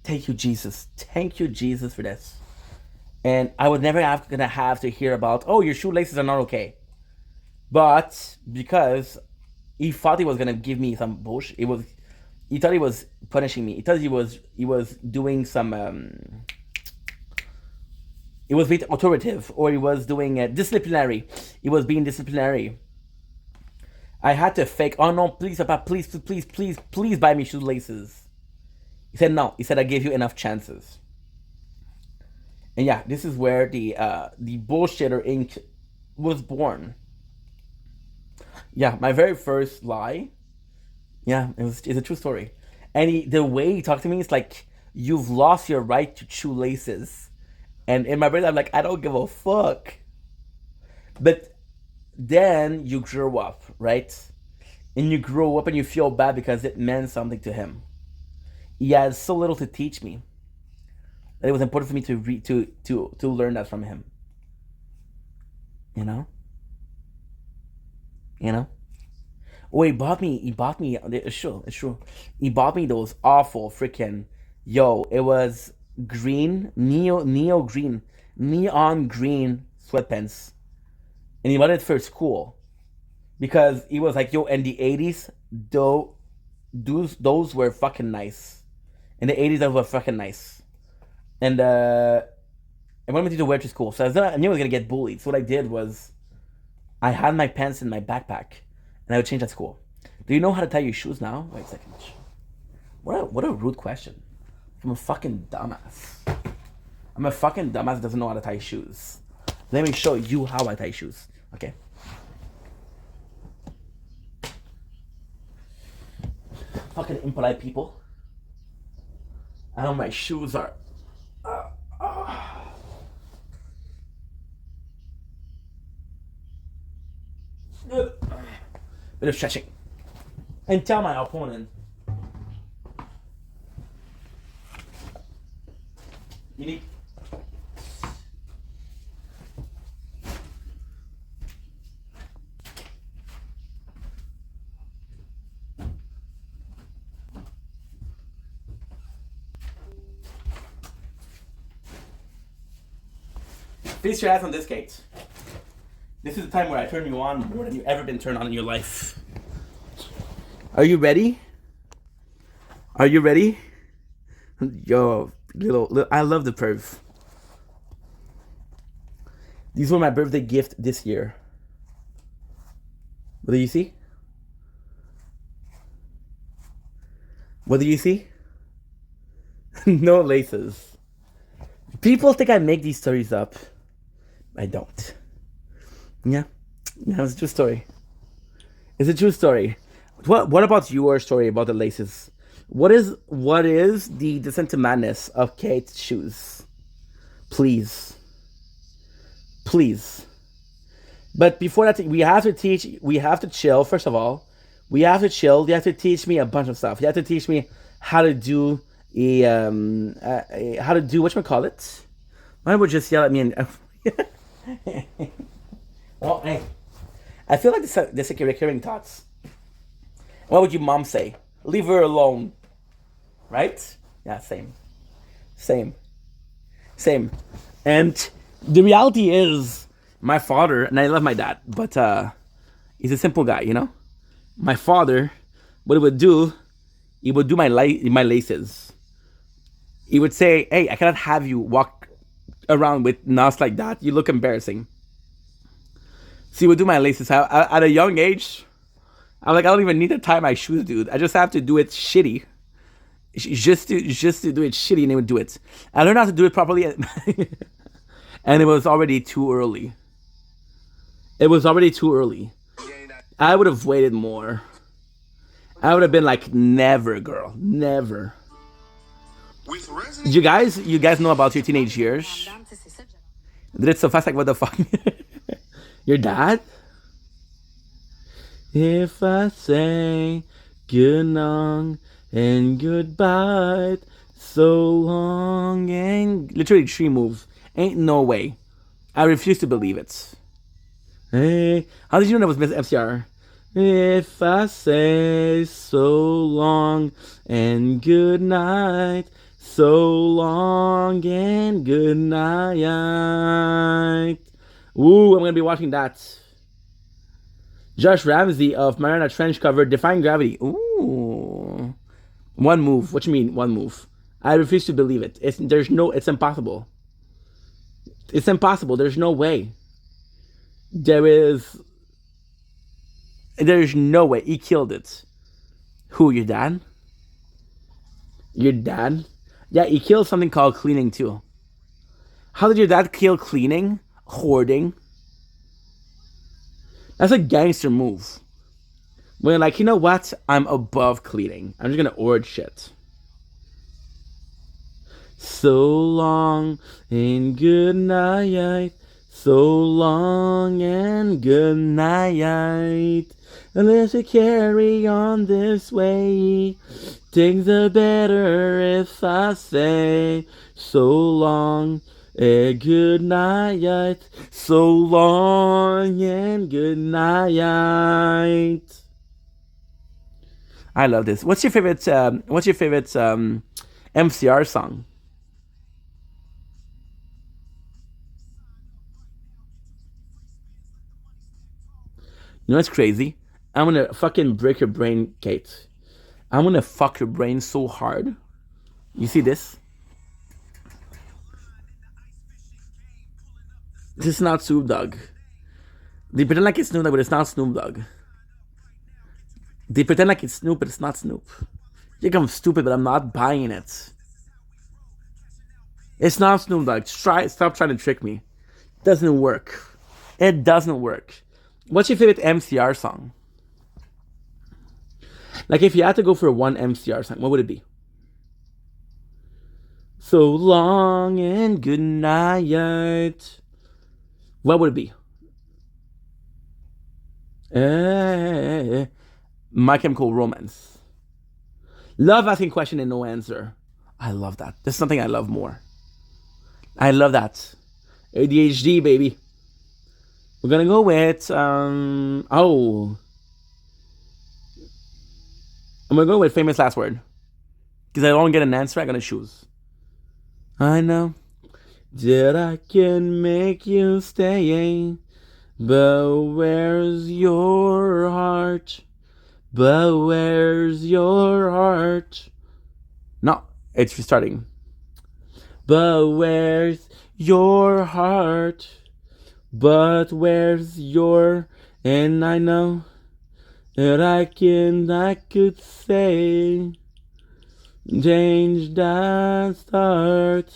thank you, Jesus. Thank you, Jesus, for this." And I was never gonna have to hear about, "Oh, your shoelaces are not okay." But because he thought he was gonna give me some bullshit, he thought he was punishing me. He thought he was doing some. It was being authoritative, or he was doing disciplinary. He was being disciplinary. I had to fake. "Oh no, please, Papa, please buy me shoelaces." He said no. He said, "I gave you enough chances." And yeah, this is where the bullshitter ink was born. Yeah, my very first lie. Yeah, it's a true story. And the way he talked to me is like, "You've lost your right to shoelaces." And in my brain, I'm like, I don't give a fuck. But then you grow up, right? And you grow up and you feel bad because it meant something to him. He had so little to teach me that it was important for me to learn that from him. You know? Oh, he bought me, it's true. He bought me those awful freaking, it was green, neon green sweatpants. And he bought it for school. Because he was like, in the 80s, those were fucking nice. In the 80s, those were fucking nice. And I wanted me to wear to school. So I knew I was going to get bullied. So what I did was, I had my pants in my backpack, and I would change at school. Do you know how to tie your shoes now? Wait a second. What a rude question. I'm a fucking dumbass. I'm a fucking dumbass that doesn't know how to tie shoes. Let me show you how I tie shoes. Okay. Fucking impolite people. I know my shoes are. Bit of stretching. And tell my opponent. You need. Place your ass on this gate. This is the time where I turn you on more than you've ever been turned on in your life. Are you ready? Are you ready? Yo, little I love the perv. These were my birthday gift this year. What do you see? What do you see? No laces. People think I make these stories up. I don't. Yeah, it's a true story. It's a true story. What about your story about the laces? What is the descent to madness of Kate's shoes? Please. But before that, we have to chill. First of all, we have to chill. You have to teach me a bunch of stuff. You have to teach me how to do whatchamacallit. Why would you just yell at me and well, hey, I feel like this is recurring thoughts. What would your mom say? Leave her alone. Right? Yeah, same. And the reality is, my father, and I love my dad, but he's a simple guy, you know? My father, what he would do my laces. He would say, "Hey, I cannot have you walk around with knots like that. You look embarrassing. See, we'll do my laces. At a young age, I'm like, I don't even need to tie my shoes, dude. I just have to do it shitty. Just to do it shitty, and they would do it. I learned how to do it properly, and it was already too early. It was already too early. I would have waited more. I would have been like, never, girl, never. You guys know about your teenage years? Did it so fast, like, what the fuck? Your dad? If I say good long and goodbye, so long and... Literally 3 moves. Ain't no way. I refuse to believe it. Hey, how did you know that was Miss FCR? If I say so long and good night, so long and good night. Ooh, I'm gonna be watching that. Josh Ramsey of Mariana Trench cover Defying Gravity. Ooh. One move. What you mean, one move? I refuse to believe it. It's impossible. It's impossible. There's no way. There's no way. He killed it. Who, your dad? Your dad? Yeah, he killed something called cleaning too. How did your dad kill cleaning? Hoarding. That's a gangster move. When you're like, you know what? I'm above cleaning. I'm just gonna hoard shit. So long and good night. So long and good night. Let's carry on this way. Things are better if I say so long and good night. So long and good night. I love this. What's your favorite MCR song? You know what's crazy? I'm gonna fucking break your brain, Kate. I'm gonna fuck your brain so hard. You see this? This is not Snoop Dogg. They pretend like it's Snoop Dogg, but it's not Snoop Dogg. They pretend like it's Snoop, but it's not Snoop. You think I'm stupid, but I'm not buying it. It's not Snoop Dogg. Stop trying to trick me. It doesn't work. It doesn't work. What's your favorite MCR song? Like, if you had to go for one MCR song, what would it be? So long and good night. What would it be? My Chemical Romance. Love asking question and no answer. I love that. There's something I love more. I love that. ADHD, baby. We're gonna go with I'm gonna go with Famous Last Word. Because I don't get an answer, I'm gonna choose. I know that I can make you stay, but where's your heart? But where's your heart? No, it's restarting. But where's your heart? But where's your... And I know that I could say, change that start,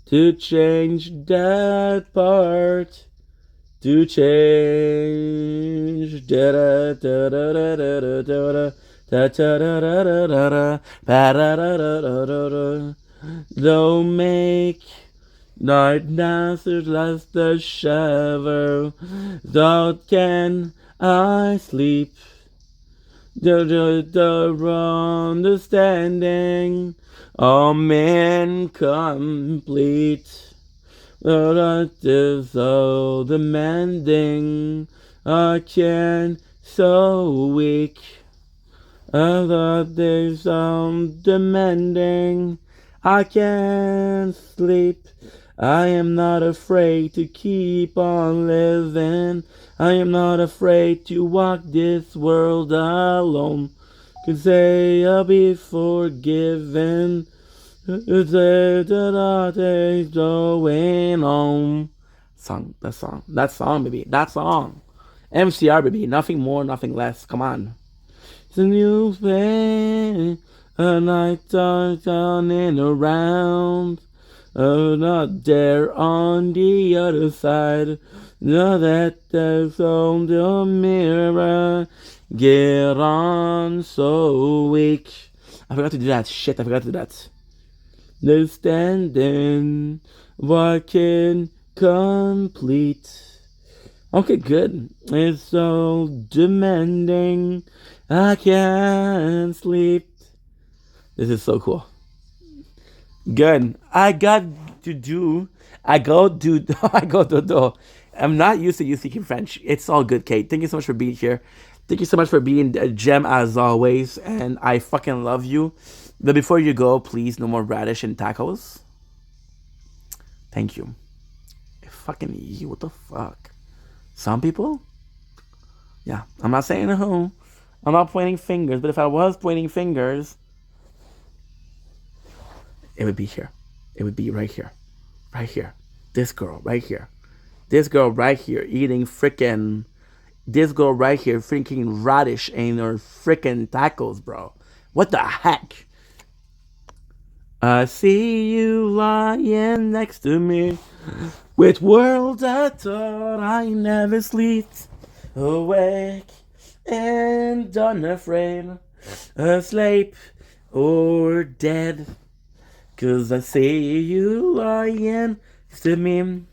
to change that part, to change da da da da da da da da da da da da. Don't make night dancers last the shower. Don't can I sleep? The understanding I'm incomplete. That is so demanding. I can't so weak. I thought they sound demanding. I can't sleep. I am not afraid to keep on living. I am not afraid to walk this world alone. Could say I'll be forgiven. Nothing's going on. That song, baby. That song. MCR, baby. Nothing more, nothing less. Come on. It's a new play. A night turning around. Not there on the other side. Know that there's on the mirror. Get on so weak. I forgot to do that. Shit, I forgot to do that. They're standing, walking, complete. Okay, good. It's so demanding. I can't sleep. This is so cool. Good. I go do. I'm not used to you speaking French. It's all good, Kate. Thank you so much for being here. Thank you so much for being a gem as always. And I fucking love you. But before you go, please, no more radish and tacos. Thank you. Fucking you. What the fuck? Some people? Yeah. I'm not saying who. I'm not pointing fingers. But if I was pointing fingers, it would be here. It would be right here. Right here. This girl right here. This girl right here eating freaking... This girl right here freaking radish in her freaking tacos, bro. What the heck? I see you lying next to me with worlds I thought I never sleep. Awake and unafraid, asleep or dead. 'Cause I see you lying next to me.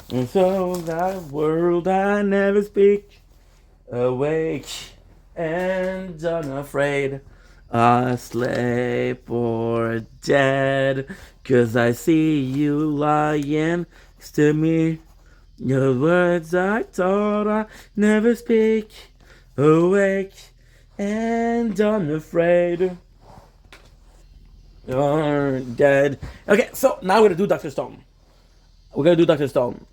And so that world I never speak. Awake and unafraid, asleep or dead. 'Cause I see you lying next to me. Your words I thought I never speak. Awake and unafraid. Or dead. Okay, so now we're gonna do Dr. Stone. We're gonna do Dr. Stone.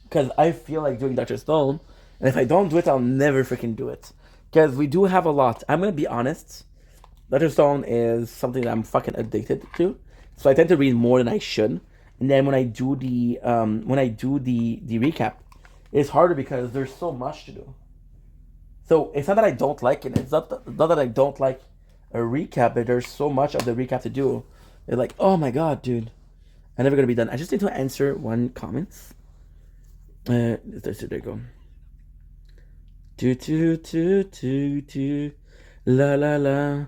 Because I feel like doing Dr. Stone. And if I don't do it, I'll never freaking do it. Because we do have a lot. I'm gonna be honest. Dr. Stone is something that I'm fucking addicted to. So I tend to read more than I should. And then when I do the recap, it's harder because there's so much to do. So it's not that I don't like it. It's not that I don't like a recap, but there's so much of the recap to do. They're like, oh my god, dude. I'm never gonna be done. I just need to answer one comment. There you go. La la la.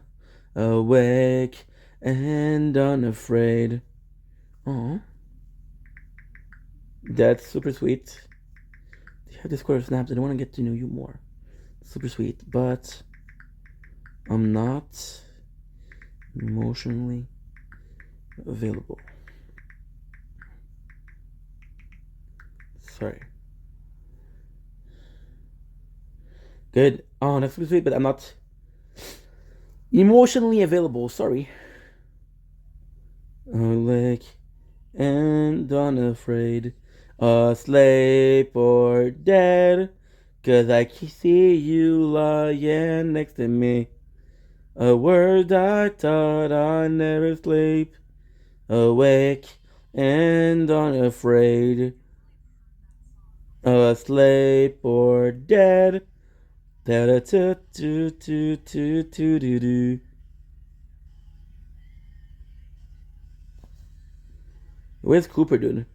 Awake and unafraid. Oh, that's super sweet. You have this quarter snaps. I don't want to get to know you more. Super sweet, but I'm not emotionally available. Sorry. Good. Oh, that's super sweet, but I'm not emotionally available. Sorry. Awake and unafraid, asleep or dead, 'cause I can see you lying next to me. A word I thought I'd never sleep. Awake and unafraid, asleep or dead. Da da da do do do do do do. Where's Cooper, dude?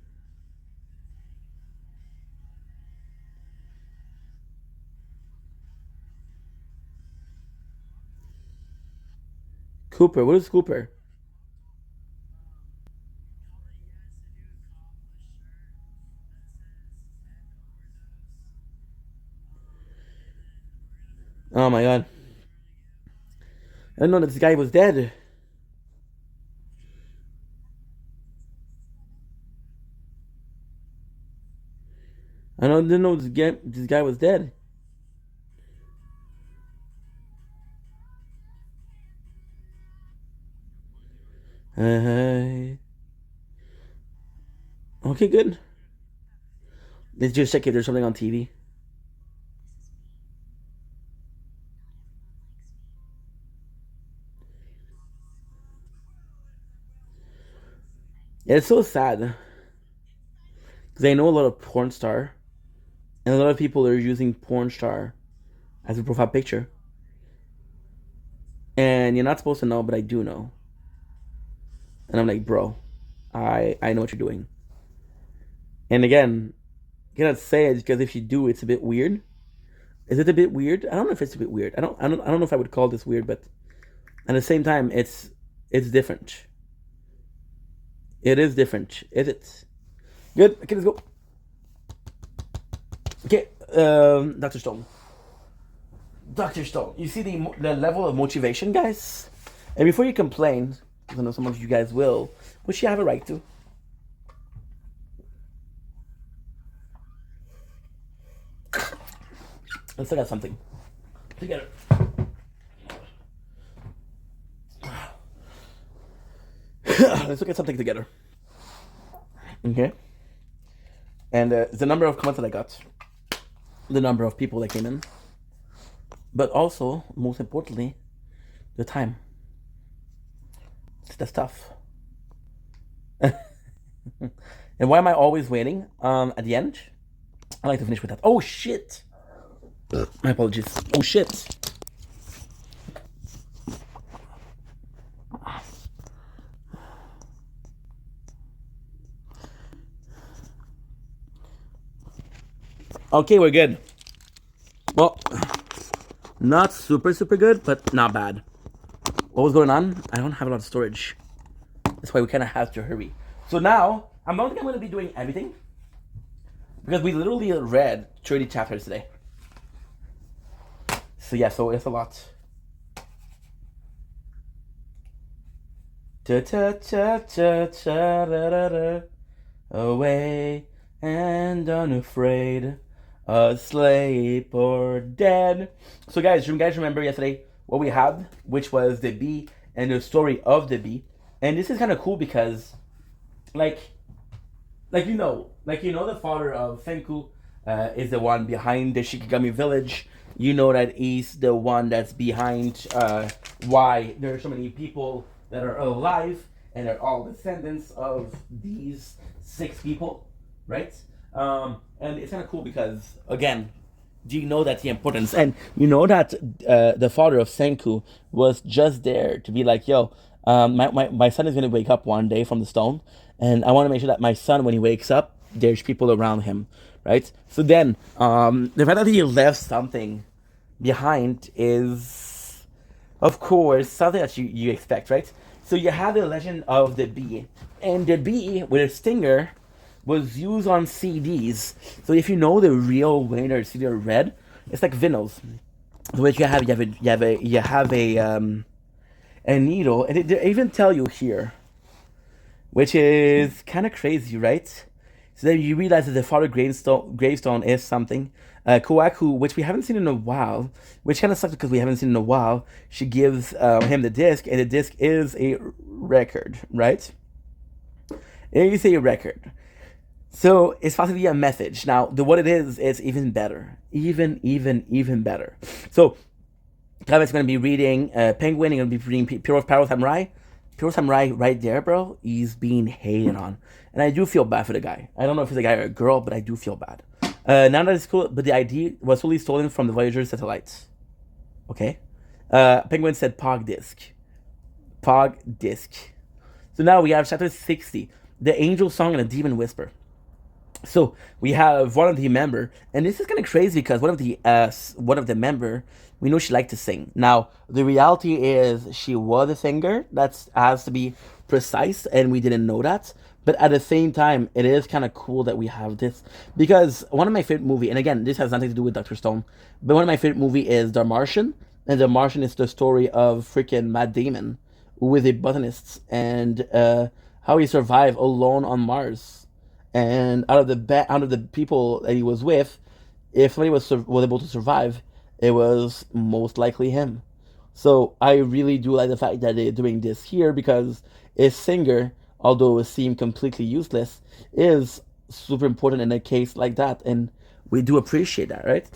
Cooper, where's Cooper? Oh my god. I didn't know that this guy was dead. Didn't know this guy was dead. Okay, good. Let's just check if there's something on TV. It's so sad because I know a lot of porn star, and a lot of people are using porn star as a profile picture. And you're not supposed to know, but I do know. And I'm like, bro, I know what you're doing. And again, I cannot say it because if you do, it's a bit weird. Is it a bit weird? I don't know if it's a bit weird. I don't know if I would call this weird, but at the same time, it's different. It is different. Is it? Good. Okay, let's go. Okay, Dr. Stone. Dr. Stone, you see the level of motivation, guys? And before you complain, because I know some of you guys will, which you have a right to. Let's look at something together. Let's look at something together. Okay? And the number of comments that I got, the number of people that came in, but also, most importantly, the time. It's the stuff. And why am I always waiting at the end? I like to finish with that. Oh, shit! My apologies. Oh, shit! Okay, we're good. Well, not super good, but not bad. What was going on? I don't have a lot of storage. That's why we kind of have to hurry. So now, I don't think I'm going to be doing everything. Because we literally read 30 chapters today. So yeah, so it's a lot. Away and unafraid, asleep or dead. So guys, you guys remember yesterday what we had, which was the bee and the story of the bee. And this is kind of cool because, like you know, the father of Senku is the one behind the Shikigami village. You know that he's the one that's behind why there are so many people that are alive and are all descendants of these 6 people, right? And it's kind of cool because, again, do you know that the importance, and you know that the father of Senku was just there to be like, yo, my son is going to wake up one day from the stone, and I want to make sure that my son, when he wakes up, there's people around him, right? So then, the fact that he left something behind is, of course, something that you expect, right? So you have the legend of the bee, and the bee with a stinger was used on CDs. So if you know the real way that CD are read, it's like vinyls. So what you have a needle, and they even tell you here, which is kind of crazy, right? So then you realize that the father gravestone is something. Koaku, which we haven't seen in a while, which kind of sucks because we haven't seen in a while. She gives him the disc, and the disc is a record, right? It is a record. So it's possibly a message. Now, what it is even better. Even better. So, Travis is going to be reading Penguin, and going to be reading Pyro Samurai. Pyro Samurai right there, bro, he's being hated on. And I do feel bad for the guy. I don't know if he's a guy or a girl, but I do feel bad. Now that it's cool, but the ID was fully stolen from the Voyager satellites. Okay? Penguin said Pog disc. Pog disc. So now we have chapter 60. The Angel Song and the Demon Whisper. So we have one of the member, and this is kind of crazy because one of the member, we know she liked to sing. Now the reality is she was a singer. That has to be precise, and we didn't know that. But at the same time, it is kind of cool that we have this because one of my favorite movie, and again, this has nothing to do with Dr. Stone, but one of my favorite movie is The Martian, and The Martian is the story of freaking Matt Damon with a botanist and how he survived alone on Mars. And out of the people that he was with, if somebody was able to survive, it was most likely him. So I really do like the fact that they're doing this here because a singer, although it seemed completely useless, is super important in a case like that, and we do appreciate that, right?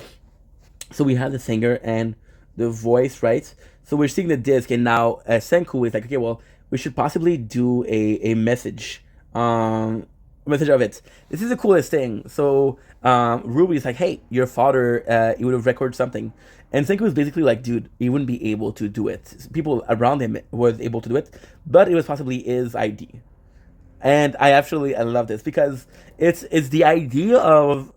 So we have the singer and the voice, right? So we're seeing the disc, and now Senku is like, okay, well, we should possibly do a message message of it. This is the coolest thing. So Ruby's like, hey, your father, he would have recorded something. And Senku was basically like, dude, he wouldn't be able to do it. People around him was able to do it, but it was possibly his ID. And I love this because it's the idea of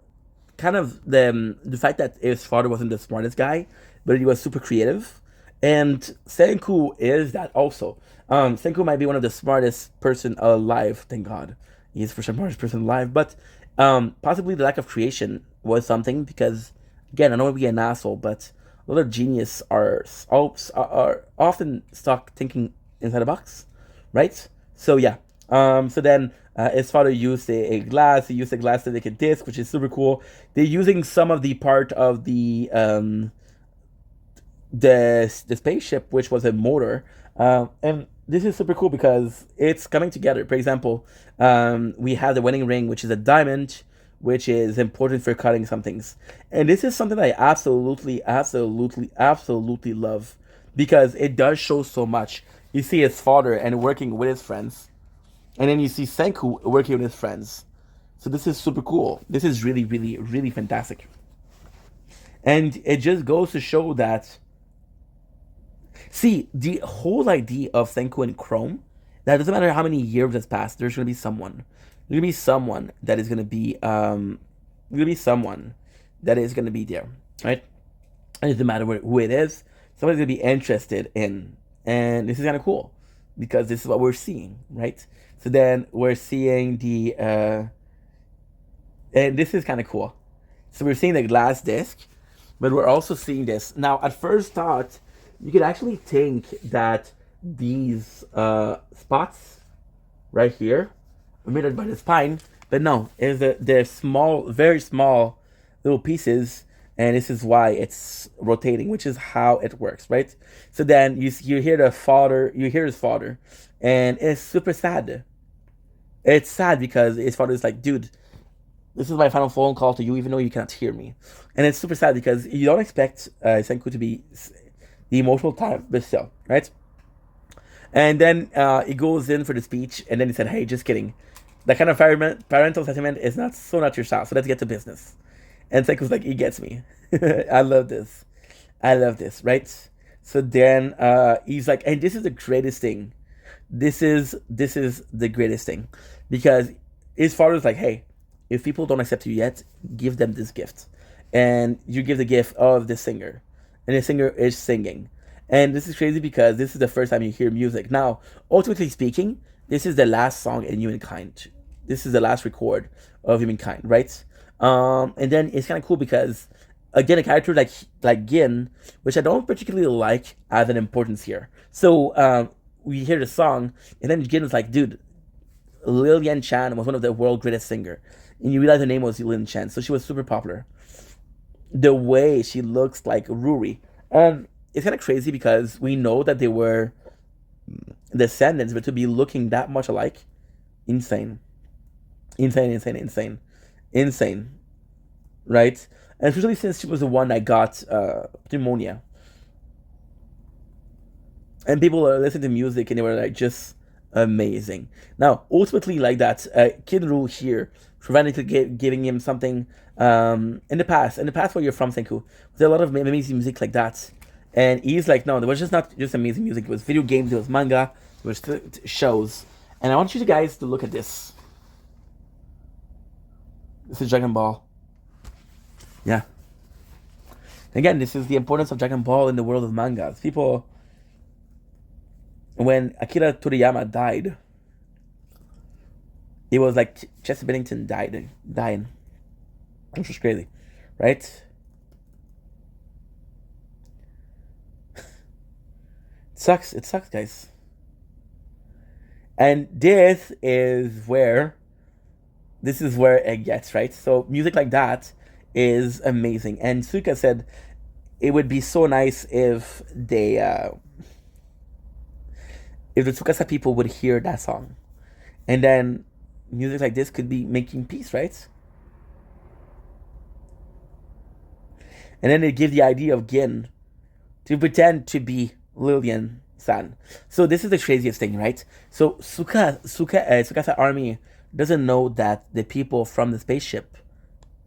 kind of the fact that his father wasn't the smartest guy, but he was super creative. And Senku is that also. Senku might be one of the smartest person alive, thank God. He's for sure the smartest person alive, but possibly the lack of creation was something because, again, I don't want to be an asshole, but a lot of genius are often stuck thinking inside a box, right? So yeah. So then his father used a glass. He used a glass to make a disc, which is super cool. They're using some of the part of the spaceship, which was a motor, and this is super cool because it's coming together. For example, we have the wedding ring, which is a diamond, which is important for cutting some things. And this is something that I absolutely love because it does show so much. You see his father and working with his friends, and then you see Senku working with his friends. So this is super cool. This is really, really, really fantastic. And it just goes to show that, see, the whole idea of Senku and Chrome, that doesn't matter how many years has passed, there's going to be someone. There's going to be someone that is going to be, there, right? And it doesn't matter who it is, somebody's going to be interested in. And this is kind of cool, because this is what we're seeing, right? So then we're seeing the, and this is kind of cool. So we're seeing the glass disc, but we're also seeing this. Now, at first thought, you could actually think that these spots right here are made by the spine, but no, they're small, very small little pieces, and this is why it's rotating, which is how it works, right? So then you hear his father, and it's super sad. It's sad because his father is like, dude, this is my final phone call to you, even though you cannot hear me. And it's super sad because you don't expect Senku to be the emotional type, but still, right? And then he goes in for the speech, and then he said, hey, just kidding. That kind of parental sentiment is not your style, so let's get to business. And Senku's like, he gets me. I love this, right? So then he's like, and this is the greatest thing. This is the greatest thing. Because his father's like, hey, if people don't accept you yet, give them this gift. And you give the gift of the singer. And the singer is singing. And this is crazy because this is the first time you hear music. Now, ultimately speaking, this is the last song in Humankind. This is the last record of Humankind, right? And then it's kind of cool because, again, a character like Gin, which I don't particularly like, has an importance here. So we hear the song, and then Gin is like, dude, Lilian Chan was one of the world's greatest singer. And you realize her name was Lilian Chan, so she was super popular. The way she looks like Ruri. It's kind of crazy because we know that they were descendants, but to be looking that much alike, insane. Insane. Right? And especially since she was the one that got pneumonia. And people are listening to music and they were like, just amazing. Now, ultimately, like that, Kinru here, prevented giving him something in the past where you're from, Senku, there's a lot of amazing music like that. And he's like, no, there was just not just amazing music. It was video games, it was manga, it was shows. And I want you guys to look at this. This is Dragon Ball. Yeah. Again, this is the importance of Dragon Ball in the world of mangas. People, when Akira Toriyama died, it was like Chester Bennington dying. Which was crazy, right? It sucks, guys. And this is where it gets, right? So music like that is amazing. And Suka said it would be so nice if the Tsukasa people would hear that song. And then music like this could be making peace, right? And then they give the idea of Gin to pretend to be Lilian's San. So this is the craziest thing, right? So Tsukasa army doesn't know that the people from the spaceship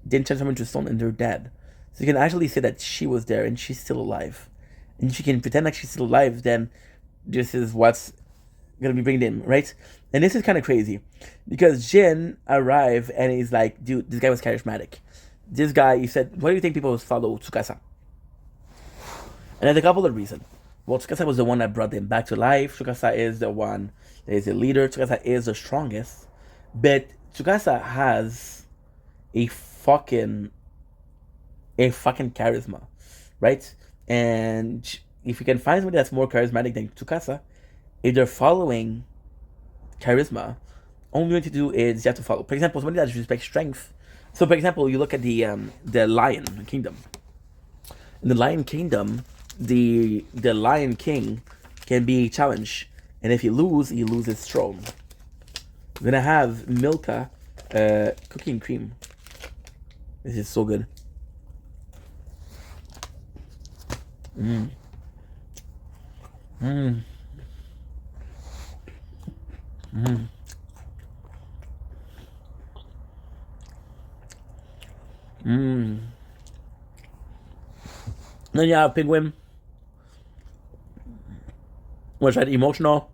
didn't transform into stone and they're dead. So you can actually say that she was there and she's still alive. And if you can pretend like she's still alive, then this is what's gonna be bringing in, right? And this is kind of crazy because Jin arrived and he's like, dude, this guy was charismatic. This guy, he said, why do you think people follow Tsukasa? And there's a couple of reasons. Well, Tsukasa was the one that brought them back to life. Tsukasa is the one that is the leader. Tsukasa is the strongest. But Tsukasa has a fucking charisma, right? And if you can find somebody that's more charismatic than Tsukasa, if they're following charisma, all you need to do is you have to follow. For example, somebody that respects strength. So, for example, you look at the Lion Kingdom. In the Lion Kingdom, the Lion King can be challenged, and if he loses his throne. We're gonna have Milka cooking cream. This is so good. Mm. Mm. Mm. Mm. Then you have Penguin, which had emotional.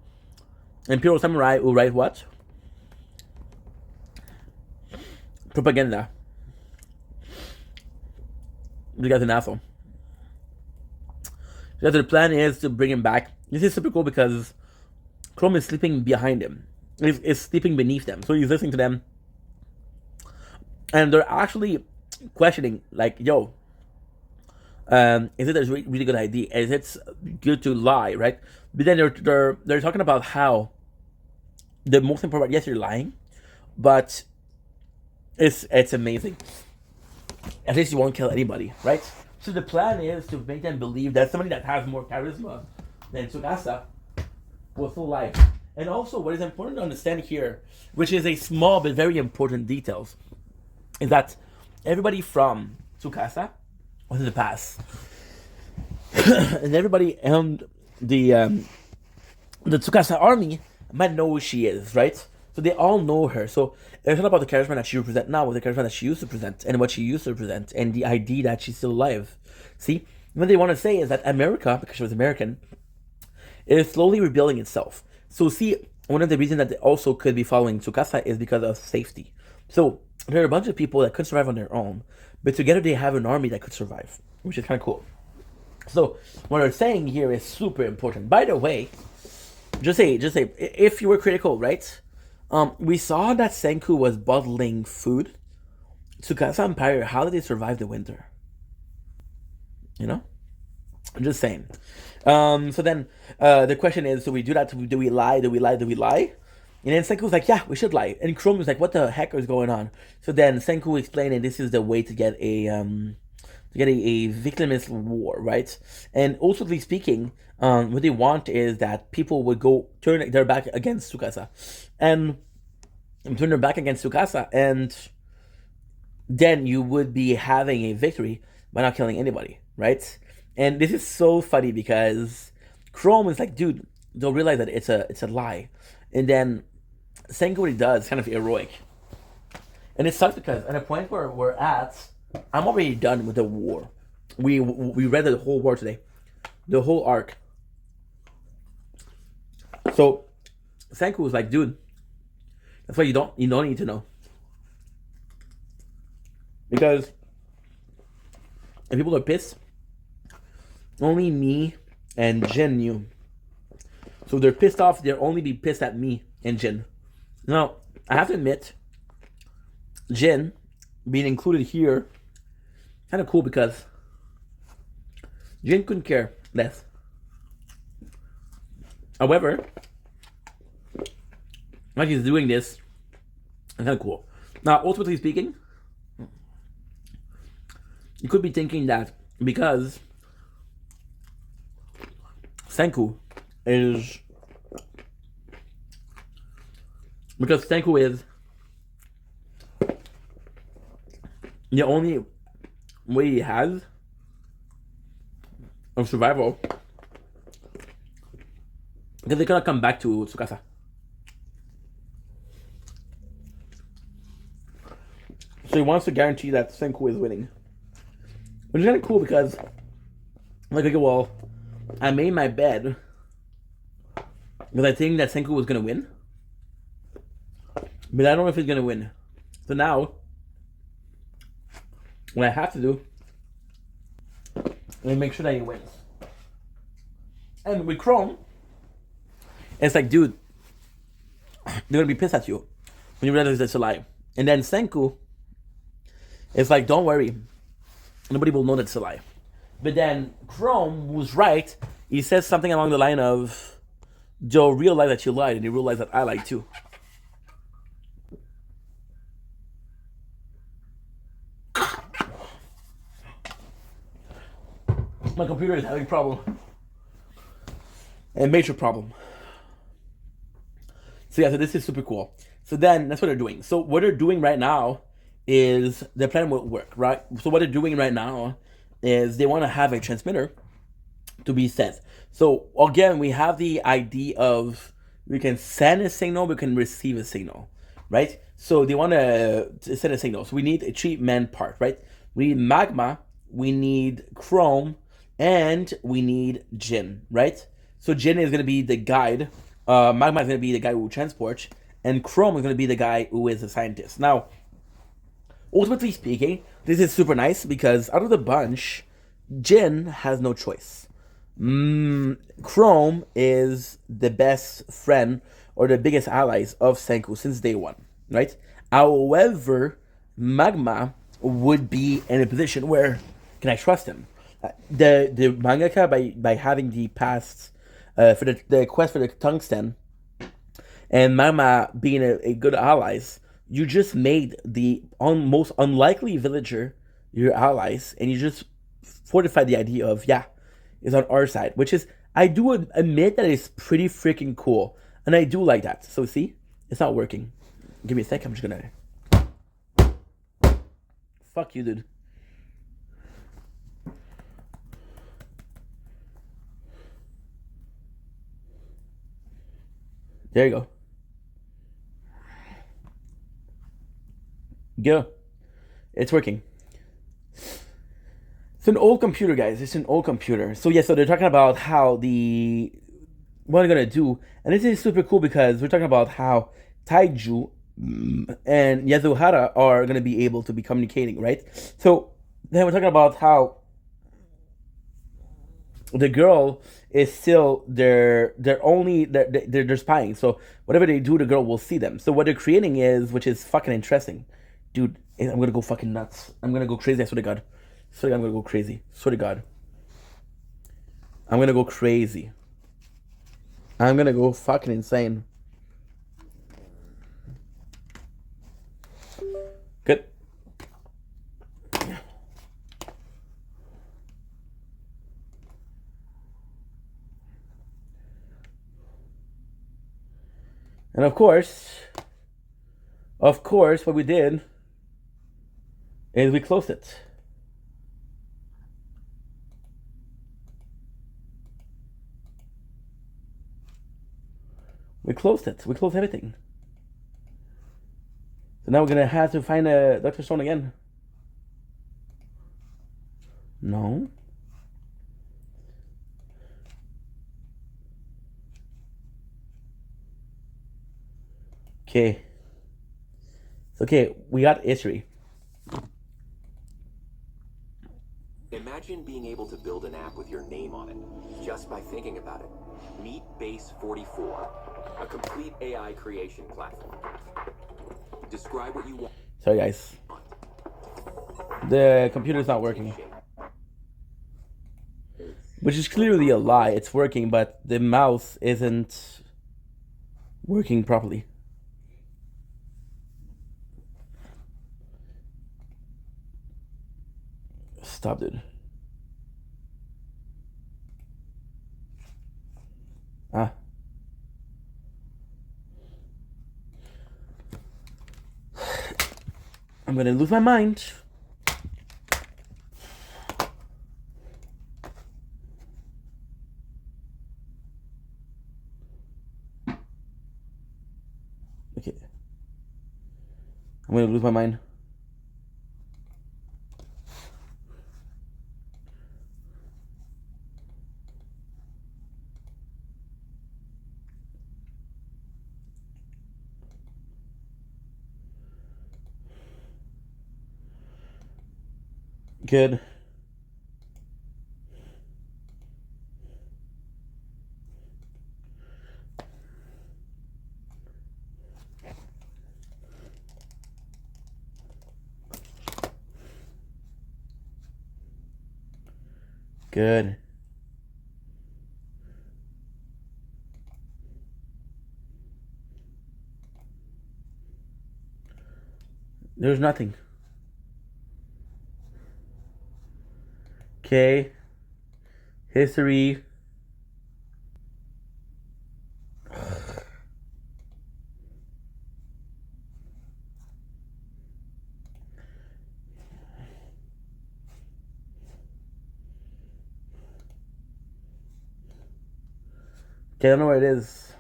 Imperial Samurai who write what? Propaganda. You guys an asshole. So the plan is to bring him back. This is super cool because Chrome is sleeping behind him. Is sleeping beneath them. So he's listening to them. And they're actually questioning, like, yo, is it a really good idea? Is it good to lie, right? But then they're talking about how the most important, yes, you're lying, but it's amazing. At least you won't kill anybody, right? So the plan is to make them believe that somebody that has more charisma than Tsukasa will still lie. And also, what is important to understand here, which is a small but very important details, is that everybody from Tsukasa was in the past, and everybody in the Tsukasa army might know who she is, right? So they all know her. So it's not about the charisma that she represents now, but the charisma that she used to present, and what she used to present, and the idea that she's still alive. See, what they want to say is that America, because she was American, is slowly rebuilding itself. So see, one of the reasons that they also could be following Tsukasa is because of safety. So there are a bunch of people that could survive on their own, but together they have an army that could survive, which is kind of cool. So what they're saying here is super important. By the way, just say, if you were critical, right? We saw that Senku was bottling food. Tsukasa Empire, how did they survive the winter? You know? I'm just saying. So then the question is, so we do that, do we lie? And then Senku's like, yeah, we should lie. And Chrome was like, what the heck is going on? So then Senku explained, and this is the way to get a victimless war, right? And ultimately speaking, what they want is that people would go turn their back against Tsukasa, and turn their back against Tsukasa, and then you would be having a victory by not killing anybody, right? And this is so funny because Chrome is like, dude, they'll realize that it's a lie, and then Senku, what he does is kind of heroic, and it sucks because at a point where we're at, I'm already done with the war. We read the whole war today, the whole arc. So Senku was like, dude, that's why you don't need to know, because if people are pissed, only me and Jin knew. So if they're pissed off, they'll only be pissed at me and Jin. Now I have to admit, Jin being included here, kind of cool because Jin couldn't care less. However, like he's doing this, it's kind of cool. Now, ultimately speaking, you could be thinking that because Senku is the only way he has of survival Because they cannot come back to Tsukasa. So he wants to guarantee that Senku is winning. Which is kind of cool because, like, okay, well, I made my bed because I think that Senku was going to win. But I don't know if he's going to win. So now, what I have to do is make sure that he wins. And with Chrome, it's like, dude, they're going to be pissed at you when you realize it's a lie. And then Senku, it's like, don't worry. Nobody will know that it's a lie. But then Chrome was right. He says something along the line of, Joe realized that you lied, and he realized that I lied too. My computer is having a problem. A major problem. So yeah, so this is super cool. So then, that's what they're doing. So what they're doing right now is, their plan will work, right? So what they're doing right now is they want to have a transmitter to be sent. So again, we have the idea of, we can send a signal, we can receive a signal, right? So they want to send a signal. So we need a 3-man part, right? We need Magma, we need Chrome, and we need Jin, right? So Jin is going to be the guide, Magma is going to be the guy who transports, and Chrome is going to be the guy who is the scientist. Now, ultimately speaking, this is super nice because out of the bunch, Jin has no choice. Chrome is the best friend or the biggest allies of Senku since day one, right? However, Magma would be in a position where, can I trust him? The mangaka, by having the past for the quest for the tungsten, and Magma being a good allies, you just made the most unlikely villager your allies, and you just fortified the idea of, yeah, it's on our side, which is, I do admit that it's pretty freaking cool, and I do like that. So see, it's not working. Give me a sec, I'm just gonna... Fuck you, dude. There you go. Go. It's working. It's an old computer, guys. It's an old computer. So yeah, so they're talking about how what they're gonna do, and this is super cool because we're talking about how Taiju and Yasuhara are gonna be able to be communicating, right? So then we're talking about how the girl is still they're spying. So whatever they do, the girl will see them. So what they're creating is, which is fucking interesting, dude. I'm gonna go fucking nuts. I'm gonna go crazy. I swear to God. I'm gonna go crazy. Swear to God. I'm gonna go crazy. I'm gonna go fucking insane. Good. And of course, what we did is we closed it. We closed it. We closed everything. So now we're gonna have to find a Dr. Stone again. No. Okay. It's okay. We got history. Imagine being able to build an app with your name on it, just by thinking about it. Meet Base 44, a complete AI creation platform. Describe what you want. Sorry, guys. The computer's not working. Which is clearly a lie. It's working, but the mouse isn't working properly. Stop, dude. Ah. I'm gonna lose my mind. I'm gonna lose my mind. Good. Good. There's nothing. Okay. History. Okay, I don't know where it is.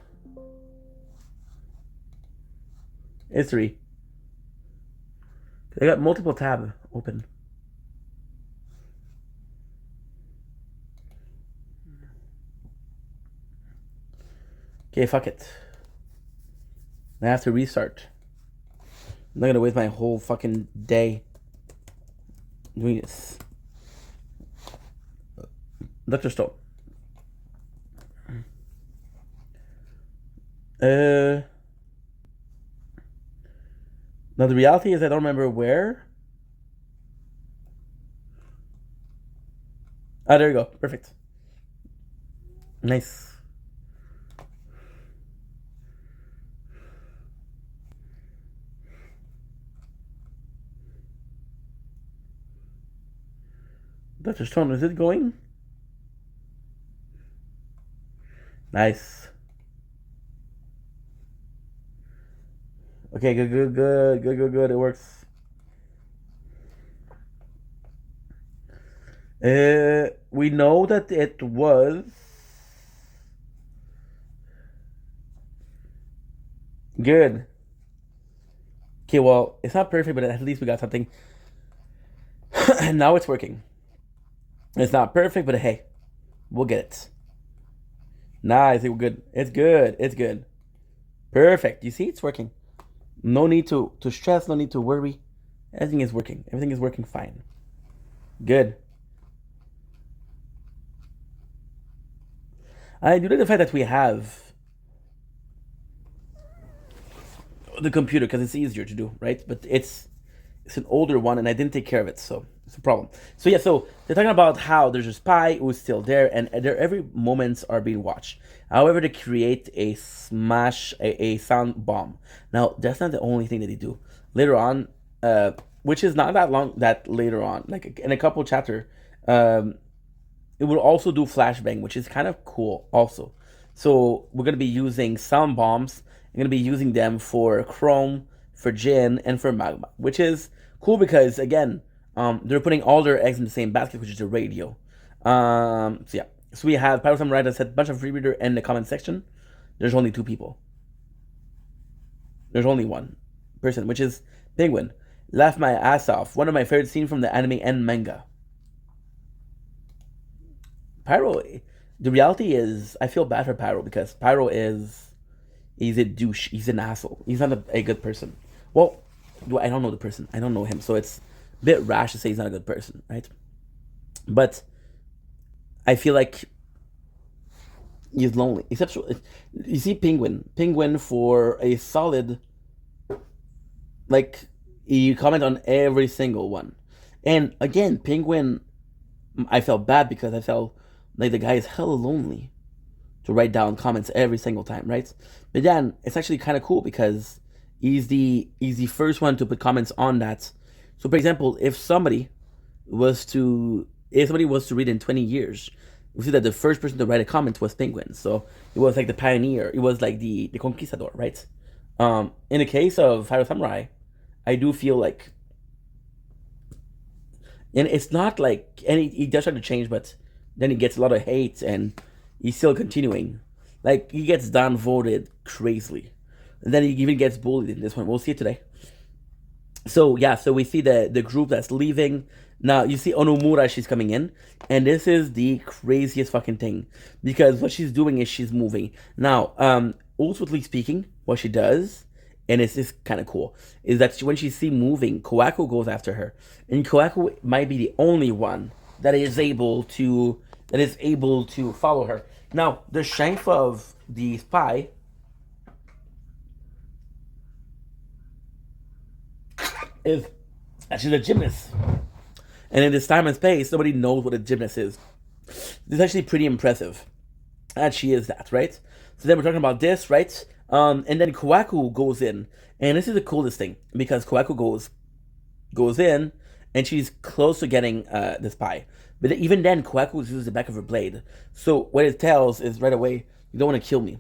History. I got multiple tabs open. Okay, fuck it. I have to restart. I'm not gonna waste my whole fucking day doing this. Dr. Stone. Now the reality is I don't remember where. Ah, there you go. Perfect. Nice. Dr. Stone, is it going? Nice. Okay, good. It works. We know that it was good. Okay, well, it's not perfect, but at least we got something. And now it's working. It's not perfect, but hey, we'll get it. Nice, we're good. It's good. Perfect. You see, it's working. No need to stress, no need to worry. Everything is working. Everything is working fine. Good. I do like the fact that we have the computer because it's easier to do, right? But it's an older one and I didn't take care of it, so it's a problem. So yeah, so they're talking about how there's a spy who's still there and their every moments are being watched. However, they create a sound bomb. Now, that's not the only thing that they do. Later on, which is not that long, that later on, like in a couple chapter, it will also do flashbang, which is kind of cool also. So we're going to be using sound bombs. We're going to be using them for Chrome, for Jin, and for Magma, which is cool because, again, they're putting all their eggs in the same basket, which is the radio. So yeah. So we have Pyro Samurai that said bunch of free reader in the comment section. There's only 2 people. There's only one person, which is Penguin. Laughed my ass off. One of my favorite scenes from the anime and manga. Pyro, the reality is, I feel bad for Pyro because Pyro he's a douche. He's an asshole. He's not a good person. Well, I don't know the person. I don't know him. So it's a bit rash to say he's not a good person, right? But I feel like he's lonely. Except, you see Penguin. Penguin for a solid, like, you comment on every single one. And again, Penguin, I felt bad because I felt like the guy is hella lonely to write down comments every single time, right? But then it's actually kind of cool because he's the first one to put comments on that. So for example, if somebody was to read in 20 years, we see that the first person to write a comment was Penguin. So it was like the pioneer. It was like the conquistador, right? In the case of Pyro Samurai, I do feel like, and it's not like, and he does try to change, but then he gets a lot of hate and he's still continuing. Like, he gets downvoted crazily. And then he even gets bullied in this one. We'll see it today. So yeah, so we see the group that's leaving. Now you see Onomura, she's coming in, and this is the craziest fucking thing because what she's doing is she's moving. Now, ultimately speaking, what she does, and it's just kind of cool, is that when she see moving, Koaku goes after her, and Koaku might be the only one that is able to follow her. Now, the strength of the spy is that she's a gymnast. And in this time and space, nobody knows what a gymnast is. It's actually pretty impressive that she is that, right? So then we're talking about this, right? And then Koaku goes in. And this is the coolest thing, because Koaku goes in, and she's close to getting the spy. But even then, Koaku uses the back of her blade. So what it tells is right away, you don't want to kill me.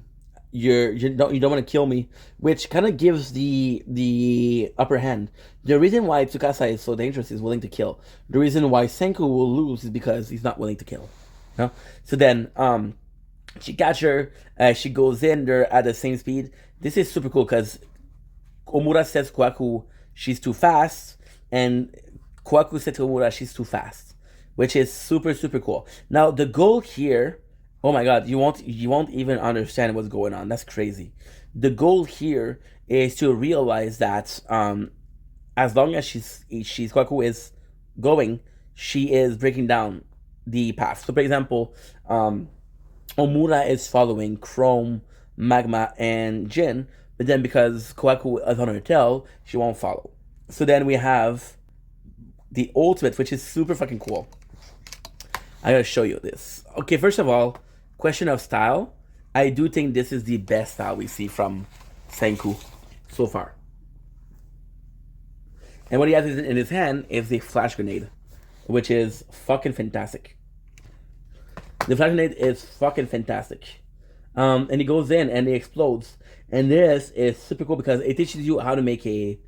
You don't want to kill me, which kind of gives the upper hand. The reason why Tsukasa is so dangerous is willing to kill. The reason why Senku will lose is because he's not willing to kill. No? So then she catches her. She goes in. They're at the same speed. This is super cool because Omura says Koaku she's too fast, and Koaku said to Omura she's too fast, which is super cool. Now the goal here. Oh my god, you won't even understand what's going on. That's crazy. The goal here is to realize that as long as she's Koaku is going, she is breaking down the path. So for example, Omura is following Chrome, Magma, and Jin, but then because Koaku is on her tail, she won't follow. So then we have the ultimate, which is super fucking cool. I gotta show you this. Okay, first of all, question of style. I do think this is the best style we see from Senku so far. And what he has in his hand is a flash grenade, which is fucking fantastic. The flash grenade is fucking fantastic. And he goes in and it explodes. And this is super cool because it teaches you how to make a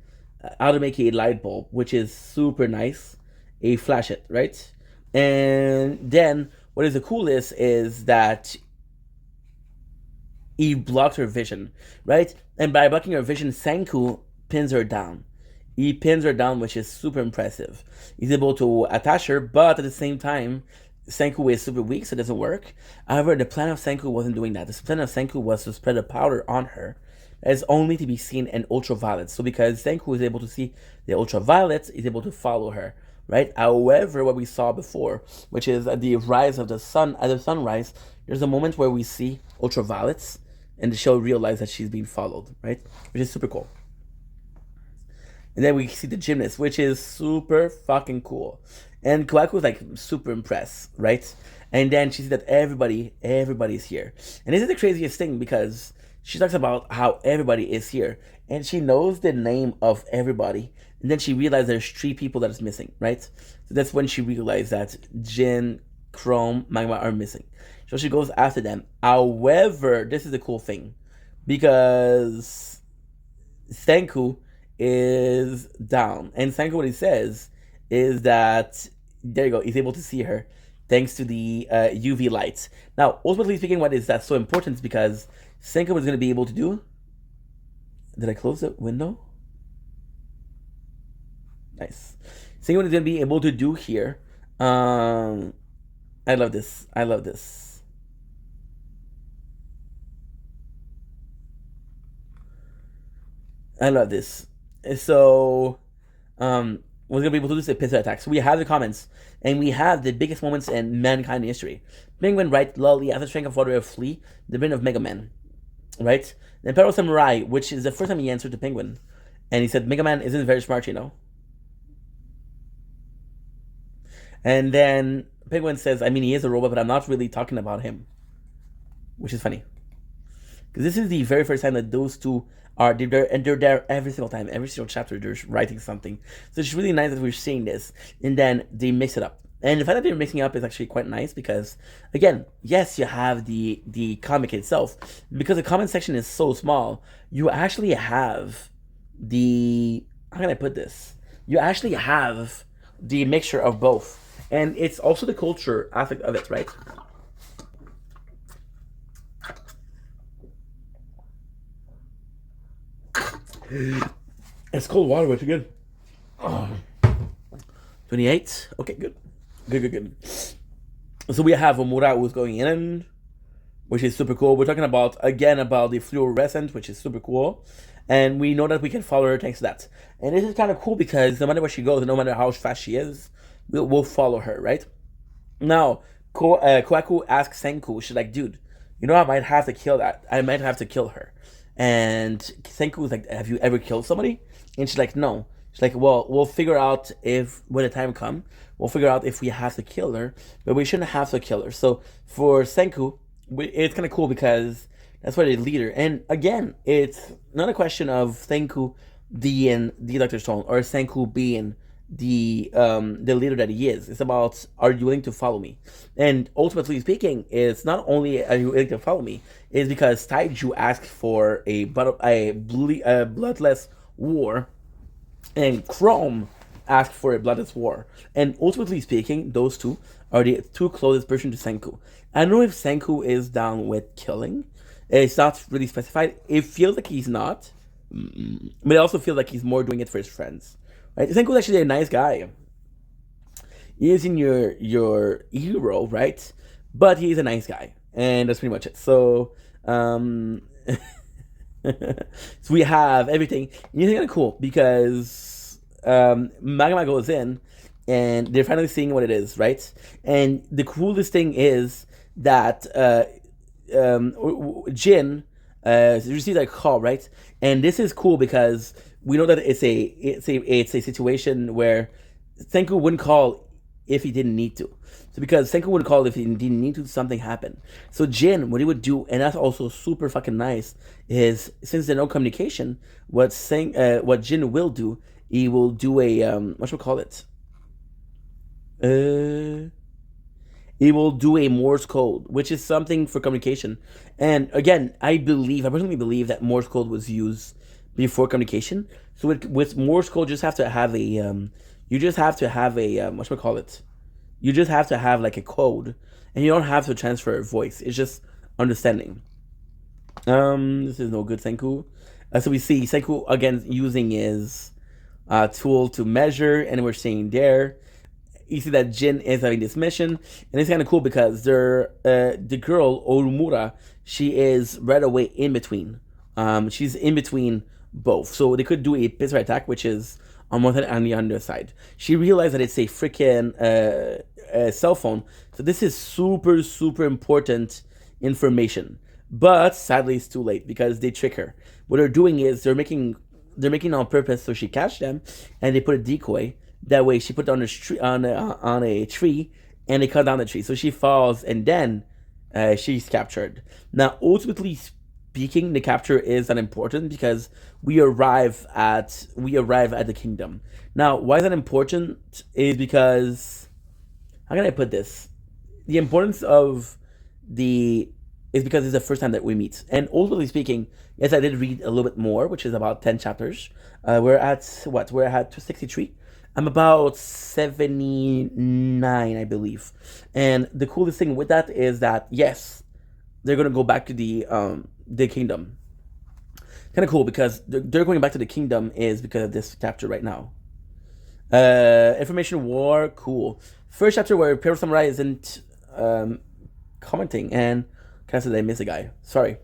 light bulb, which is super nice. A flash it, right? And then what is the coolest is that he blocks her vision, right? And by blocking her vision, Senku pins her down. He pins her down, which is super impressive. He's able to attach her, but at the same time, Senku is super weak, so it doesn't work. However, the plan of Senku wasn't doing that. The plan of Senku was to spread a powder on her as only to be seen in ultraviolet. So because Senku is able to see the ultraviolet, he's able to follow her. Right. However, what we saw before, which is at the rise of the sun, at the sunrise, there's a moment where we see ultraviolets, and the show realizes that she's being followed, right? Which is super cool. And then we see the gymnast, which is super fucking cool. And Koaku is like super impressed, right? And then she sees that everybody's here. And this is the craziest thing because she talks about how everybody is here, and she knows the name of everybody. And then she realized there's 3 people that is missing, right? So that's when she realized that Jin, Chrome, Magma are missing. So she goes after them. However, this is the cool thing, because Senku is down. And Senku, what he says is that, there you go, he's able to see her thanks to the UV lights. Now, ultimately speaking, what is that so important is because Senku was going to be able to do... Did I close the window? Nice. See what it's going to be able to do here. I love this. I love this. I love this. So, we're going to be able to do this pistol attack. So we have the comments, and we have the biggest moments in mankind history. Penguin, right? Lolly, has the strength of water of Flea, the brain of Mega Man. Right? The Imperial Samurai, which is the first time he answered to Penguin. And he said, Mega Man isn't very smart, you know. And then Penguin says, I mean, he is a robot, but I'm not really talking about him. Which is funny. Because this is the very first time that those two are, they're there every single time. Every single chapter, they're writing something. So it's really nice that we're seeing this. And then they mix it up. And the fact that they're mixing it up is actually quite nice because, again, yes, you have the comic itself. Because the comment section is so small, you actually have the... How can I put this? You actually have the mixture of both. And it's also the culture aspect of it, right? It's cold water, but it's good. 28. Okay, good. Good. So we have Omura who's going in, which is super cool. We're talking about the fluorescent, which is super cool. And we know that we can follow her thanks to that. And this is kind of cool because no matter where she goes, no matter how fast she is, we'll follow her, right? Now, Kohaku asks Senku, she's like, dude, you know, I might have to kill her. And Senku's like, have you ever killed somebody? And she's like, no. She's like, well, we'll figure out when the time comes, we'll figure out if we have to kill her, but we shouldn't have to kill her. So for Senku, it's kind of cool because that's why they lead her. And again, it's not a question of Senku being the Dr. Stone or Senku being the leader that he is. It's about, are you willing to follow me? And ultimately speaking, it's not only are you willing to follow me, it's because Taiju asked for a bloodless war, and Chrome asked for a bloodless war. And ultimately speaking, those two are the two closest person to Senku. I don't know if Senku is down with killing. It's not really specified. It feels like he's not, but it also feels like he's more doing it for his friends. Right? Senku's actually a nice guy. He isn't your hero, right? But he's a nice guy, and that's pretty much it. So, so we have everything. And it's kind of cool because Magma goes in, and they're finally seeing what it is, right? And the coolest thing is that Jin received a call, right? And this is cool because we know that it's a situation where Senku wouldn't call if he didn't need to. So because Senku wouldn't call if he didn't need to, something happened. So Jin, what he would do, and that's also super fucking nice, is since there's no communication, what Jin will do, he will do a what should we call it? He will do a Morse code, which is something for communication. And again, I personally believe that Morse code was used before communication. So with Morse code, you just have to have a what should we call it? You just have to have like a code, and you don't have to transfer a voice. It's just understanding. This is no good, Senku. So we see Senku again using his tool to measure, and we're seeing there. You see that Jin is having this mission, and it's kind of cool because the girl Omura, she is right away in between. She's in between both, so they could do a pistol attack, which is on one side and the other side. She realized that it's a freaking cell phone, so this is super important information. But sadly, it's too late because they trick her. What they're doing is they're making on purpose so she catch them, and they put a decoy. That way, she put it on a tree, and they cut down the tree. So she falls, and then she's captured. Now, ultimately speaking, the capture is unimportant because we arrive at the kingdom. Now, why is that important? Is because, how can I put this? The importance of is because it's the first time that we meet. And ultimately speaking, yes, I did read a little bit more, which is about 10 chapters. We're at 263. I'm about 79, I believe. And the coolest thing with that is that, yes, they're going to go back to the kingdom. Kind of cool because they're going back to the kingdom is because of this chapter right now. Information war, cool. First chapter where Pale Samurai isn't commenting, and kind of said I missed a guy. Sorry.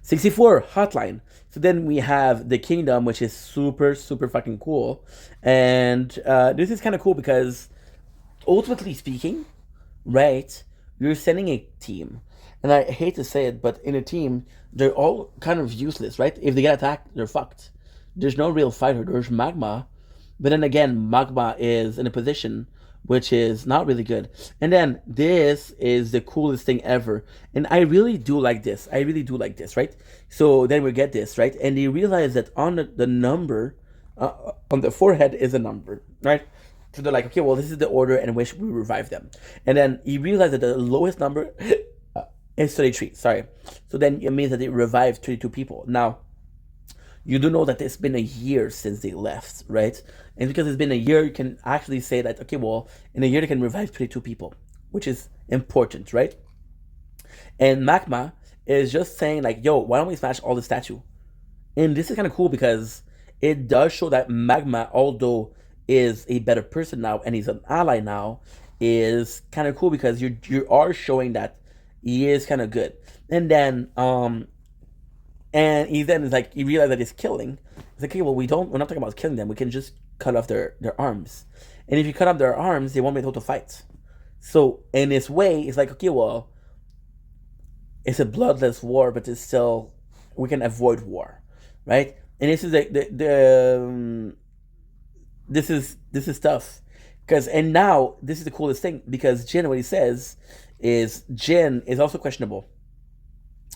64 hotline. So then we have the kingdom, which is super fucking cool. And this is kind of cool because ultimately speaking, right, you're sending a team. And I hate to say it, but in a team, they're all kind of useless, right? If they get attacked, they're fucked. There's no real fighter. There's Magma. But then again, Magma is in a position which is not really good. And then this is the coolest thing ever. And I really do like this. Right? So then we get this, right? And they realize that on the number, on the forehead is a number, right? So they're like, okay, well, this is the order in which we revive them. And then you realize that the lowest number is 33, sorry. So then it means that they revived 32 people. Now, you do know that it's been a year since they left, right? And because it's been a year, you can actually say that, okay, well, in a year they can revive 22 people, which is important, right? And Magma is just saying like, yo, why don't we smash all the statue? And this is kind of cool because it does show that Magma, although is a better person now and he's an ally now is kind of cool because you are showing that he is kind of good. And then and he then is like, he realized that he's killing. He's like, okay, well, we're not talking about killing them. We can just cut off their arms. And if you cut off their arms, they won't be able to fight. So in this way, it's like, okay, well, it's a bloodless war, but it's still, we can avoid war, right? And this is this is tough. And now, this is the coolest thing, because Jin, what he says is, Jin is also questionable,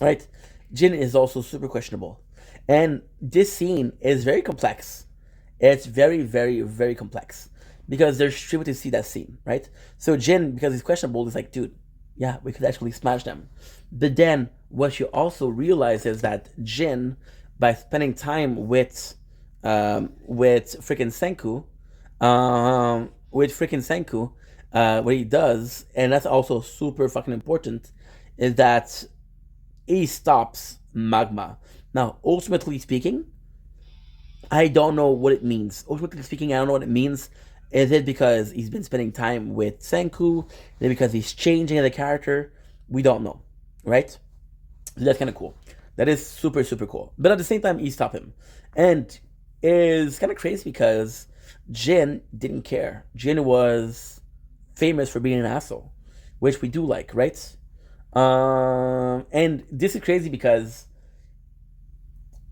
right? Jin is also super questionable. And this scene is very complex. It's very, very, very complex. Because they're able to see that scene, right? So Jin, because he's questionable, is like, dude, yeah, we could actually smash them. But then, what you also realize is that Jin, by spending time with freaking Senku, what he does, and that's also super fucking important, is that he stops Magma. Now, ultimately speaking, I don't know what it means. Ultimately speaking, I don't know what it means. Is it because he's been spending time with Senku? Is it because he's changing the character? We don't know, right? So that's kind of cool. That is super, super cool. But at the same time, he stopped him. And it's kind of crazy because Jin didn't care. Jin was famous for being an asshole, which we do like, right? And this is crazy because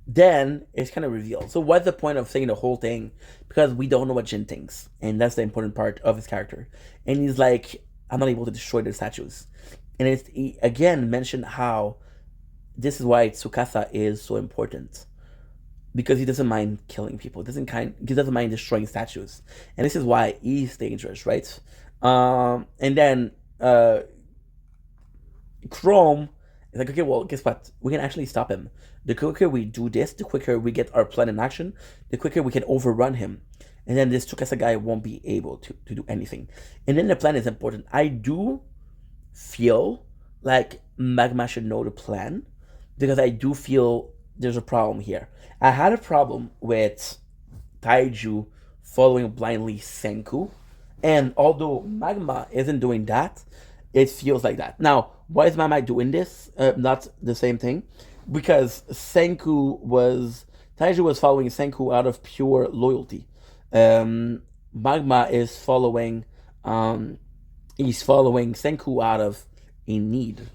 then it's kind of revealed. So what's the point of saying the whole thing? Because we don't know what Jin thinks. And that's the important part of his character. And he's like, I'm not able to destroy the statues. And he again mentioned how this is why Tsukasa is so important. Because he doesn't mind killing people. He doesn't mind destroying statues. And this is why he's dangerous, right? And then Chrome is like, okay, well, guess what? We can actually stop him. The quicker we do this, the quicker we get our plan in action, the quicker we can overrun him. And then this Tsukasa guy won't be able to do anything. And then the plan is important. I do feel like Magma should know the plan, because I do feel there's a problem here. I had a problem with Taiju following blindly Senku, and although Magma isn't doing that, it feels like that. Now, why is Magma doing this? Not the same thing. Because Taiju was following Senku out of pure loyalty. Magma is following Senku out of a need.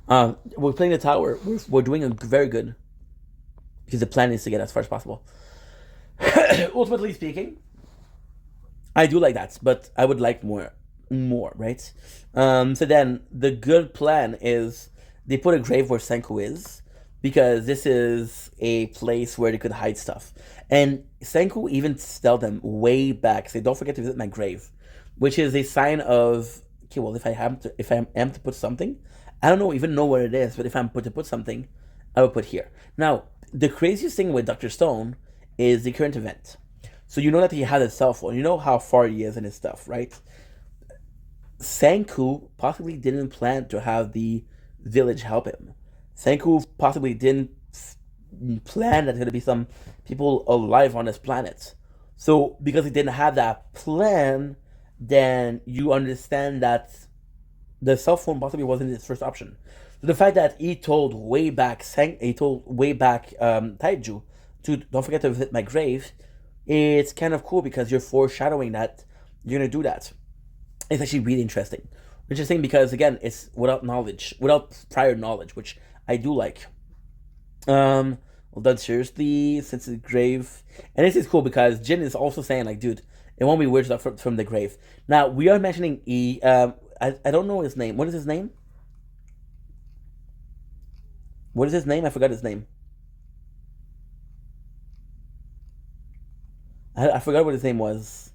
We're playing the tower. We're doing very good, because the plan is to get as far as possible. Ultimately speaking, I do like that, but I would like more, right? So then the good plan is they put a grave where Senku is, because this is a place where they could hide stuff. And Senku even tell them way back, say, don't forget to visit my grave, which is a sign of, okay, well, if I am to put something, I don't even know what it is, but if I'm to put something, I will put here. Now, the craziest thing with Dr. Stone is the current event. So you know that he had a cell phone. You know how far he is in his stuff, right? Senku possibly didn't plan to have the village help him. Senku possibly didn't plan that there's going to be some people alive on this planet. So because he didn't have that plan, then you understand that the cell phone possibly wasn't his first option. So the fact that he told way back Taiju to don't forget to visit my grave, it's kind of cool because you're foreshadowing that you're going to do that. It's actually really interesting. Interesting because, again, it's without prior knowledge, which I do like. Well done, seriously, since the grave. And this is cool because Jin is also saying, like, dude, it won't be weird stuff from the grave. Now, we are mentioning I don't know his name. What is his name? What is his name? I forgot his name. I forgot what his name was.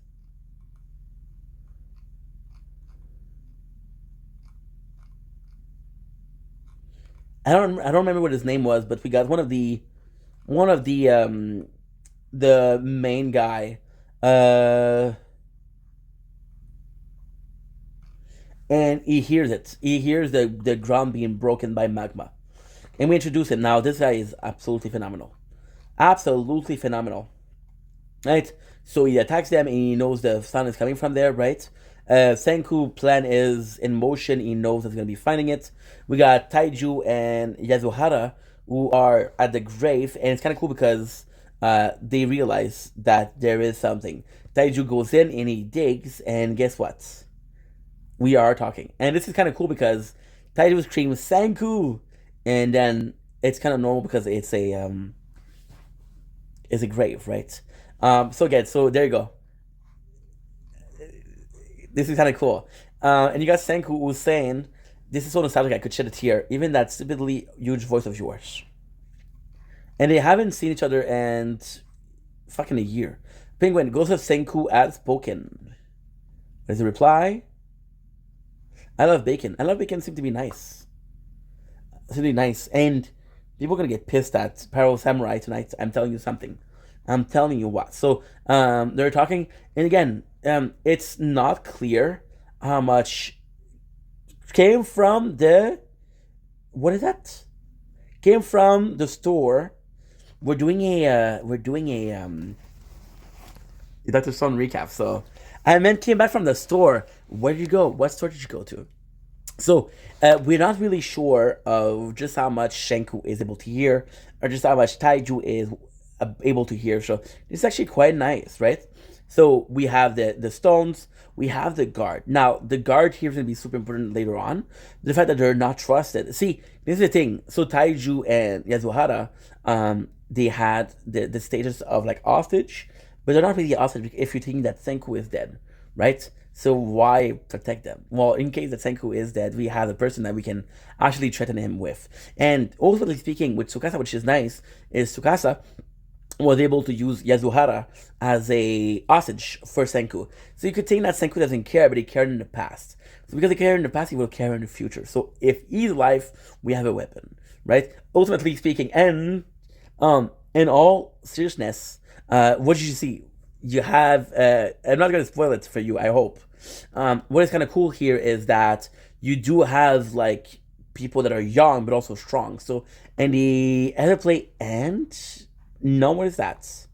I don't remember what his name was, but we got one of the main guy. And he hears it. He hears the ground being broken by Magma. And we introduce it. Now, this guy is absolutely phenomenal. Absolutely phenomenal. Right? So he attacks them, and he knows the sound is coming from there, right? Senku plan is in motion. He knows he's gonna be finding it. We got Taiju and Yasuhara who are at the grave, and it's kind of cool because they realize that there is something. Taiju goes in and he digs, and guess what? We are talking, and this is kind of cool because Taiju screams Senku, and then it's kind of normal because it's a grave, right? So again, so there you go. This is kind of cool. And you got Senku who's saying, this is so nostalgic I could shed a tear, even that stupidly huge voice of yours. And they haven't seen each other in fucking a year. Penguin, Ghost of Senku has spoken. There's a reply. I love bacon. I love bacon. Seems to be nice. It's really nice. And people are going to get pissed at Parallel Samurai tonight. I'm telling you something. I'm telling you what. So they're talking. And again, it's not clear how much came from the... What is that? Came from the store. We're doing a Dr. Stone recap. So I meant came back from the store. Where did you go? What store did you go to? So we're not really sure of just how much Senku is able to hear, or just how much Taiju is able to hear. So it's actually quite nice, right? So we have the stones, we have the guard. Now the guard here is going to be super important later on. The fact that they're not trusted. See, this is the thing. So Taiju and Yasuhara, they had the status of like hostage, but they're not really hostage if you think that Senku is dead, right? So why protect them? Well, in case that Senku is dead, we have the person that we can actually threaten him with. And ultimately speaking, with Tsukasa, which is nice, is Tsukasa was able to use Yasuhara as a hostage for Senku. So you could think that Senku doesn't care, but he cared in the past. So because he cared in the past, he will care in the future. So if he's alive, we have a weapon, right? Ultimately speaking, and in all seriousness, what did you see? You have, I'm not going to spoil it for you, I hope. What is kind of cool here is that you do have like people that are young but also strong. So, and the other play and no, what is that?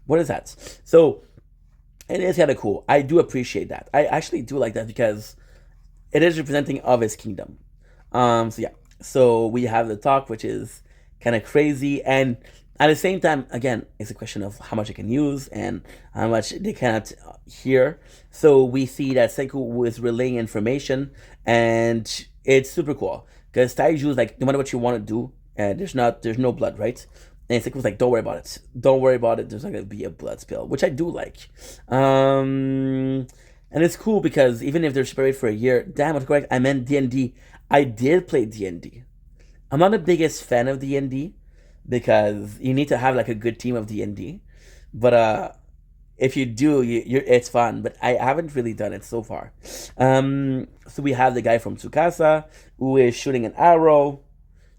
What is that? So, it is kind of cool. I do appreciate that. I actually do like that because it is representing of his kingdom. So yeah. So we have the talk, which is kind of crazy, and at the same time, again, it's a question of how much they can use and how much they cannot hear. So we see that Senku is relaying information, and it's super cool because Taiju is like, no matter what you want to do, there's no blood, right? And Senku's like, don't worry about it. Don't worry about it. There's not going to be a blood spill, which I do like. And it's cool because even if they're separated for a year, damn, I'm correct. I meant D&D. I did play D&D. I'm not the biggest fan of D&D because you need to have like a good team of D&D. But if you do, it's fun. But I haven't really done it so far. So we have the guy from Tsukasa who is shooting an arrow.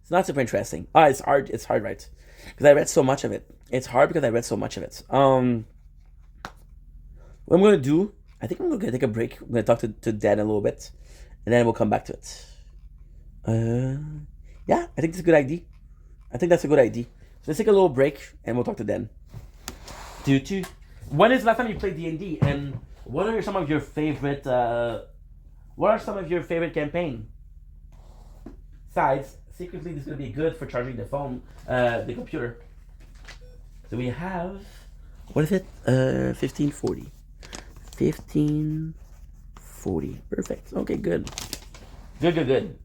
It's not super interesting. It's hard. It's hard, right? Because I read so much of it. It's hard because I read so much of it. What I'm going to do, I think I'm going to take a break. I'm going to talk to Dan a little bit. And then we'll come back to it. Yeah, I think it's a good idea. I think that's a good idea. So let's take a little break and we'll talk to Dan. When is the last time you played D&D? And what are some of your favorite campaign? Sides. Secretly, this is going to be good for charging the phone, the computer. So we have, what is it? 1540. 1540. Perfect. Okay, good. Good.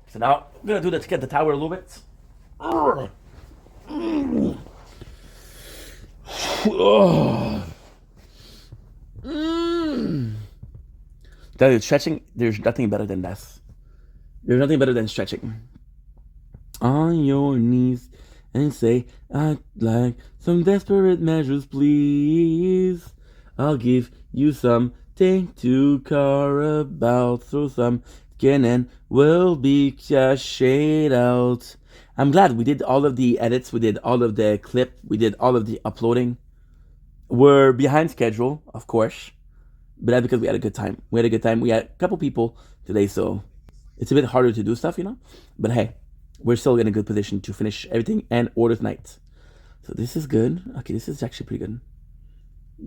So now, I'm going to do that to get the tower a little bit. Tell you, stretching, there's nothing better than this. There's nothing better than stretching. On your knees and say, I'd like some desperate measures, please. I'll give you something to care about. Throw some skin and we'll be cashed out. I'm glad we did all of the edits. We did all of the clip. We did all of the uploading. We're behind schedule, of course. But that's because we had a good time. We had a couple people today, so it's a bit harder to do stuff, But hey, we're still in a good position to finish everything and order tonight. So this is good. Okay, this is actually pretty good.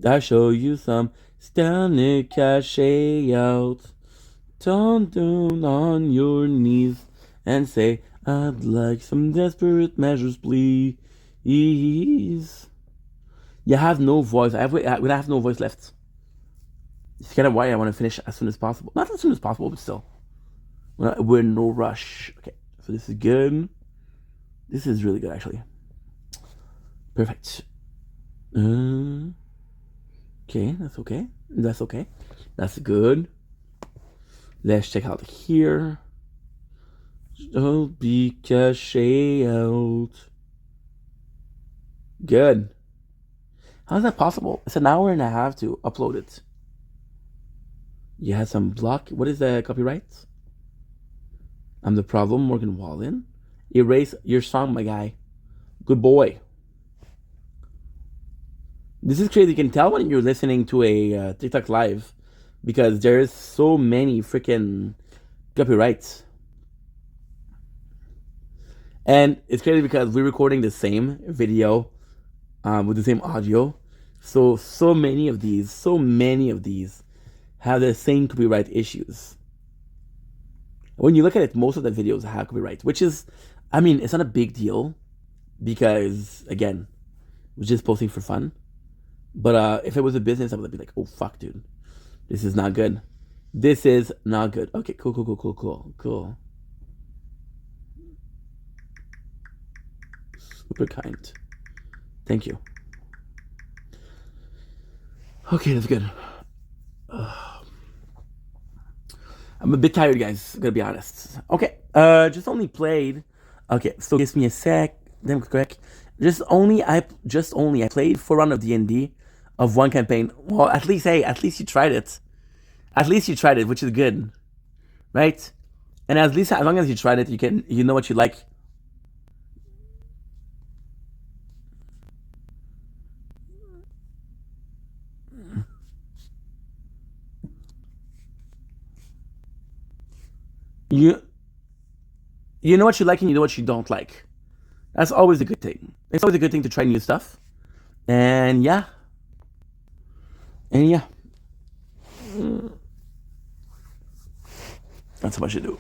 I show you some Stanley cash out. Turn down on your knees and say, I'd like some desperate measures, please. You have no voice. I have no voice left. It's kind of why I want to finish as soon as possible. Not as soon as possible, but still. We're in no rush. Okay, so this is good. This is really good, actually. Perfect. Okay, that's okay. That's okay. That's good. Let's check out here. Don't be cash out. Good. How is that possible? It's an hour and a half to upload it. You had some block. What is the copyright? I'm the problem, Morgan Wallen. Erase your song, my guy. Good boy. This is crazy. You can tell when you're listening to a TikTok live because there's so many freaking copyrights. And it's crazy because we're recording the same video with the same audio. So many of these have the same copyright issues. When you look at it, most of the videos have copyright, which is, I mean, it's not a big deal because, again, we're just posting for fun. But if it was a business, I would be like, oh, fuck, dude. This is not good. This is not good. Okay, cool. Super kind. Thank you. Okay, that's good. I'm a bit tired, guys. I'm gonna be honest. Okay, just only played. Okay, so give me a sec. Then correct. I played 4 rounds of D&D of one campaign. Well, at least you tried it. At least you tried it, which is good, right? And at least as long as you tried it, you know what you like. You know what you like and you know what you don't like. That's always a good thing. It's always a good thing to try new stuff. And yeah. That's how much to do.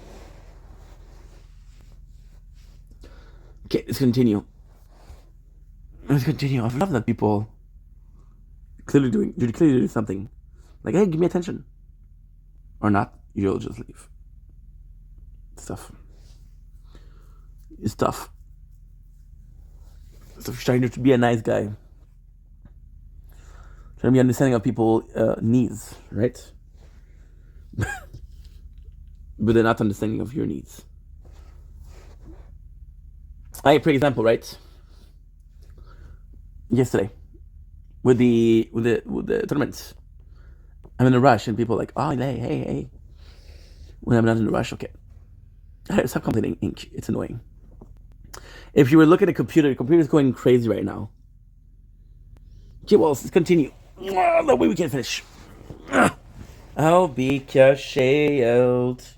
Okay, let's continue. I love that people clearly doing something. Like, hey, give me attention. Or not, you'll just leave. It's tough. So trying to be a nice guy. Trying to be understanding of people's needs, right? But they're not understanding of your needs. For example, right? Yesterday, with the tournaments, I'm in a rush, and people are like, oh, hey. When I'm not in a rush, okay. Stop complaining, Ink. It's annoying. If you were looking at a computer, the computer's going crazy right now. Okay, well, let's continue. That way we can finish. I'll be cash out.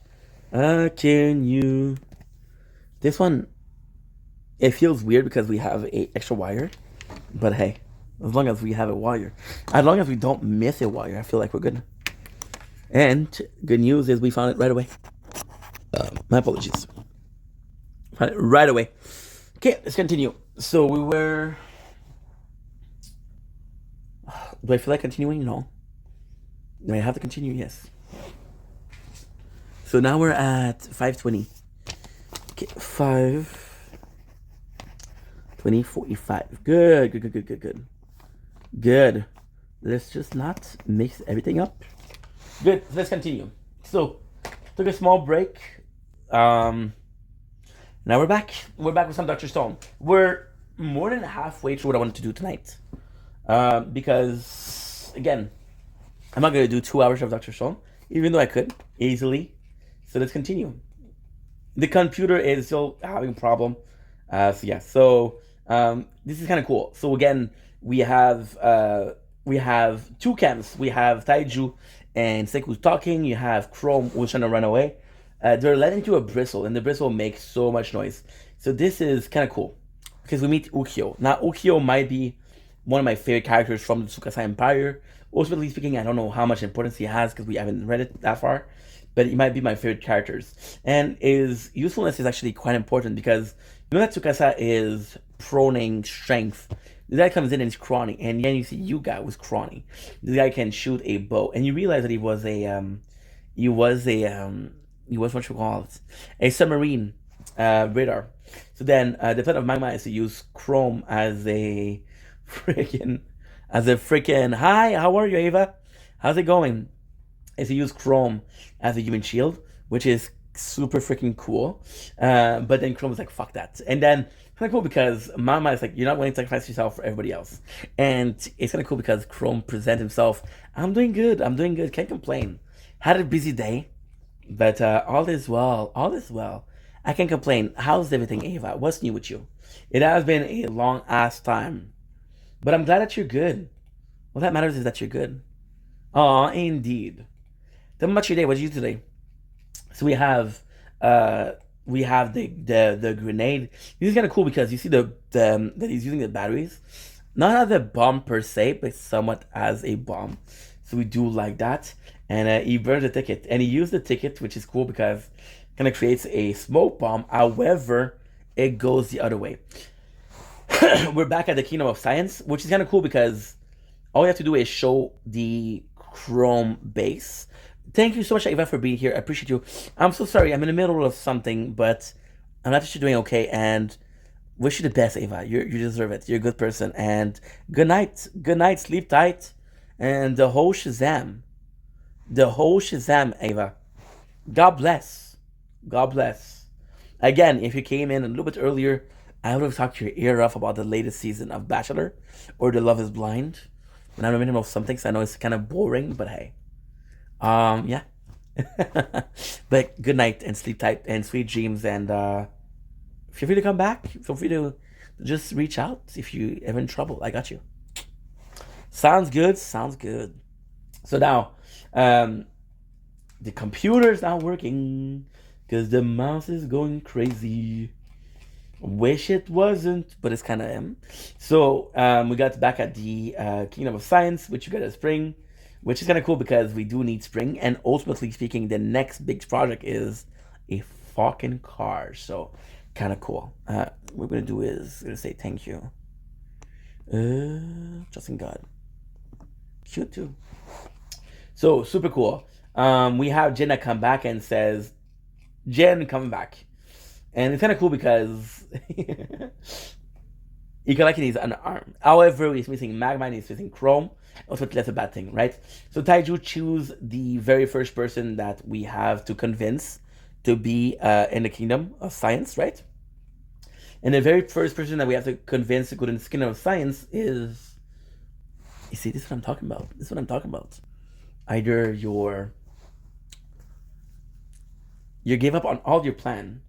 Can you? This one, it feels weird because we have an extra wire. But hey, as long as we have a wire, as long as we don't miss a wire, I feel like we're good. And good news is we found it right away. My apologies. Found it right away. Okay, let's continue. So we were... Do I feel like continuing? No. Do I have to continue? Yes. So now we're at 5:20. Okay, 5:20:45. Good. Let's just not mix everything up. Good. Let's continue. So, took a small break. Now we're back. We're back with some Dr. Stone. We're more than halfway through what I wanted to do tonight. Because, again, I'm not going to do 2 hours of Dr. Stone, even though I could, easily. So let's continue. The computer is still having a problem. This is kind of cool. So again, we have 2 camps. We have Taiju and Seku's talking. You have Chrome who's trying to run away. They're led into a bristle, and the bristle makes so much noise. So this is kind of cool because we meet Ukyo. Now Ukyo might be one of my favorite characters from the Tsukasa Empire. Ultimately speaking, I don't know how much importance he has because we haven't read it that far, but he might be my favorite characters. And his usefulness is actually quite important because you know that Tsukasa is proning strength. This guy comes in and he's crawling, and then you see Yuga was crawling. This guy can shoot a bow, and you realize that he was what you call it, a submarine radar. So then the plan of Magma is to use Chrome as a freaking hi, how are you, Ava? How's it going? Is to use Chrome as a human shield, which is super freaking cool. But then Chrome is like, fuck that. And then it's kind of cool because Mama is like, you're not willing to sacrifice yourself for everybody else. And it's kind of cool because Chrome presents himself, I'm doing good, can't complain. Had a busy day, but all is well. I can't complain. How's everything, Ava? What's new with you? It has been a long ass time, but I'm glad that you're good. All that matters is that you're good. Aw, indeed. Tell me about your day. What did you do today? So we have the grenade. This is kind of cool because you see that he's using the batteries, not as a bomb per se, but somewhat as a bomb. So we do like that. And he burns the ticket, and he used the ticket, which is cool because it kind of creates a smoke bomb. However, it goes the other way. We're back at the Kingdom of Science, which is kind of cool because all you have to do is show the Chrome base. Thank you so much, Eva, for being here. I appreciate you. I'm so sorry. I'm in the middle of something, but I'm glad that you're doing okay, and wish you the best, Eva. You deserve it. You're a good person, and good night. Good night. Sleep tight, and the whole Shazam. Ava. God bless. God bless. Again, if you came in a little bit earlier, I would have talked your ear off about the latest season of Bachelor or The Love is Blind. And I'm in the middle of something, so I know it's kind of boring, but hey. Yeah. But good night and sleep tight and sweet dreams, and feel free to come back. Feel free to just reach out if you're ever in trouble. I got you. Sounds good. So now, the computer's not working because the mouse is going crazy. Wish it wasn't, but it's kind of am. So we got back at the Kingdom of Science, which you got a spring, which is kind of cool because we do need spring. And ultimately speaking, the next big project is a fucking car. So kind of cool. What we're gonna do is gonna say thank you. Trust in God. Cute too. So super cool. We have Jenna come back and says, Jen coming back. And it's kind of cool because Ikalaki needs an arm. However, he's missing Magma and he's missing Chrome. Also, that's a bad thing, right? So Taiju choose the very first person that we have to convince to be in the Kingdom of Science, right? And the very first person that we have to convince to go to the Kingdom of Science is... You see, this is what I'm talking about. Either you gave up on all your plan,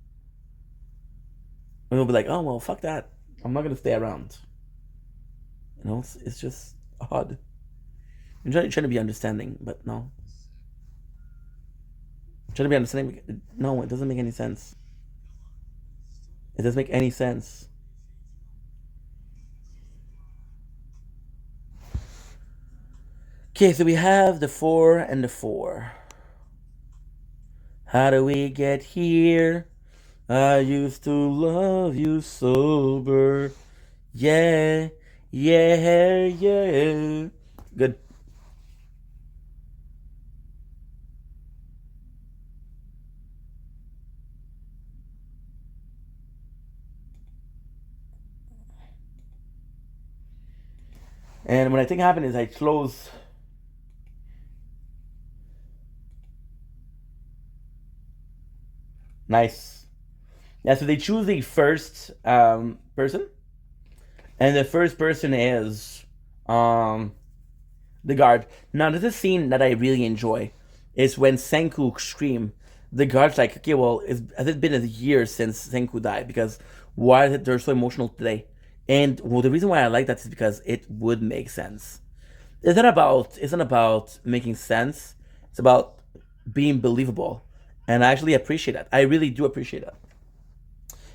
and you'll be like, oh, well, fuck that. I'm not going to stay around. You know, it's just odd. I'm trying to be understanding, but no. I'm trying to be understanding. No, it doesn't make any sense. It doesn't make any sense. Okay, so we have the 4 and the 4. How do we get here? I used to love you sober. Yeah. Good. And what I think happened is I close. Nice. Yeah, so they choose the first person. And the first person is the guard. Now, this is a scene that I really enjoy. Is when Senku scream. The guard's like, okay, well, has it been a year since Senku died? Because why is it they're so emotional today? And well, the reason why I like that is because it would make sense. It's not about making sense. It's about being believable. And I actually appreciate that. I really do appreciate that.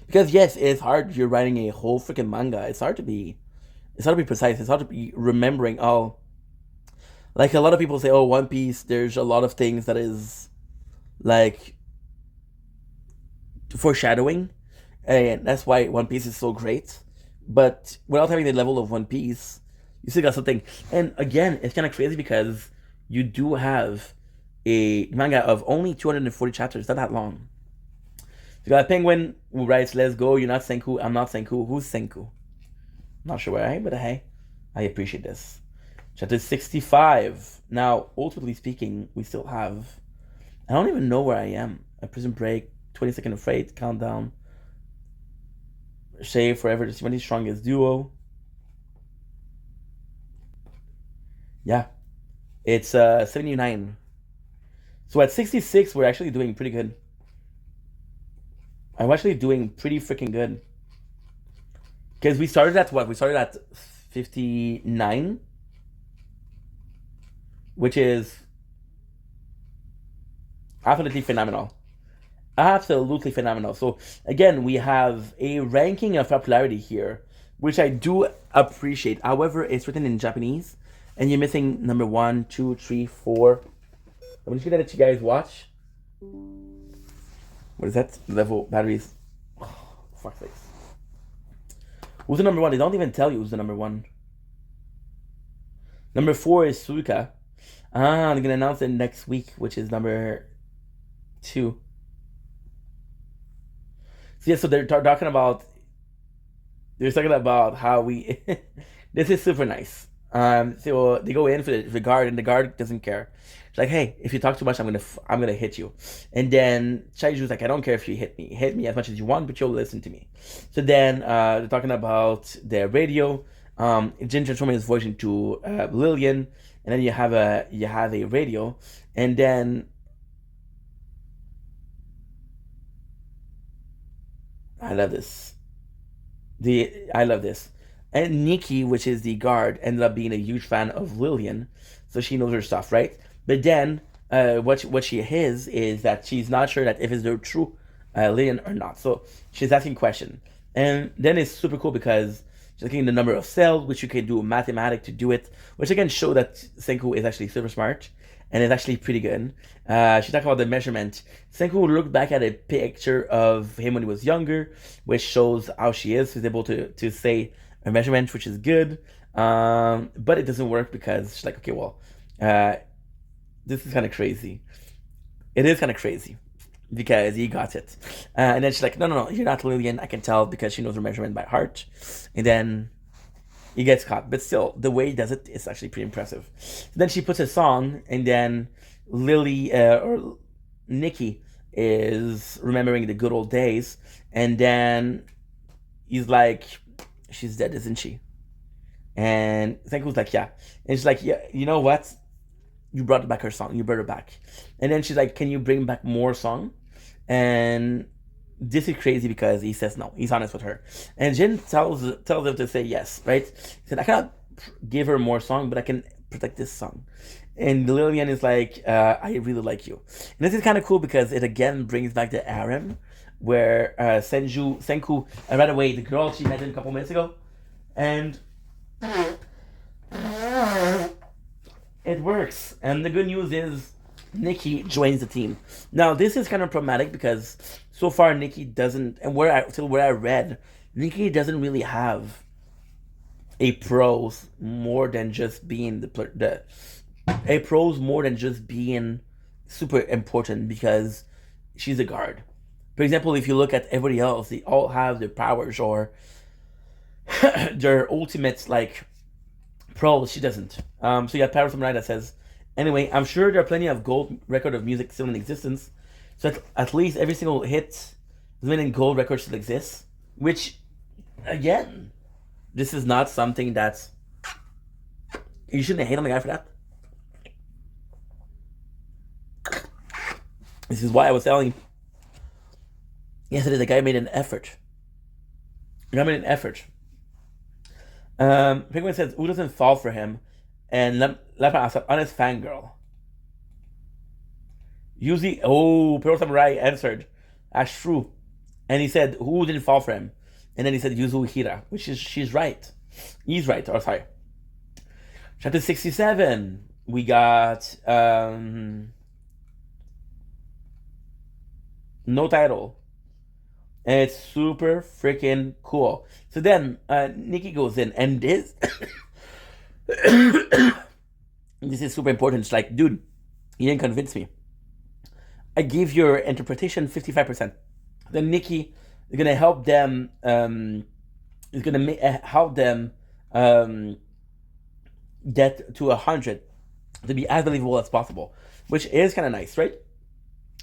Because yes, it's hard. You're writing a whole freaking manga. It's hard to be It's how to be precise. It's how to be remembering. Oh, like a lot of people say, oh, One Piece. There's a lot of things that is like foreshadowing, and that's why One Piece is so great. But without having the level of One Piece, you still got something. And again, it's kind of crazy because you do have a manga of only 240 chapters. Not that long. You got a penguin who writes, "Let's go. You're not Senku. I'm not Senku. Who's Senku?" Not sure where I am, but hey, I appreciate this. Chapter 65. Now, ultimately speaking, we still have. I don't even know where I am. A Prison Break, 22nd of Fate, Countdown, Shave Forever, the 70 Strongest Duo. Yeah, it's 79. So at 66, we're actually doing pretty good. I'm actually doing pretty freaking good. Because we started at what? We started at 59, which is absolutely phenomenal. Absolutely phenomenal. So again, we have a ranking of popularity here, which I do appreciate. However, it's written in Japanese, and you're missing number 1, 2, 3, 4. I'm just gonna let you guys watch. What is that? Level batteries. Oh, fuck sakes. Who's the number 1? They don't even tell you who's the number 1. Number 4 is Suika. They're gonna announce it next week, which is number 2. So yeah, so they're talking about. They're talking about how we. This is super nice. So they go in for the guard, and the guard doesn't care. It's like, hey, if you talk too much, I'm gonna hit you. And then Shaiju's like, I don't care if you hit me as much as you want, but you'll listen to me. So then they're talking about the radio. Jin transforming his voice into Lillian, and then you have a radio, and then I love this. I love this. And Nikki, which is the guard, ended up being a huge fan of Lillian, so she knows her stuff, right? But then, what she is that she's not sure that if it's the true Lillian or not. So she's asking questions, and then it's super cool because she's looking at the number of cells, which you can do mathematics to do it, which again show that Senku is actually super smart and it's actually pretty good. She talked about the measurement. Senku looked back at a picture of him when he was younger, which shows how she is. She's able to say a measurement, which is good, but it doesn't work because she's like, okay, well, this is kind of crazy. It is kind of crazy because he got it, and then she's like, no, you're not Lillian. I can tell because she knows her measurement by heart, and then he gets caught. But still, the way he does it is actually pretty impressive. So then she puts a song, and then Lily or Nikki is remembering the good old days, and then he's like, she's dead, isn't she? And Senku's like, yeah. And she's like, yeah, you know what? You brought back her song. You brought her back. And then she's like, can you bring back more song? And this is crazy because he says no. He's honest with her. And Jin tells him to say yes, right? He said, I cannot give her more song, but I can protect this song. And Lillian is like, I really like you. And this is kind of cool because it again brings back the harem where Senku, right away, the girl she met a couple minutes ago, and it works. And the good news is Nikki joins the team. Now, this is kind of problematic because so far Nikki doesn't, and where I read, Nikki doesn't really have a pros more than just being a pros more than just being super important because she's a guard. For example, if you look at everybody else, they all have their powers or their ultimate like pros. She doesn't. So you have Power from Night that says, anyway, I'm sure there are plenty of gold record of music still in existence. So at least every single hit in gold record still exists. Which, again, this is not something that's, you shouldn't hate on the guy for that. This is why I was telling yesterday the guy made an effort. Penguin says, who doesn't fall for him? And Lepa asked, honest fangirl. Usually, Pearl Samurai answered, that's true. And he said, who didn't fall for him? And then he said, Yuzu Hira, which is, she's right. He's right. Or sorry. Chapter 67. We got no title. And it's super freaking cool. So then Nikki goes in, and this this is super important. It's like, dude, you didn't convince me. I give your interpretation 55%. Then Nikki is gonna help them. Is gonna help them get to 100 to be as believable as possible, which is kind of nice, right?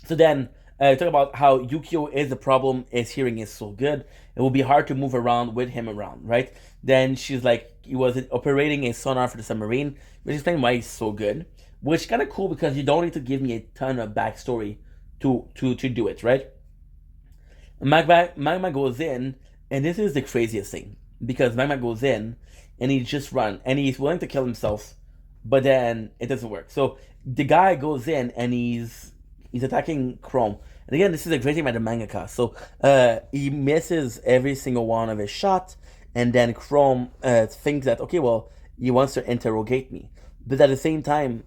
So then talk about how Yukio is the problem. His hearing is so good, it will be hard to move around with him around, right? Then she's like, he was operating a sonar for the submarine, which explains why he's so good, which is kind of cool because you don't need to give me a ton of backstory to do it, right? Magma goes in, and this is the craziest thing, because Magma goes in and he just runs, and he's willing to kill himself, but then it doesn't work. So the guy goes in and he's attacking Chrome. And again, this is a great thing about the mangaka. So he misses every single one of his shots, and then Chrome thinks that, okay, well, he wants to interrogate me. But at the same time,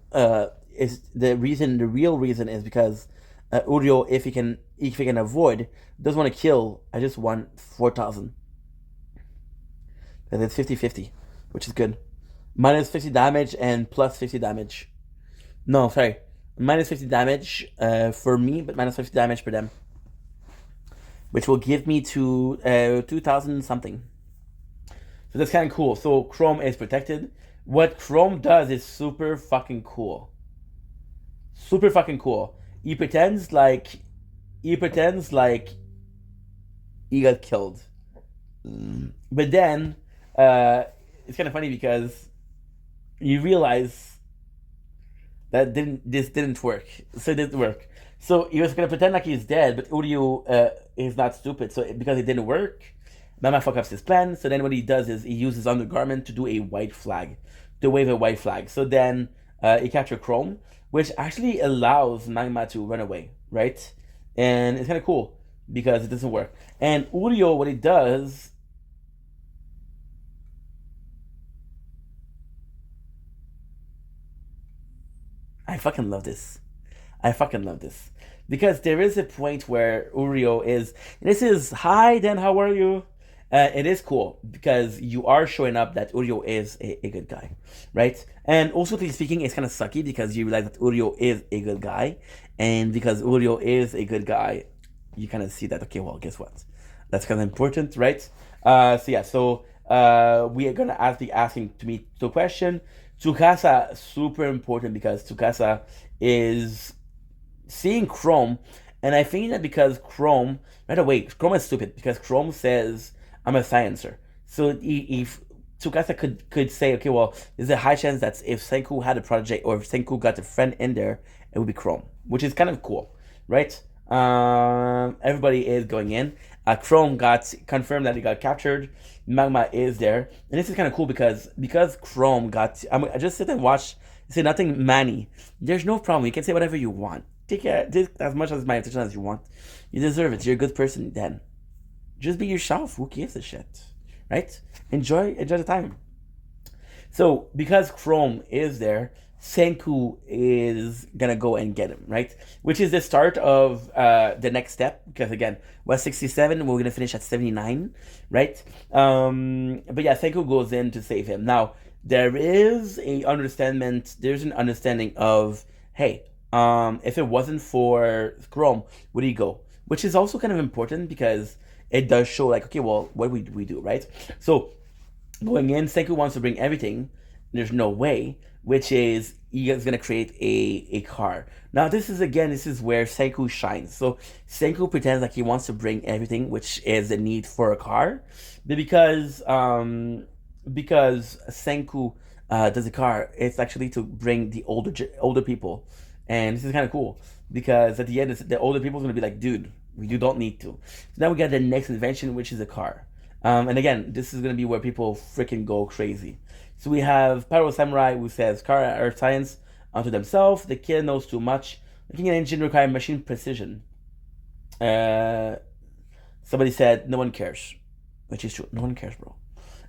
is the real reason is because Urio, if he can avoid, doesn't want to kill. I just want 4,000. And it's 50-50, which is good. Minus 50 damage and plus 50 damage. No, sorry. Minus 50 damage for me, but minus 50 damage for them. Which will give me to 2,000 something. So that's kind of cool. So Chrome is protected. What Chrome does is super fucking cool. Super fucking cool. He pretends like he got killed. But then it's kind of funny because you realize that this didn't work. So it didn't work. So he was gonna pretend like he's dead, but Uryu is not stupid. So because it didn't work, Mama fuck up his plan. So then what he does is he uses undergarment to do a white flag, to wave a white flag. So then he captures Chrome, which actually allows Magma to run away, right? And it's kind of cool because it doesn't work. And Uryu, what he does, I fucking love this. Because there is a point where Uryu is, this is, hi Dan, how are you? It is cool because you are showing up that Uryu is a good guy, right? And also, speaking, it's kind of sucky because you realize that Uryu is a good guy. And because Uryu is a good guy, you kind of see that, okay, well, guess what? That's kind of important, right? So we are going to be asking to me the question. Tsukasa, super important because Tsukasa is seeing Chrome, and I think that because Chrome, right away, Chrome is stupid because Chrome says, I'm a sciencer. So if Tsukasa could say, okay, well, there's a high chance that if Senku had a project or if Senku got a friend in there, it would be Chrome, which is kind of cool, right? Everybody is going in. Chrome got confirmed that he got captured. Magma is there, and this is kind of cool because Chrome got. I just sit and watch. Say nothing, Manny. There's no problem. You can say whatever you want. Take as much as my attention as you want. You deserve it. You're a good person. Then, just be yourself. Who gives a shit, right? Enjoy the time. So because Chrome is there, Senku is gonna go and get him, right? Which is the start of the next step, because again, we're 67, we're gonna finish at 79, right? But yeah, Senku goes in to save him. Now, there's an understanding of, hey, if it wasn't for Chrome, would he go? Which is also kind of important because it does show like, okay, well, what do we do, right? So going in, Senku wants to bring everything. There's no way, which is he is going to create a car. Now, this is where Senku shines. So Senku pretends like he wants to bring everything, which is the need for a car. But because Senku does a car, it's actually to bring the older people. And this is kind of cool because at the end, the older people are going to be like, dude, you don't need to. So now we got the next invention, which is a car. And again, this is going to be where people freaking go crazy. So we have Pyro Samurai who says, car are science unto themselves. The kid knows too much. Making an engine requires machine precision. Somebody said, no one cares. Which is true. No one cares, bro.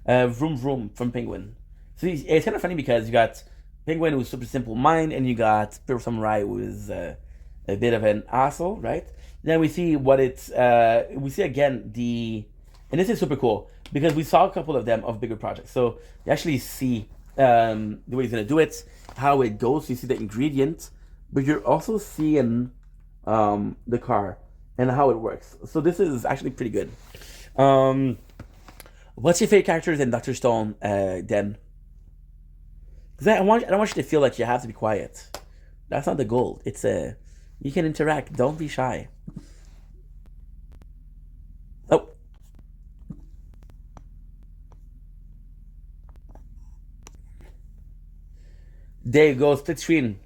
Vroom Vroom from Penguin. So it's kind of funny because you got Penguin who's super simple mind, and you got Purple Samurai who is a bit of an asshole, right? Then we see what it's we see again and this is super cool because we saw a couple of them of bigger projects. So you actually see the way he's gonna do it, how it goes. You see the ingredient, but you're also seeing the car and how it works. So this is actually pretty good. What's your favorite characters in Dr. Stone, Den? Because I don't want you to feel like you have to be quiet. That's not the goal. It's you can interact. Don't be shy. Oh. There you go, split screen.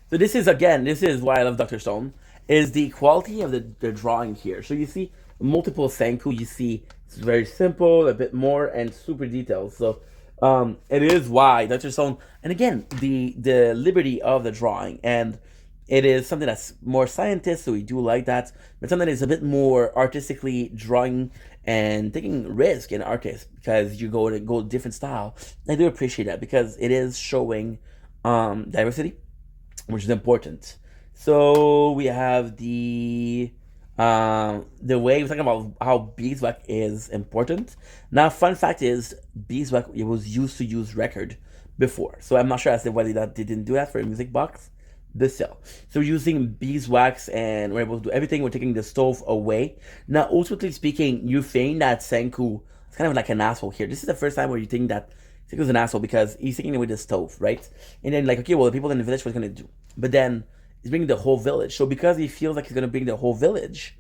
So this is why I love Dr. Stone, is the quality of the drawing here. So you see multiple Senku, you see it's very simple, a bit more, and super detailed. So it is why Dr. Stone, and again, the liberty of the drawing, and it is something that's more scientist, so we do like that, but something that is a bit more artistically drawing and taking risk in artists, because you go different style. I do appreciate that because it is showing diversity, which is important. So we have the way we're talking about how beeswax is important. Now, fun fact is beeswax was used to use record before, so I'm not sure as to why they didn't do that for a music box. The cell. So we're using beeswax and we're able to do everything. We're taking the stove away. Now, ultimately speaking, you think that Senku is kind of like an asshole here. This is the first time where you think that Senku's an asshole because he's taking away the stove, right? And then like, okay, well, the people in the village, what's going to do? But then he's bringing the whole village. So because he feels like he's going to bring the whole village,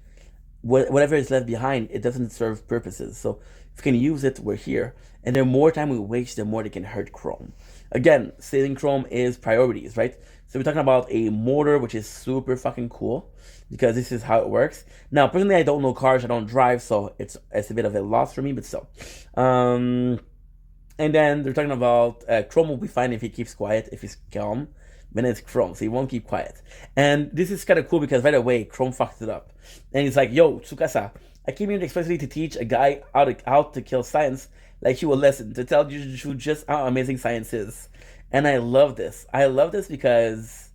whatever is left behind, it doesn't serve purposes. So if we can use it, we're here. And the more time we waste, the more they can hurt Chrome. Again, saving Chrome is priorities, right? So we're talking about a motor, which is super fucking cool because this is how it works. Now, personally, I don't know cars, I don't drive, so it's a bit of a loss for me, but still. And then they're talking about Chrome will be fine if he keeps quiet, if he's calm. Then it's Chrome, so he won't keep quiet. And this is kind of cool because right away, Chrome fucked it up. And he's like, yo, Tsukasa, I came here especially to teach a guy how to kill science like you a lesson, to tell you just how amazing science is. And I love this. I love this because,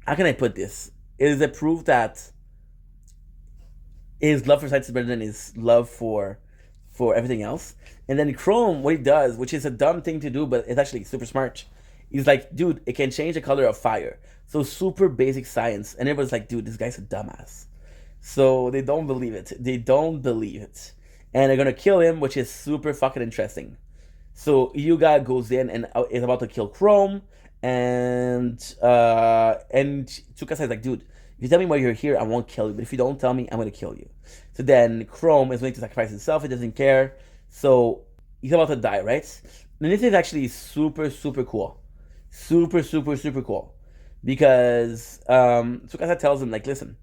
how can I put this? It is a proof that his love for science is better than his love for everything else. And then Chrome, what he does, which is a dumb thing to do, but it's actually super smart. He's like, dude, it can change the color of fire. So super basic science. And everyone's like, dude, this guy's a dumbass. So they don't believe it. They don't believe it. And they're going to kill him, which is super fucking interesting. So Yuga goes in and is about to kill Chrome, and Tsukasa is like, dude, if you tell me why you're here, I won't kill you. But if you don't tell me, I'm gonna kill you. So then Chrome is willing to sacrifice himself. He doesn't care. So he's about to die, right? And this is actually super, super cool. Super, super, super cool. Because Tsukasa tells him, like, listen.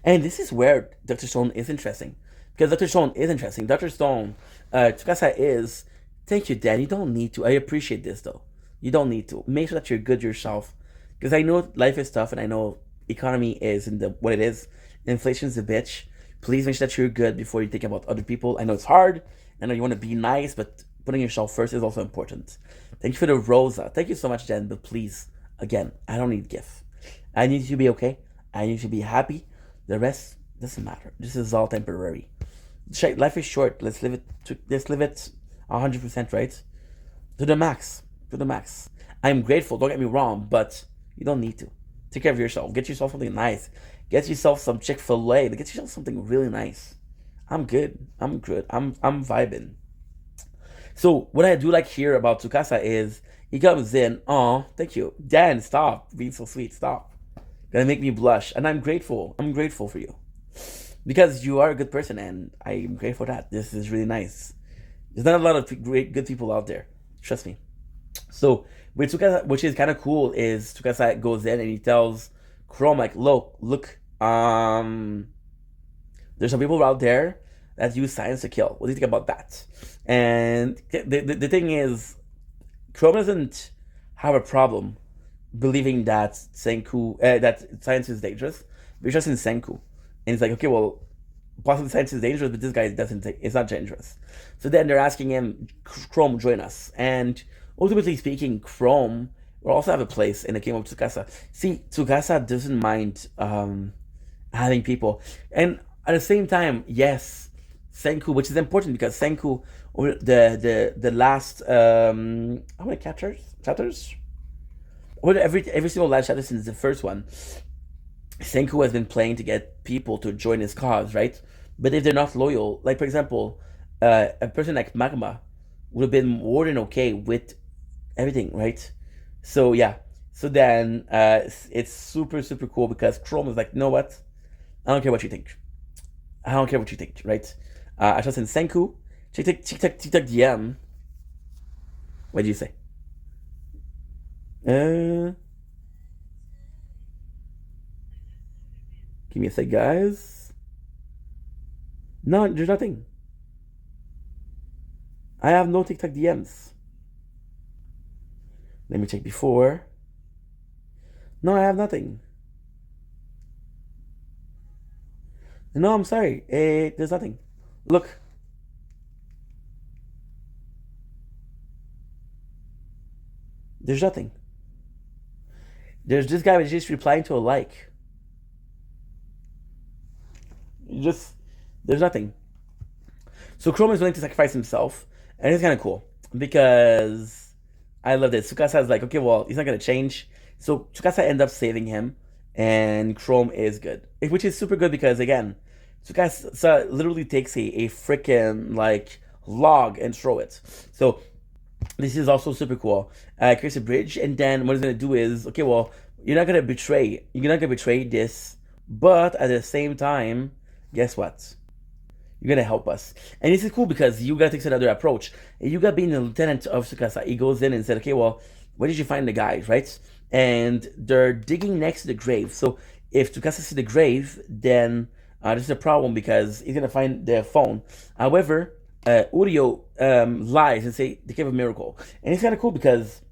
And this is where Dr. Stone is interesting. Because Dr. Stone is interesting. Dr. Stone, Tsukasa is... Thank you, Dan. You don't need to. I appreciate this, though. You don't need to. Make sure that you're good yourself. Because I know life is tough, and I know economy is what it is. Inflation's a bitch. Please make sure that you're good before you think about other people. I know it's hard. I know you want to be nice, but putting yourself first is also important. Thank you for the Rosa. Thank you so much, Dan. But please, again, I don't need gift. I need you to be okay. I need you to be happy. The rest doesn't matter. This is all temporary. Life is short. Let's live it 100%, right? To the max. To the max. I'm grateful, don't get me wrong, but you don't need to. Take care of yourself. Get yourself something nice. Get yourself some Chick-fil-A. Get yourself something really nice. I'm good. I'm vibing. So what I do like here about Tsukasa is he comes in. Oh, thank you. Dan, stop being so sweet. Stop. Gonna make me blush. And I'm grateful. I'm grateful for you. Because you are a good person and I'm grateful for that. This is really nice. There's not a lot of good people out there. Trust me. So, with Tsukasa, which is kind of cool, is Tsukasa goes in and he tells Chrome, like, look, there's some people out there that use science to kill. What do you think about that? And the thing is, Chrome doesn't have a problem believing that that science is dangerous. But he's just in Senku. And he's like, okay, well, possibly science is dangerous, but this guy doesn't think it's not dangerous. So then they're asking him, Chrome, join us. And ultimately speaking, Chrome will also have a place in the kingdom of Tsukasa. See, Tsukasa doesn't mind having people. And at the same time, yes, Senku, which is important because Senku, the last how many chapters? Well, every single last chapter since the first one, Senku has been playing to get people to join his cause, right? But if they're not loyal, like for example, a person like Magma would have been more than okay with everything, right? So yeah, so then it's super cool because Chrome is like, you know what? I don't care what you think. I don't care what you think, right? I trust in Senku. TikTok DM. What did you say? Give me a sec, guys. No, there's nothing. I have no TikTok DMs. Let me check before. No, I have nothing. No, I'm sorry. There's nothing. Look. There's nothing. There's this guy was just replying to a like. There's nothing. So Chrome is willing to sacrifice himself, and it's kind of cool because I love this. Tsukasa is like, okay, well, he's not gonna change. So Tsukasa ends up saving him, and Chrome is good, which is super good because again, Tsukasa literally takes a freaking like log and throw it. So this is also super cool. Creates a bridge, and then what he's gonna do is, okay, well, you're not gonna betray this, but at the same time, guess what? You're gonna help us. And this is cool because Yuga takes another approach. Yuga, being the lieutenant of Tsukasa, he goes in and said, okay, well, where did you find the guys, right? And they're digging next to the grave. So if Tsukasa sees the grave, then this is a problem because he's gonna find their phone. However, Uryu lies and say the Cave of Miracle. And it's kind of cool because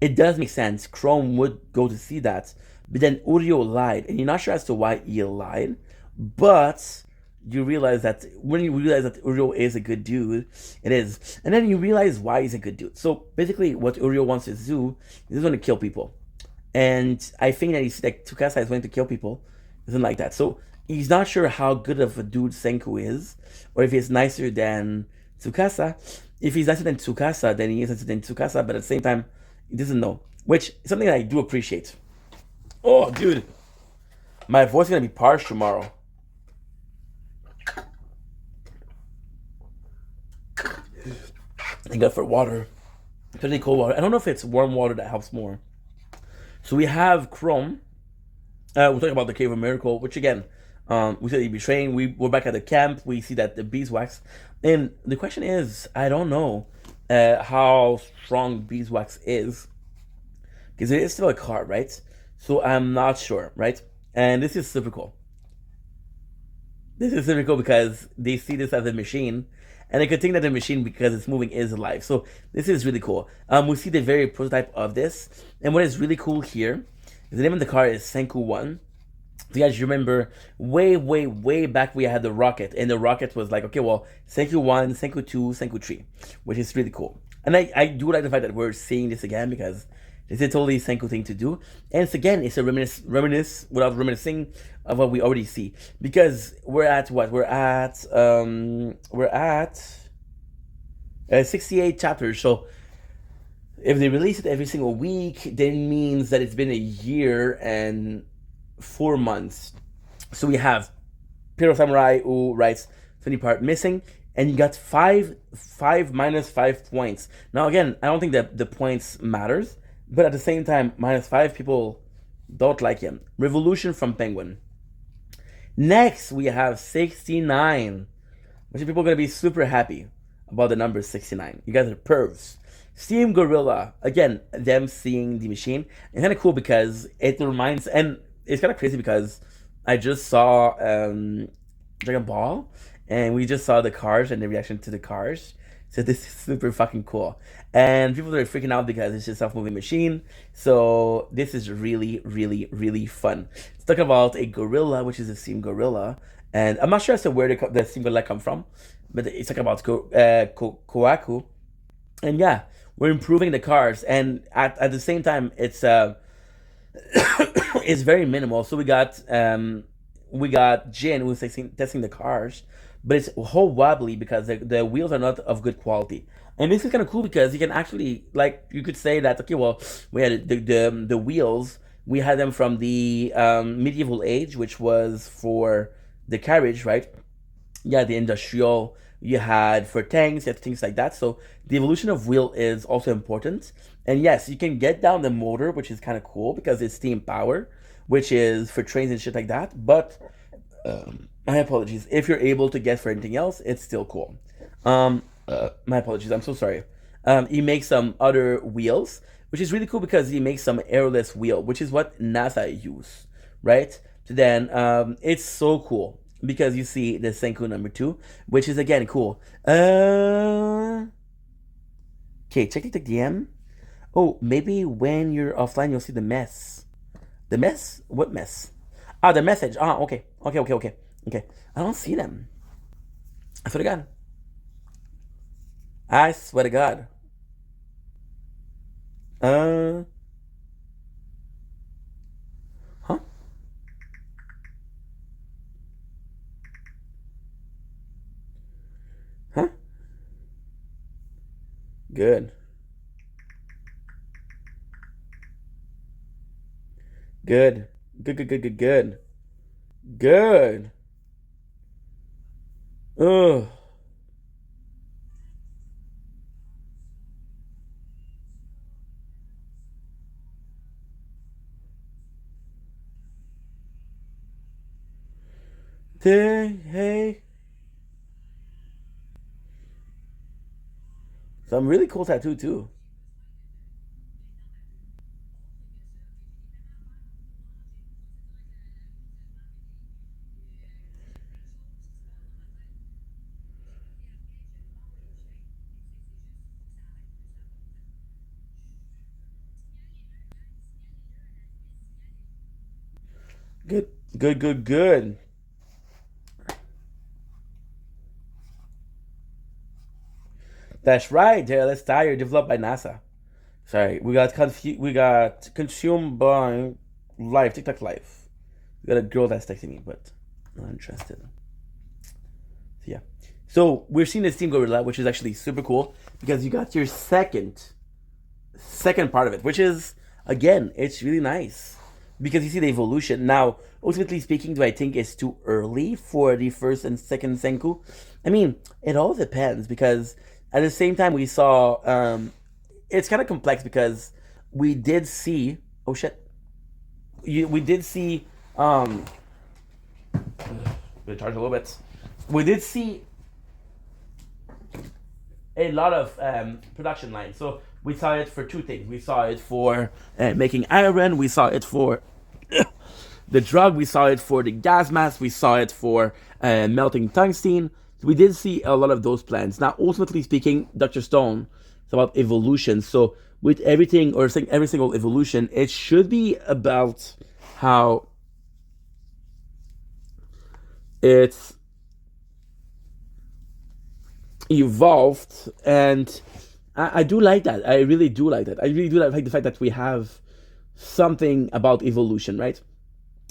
it does make sense. Chrome would go to see that, but then Uryu lied, and you're not sure as to why he lied, but you realize that when you realize that Uryu is a good dude, it is. And then you realize why he's a good dude. So basically what Uryu wants to do is want to kill people. And I think that he's like, Tsukasa is willing to kill people. Doesn't like that. So he's not sure how good of a dude Senku is, or if he's nicer than Tsukasa. If he's nicer than Tsukasa, then he is nicer than Tsukasa, but at the same time, he doesn't know. Which is something that I do appreciate. Oh, dude. My voice is going to be parched tomorrow. Thank God for water. Pretty cold water. I don't know if it's warm water that helps more. So we have Chrome. We're talking about the Cave of Miracle, which again, we said he'd be trained. We're back at the camp. We see that the beeswax. And the question is, I don't know how strong beeswax is. Because it is still a card, right? So I'm not sure, right? And this is super cool. This is super cool because they see this as a machine. And they could think that the machine, because it's moving, is alive. So this is really cool. We see the very prototype of this. And what is really cool here is the name of the car is Senku 1. So guys, you remember way back we had the rocket. And the rocket was like, okay, well, Senku 1, Senku 2, Senku 3. Which is really cool. And I do like the fact that we're seeing this again because it's a totally Senku thing to do. And it's a reminisce without reminiscing of what we already see. Because we're at what? We're at 68 chapters. So if they release it every single week, then means that it's been a year and 4 months. So we have Pyro Samurai who writes 20 part missing, and you got 5 minus 5 points. Now again, I don't think that the points matters. But at the same time, -5 people don't like him. Revolution from Penguin. Next, we have 69. Which people are going to be super happy about the number 69. You guys are pervs. Steam Gorilla. Again, them seeing the machine. It's kind of cool because it reminds... And it's kind of crazy because I just saw Dragon Ball. And we just saw the cars and the reaction to the cars. So this is super fucking cool. And people are freaking out because it's just a self-moving machine. So this is really fun. Let's talk about a gorilla, which is a Steam Gorilla. And I'm not sure as to where the single light come from, but it's talking about Kohaku. And yeah, we're improving the cars, and at the same time, it's it's very minimal. So we got Jin who's testing the cars, but it's whole wobbly because the wheels are not of good quality. And this is kind of cool because you can actually, like, you could say that, okay, well, we had the wheels, we had them from the medieval age, which was for the carriage, right? Yeah, the industrial, you had for tanks, you had things like that. So the evolution of wheel is also important. And yes, you can get down the motor, which is kind of cool because it's steam power, which is for trains and shit like that. But my apologies. If you're able to get for anything else, it's still cool. My apologies. I'm so sorry. He makes some other wheels, which is really cool because he makes some airless wheel, which is what NASA use, right? So then it's so cool because you see the Senku number 2, which is again cool. Okay, check the DM. Oh, maybe when you're offline, you'll see the mess. The mess? What mess? Ah, the message. Ah, okay. Okay. I don't see them. I swear to God. I swear to God. Huh? Huh? Good. Good. Ugh. Hey. Some really cool tattoo too. Good. That's right, JLS Tire, developed by NASA. Sorry, we got consumed by TikTok Live. We got a girl that's texting me, but not interested. So yeah. So we're seeing the Steam Gorilla, which is actually super cool because you got your second part of it, which is, again, it's really nice because you see the evolution. Now, ultimately speaking, do I think it's too early for the first and second Senku? I mean, it all depends because at the same time we saw it's kind of complex because we did see we did see charge a little bit. We did see a lot of production lines. So we saw it for two things. We saw it for making iron. We saw it for the drug. We saw it for the gas mask. We saw it for melting tungsten. So we did see a lot of those plans. Now, ultimately speaking, Dr. Stone, it's about evolution. So with everything, or every single evolution, it should be about how it's evolved, and I do like that. I really do like that. I really do like the fact that we have something about evolution, right?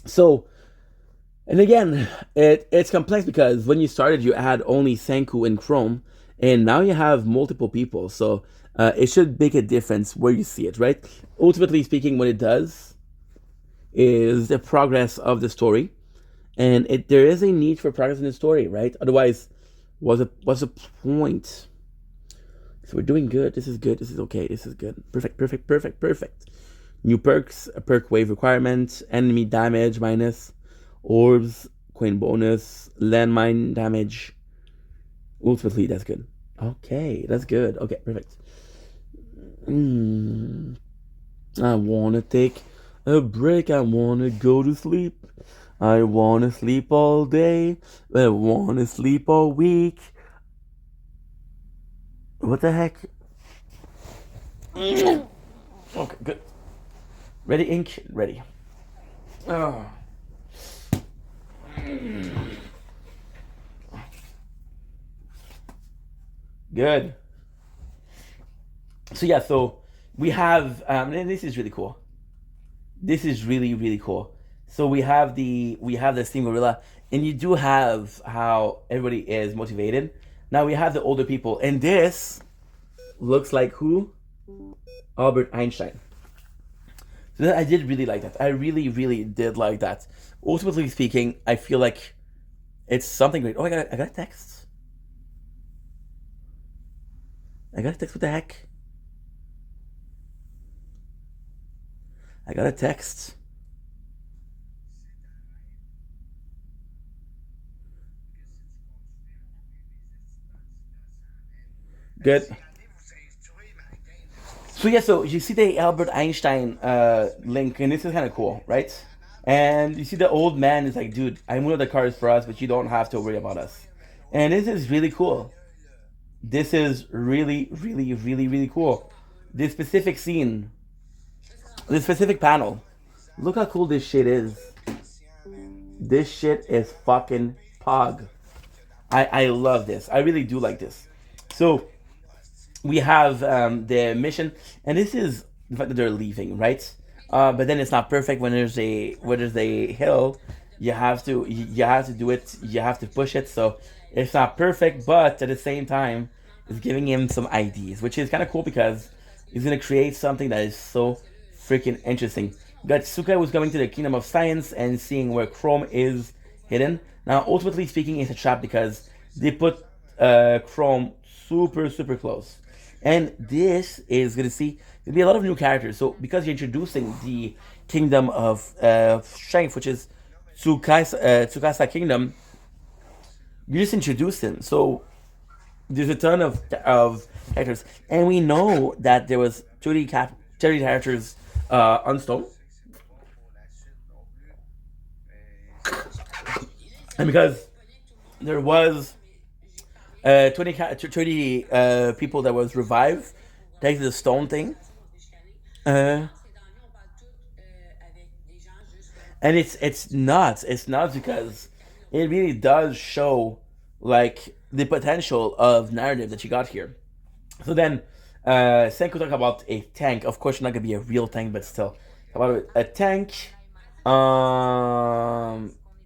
So, and again, it's complex because when you started, you had only Senku and Chrome, and now you have multiple people. So it should make a difference where you see it, right? Ultimately speaking, what it does is the progress of the story, and there is a need for progress in the story, right? Otherwise, what's the point? So we're doing good. This is good. This is okay. This is good. Perfect. New perks, a perk wave requirement, enemy damage minus, orbs, coin bonus, landmine damage. Ultimately, that's good. Okay, that's good. Okay, perfect. I want to take a break. I want to go to sleep. I want to sleep all day. I want to sleep all week. What the heck? Okay, good. Ready, ink? Ready. Oh. Good. So yeah, so we have, and this is really cool. This is really really cool. So we have the Steam Gorilla, and you do have how everybody is motivated. Now we have the older people, and this looks like who? Albert Einstein. So I did really like that. I really really did like that. Ultimately speaking, I feel like it's something great. Oh, I got a text. I got a text. What the heck? I got a text. Good. So yeah, so you see the Albert Einstein link, and this is kind of cool, right? And you see the old man is like, dude, I moved the cars for us, but you don't have to worry about us. And this is really cool. This is really, really, really, really cool. This specific scene, this specific panel. Look how cool this shit is. This shit is fucking pog. I love this. I really do like this. So we have the mission, and this is the fact that they're leaving, right? But then it's not perfect when there's a hill. You have to do it. You have to push it. So it's not perfect, but at the same time, it's giving him some ideas, which is kind of cool because he's gonna create something that is so freaking interesting. Gatsuka was going to the Kingdom of Science and seeing where Chrome is hidden. Now, ultimately speaking, it's a trap because they put Chrome super close. And this is going to see, there'll be a lot of new characters. So, because you're introducing the Kingdom of Strength, which is Tsukasa Kingdom, you just introduced him. So, there's a ton of characters. And we know that there was 30 characters on Stone. And because there was 30 people that was revived, thanks to the Stone thing. And it's nuts. It's nuts because it really does show like the potential of narrative that you got here. So then Senku talk about a tank. Of course, it's not gonna be a real tank, but still about a tank.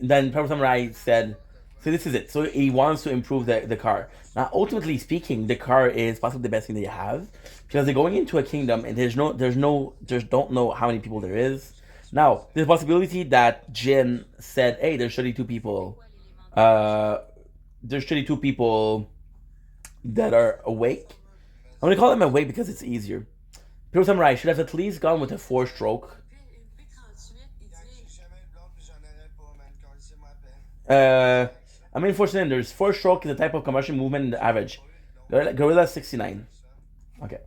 Then Purple Samurai said, so this is it. So he wants to improve the car. Now, ultimately speaking, the car is possibly the best thing that you have because they're going into a kingdom and there's don't know how many people there is. Now, there's a possibility that Jin said, hey, there's 32 people. There's 32 people that are awake. I'm gonna call them awake because it's easier. Purple Samurai should have at least gone with a 4-stroke. I mean, 4 cylinders. 4-stroke is a type of combustion movement in the average. Gorilla 69. Okay.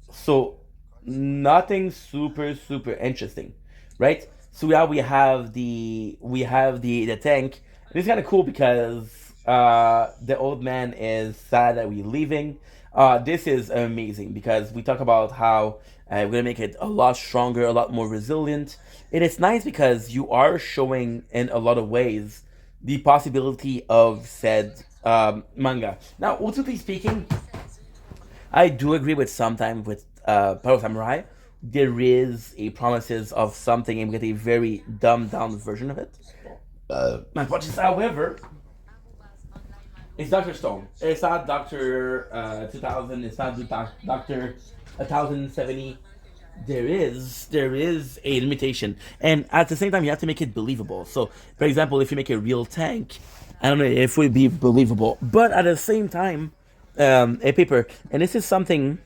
So nothing super interesting, right? So yeah, we have the tank. This is kind of cool because the old man is sad that we're leaving. This is amazing because we talk about how we're gonna make it a lot stronger, a lot more resilient. And it's nice because you are showing in a lot of ways the possibility of said manga. Now, ultimately speaking, I do agree with sometimes with Purple Samurai. There is a promises of something and we get a very dumbed down version of it. My point is, however, it's Dr. Stone. It's not Dr. 2000. It's not Dr. 1070. There is a limitation, and at the same time, you have to make it believable. So, for example, if you make a real tank, I don't know if it would be believable, but at the same time, a paper, and this is something.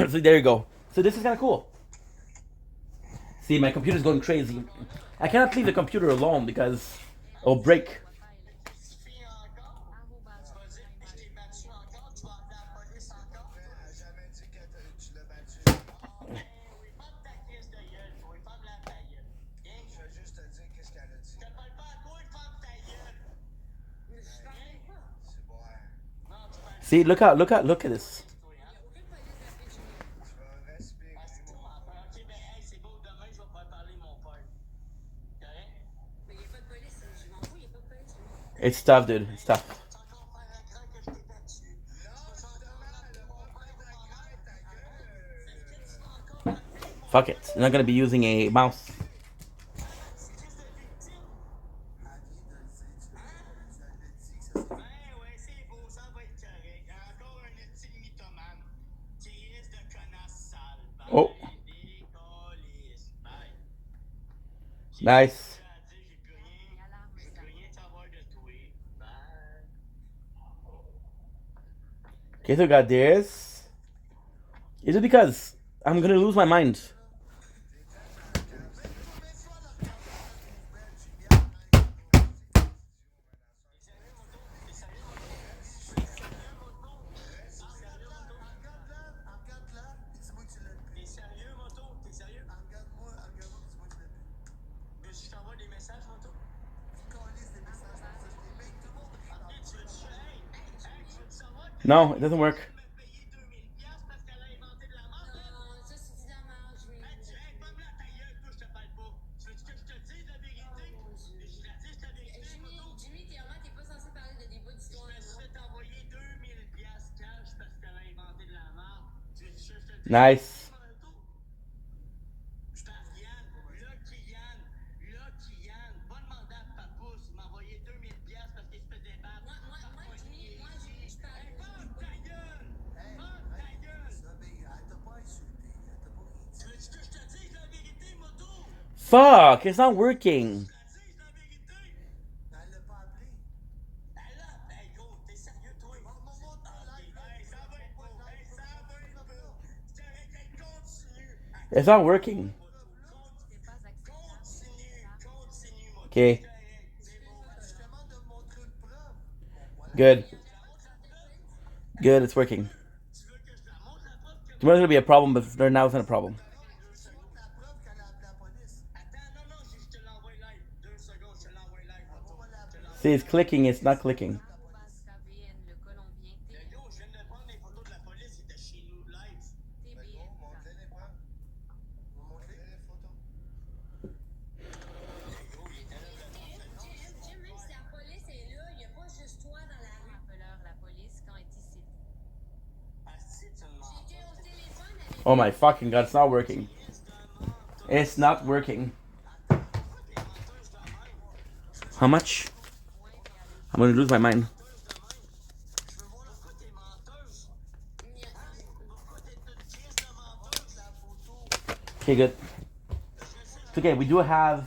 So there you go. So this is kind of cool. See, my computer's going crazy. I cannot leave the computer alone because it'll break. See, look at this. It's tough, dude. It's tough. Fuck it. I'm not gonna be using a mouse. Oh. Nice. Okay, so we got this. Is it because I'm gonna lose my mind? No, it doesn't work. Nice. Fuck, it's not working. It's not working. Okay. Good. Good, it's working. Tomorrow's gonna be a problem, but right now it's not a problem. See, it's clicking, it's not clicking. Oh my fucking god, it's not working. It's not working. How much? I'm gonna lose my mind. Okay, good. It's okay, we do have...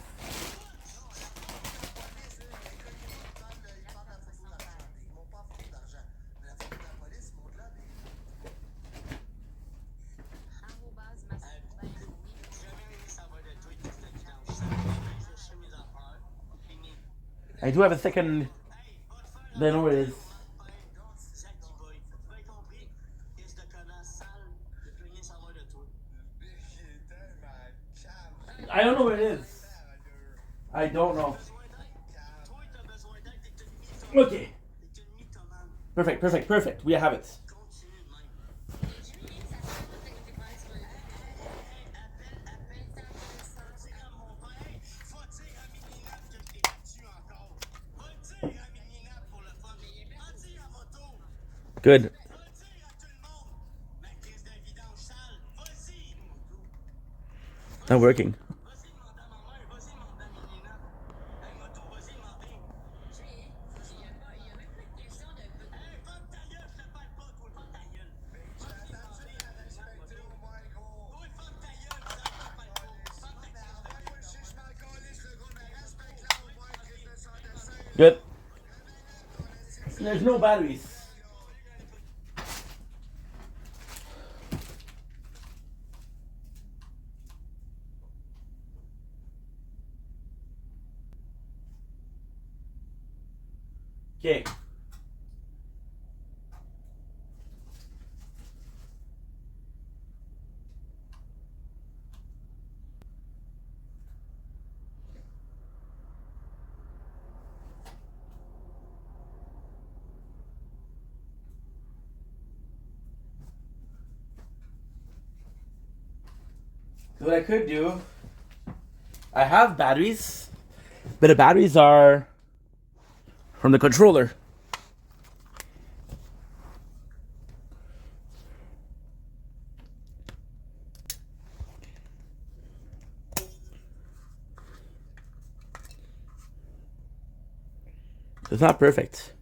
I do have a second. I know where it is. I don't know where it is. I don't know. Okay. Perfect, perfect, perfect. We have it. Good. Not working. Good. There's no batteries. Okay. So what I could do, I have batteries, but the batteries are from the controller. It's not perfect.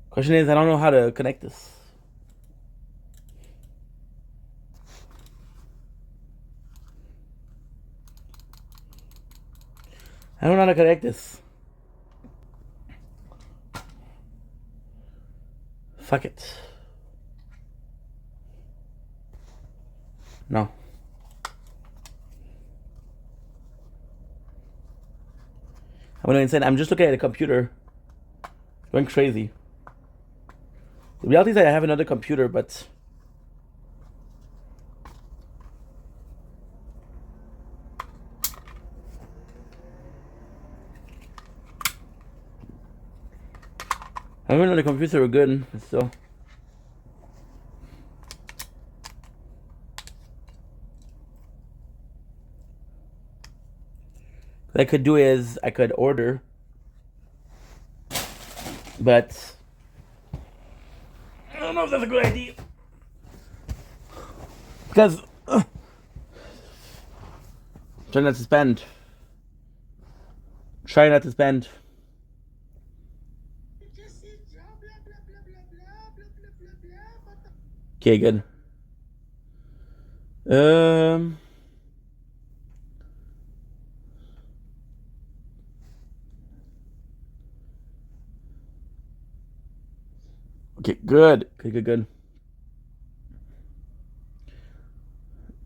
Question is, I don't know how to connect this. I don't know how to connect this. Fuck it. No. I'm going insane. I'm just looking at the computer. Going crazy. The reality is that I have another computer, but I don't know the computer were good, but still. What I could do is I could order, but I don't know if that's a good idea. Because try not to spend. Try not to spend. Okay, good. Okay, good. Good.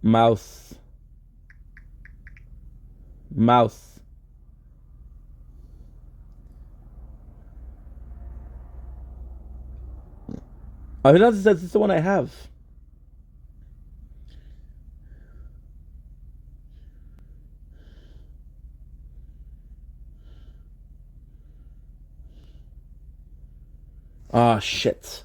Mouse. I mean, that's the one I have. Ah, shit.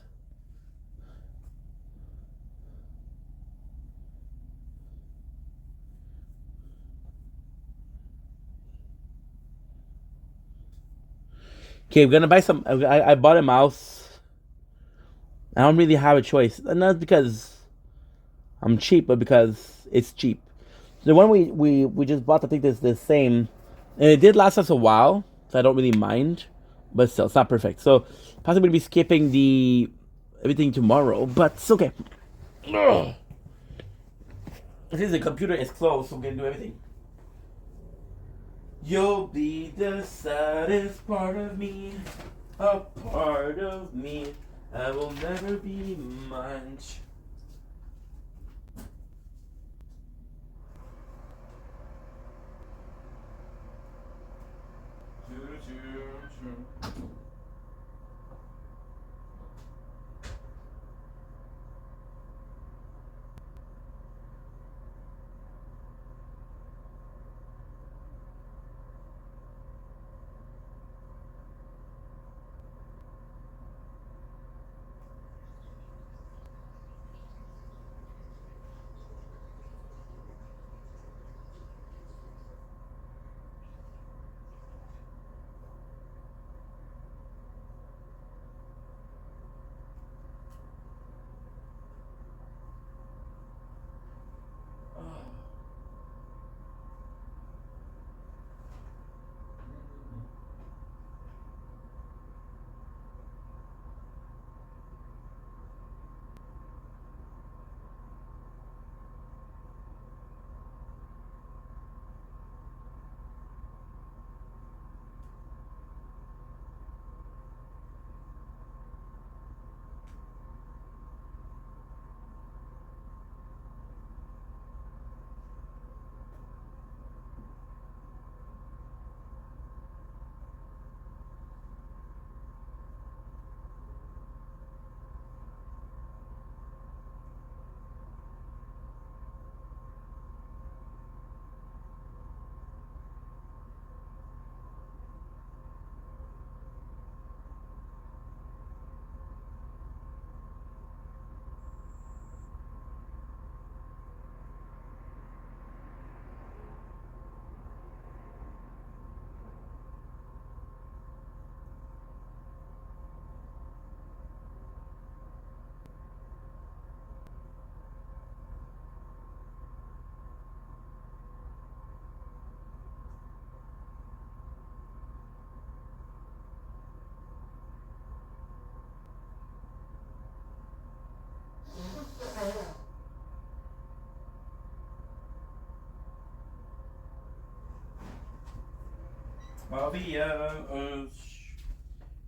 Okay, we're gonna buy some. I bought a mouse. I don't really have a choice. And not because I'm cheap, but because it's cheap. The one we just bought, I think, is the same. And it did last us a while, so I don't really mind. But still, it's not perfect. So, possibly be skipping the everything tomorrow, but it's okay. Ugh. At least the computer is closed, so we can do everything. You'll be the saddest part of me, a part of me I will never be mine.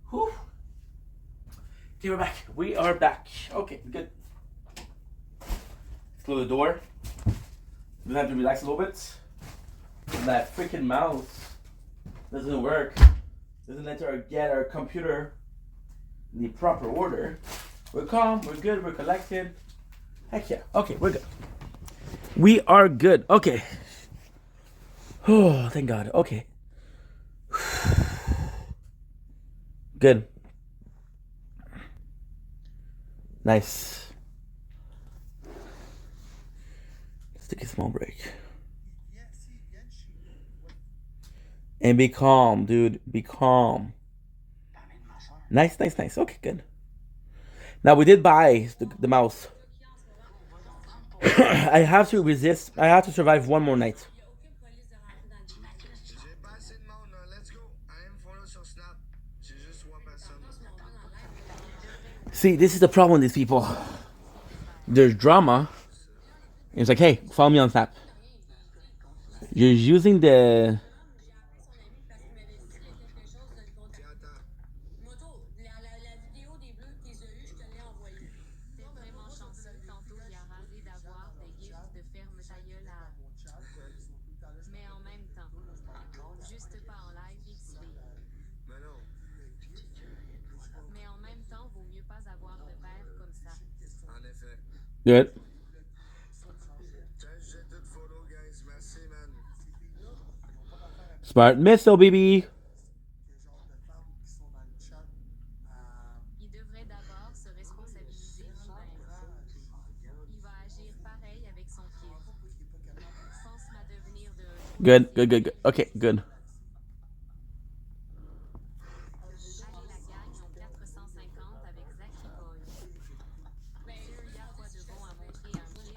Whew. Okay, we're back. We are back. Okay, good. Let's close the door. We have to relax a little bit. That freaking mouse doesn't work. Doesn't let her get our computer in the proper order. We're calm. We're good. We're collected. Heck yeah. Okay, we're good. We are good. Okay. Oh, thank God. Okay. Good. Nice. Let's take a small break. And be calm, dude. Be calm. Nice. Okay, good. Now, we did buy the mouse. I have to resist. I have to survive one more night. See, this is the problem with these people. There's drama. It's like, hey, follow me on Snap. You're using the... Good. Smart missile, baby. Good. Okay, good.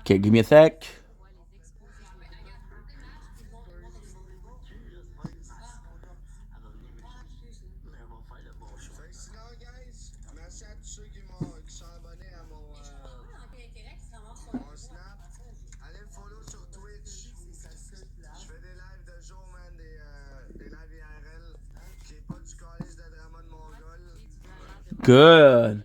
Okay, give me a sec. Good.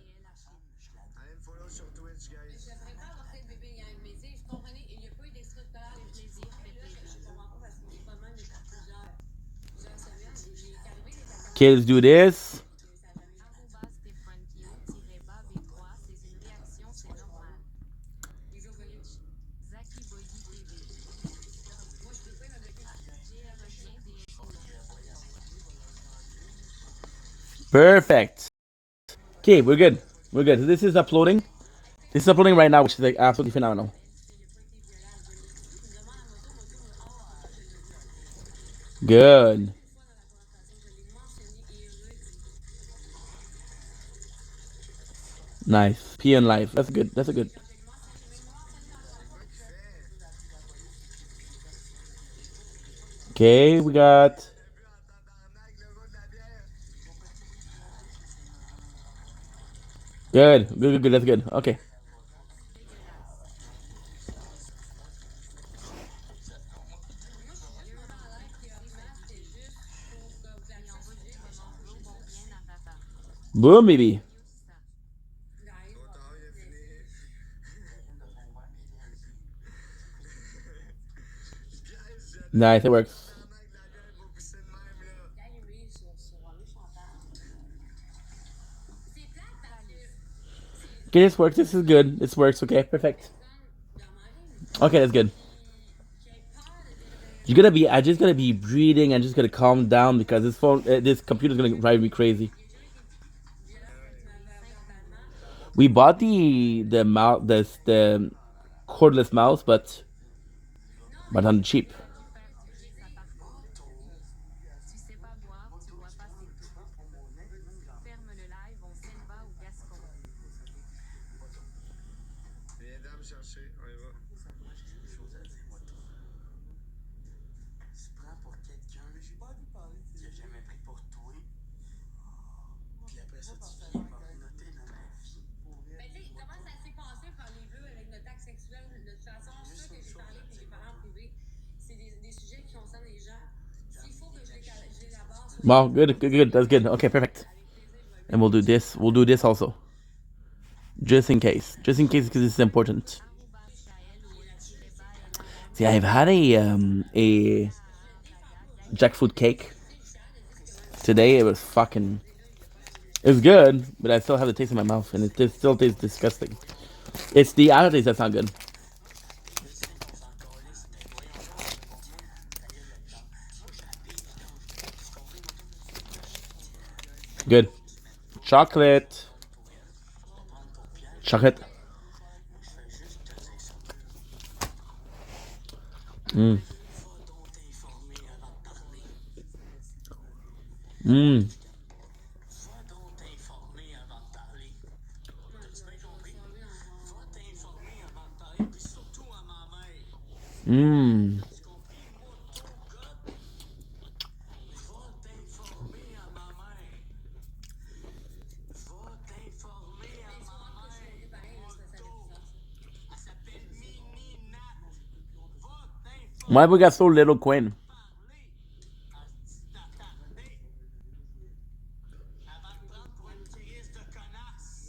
Okay, let's do this. Perfect. Okay, we're good. We're good. This is uploading. This is uploading right now, which is like absolutely phenomenal. Good. Nice. P in life. That's good. That's a good. Okay, we got. Good. That's good. Okay. Boom, baby. Nice, it works. Okay, this works. This is good. This works. Okay, perfect. Okay, that's good. I just gotta be breathing and just gotta calm down because this computer's gonna drive me crazy. We bought the mouse, the cordless mouse, but on cheap. Wow, good. That's good. Okay, perfect. And we'll do this. We'll do this also. Just in case, because this is important. See, I've had a jackfruit cake today. It was fucking. It was good, but I still have the taste in my mouth, and it still tastes disgusting. It's the aftertaste that's not good. Good. Chocolate. Chocolate. Mmm. Mmm. Mmm. Why we got so little Quinn?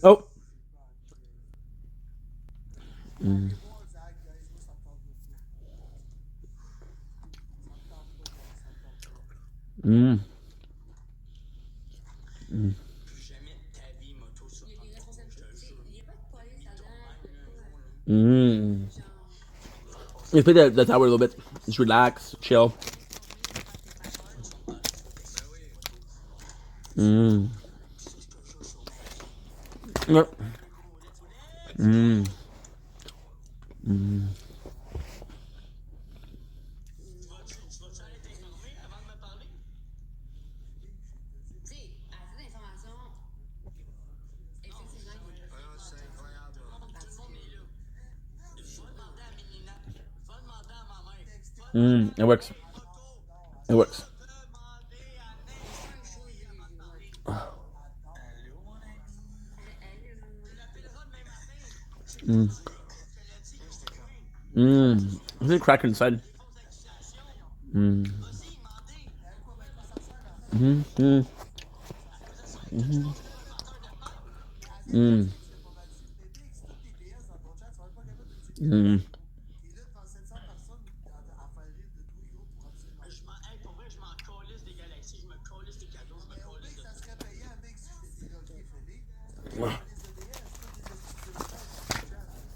Oh. Mm. Mm. Mm. Mm. Let's play the tower a little bit. Just relax, chill. Mm. Yep. Mm. Mm. It works. It works. Mm. Mm. Is it cracker inside? Mm. Mm. Mm. Mm. Mm. Mm.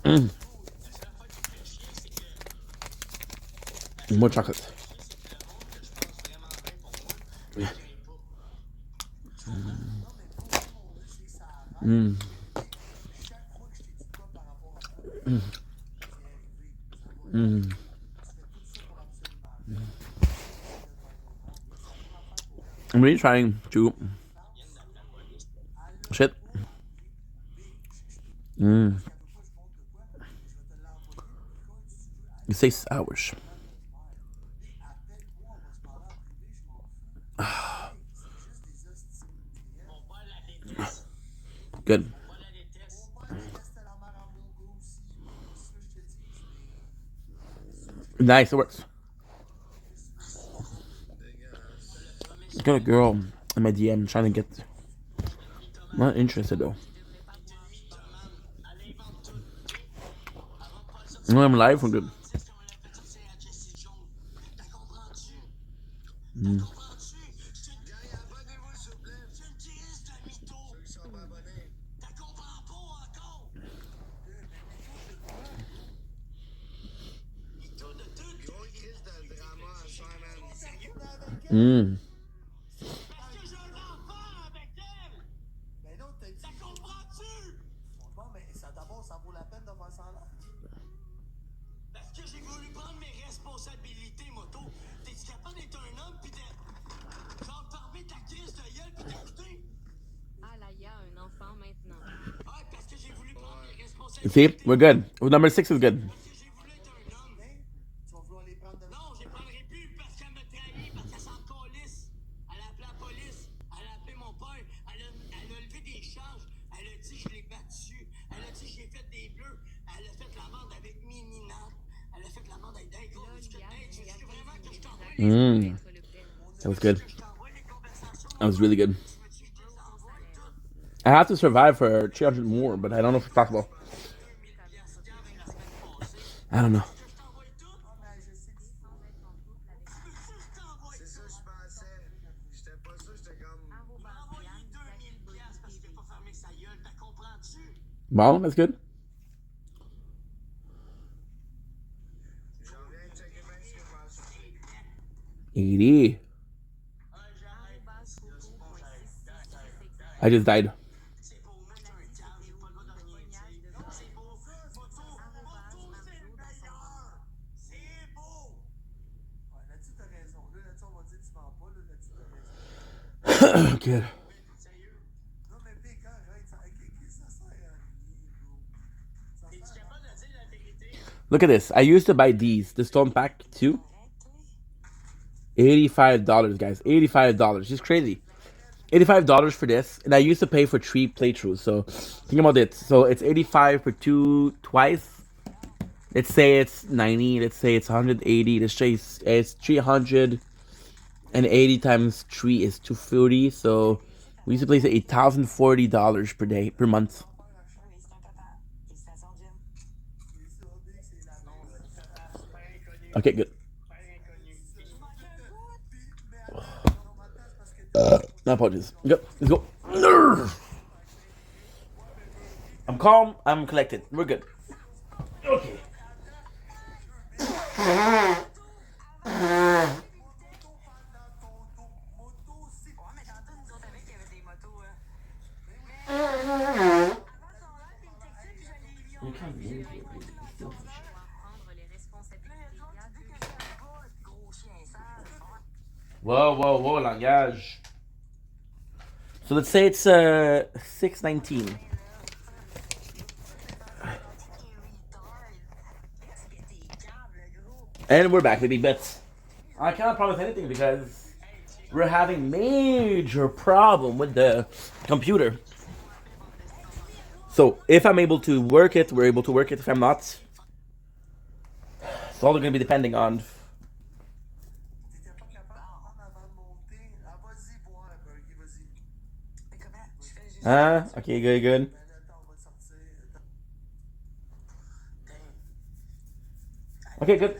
Mm. More chocolate. Mm. Mm. Mm. I'm really trying to. Shit. Mm. It 6 hours. Good. Nice, it works. Got a girl in my DM trying to get. Not interested though. I'm live for good. Mm. Mm. See, we're good. Number 6 is good. Mm. That was good. That was really good. I have to survive for 300 more, but I don't know if it's possible. I don't know. Wow, that's good. $80. I just died. Good. Look at this. I used to buy these. The Stone Pack 2. $85, guys. $85. Just crazy. $85 for this. And I used to pay for 3 playthroughs. So think about it. So it's 85 for 2 twice. Let's say it's 90. Let's say it's 180. Let's say it's 380 times 3 is 240. So we used to play $1,040 per day, per month. Okay, good. No apologies. Yep, let's go. I'm calm. I'm collected. We're good. Okay. Whoa, langage. So let's say it's 619. And we're back, baby, but I cannot promise anything because we're having major problem with the computer. So if I'm able to work it, we're able to work it. If I'm not, it's all going to be depending on. Okay, good. Okay, good.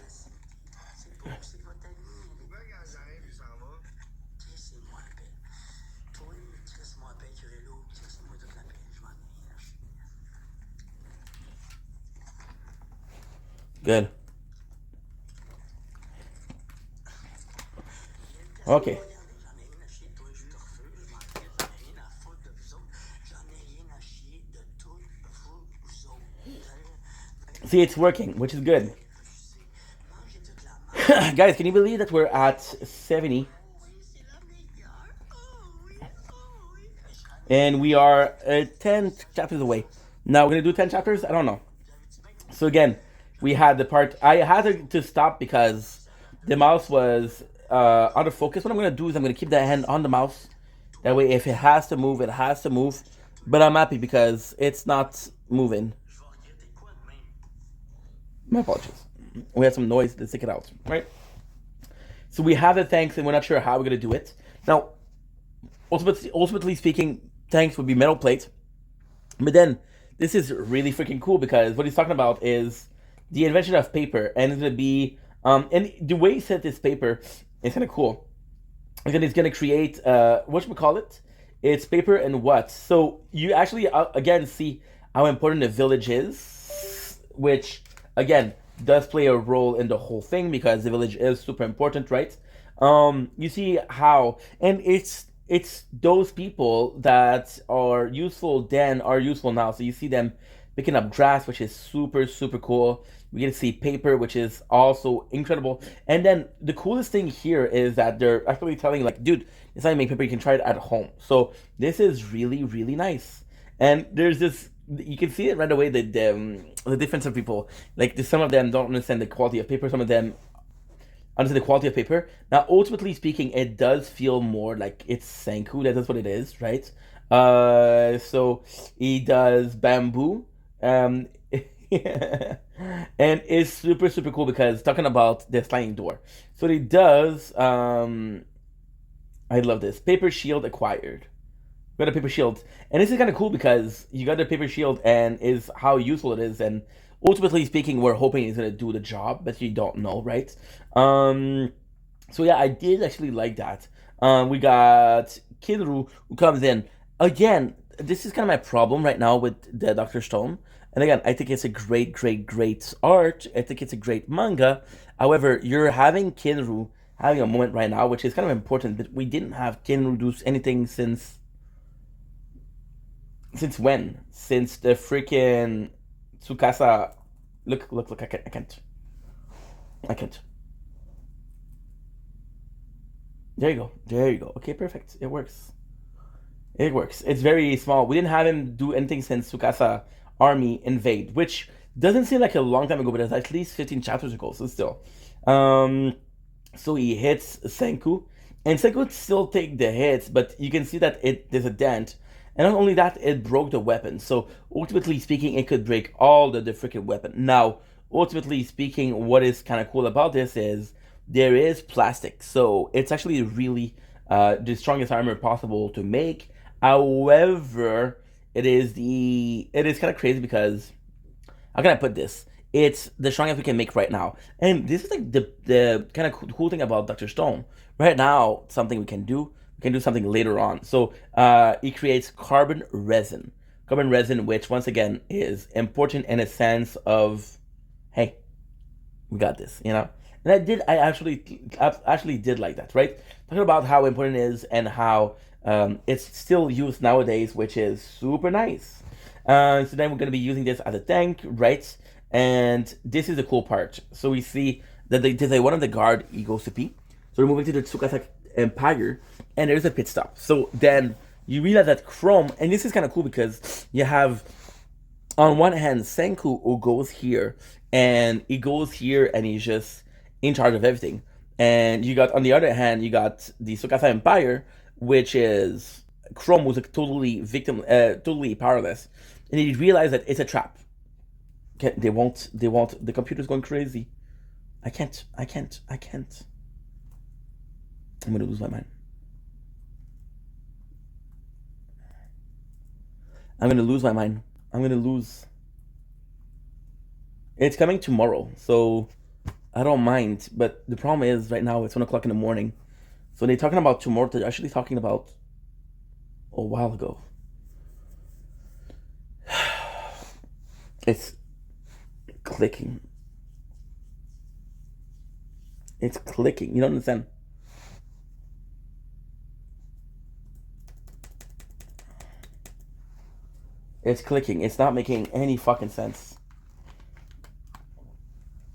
Good. Okay. See, it's working, which is good. Guys, can you believe that we're at 70? And we are 10 chapters away. Now, we're going to do 10 chapters? I don't know. So again, we had the part... I had to stop because the mouse was out of focus. What I'm going to do is I'm going to keep the hand on the mouse. That way, if it has to move, it has to move. But I'm happy because it's not moving. My apologies. We had some noise to stick it out, right? So we have the thanks, and we're not sure how we're going to do it. Now, ultimately speaking, thanks would be metal plate. But then, this is really freaking cool because what he's talking about is the invention of paper. And it's going to be... and the way he said this paper is kind of cool. And then it's going to create... whatchamacallit? It's paper and what? So you actually, again, see how important the village is. Which... again, does play a role in the whole thing because the village is super important, right? You see how, and it's those people that are useful then are useful now. So you see them picking up grass, which is super, super cool. We get to see paper, which is also incredible. And then the coolest thing here is that they're actually telling like, dude, it's not even paper, you can try it at home. So this is really, really nice. And there's this, you can see it right away, the difference of people. Like some of them don't understand the quality of paper, some of them understand the quality of paper. Now, ultimately speaking, it does feel more like it's Senku, that's what it is, right? So he does bamboo, and it's super, super cool because talking about the sliding door. So he does, I I love this. Paper shield acquired. We got a paper shield. And this is kind of cool because you got the paper shield and is how useful it is. And ultimately speaking, we're hoping it's going to do the job, but you don't know, right? So yeah, I did actually like that. We got Kinru who comes in. Again, this is kind of my problem right now with the Dr. Stone. And again, I think it's a great art. I think it's a great manga. However, you're having Kinru having a moment right now, which is kind of important. But we didn't have Kinru do anything since when? Since the freaking Tsukasa. Look! I can't. There you go. Okay, perfect. It works. It's very small. We didn't have him do anything since Tsukasa army invade, which doesn't seem like a long time ago, but it's at least 15 chapters ago. So still, so he hits Senku, and Senku would still take the hits, but you can see that there's a dent. And not only that, it broke the weapon. So ultimately speaking, it could break all the freaking weapon. Now, ultimately speaking, what is kind of cool about this is there is plastic. So it's actually really the strongest armor possible to make. However, it is kind of crazy because, how can I put this? It's the strongest we can make right now. And this is like the kind of cool thing about Dr. Stone. Right now, something we can do something later on. So he creates carbon resin, which once again is important in a sense of, hey, we got this, you know. And I actually did like that, right? Talking about how important it is and how it's still used nowadays, which is super nice. So then we're going to be using this as a tank, right? And this is the cool part. So we see that there's one of the guard, he goes to pee. So we're moving to the Tsukasa Empire, and there's a pit stop. So then you realize that Chrome, and this is kind of cool because you have on one hand Senku who goes here, and he's just in charge of everything. And you got, on the other hand, you got the Tsukasa Empire, which is Chrome, who's totally powerless. And you realize that it's a trap. They won't, the computer's going crazy. I can't. I'm gonna lose my mind. I'm gonna lose. It's coming tomorrow, so I don't mind. But the problem is, right now it's 1 o'clock in the morning. So they're talking about tomorrow. They're actually talking about a while ago. It's clicking. It's clicking. You don't understand. It's clicking. It's not making any fucking sense.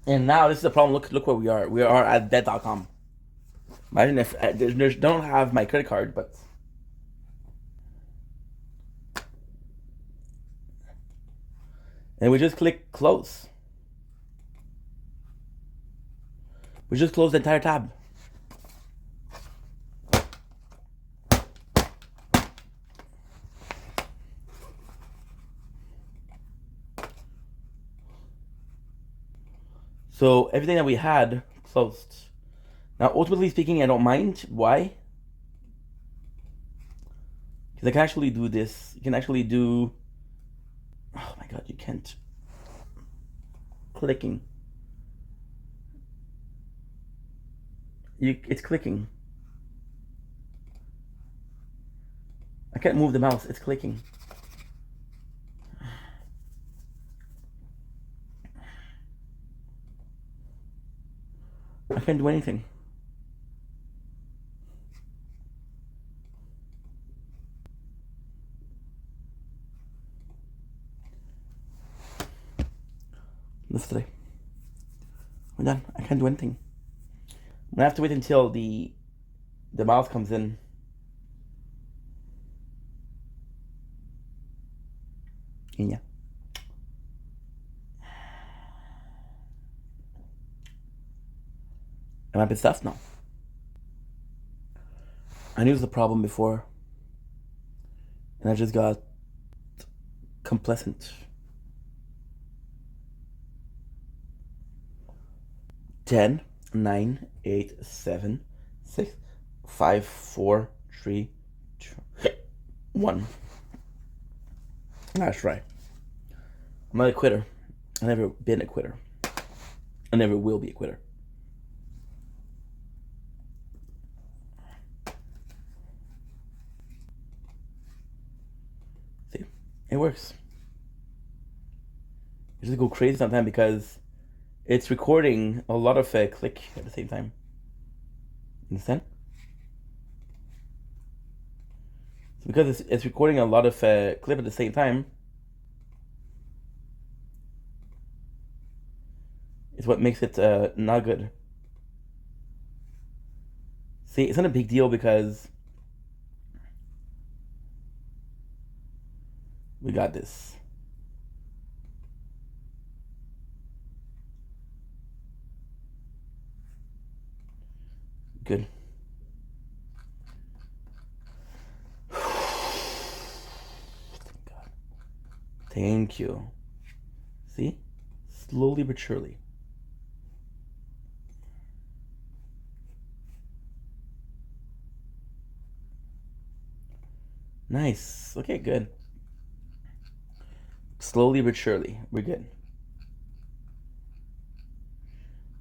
And now this is the problem. Look where we are. We are at debt.com. Imagine if don't have my credit card, but and we just click close. We just close the entire tab. So everything that we had closed. Now, ultimately speaking, I don't mind. Why? Because I can actually do this. You can actually do... Oh my god, you can't. Clicking. It's clicking. I can't move the mouse. It's clicking. I can't do anything. Yesterday. We're done. I can't do anything. I'm gonna have to wait until the mouse comes in. Yeah. Am I pissed off? No. I knew it was a problem before, and I just got complacent. 10, 9, 8, 7, 6, 5, 4, 3, 2, 1. That's right. I'm not a quitter. I've never been a quitter. I never will be a quitter. See, it works. You just go crazy sometimes because it's recording a lot of click at the same time. Understand? So because it's recording a lot of clip at the same time, it's what makes it not good. See, it's not a big deal because we got this. Good. Thank you. See? Slowly but surely. Nice. Okay, good. Slowly but surely. We're good.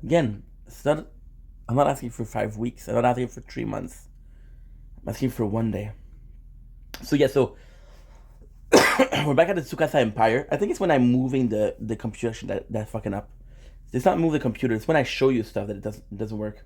Again, it's not, I'm not asking for 5 weeks. I'm not asking for 3 months. I'm asking for 1 day. So yeah, so we're back at the Tsukasa Empire. I think it's when I'm moving the computer that's fucking up. It's not move the computer. It's when I show you stuff that it doesn't work.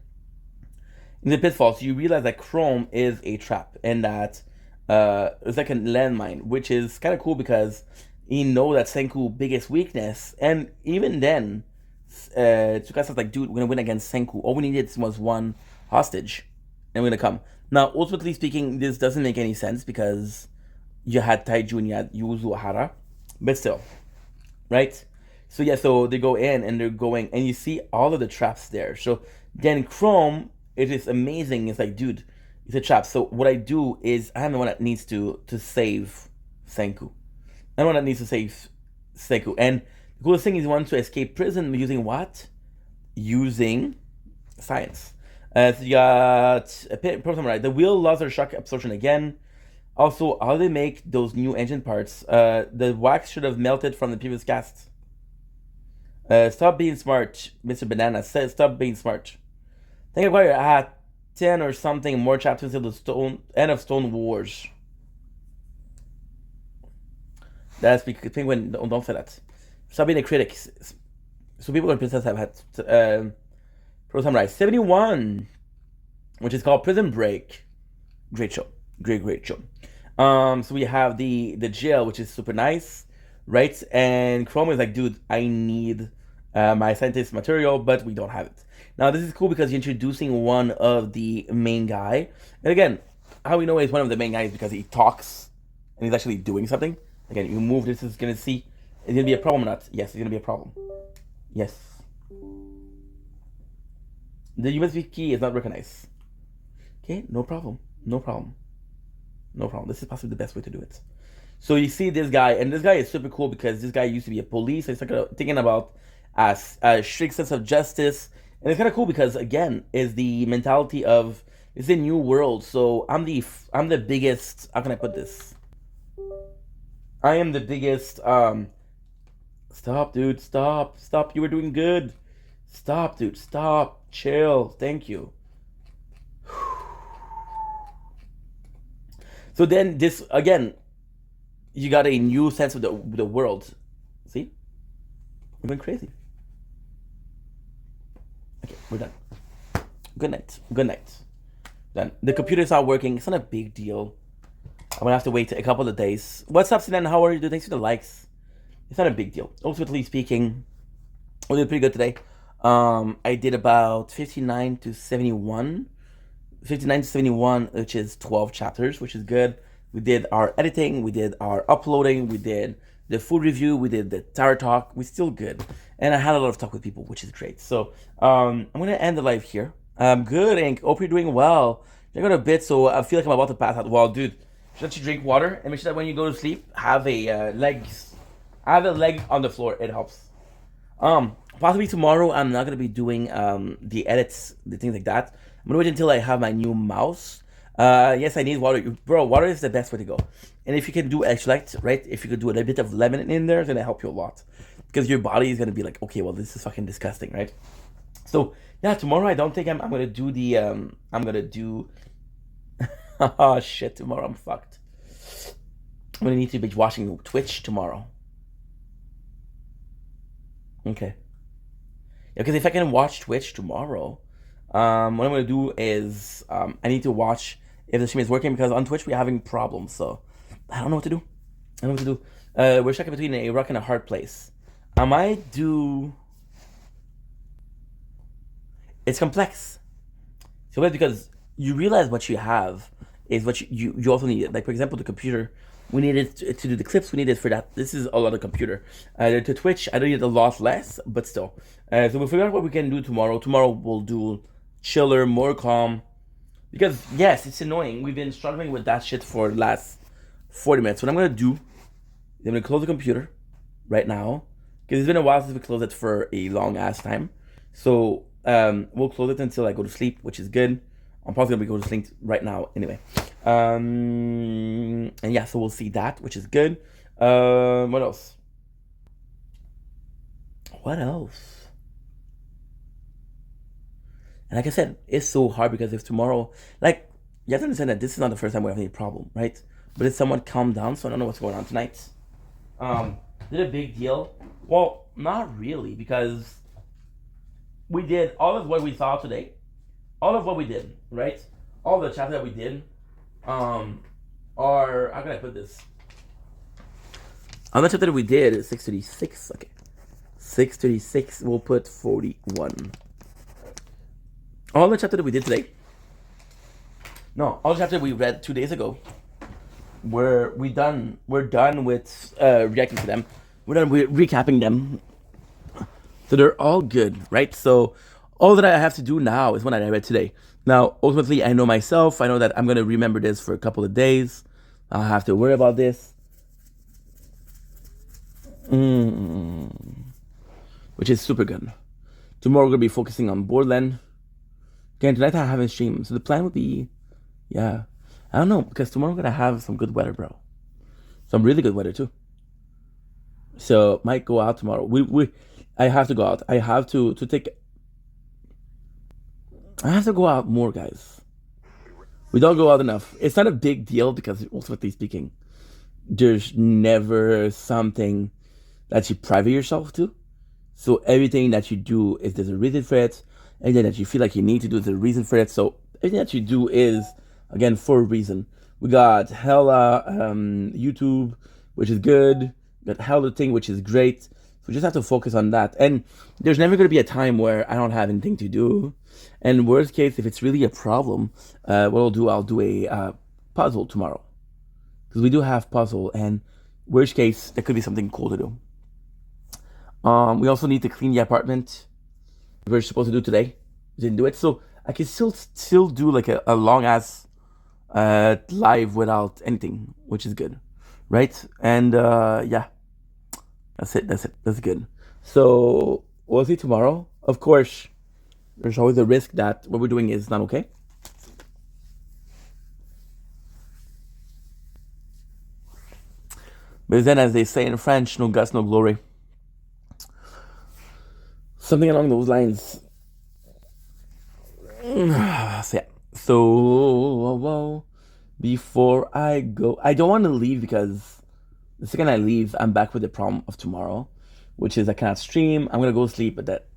In the pitfalls, you realize that Chrome is a trap and that it's like a landmine, which is kind of cool because you know that Senku's biggest weakness, and even then, Tsukasa's like, dude, we're gonna win against Senku. All we needed was 1 hostage, and we're gonna come. Now, ultimately speaking, this doesn't make any sense because you had Taiju and you had Yuzu Ohara, but still, right? So yeah, so they go in and they're going, and you see all of the traps there. So then Chrome, it is amazing. It's like, dude, it's a trap. So what I do is I'm the one that needs to save Senku. I'm the one that needs to save Senku. And the coolest thing is he wants to escape prison using what? Using science. So you got a problem, right? The wheel lost their shock absorption again. Also, how they make those new engine parts? The wax should have melted from the previous cast. Stop being smart, Mr. Banana. Stop being smart. Think about it. I had 10 or something more chapters of the end of Stone Wars. That's because Penguin, don't say that. Stop being a critic. So people in Princess have had Pro Samurai 71, which is called Prison Break. Great show. Great show. So we have the jail, which is super nice, right? And Chrome is like, dude, I need my scientist material, but we don't have it. Now this is cool because you're introducing one of the main guy. And again, how we know he's one of the main guys because he talks and he's actually doing something. Again, you move this, is gonna see. It's gonna be a problem or not? Yes, it's gonna be a problem. Yes. The USB key is not recognized. Okay, no problem. No problem. No problem. This is possibly the best way to do it. So you see this guy, and this guy is super cool because this guy used to be a police. So he's thinking about a strict sense of justice. And it's kind of cool because, again, is the mentality of, it's a new world. So I'm the biggest, how can I put this? I am the biggest, stop, dude, stop. You were doing good. Stop, dude, stop. Chill. Thank you. So then this, again, you got a new sense of the world. See? We're going crazy. Okay, we're done. Good night. Done. The computer's not working. It's not a big deal. I'm going to have to wait a couple of days. What's up, Sinan? How are you doing? Thanks for the likes. It's not a big deal. Ultimately speaking, we did pretty good today. I did about 59 to 71, which is 12 chapters, which is good. We did our editing, we did our uploading, we did the food review, we did the tower talk. We're still good. And I had a lot of talk with people, which is great. So I'm going to end the live here. Good, Ink. Hope you're doing well. Drink out a bit, so I feel like I'm about to pass out. Well, dude, should you drink water and make sure that when you go to sleep, have a leg on the floor. It helps. Possibly tomorrow, I'm not going to be doing the edits, the things like that. I'm gonna wait until I have my new mouse. Yes, I need water. Bro, water is the best way to go. And if you can do electrolytes, right? If you could do a little bit of lemon in there, it's gonna help you a lot. Because your body is gonna be like, okay, well, this is fucking disgusting, right? So, yeah, tomorrow I don't think I'm gonna do the, I'm gonna do, oh shit, tomorrow I'm fucked. I'm gonna need to be watching Twitch tomorrow. Okay. Yeah, because if I can watch Twitch tomorrow, what I'm gonna do is I need to watch if the stream is working, because on Twitch we're having problems. So I don't know what to do. I don't know what to do. We're stuck between a rock and a hard place. I might do. It's complex. So because you realize what you have is what you also need it. Like for example, the computer. We needed to do the clips. We needed for that. This is a lot of computer. To Twitch, I don't need a lot less, but still. So we'll figure out what we can do tomorrow. Tomorrow we'll do chiller, more calm. Because yes, it's annoying. We've been struggling with that shit for the last 40 minutes. What I'm gonna do is I'm gonna close the computer right now. Because it's been a while since we closed it for a long ass time. So we'll close it until I go to sleep, which is good. I'm probably gonna be going to sleep right now anyway. And yeah, so we'll see that, which is good. What else? What else? And like I said, it's so hard because if tomorrow, like, you have to understand that this is not the first time we have any problem, right? But it's somewhat calmed down, so I don't know what's going on tonight. Is it a big deal? Well, not really, because we did all of what we saw today. All of what we did, right? All the chapter that we did are, how can I put this? On the chapter that we did is 636. Okay. 636, we'll put 41. All the chapter that we did today. No, all the chapter we read 2 days ago. We're done with reacting to them. We're done with recapping them. So they're all good, right? So all that I have to do now is what I read today. Now, ultimately, I know myself. I know that I'm going to remember this for a couple of days. I don't have to worry about this. Which is super good. Tomorrow, we're going to be focusing on Borderland. Again, tonight I haven't streamed. So the plan would be, yeah. I don't know, because tomorrow we're going to have some good weather, bro. Some really good weather, too. So, might go out tomorrow. I have to go out. I have to go out more, guys. We don't go out enough. It's not a big deal because, ultimately speaking, there's never something that you private yourself to. So everything that you do is there's a reason for it. Anything that you feel like you need to do, there's a reason for it. So everything that you do is, again, for a reason. We got hella YouTube, which is good. We got hella thing, which is great. So we just have to focus on that. And there's never going to be a time where I don't have anything to do. And worst case, if it's really a problem, what I'll do a puzzle tomorrow. Because we do have puzzle. And worst case, there could be something cool to do. We also need to clean the apartment. We were supposed to do today. We didn't do it. So I can still do like a long-ass live without anything, which is good. Right? And yeah. That's it. That's good. So we'll see tomorrow. Of course, there's always a risk that what we're doing is not okay. But then, as they say in French, no guts, no glory. Something along those lines. So yeah. So before I go, I don't want to leave because the second I leave, I'm back with the problem of tomorrow, which is I cannot stream. I'm gonna go sleep, but that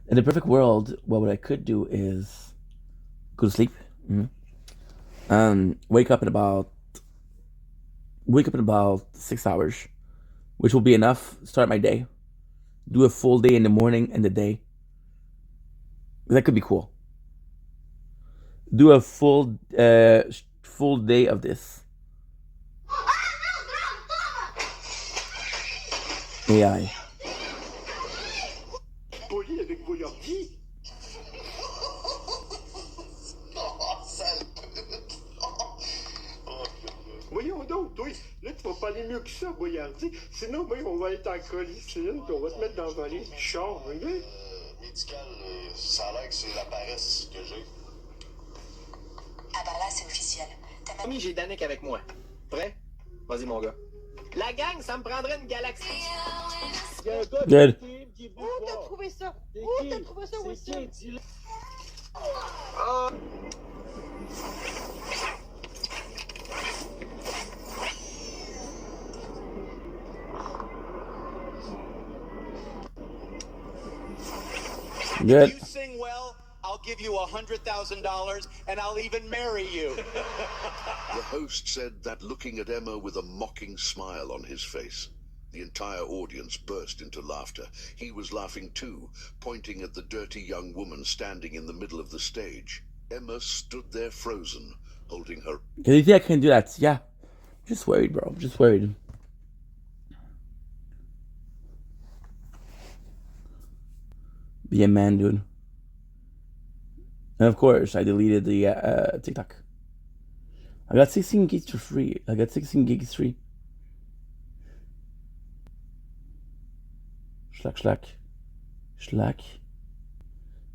in the perfect world, what I could do is go to sleep, wake up in about 6 hours, which will be enough. Start my day, do a full day in the morning and the day. That could be cool. Do a full day of this. AI. Poli avec vos ordi. Voyons donc, toi, là, tu vas pas aller mieux que ça, Boyardi. Sinon, on va être en collicine, puis on va te mettre dans un lit de char, ok? médical, ça a l'air que c'est la paresse que j'ai. Ah ben là, c'est officiel. Ami, j'ai Danick avec moi. Prêt? Vas-y, mon gars. La gang, ça me prendrait une galaxie. Il y a un gars Good. qui est venu Où me t'as voir. trouvé ça? C'est Où qui? t'as trouvé ça, C'est Wilson? qui? Dis-le. Ah. Good. If you sing well, I'll give you $100,000 and I'll even marry you. The host said that, looking at Emma with a mocking smile on his face. The entire audience burst into laughter. He was laughing too, pointing at the dirty young woman standing in the middle of the stage. Emma stood there frozen, holding her. Because you think I can do that? Yeah. Just worried, bro. Just worried. Be a man, dude. And of course, I deleted the TikTok. I got 16 gigs for free. I got 16 gigs free. Schlack.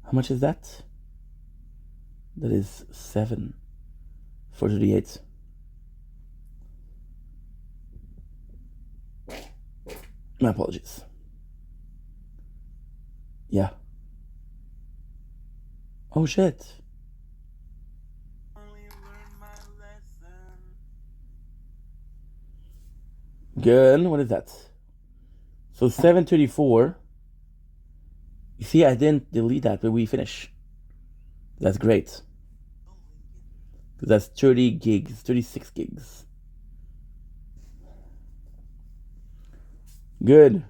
How much is that? That is 7. 438. My apologies. Yeah. Oh shit. Good. What is that? So 734. You see, I didn't delete that, but we finish. That's great. Because that's 30 gigs, 36 gigs. Good.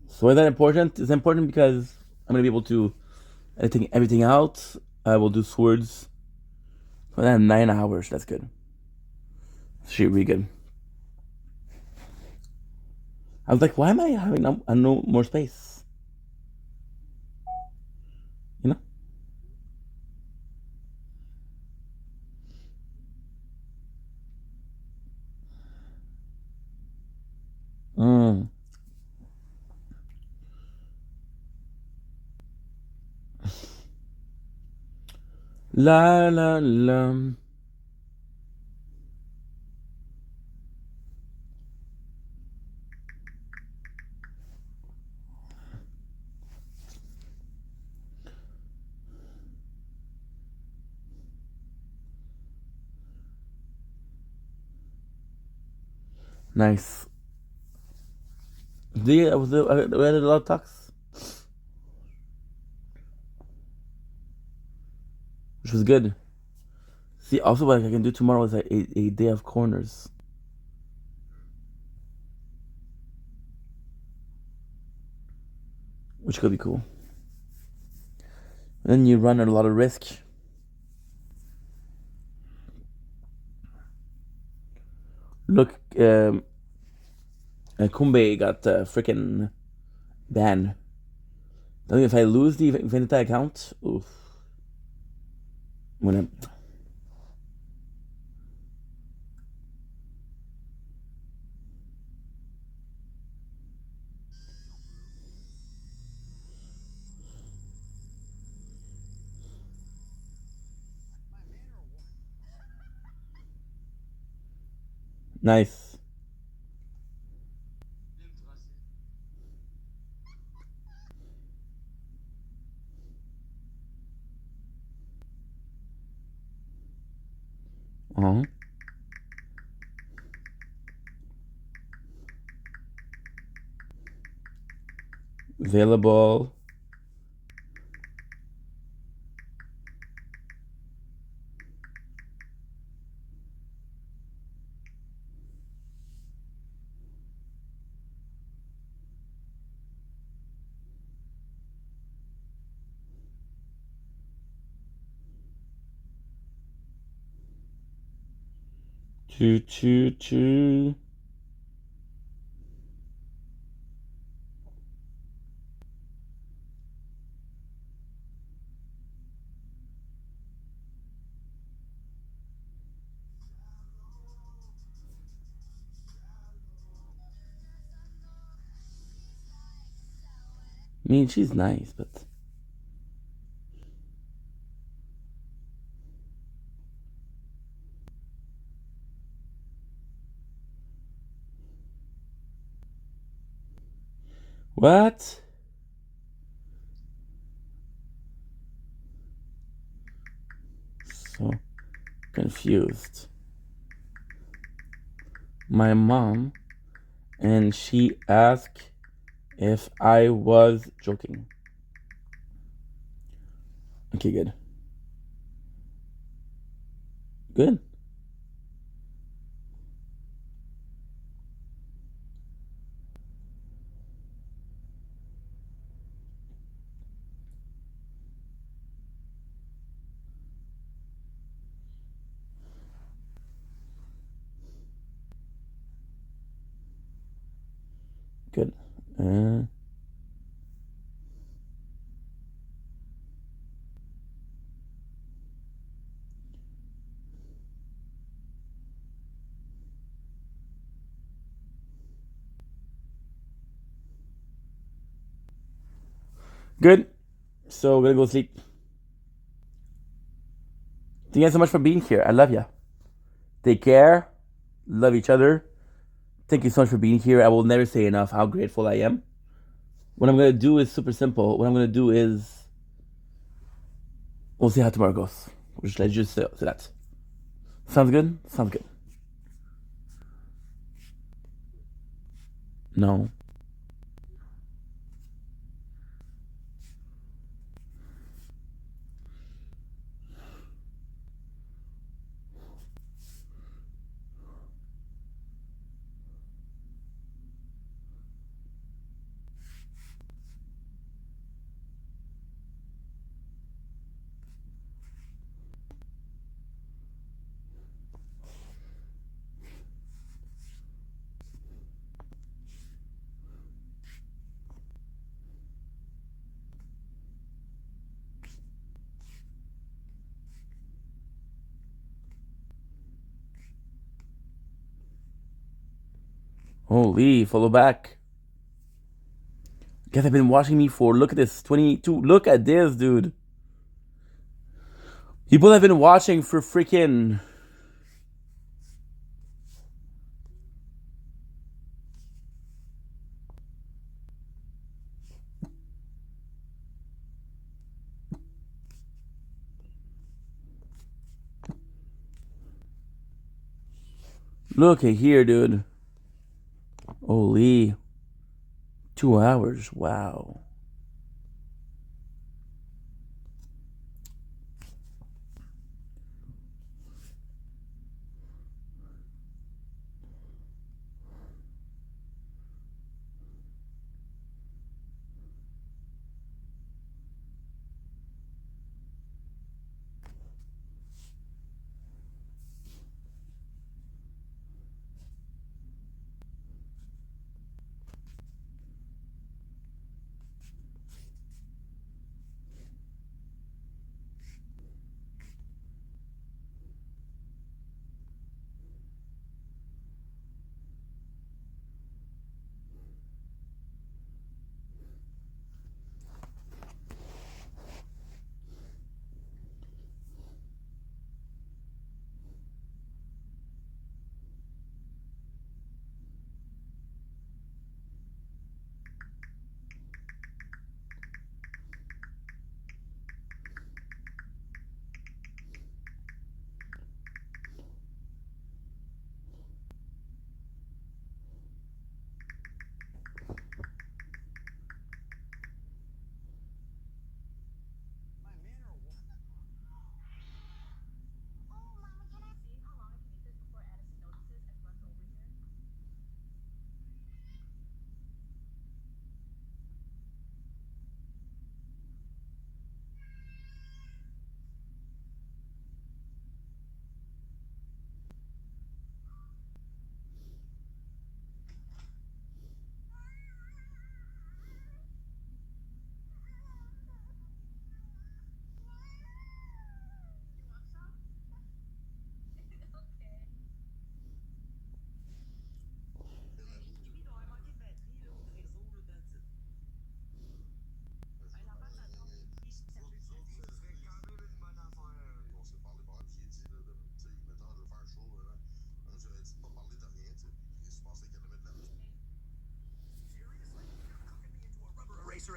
So is that important? It's important because I'm gonna be able to edit everything out. I will do swords. For that 9 hours. That's good. Actually, really good. I was like, why am I having no more space? You know? La la la. Nice. We had a lot of talks, which was good. See, also what I can do tomorrow is a day of corners. Which could be cool. Then you run a lot of risk. Look, Kumbe got freaking banned. I think if I lose the Infinita account, oof. I'm gonna. Nice. Available. Choo. I mean, she's nice, but... What? So confused. My mom, and she asked if I was joking. Okay, good. Good. Good. Good. So we're gonna go sleep. Thank you guys so much for being here. I love you. Take care. Love each other. Thank you so much for being here. I will never say enough how grateful I am. What I'm gonna do is super simple. What I'm gonna do is we'll see how tomorrow goes. Let's just say that. Sounds good? Sounds good. No. Holy, follow back. Guys have been watching me for, look at this, 22. Look at this, dude. People have been watching for freaking... Look at here, dude. Holy. 2 hours. Wow.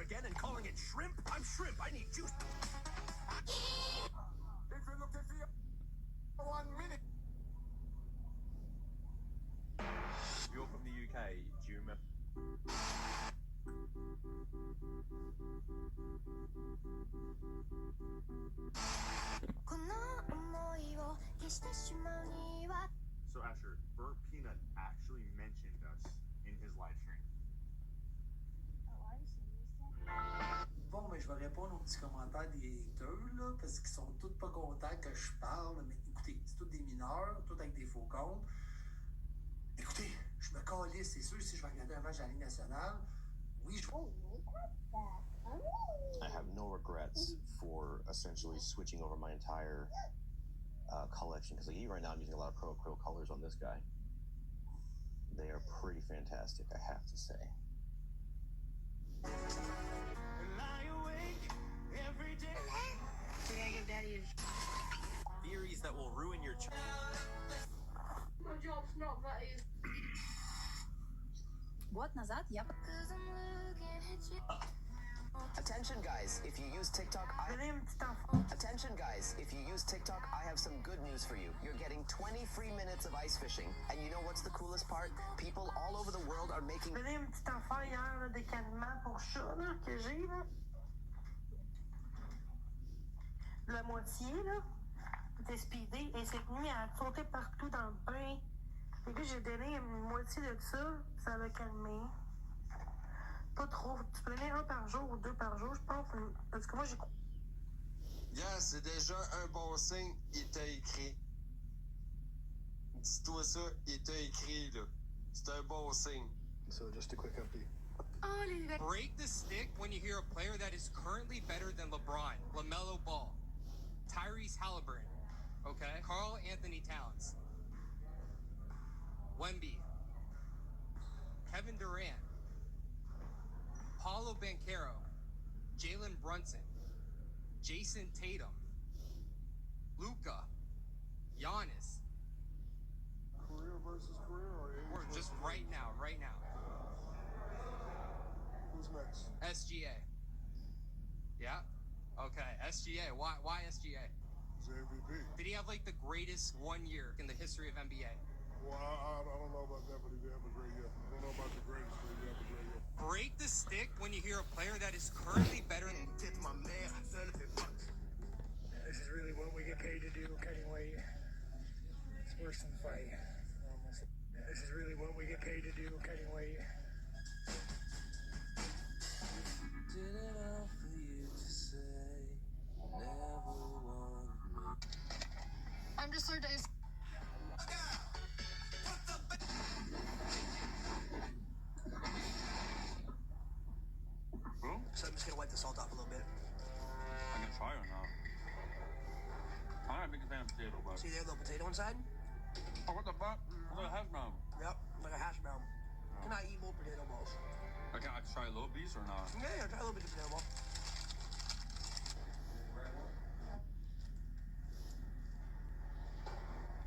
again and calling it shrimp? I'm shrimp. I need juice. If you look at the 1 minute. You're from the UK. Do you remember? So Asher, Burnt Peanut actually mentioned us in his live stream. Bon, mais je vais répondre aux petits commentaires des haters, là, parce qu'ils sont tous pas contents que je parle. Mais écoutez, c'est tous des mineurs, tous avec des faux comptes. Écoutez, je me calisse, c'est sûr, si je vais regarder un match à la Ligue nationale, oui, je... I have no regrets for essentially switching over my entire collection, because like right now I'm using a lot of Pro colors on this guy. They are pretty fantastic, I have to say. Theories that will ruin your My job's not that easy. Вот назад, я... Attention guys, if you use TikTok, Attention guys, if you use TikTok, I have some good news for you. You're getting 20 free minutes of ice fishing. And you know what's the coolest part? People all over the world are making... J'ai une petite affaire hier, là, des caliments pour chat, là, que j'ai, là. La moitié, là, était speedée et c'est venu à sauter partout dans le bain. Et puis j'ai donné une moitié de ça l'a calmé. Pas trop. Tu prenais un par jour ou 2 par jour, je pense. Parce que moi, j'ai... Yeah, c'est déjà un bon signe, il t'a écrit. Dis-toi ça, il t'a écrit, là. C'est un bon signe. So just a quick update. Break the stick when you hear a player that is currently better than LeBron, LaMelo Ball, Tyrese Halliburton, okay? Karl Anthony Towns, Wemby, Kevin Durant, Paulo Banchero, Jalen Brunson, Jason Tatum, Luka, Giannis. Career versus career, or just right now. Who's next? SGA. Yeah. Okay. SGA. Why SGA? He's the MVP. Did he have like the greatest 1 year in the history of NBA? Well, I don't know about that, but he did have a great year. I don't know about the greatest, but he did have a great year. Break the stick when you hear a player that is currently better than... This is really what we get paid to do, cutting weight. It's worse than fighting. This is really what we get paid to do, cutting weight. Did it all for you to say, never want me. I'm just so dazed. So I'm just gonna wipe the salt off a little bit. I'm gonna try or not. I'm not a big fan of potato, but... See there, little potato inside? Oh, what the fuck? What a hash brown. Yep, like a hash brown. Can I eat more potato balls? Okay, I can try a little piece or not? Yeah, try a little bit of potato ball.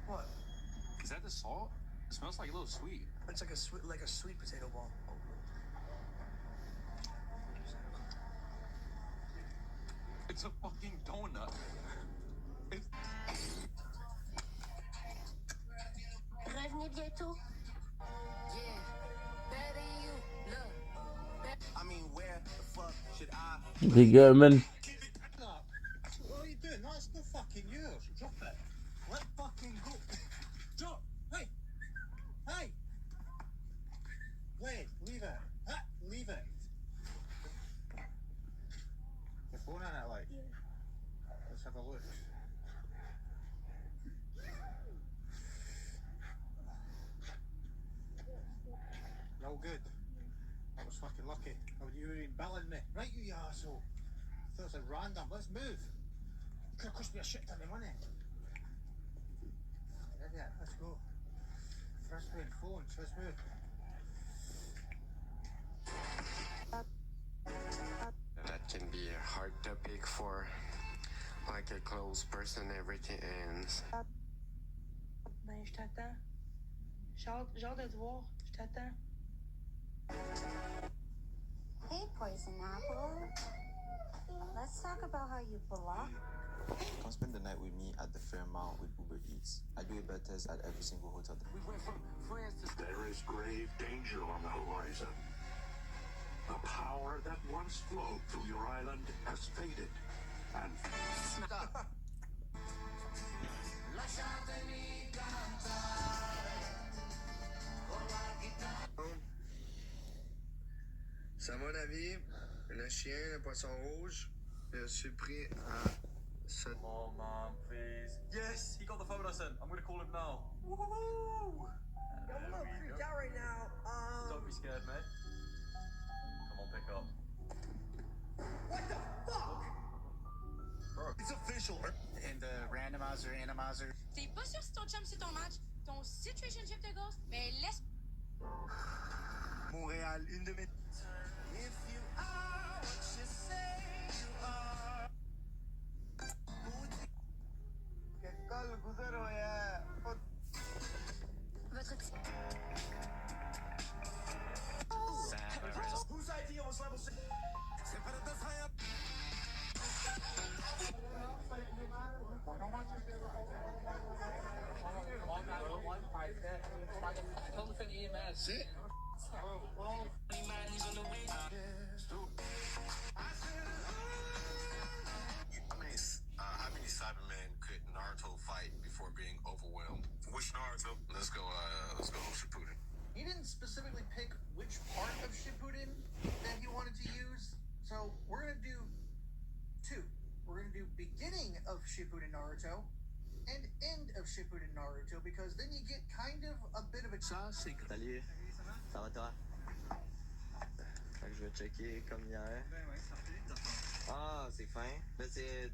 What? Is that the salt? It smells like a little sweet. It's like a sweet potato ball. It's a fucking donut. Revenez bientôt. I mean, where the fuck should I... Big German. What are you doing? That's not fucking yours. Drop it. Let fucking go. Drop. Hey. Hey. Blade, leave it. Leave it. Your phone on it, like? Yeah. Let's have a look. No good. I was fucking lucky. Oh, you were in billing me. Right, you asshole. I thought it was like random. Let's move. It could have cost me a shit ton of money. Yeah, let's go. First playing phones, let's move. That can be a hard topic for like a close person, everything ends. Ben, je t'attends. J'ai hâte de te voir. Je t'attends. Hey, Poison Apple. Let's talk about how you block. Come spend the night with me at the Fairmount with Uber Eats. I do a bed test at every single hotel. We went from France to... There is grave danger on the horizon. The power that once flowed through your island has faded and... Stop. C'est à mon avis, le chien, le poisson rouge, je suis pris à... Come on, man, please. Yes, he got the photo sent. I'm gonna call him now. Woo! I'm a little creeped out right now. Don't be scared, mate. Come on, pick up. What the fuck? Bro, it's official. And the randomizer, animizer. T'es pas sûr si ton chum c'est ton match, ton situationship te ghost, mais laisse. Montréal, une de mes... If you are what you say you are. Quel guzero ya. Votre type. Whose idea was level 6? Sit. How many Cybermen could Naruto fight before being overwhelmed? Which Naruto? Let's go Shippuden. He didn't specifically pick which part of Shippuden that he wanted to use, so we're gonna do two. We're gonna do beginning of Shippuden Naruto and end of Shippuden Naruto, because then you get kind of a bit of a... Ça, c'est... Salut, ça va toi? Fait que je vais checker comme hier. Ah, c'est fin. Mais c'est...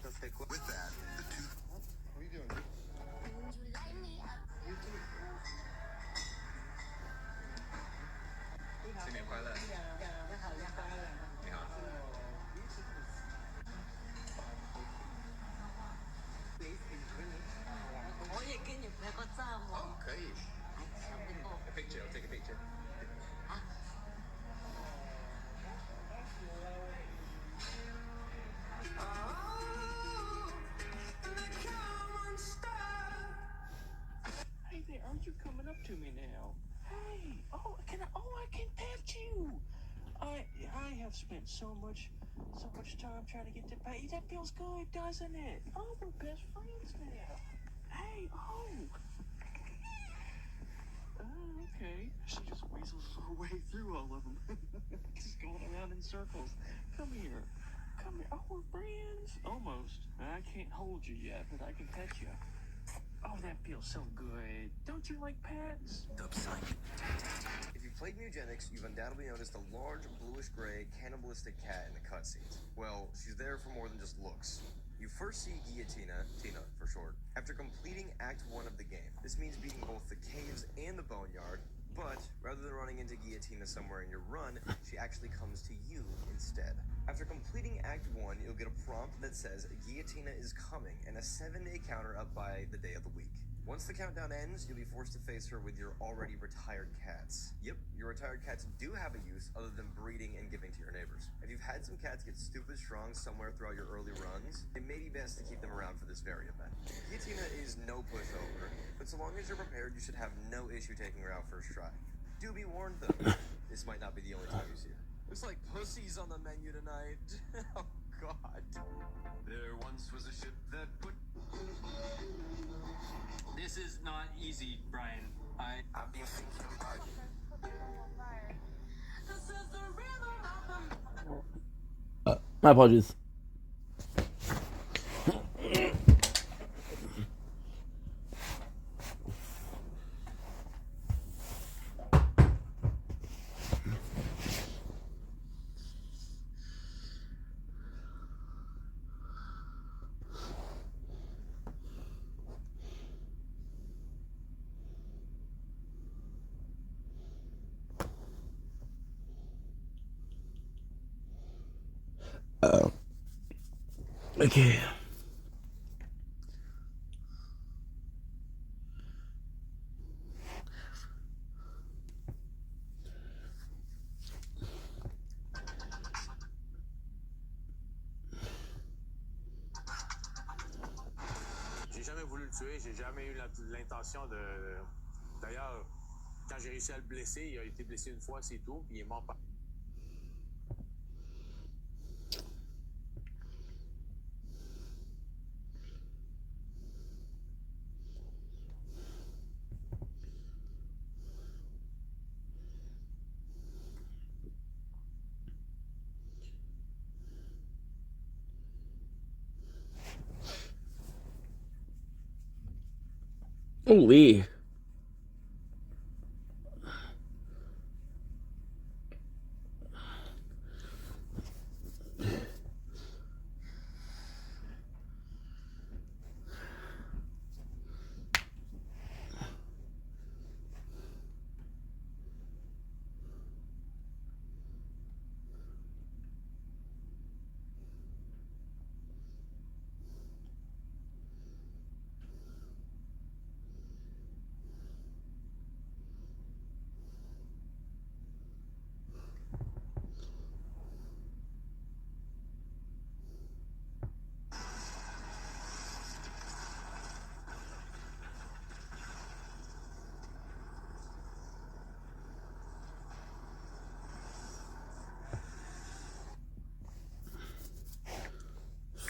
T'as fait quoi? With that, the two... What are you doing? Okay. A picture, I'll take a picture. Hey there, aren't you coming up to me now? Hey, I can pet you. I have spent so much time trying to get to pet you. That feels good, doesn't it? Oh, we're best friends now. Hey, okay. She just weasels her way through all of them. Just going around in circles. Come here. Oh, we're friends. Almost. I can't hold you yet, but I can pet you. Oh, that feels so good. Don't you like pets? If you've played Mugenics, you've undoubtedly noticed a large bluish-gray cannibalistic cat in the cutscenes. Well, she's there for more than just looks. You first see Guillotina, Tina for short, after completing Act 1 of the game. This means beating both the caves and the boneyard, but rather than running into Guillotina somewhere in your run, she actually comes to you instead. After completing Act 1, you'll get a prompt that says Guillotina is coming and a 7-day counter up by the day of the week. Once the countdown ends, you'll be forced to face her with your already retired cats. Yep, your retired cats do have a use other than breeding and giving to your neighbors. If you've had some cats get stupid strong somewhere throughout your early runs, it may be best to keep them around for this very event. Guillotina is no pushover, but so long as you're prepared, you should have no issue taking her out first try. Do be warned though, this might not be the only time you see her. Looks like pussy's on the menu tonight. Oh god. There once was a ship that put... This is not easy, Brian. I've been thinking about it. My apologies. Okay. tuer. J'ai jamais eu l'intention de. D'ailleurs, quand j'ai réussi à le blesser, il a été blessé une fois, c'est tout, puis il est mort par. Holy.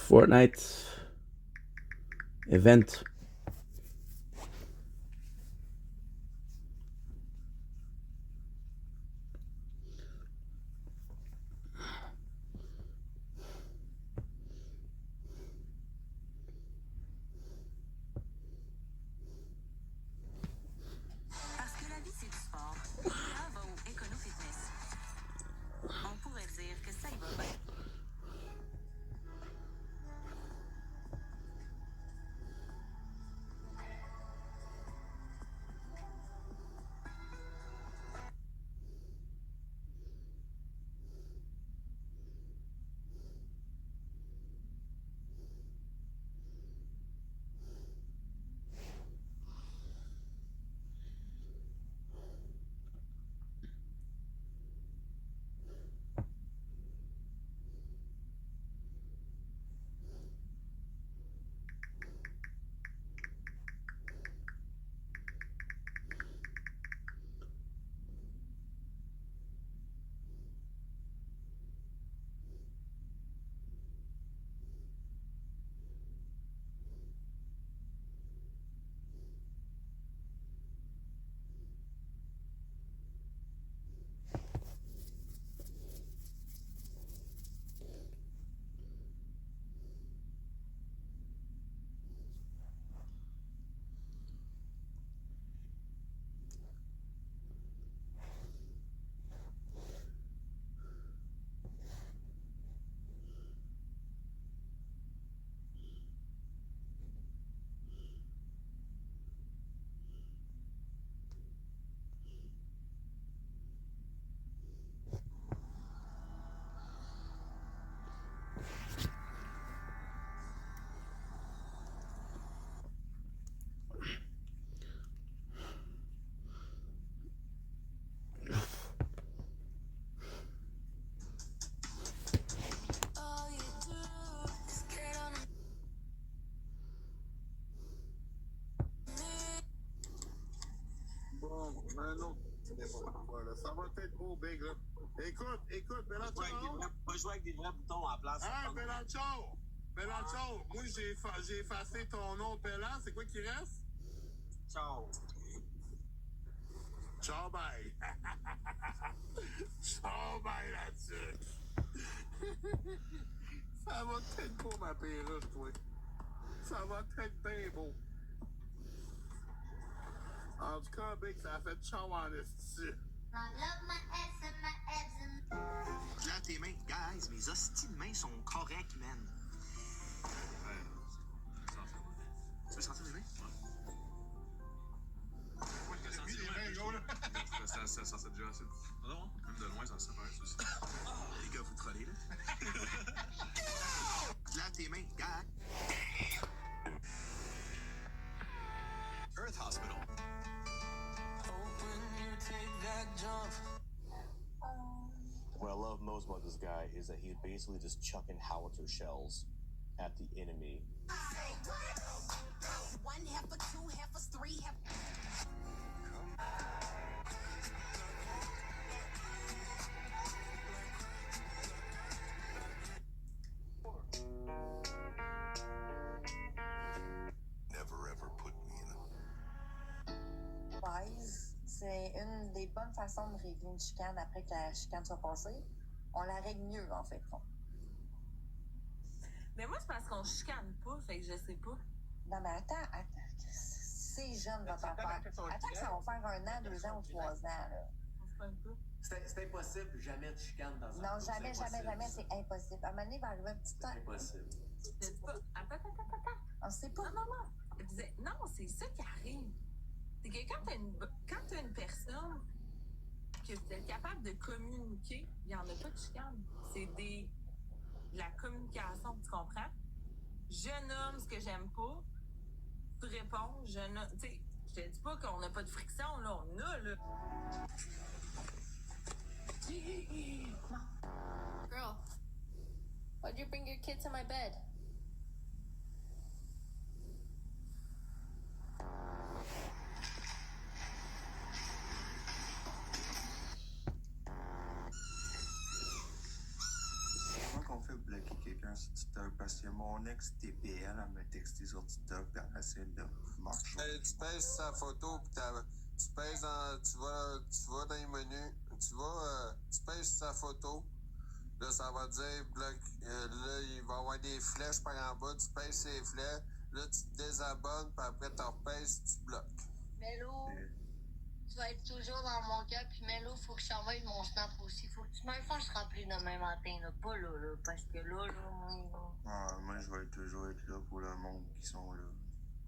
Fortnite event. Parce que la vie c'est du sport. Léa va au Econo Fitness. On pourrait dire que ça y va bien. Bon, un autre. Voilà, ça va être beau, Big, là. Écoute, Bellator. Va jouer avec des vrais boutons à la place. Hey, Bellator, moi, j'ai effacé ton nom, Bella. C'est quoi qui reste? Ciao. Ciao, bye. Ciao, bye, là-dessus. Ça va être beau, ma perruque, toi. Ça va être bien beau. En tout cas, Big, ça a fait ciao en esti. Là, tes mains, guys, mes hosties de mains sont corrects, man. Tu veux sentir les mains? Ouais, t'as senti les mains, gros, là? Ça sent déjà assez. Non, même de loin, ça sent pareil, aussi. Les gars, vous trollez, là? Là, tes mains, guys. Earth Hospital. What I love most about this guy is that he's basically just chucking howitzer shells at the enemy. One half l'aise. C'est une des bonnes façons de régler une chicane après que la chicane soit passée. On la règle mieux, en fait. Mais moi, c'est parce qu'on chicane pas, fait que je sais pas. Non, mais attends. C'est jeune, votre affaire. Attends que ça va faire 1 an, 2 ans ou 3 ans, là. C'est impossible, jamais de chicane dans un Non, couple, jamais, c'est impossible. À un moment donné, il va arriver un petit temps. C'est impossible. Attends. On sait pas. Non. Non, c'est ça qui arrive. C'est que quand t'as une personne que vous êtes capable de communiquer, il n'y en a pas de chicane. C'est de la communication, tu comprends? Je nomme ce que j'aime pas, tu réponds, tu sais, je te dis pas qu'on n'a pas de friction, là, on a, là. Girl, why'd you bring your kid to my bed? Comment qu'on fait bloquer quelqu'un sur TikTok? Parce que mon ex TPL, elle m'a texté sur TikTok et elle essaie de marcher. Tu pèses sa photo, puis tu pèses tu vas dans les menus, tu pèses sa photo, là ça va dire bloc, là il va y avoir des flèches par en bas, tu pèses ces flèches, là tu te désabonnes, puis après tu repèses, tu bloques. Mello, tu vas être toujours dans mon cœur, puis Mello, faut que je t'envoie mon snap aussi. Faut que tu me le fasses rappeler demain matin, là. Pas là, parce que là, Moi, je vais toujours être là pour le monde qui sont là.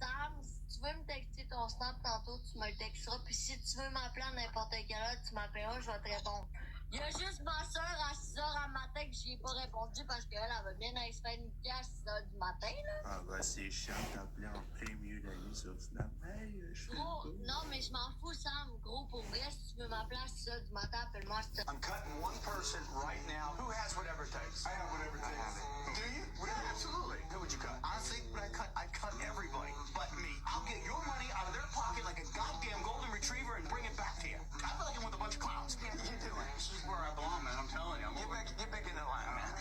Sam, si tu veux me texter ton snap tantôt, tu me le texteras. Puis si tu veux m'appeler à n'importe quelle heure, tu m'appelleras, je vais te répondre. Il y a juste ma soeur à 6h à matin que j'y ai pas répondu parce qu'elle va bien aller se faire niquer à 6h du matin, là. C'est chiant de t'appeler en plein milieu de la nuit sur Snap. Hey, je fais Gros, le coup. non, mais je m'en fous, Sam. Gros, pour vrai, si tu veux m'appeler à 6h du matin, appelle-moi à 6h. I'm cutting one person right now who has whatever it takes. I have whatever it takes. Do you? Yeah, absolutely. Who would you cut? Honestly, when I'd cut everybody but me. I'll get your money out of their pocket like a goddamn golden retriever and bring it back to you. I feel like I'm with a bunch of clowns. What are you doing? This is where I belong, man. I'm telling you. Get back in Atlanta, man.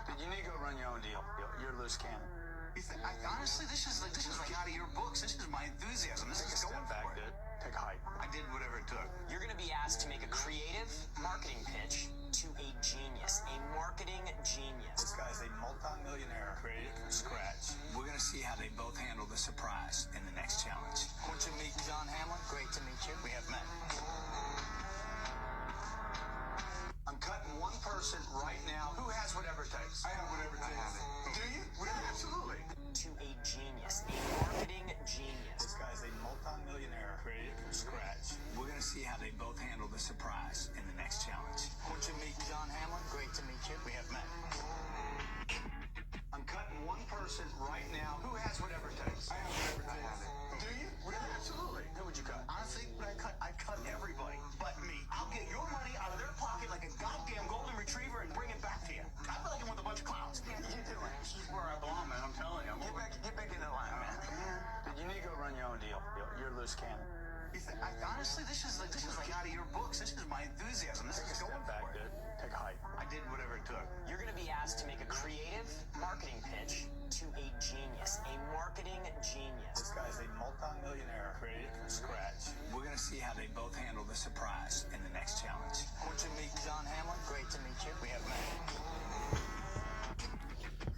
Dude, you need to go run your own deal. You're a loose cannon. Honestly, this is like out of your books. This is my enthusiasm. This is going back, dude. Take a hike. I did whatever it took. You're going to be asked to make a creative marketing pitch to a genius, a marketing genius. This guy's a multi-millionaire created from scratch. We're going to see how they both handle the surprise in the next challenge. Want you to meet John Hamlin? Great to meet you. We have met. I'm cutting one person right now who has whatever it takes. I have whatever it takes. Do you? Yeah, absolutely. To a genius, a marketing genius. This guy's a multi-millionaire created from scratch. We're going to see how they both handle the surprise in the next challenge. Want you to meet John Hamlin? Great to meet you. We have met. I'm cutting one person right now who has whatever it takes. I have whatever it takes. Do you? Yeah, absolutely. Who would you cut? Honestly, when I'd cut everybody but me. I'll get your money out of their pocket like a goddamn golden retriever and bring it back to you. I feel like I'm with a bunch of clowns. What are you doing? This is where I belong, man. I'm telling you. Get back in Atlanta, man. Dude, you need to go run your own deal. You're a loose cannon. Honestly, this is like out of your books. This is my enthusiasm. This is going back, dude. Take a hike. I did whatever it took. You're going to be asked to make a creative marketing pitch to a genius, a marketing genius. This guy's a multi-millionaire created from scratch. We're going to see how they both handle the surprise in the next challenge. Want you to meet John Hamlin? Great to meet you. We have met.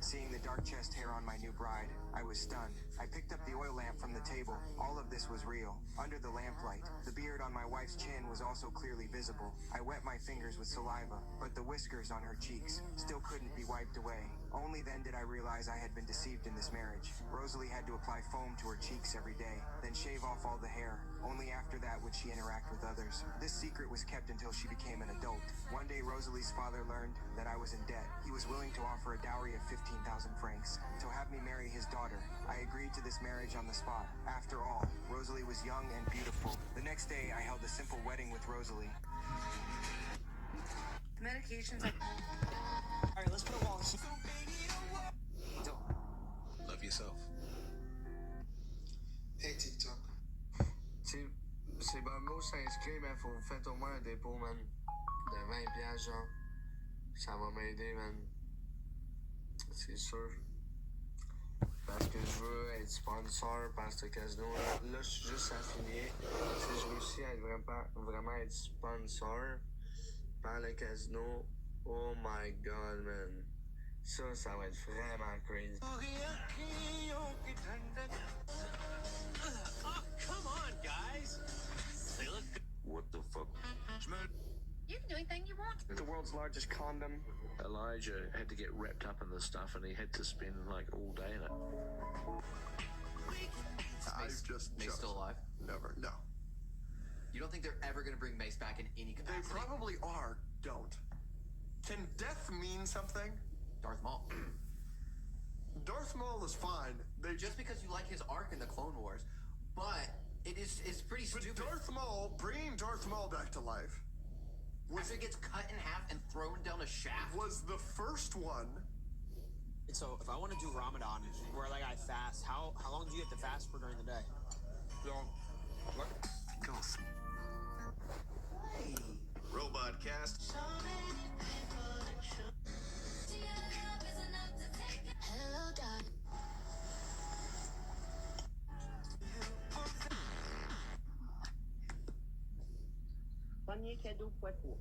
Seeing the dark chest hair on my new bride, I was stunned. I picked up the oil lamp from the table. All of this was real. Under the lamplight, the beard on my wife's chin was also clearly visible. I wet my fingers with saliva, but the whiskers on her cheeks still couldn't be wiped away. Only then did I realize I had been deceived in this marriage. Rosalie had to apply foam to her cheeks every day, then shave off all the hair. Only after that would she interact with others. This secret was kept until she became an adult. One day, Rosalie's father learned that I was in debt. He was willing to offer a dowry of 15,000 francs to have me marry his daughter. I agreed to this marriage on the spot. After all, Rosalie was young and beautiful. The next day, I held a simple wedding with Rosalie. Medications. Alright, let's put a wall here. Love yourself. Hey, TikTok. C'est ben mot s'inscrit, mais faut faire au moins un dépôt, man, de 20$, genre. Ça va m'aider, man. C'est sûr. parce que je veux être sponsor par ce casino-là. Là, je suis juste affilié. Si je réussis à être vraiment être sponsor par le casino, oh my god, man. Ça va être vraiment crazy. Oh, come on, guys. They look good. What the fuck? You can do anything you want. The world's largest condom. Elijah had to get wrapped up in this stuff and he had to spend like all day in it. I've just Mace still alive? Never. No. You don't think they're ever going to bring Mace back in any They capacity? probably are. Don't. Can death mean something? Darth Maul. Darth Maul is fine. They Just because you like his arc in the Clone Wars, but it's pretty But stupid. Darth Maul, bringing Darth Maul back to life After he gets cut in half and thrown down a shaft. was the first one. So if I want to do Ramadan, where like I fast, how long do you have to fast for during the day? Robot cast. Premier cadeau x3.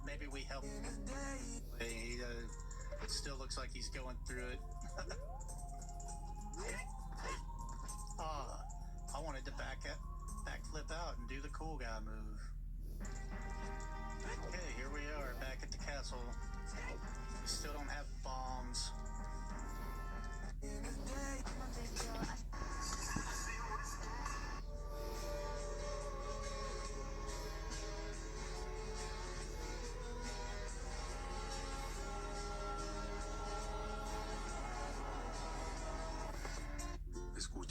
Maybe we help. He still looks like he's going through it. I wanted to backflip out and do the cool guy move. Okay, here we are back at the castle. We still don't have bombs.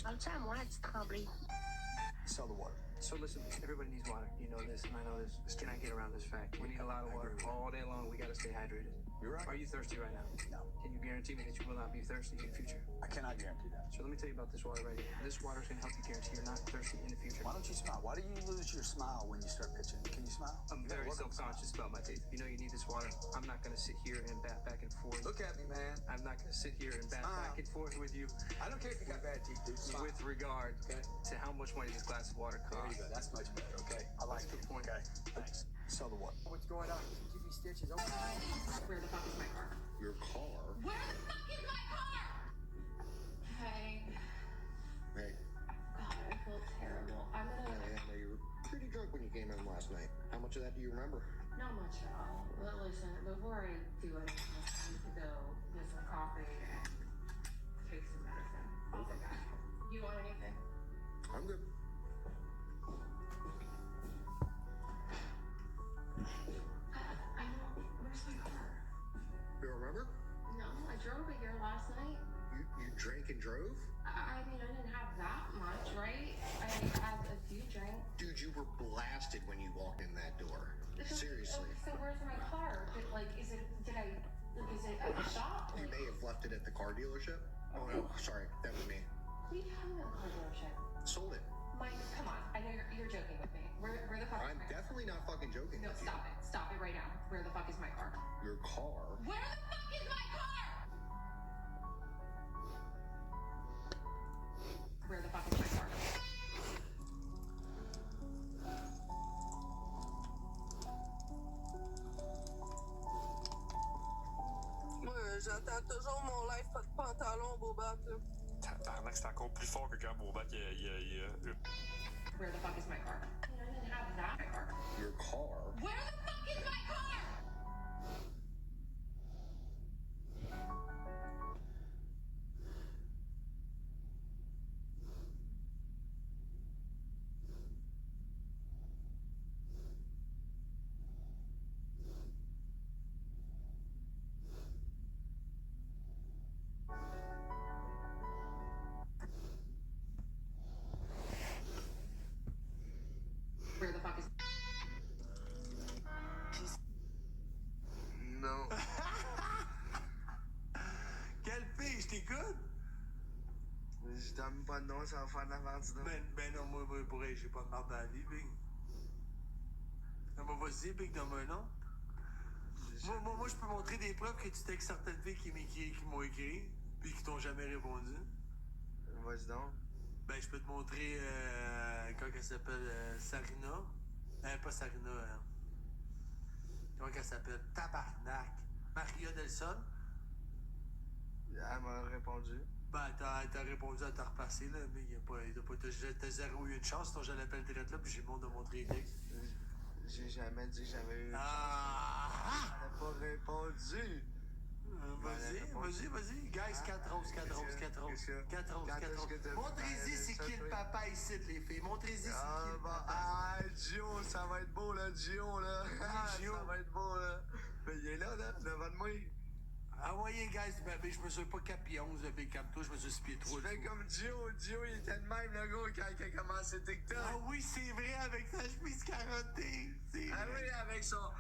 Dans à moi, tu tremblais. Sell the water. So listen, everybody needs water. You know this, and I know this. Can I get around this fact? We need a lot of water all day long. We gotta stay hydrated. You're right. Are you thirsty right now? No. Can you guarantee me that you will not be thirsty in the future? I cannot guarantee that. So let me tell you about this water right here. This water is gonna help you guarantee you're not thirsty in the future. Why don't you smile? Why do you lose your smile when you start pitching? Can you smile? I'm very self-conscious about my teeth. You know you need this water. I'm not gonna sit here and bat back and forth. Look at me, man. I'm not gonna sit here and bat back and forth with you. I don't care if you got bad teeth, dude. Smile. With regard to how much money this glass of water There costs. you go. That's much better. Okay. I like That's it. the point. Okay. Thanks. Sell the water. What's going on? Give me stitches. Where the fuck is my car? Your car? Where the fuck is my car? Hey. Hey. God, I feel terrible. I'm gonna. Yeah, you were pretty drunk when you came in last night. How much of that do you remember? Not much at all. But listen, before I do anything, I need to go get some coffee and take some medicine. I'll be back. You want anything? I'm good. I know. Where's my car? You remember? No, I drove it here last night. You drank and drove? I mean, I didn't have that much, right? I had a few drinks. Dude, you were blasted when you walked in that door. Seriously. So where's my car? Is it at the shop? You may have left it at the car dealership. Oh no, sorry, that was me. We have no car dealership. Sold it. Mike, come on. I know you're joking with me. Where the fuck I'm is my car? definitely not fucking joking. No, with you. stop it. Stop it right now. Where the fuck is my car? Your car? Where the fuck is my car? Where the fuck is my car? Moi, j'attends toujours mon live pas de pantalon, Bobat. Tabarnak, c'est encore plus fort que quand Bobat Where the fuck is my car? I mean, I didn't have that car. Your car? Where the fuck is my car? Where the fuck is... No. Quelle pige, t'es good? Je donne pas de nom, ça va faire de la vente. Ben non, moi, pour elle, j'ai pas de marde dans la vie, big. Mais vas-y, Big, donne-moi un nom. Moi, je peux montrer des preuves que tu textes certaines filles qui m'ont écrit, puis qui t'ont jamais répondu. Vas-y donc. Ben, je peux te montrer, comment elle s'appelle, Sarina. Pas Sarina, comment elle s'appelle? Tabarnak. Maria Delson. Elle m'a répondu. Ben, t'as répondu à t'as repassé, là, mais t'as zéro eu de chance, sinon j'allais appeler direct là, puis j'ai le monde de montrer les textes. J'ai jamais dit que j'avais eu une chance. Elle n'a pas répondu. Vas-y. Guys, 4 roses. Montrez-y c'est qui le papa ici, les filles. Montrez-y c'est qui le papa. Ah, Gio, ça va être beau, là, Gio, là. Gio. Ça va être beau, là. Mais il est là, devant de moi. Ah, voyez, guys, ben, je me suis pas 4 pieds 11, mais comme toi, je me suis 6 pieds 3. Tu fais comme Gio, il était de même, le gars, quand il a commencé TikTok. Ah oui, c'est vrai, avec sa chemise carottée. Ah oui, avec son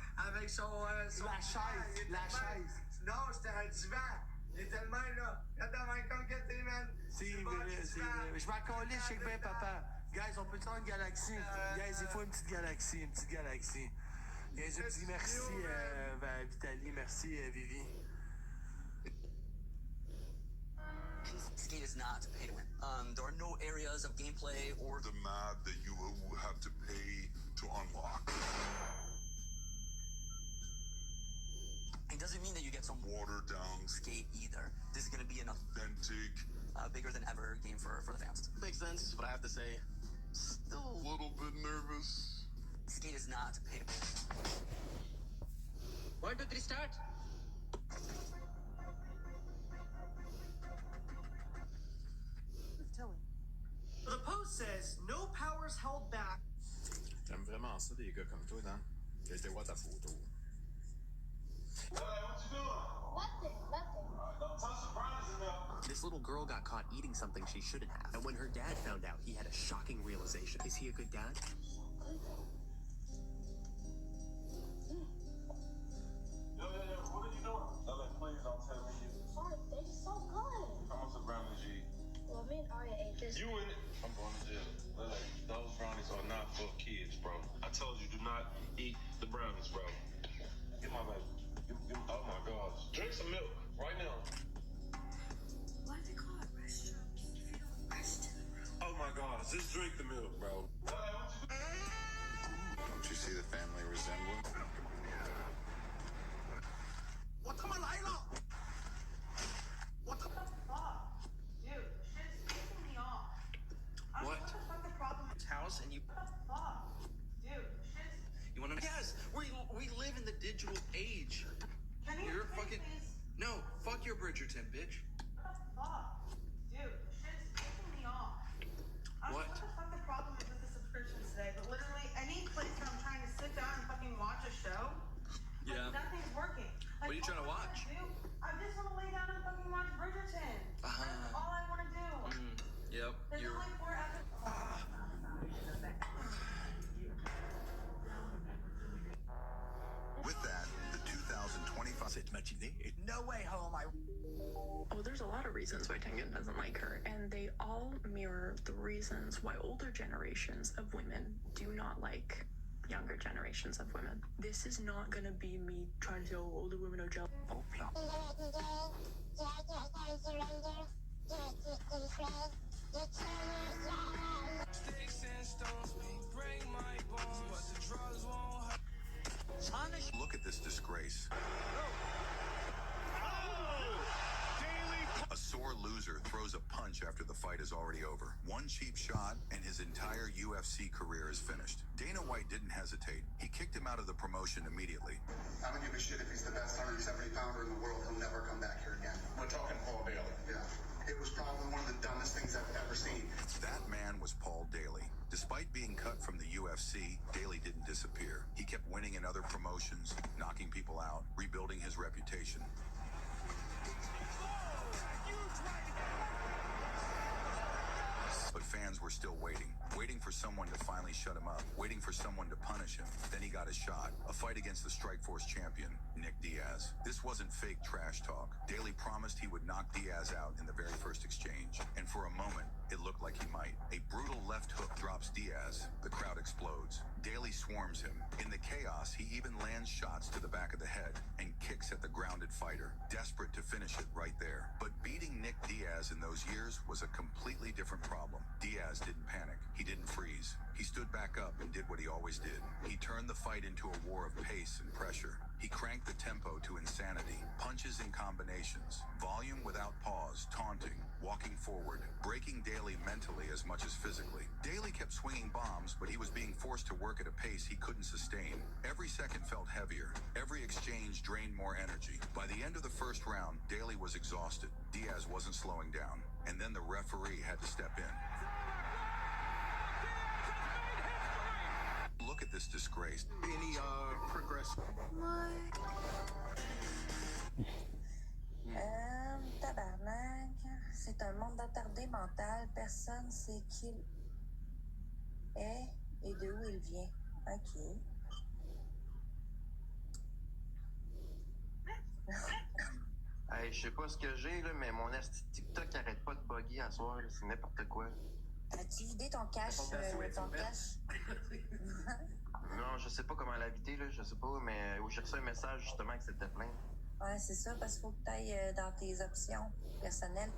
la chaise. Non, c'était un divan. Il était de même, là. Regarde même comme que t'es, man. C'est vrai. Je m'en calais, je sais bien, papa. Guys, on peut faire une galaxie. Guys, il faut une petite galaxie. Guys, je dis merci, Vitaly, merci, Vivi. Skate is not pay to win. There are no areas of gameplay or the map that you will have to pay to unlock. It doesn't mean that you get some watered down skate either. This is going to be an authentic, bigger than ever game for the fans. Makes sense, but I have to say, still a little bit nervous. Skate is not pay to win. 1, 2, 3, start. The post says, no powers held back. J'aime vraiment ça, des gars comme toi, Dan. J'ai été voir ta photo. Hey, what you doing? Nothing. Don't touch the brownies in there. This little girl got caught eating something she shouldn't have. And when her dad found out, he had a shocking realization. Is he a good dad? Yo, what are you doing? No, please don't tell me you. Sorry, they so good. How much of brownies you eat? Well, me and Arya ate this. You in it? I'm going to jail. Those brownies are not for kids, bro. I told you, do not eat the brownies, bro. Get my baby. Oh my gosh. Drink some milk right now. Why do they call it restrooms if you don't rest in the room? Oh my gosh, just drink the milk, bro. Don't you see the family resemblance? What the hell? What the fuck? Dude, shit's pissing me off. I don't know what the fuck the problem is. House and you. What the fuck? Dude, shit's. You wanna? Yes, we live in the digital age. Can you You're explain, fucking. please? No, fuck your Bridgerton, bitch. What the fuck? Dude, shit's pissing me off. I don't know what the fuck the problem is with the subscriptions today, but literally any place that I'm trying to sit down and fucking watch a show, Yeah. nothing's working. What are you trying to watch? I just want to lay down and fucking watch Bridgerton. That's all I want to do. Yep. There's only 4 episodes. With that, the 2025 Cette matinée est No way home. Oh, there's a lot of reasons why Tengen doesn't like her, and they all mirror the reasons why older generations of women do not like younger generations of women. This is not gonna be me trying to say, oh, older women are jealous. Oh, no. Sticks and stones may break my bones, but the drugs won't hurt. Look at this disgrace. A sore loser throws a punch after the fight is already over. One cheap shot and his entire UFC career is finished. Dana White didn't hesitate. He kicked him out of the promotion immediately. I don't give a shit if he's the best 170 pounder in the world. He'll never come back here again. We're talking Paul Daly. Yeah. It was probably one of the dumbest things I've ever seen. That man was Paul Daly. Despite being cut from the UFC, Daly didn't disappear. He kept winning in other promotions, knocking people out, rebuilding his reputation. But fans were still waiting for someone to finally shut him up, waiting for someone to punish him. Then he got a shot, a fight against the Strikeforce champion, Nick Diaz. Diaz. This wasn't fake trash talk. Daly promised he would knock Diaz out in the very first exchange, and for a moment, it looked like he might. A brutal left hook drops Diaz. The crowd explodes. Daly swarms him. In the chaos, he even lands shots to the back of the head and kicks at the grounded fighter, desperate to finish it right there. But beating Nick Diaz in those years was a completely different problem. Diaz didn't panic. He didn't freeze. He stood back up and did what he always did. He turned the fight into a war of pace and pressure. He cranked the tempo to insanity. Punches and combinations. Volume without pause. Taunting. Walking forward. Breaking Daly mentally as much as physically. Daly kept swinging bombs, but he was being forced to work at a pace he couldn't sustain. Every second felt heavier. Every exchange drained more energy. By the end of the first round, Daly was exhausted. Diaz wasn't slowing down. And then the referee had to step in. Look at this disgrace. Any progress? Tabarnak. C'est un monde d'attardé mental. Personne sait qui il est et de où il vient. Ok. Hey, je sais pas ce que j'ai, là, mais mon esti TikTok arrête pas de bugger à soir, là, c'est n'importe quoi. As-tu vidé ton cache? Ton cache? Non, je sais pas comment la vider, là, je sais pas, mais j'ai reçu un message justement que c'était plein. Ouais, c'est ça, parce qu'il faut que tu ailles dans tes options personnelles.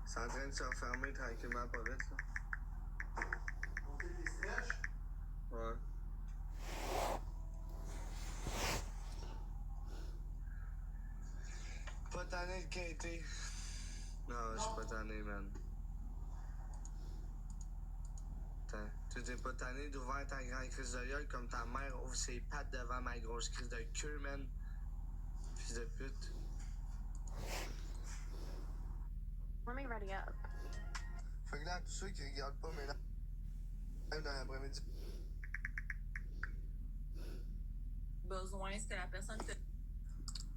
C'est en train de se refermer tranquillement, pas vite, là. Monter des stretches? Ouais. Pas tanné de quêter. Non, je suis pas tanné, man. Tu t'es pas tanné d'ouvrir ta grande crise de gueule comme ta mère ouvre ses pattes devant ma grosse crise de queue, man. Fils de pute. Let me ready up. Fait que là, tous ceux qui regardent pas mes lives dans l'après-midi. Besoin, c'était la personne que...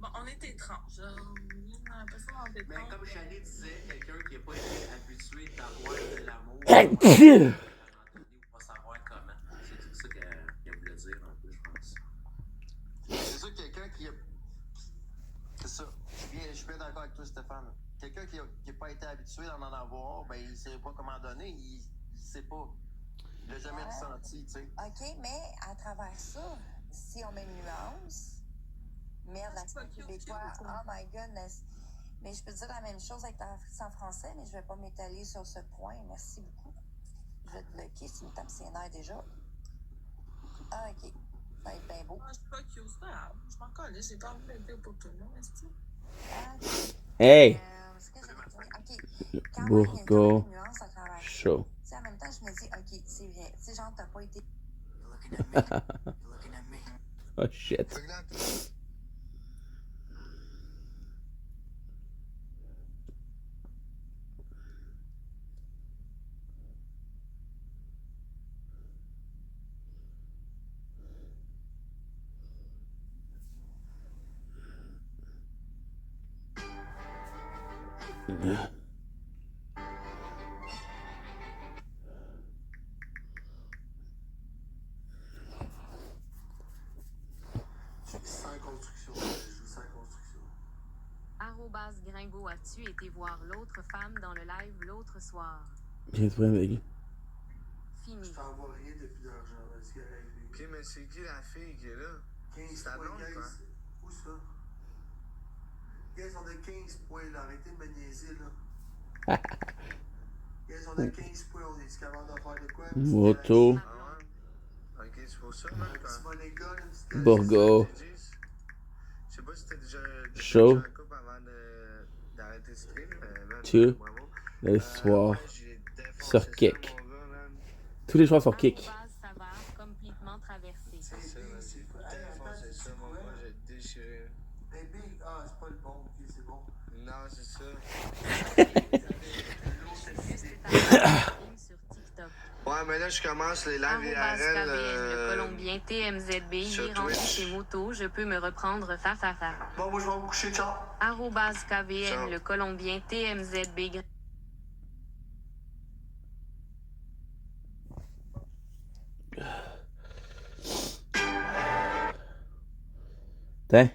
Bon, on est étrange. La personne en Mais détente. comme Chalet disait, quelqu'un qui n'a pas été habitué d'avoir de l'amour, il va savoir comment. C'est tout ça qu'elle voulait dire un peu, je pense. C'est ça, quelqu'un qui a... C'est ça. Je suis bien d'accord avec toi, Stéphane. Quelqu'un qui n'a pas été habitué d'en avoir, ben il sait pas comment donner, il sait pas. Il l'a jamais ressenti, tu sais. OK, mais à travers ça, si on met une nuance, merde, l'accent québécois, oh my goodness. Mais je peux dire la même chose avec l'accent français, mais je vais pas m'étaler sur ce point. Merci beaucoup. Je vais te bloquer si tu me tapes ses nerfs déjà. Ah, OK. Ça va être bien beau. Moi, je suis pas cute, c'est pas grave. Je m'en colle, j'ai pas envie de le dire pour tout le monde, est-ce que... Hey! Bourgo Show. En même temps, je me dis, OK, c'est vrai. Tu sais, genre, t'as pas été. Oh shit. Sans construction, je joue sans construction. @Gringo, as-tu été voir l'autre femme dans le live l'autre soir? J'ai trouvé un mec. Fini. Je t'envoie rien depuis l'argent, vas-y, arrive. Ok, mais c'est qui la fille qui est là? 15 Ta points, blonde, guys. quoi? Où ça? Guys, on a 15 points, là. Arrêtez de me niaiser, là. Guys, on a 15 points, on est capable de faire de quoi? Moto. Ah ouais? Ok, c'est pour ça, man. Petit monéga, une petite Bourgo. Je sais pas si t'as déjà Show. un couple avant d'arrêter le stream, mais man, Tu. bravo. Le soir. Ouais, j'ai défoncé Sur ça, Kick. mon gars, man. Tous les soirs sur Kick. Saveur complètement traversée. C'est ça, man, j'ai défoncé ça, mon gars, j'ai déchiré. Baby, ah, c'est pas le bon, ok, c'est bon. Non, c'est ça. là, je commence les lives Arrobas IRL. KVN, le Colombien TMZB, il sur est rendu Twitch. chez Moto, je peux me reprendre fa. Bon, moi, je vais me coucher, ciao. Arrobas KVN, Ciao. le Colombien TMZB. Tiens.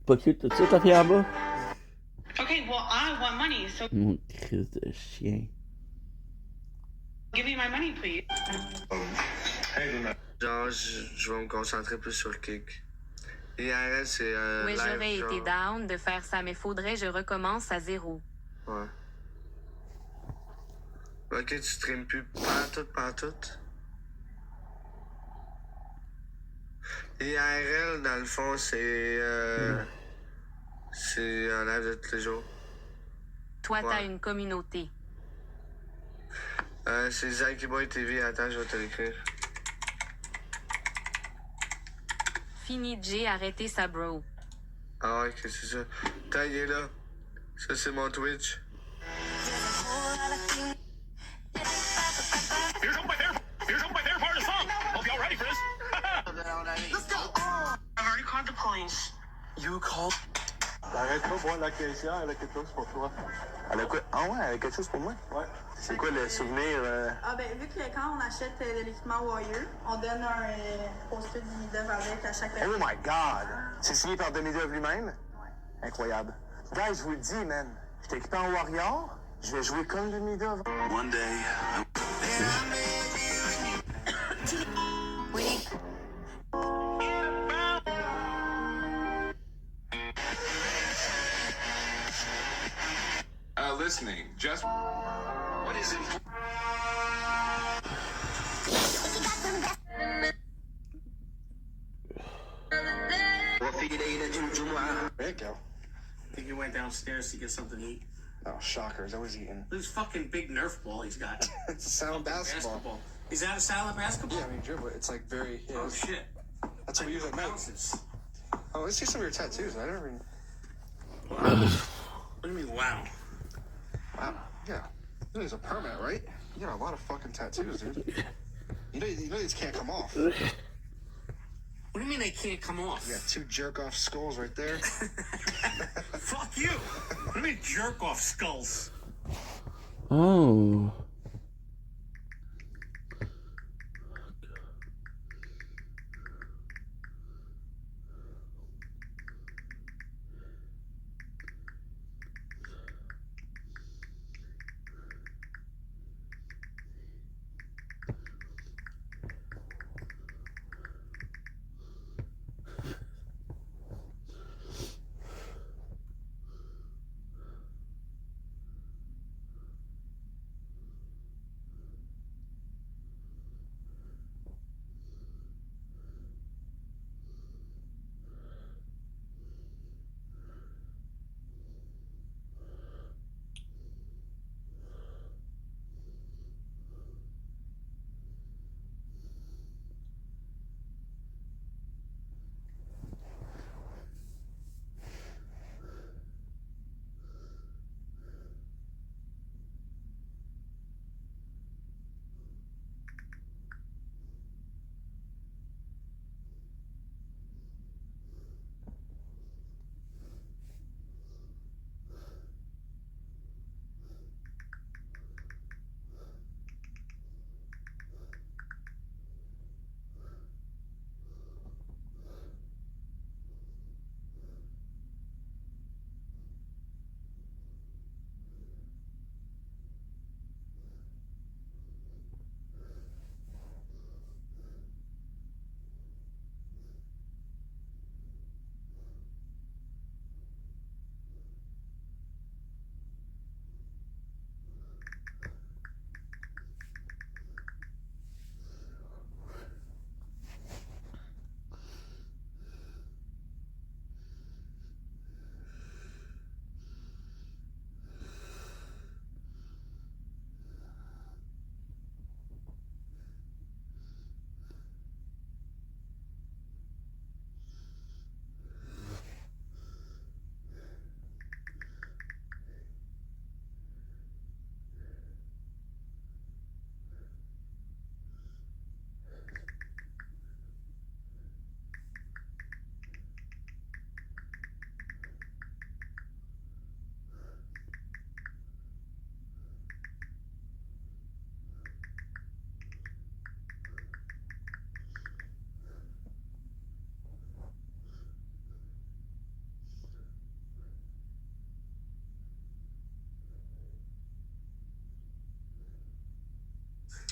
Pas cute tout ça, ta fille en bas? Okay, well, I want money, so Mon crise de chien. give me my money, please. Genre, je vais me concentrer plus sur kick. IRL, c'est Oui, live, j'aurais genre. été down de faire ça, mais faudrait je recommence à 0. Ouais. Ok, tu streames plus pantoute. IRL, dans le fond, c'est un live de tous les jours. Toi, Ouais. t'as une communauté. C'est Zaki Boy TV. Attends, je vais te l'écrire. Fini J, arrêtez ça, bro. Ah ouais, que c'est ça. Putain, il est là. Ça, c'est mon Twitch. Here's my favorite part of the song. Hope y'all ready for this. Let's go. I've already called the police. You called? Arrête pas, moi, la caissière, elle a quelque chose pour toi. Elle a quoi? Ah ouais, elle a quelque chose pour moi? Ouais. C'est quoi le souvenir? Ah ben, vu que quand on achète de l'équipement Warrior, on donne un poster du Midov avec à chaque Oh my god! C'est signé par Demidov lui-même? Ouais. Incroyable. Guys, je vous le dis, man. Je t'ai équipé en Warrior, je vais jouer comme Demidov. One day. Oui. Listening. Just. What is it? There you go. I think he went downstairs to get something to eat. Oh, shocker. He's always eating. This fucking big Nerf ball he's got. It's a sound basketball. Is that a salad basketball? Yeah, I mean, dribble. It's like very. Yeah, Oh shit. That's what we use at night. Oh, let's see some of your tattoos. I never. Wow. What do you mean, wow? Wow. Yeah. There's a permit, right? You got a lot of fucking tattoos, dude. You know these can't come off. You What do you mean they can't come off? got two jerk-off skulls right there. Fuck you! What do you mean jerk off skulls? Oh.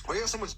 Why you got so much?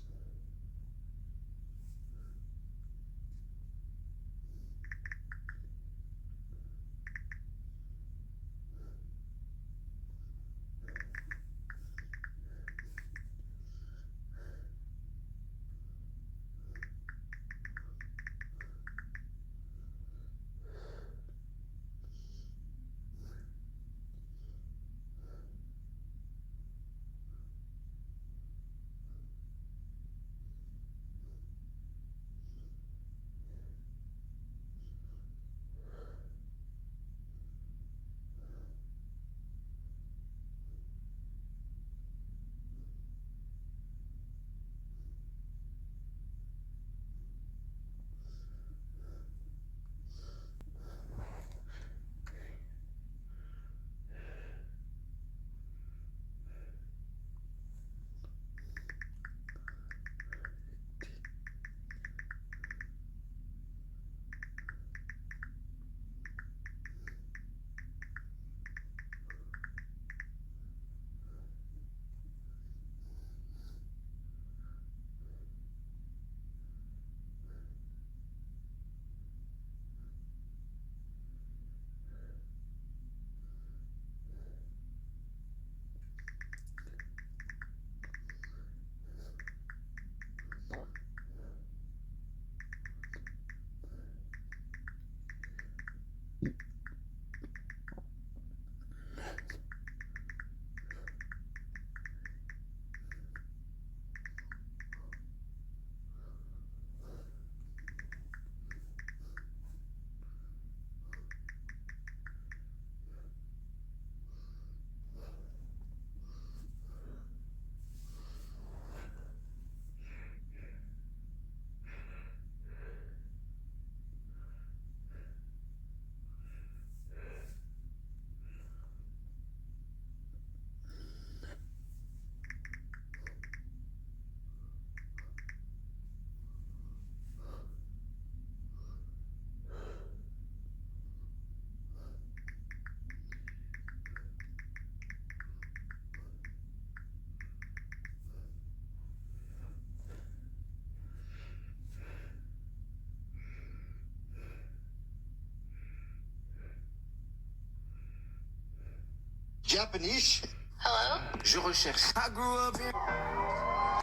Japanese. Hello? Je recherche. I grew up in.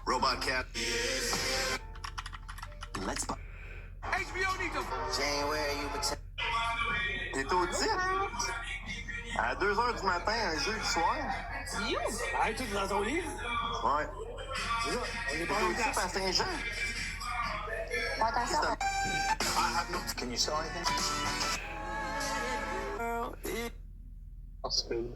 Robot Cat. Let's. HBO need to. January, you would T'es au titre? À 2h du matin, un jeudi soir? Hey, tout dans ton livre? Ouais. C'est ça, on est T'es pas au en titre place. à Saint-Jean? Attention. I have no. Can you sell anything? Awesome.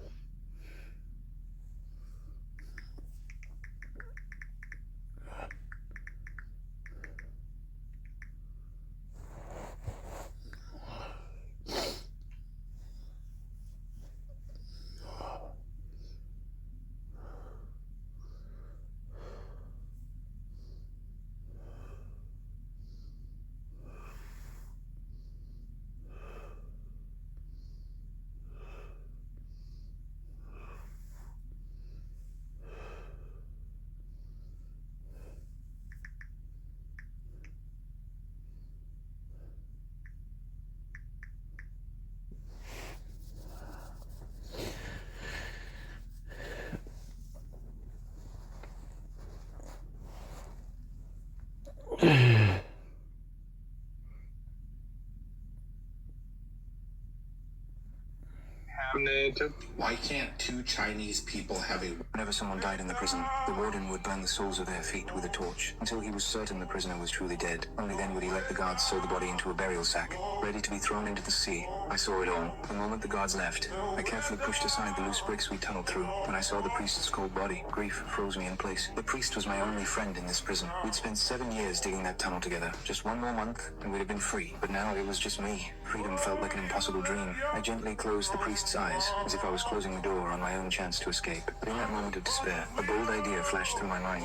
Why can't two Chinese people have a... Whenever someone died in the prison, the warden would burn the soles of their feet with a torch until he was certain the prisoner was truly dead. Only then would he let the guards sew the body into a burial sack, ready to be thrown into the sea. I saw it all. The moment the guards left, I carefully pushed aside the loose bricks we tunneled through. When I saw the priest's cold body, grief froze me in place. The priest was my only friend in this prison. We'd spent 7 years digging that tunnel together. Just one more month, and we'd have been free. But now it was just me. Freedom felt like an impossible dream. I gently closed the priest's eyes, as if I was closing the door on my own chance to escape. But in that moment of despair, a bold idea flashed through my mind.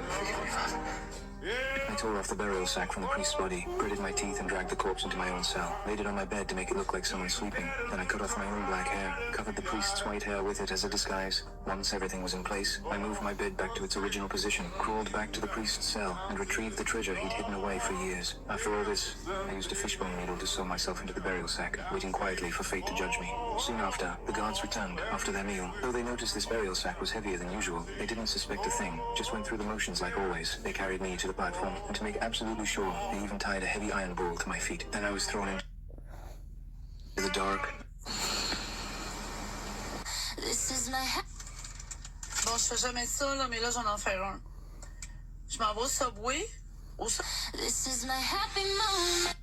Forgive me, Father. I tore off the burial sack from the priest's body, gritted my teeth and dragged the corpse into my own cell. Laid it on my bed to make it look like someone sleeping. Then I cut off my own black hair, covered the priest's white hair with it as a disguise. Once everything was in place, I moved my bed back to its original position, crawled back to the priest's cell, and retrieved the treasure he'd hidden away for years. After all this, I used a fishbone needle to sew myself into the burial sack, waiting quietly for fate to judge me. Soon after, the guards returned, after their meal. Though they noticed this burial sack was heavier than usual, they didn't suspect a thing, just went through the motions like always. They carried me to the platform, and to make absolutely sure, they even tied a heavy iron ball to my feet. Then I was thrown into the dark. Bon, je fais jamais ça, là, mais là, j'en fais un. Je m'en vais au Subway. This is my happy moment.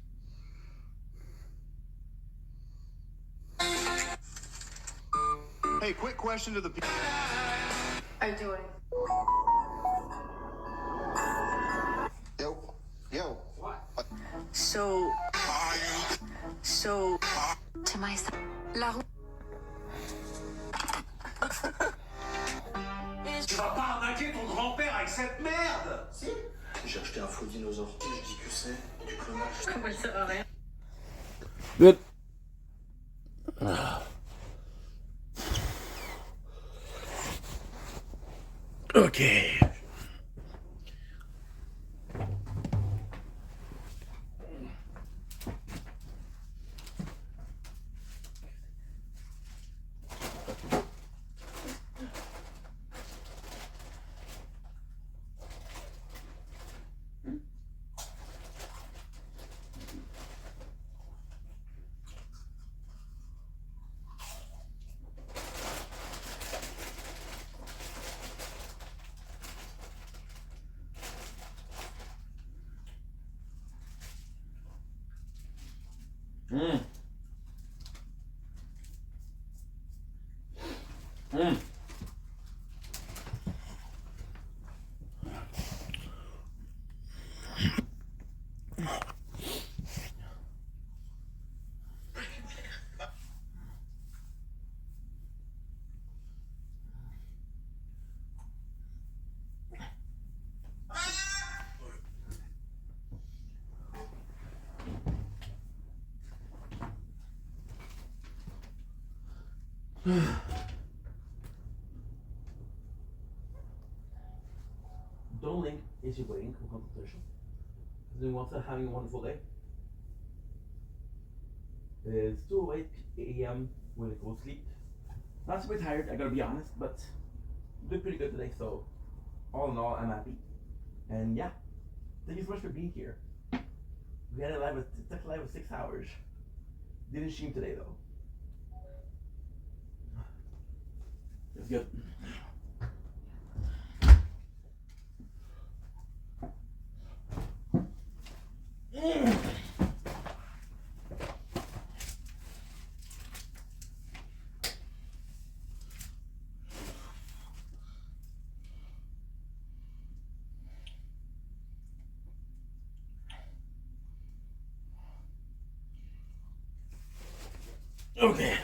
Hey, quick question to the people. How you doing? Yo. What? So, to myself. La roue. Tu vas pas arnaquer ton grand-père avec cette merde! Si? J'ai acheté un faux dinosaure. Je dis que c'est du clonage. Comment ça va rien? Good. Okay. Don't Link is he waiting for consultation? Doing what's having a wonderful day. It's 2:08 a.m. when I go to sleep. Not super tired, I gotta be honest, but doing pretty good today, so all in all, I'm happy. And yeah, thank you so much for being here. We had a live, it's live of 6 hours. Didn't stream today though. It's good. Okay.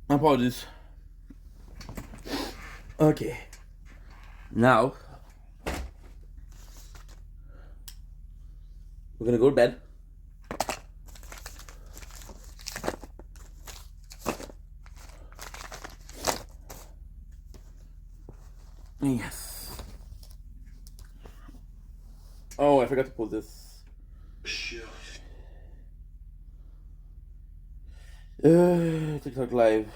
Apologies. Okay. Now we're gonna go to bed. Yes. Oh, I forgot to pull this. Sure. TikTok live.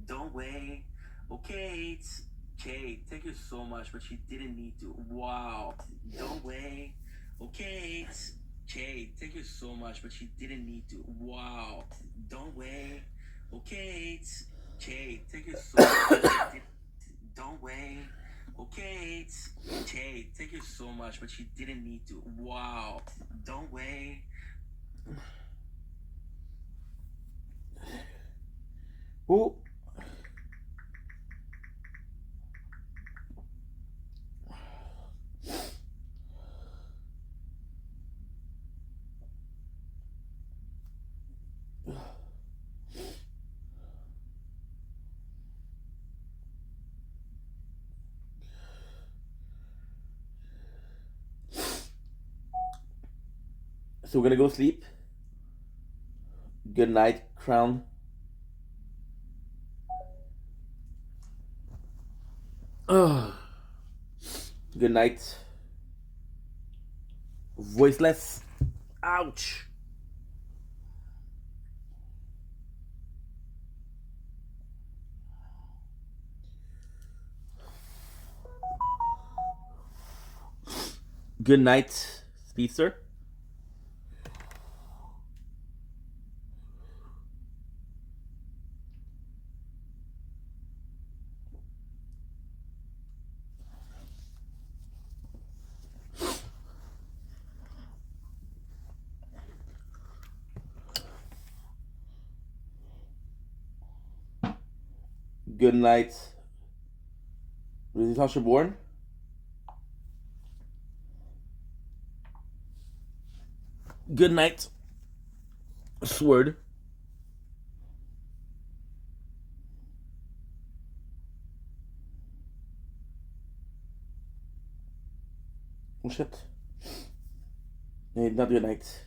Don't wait. Okay, Kate, thank you so much, but she didn't need to. Wow. Don't wait. Okay, Kate, thank you so much, but she didn't need to. Wow. Don't wait. Okay, Kate, thank you so much. Don't wait. Okay, Kate, thank you so much, but she didn't need to. Wow. Don't wait. Oh. So we're gonna go sleep. Good night, Crown. Good night. Voiceless. Ouch. Good night, Speedster. Good night, Tasha Bourne. Good night, Sword. Oh shit. Not good night.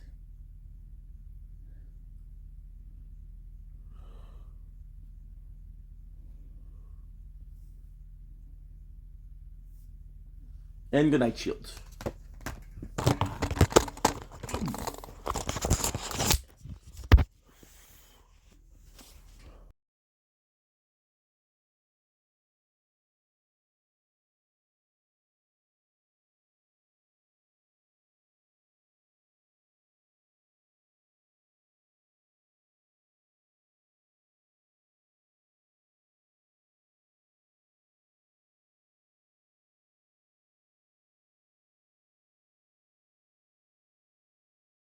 And good night, Shield.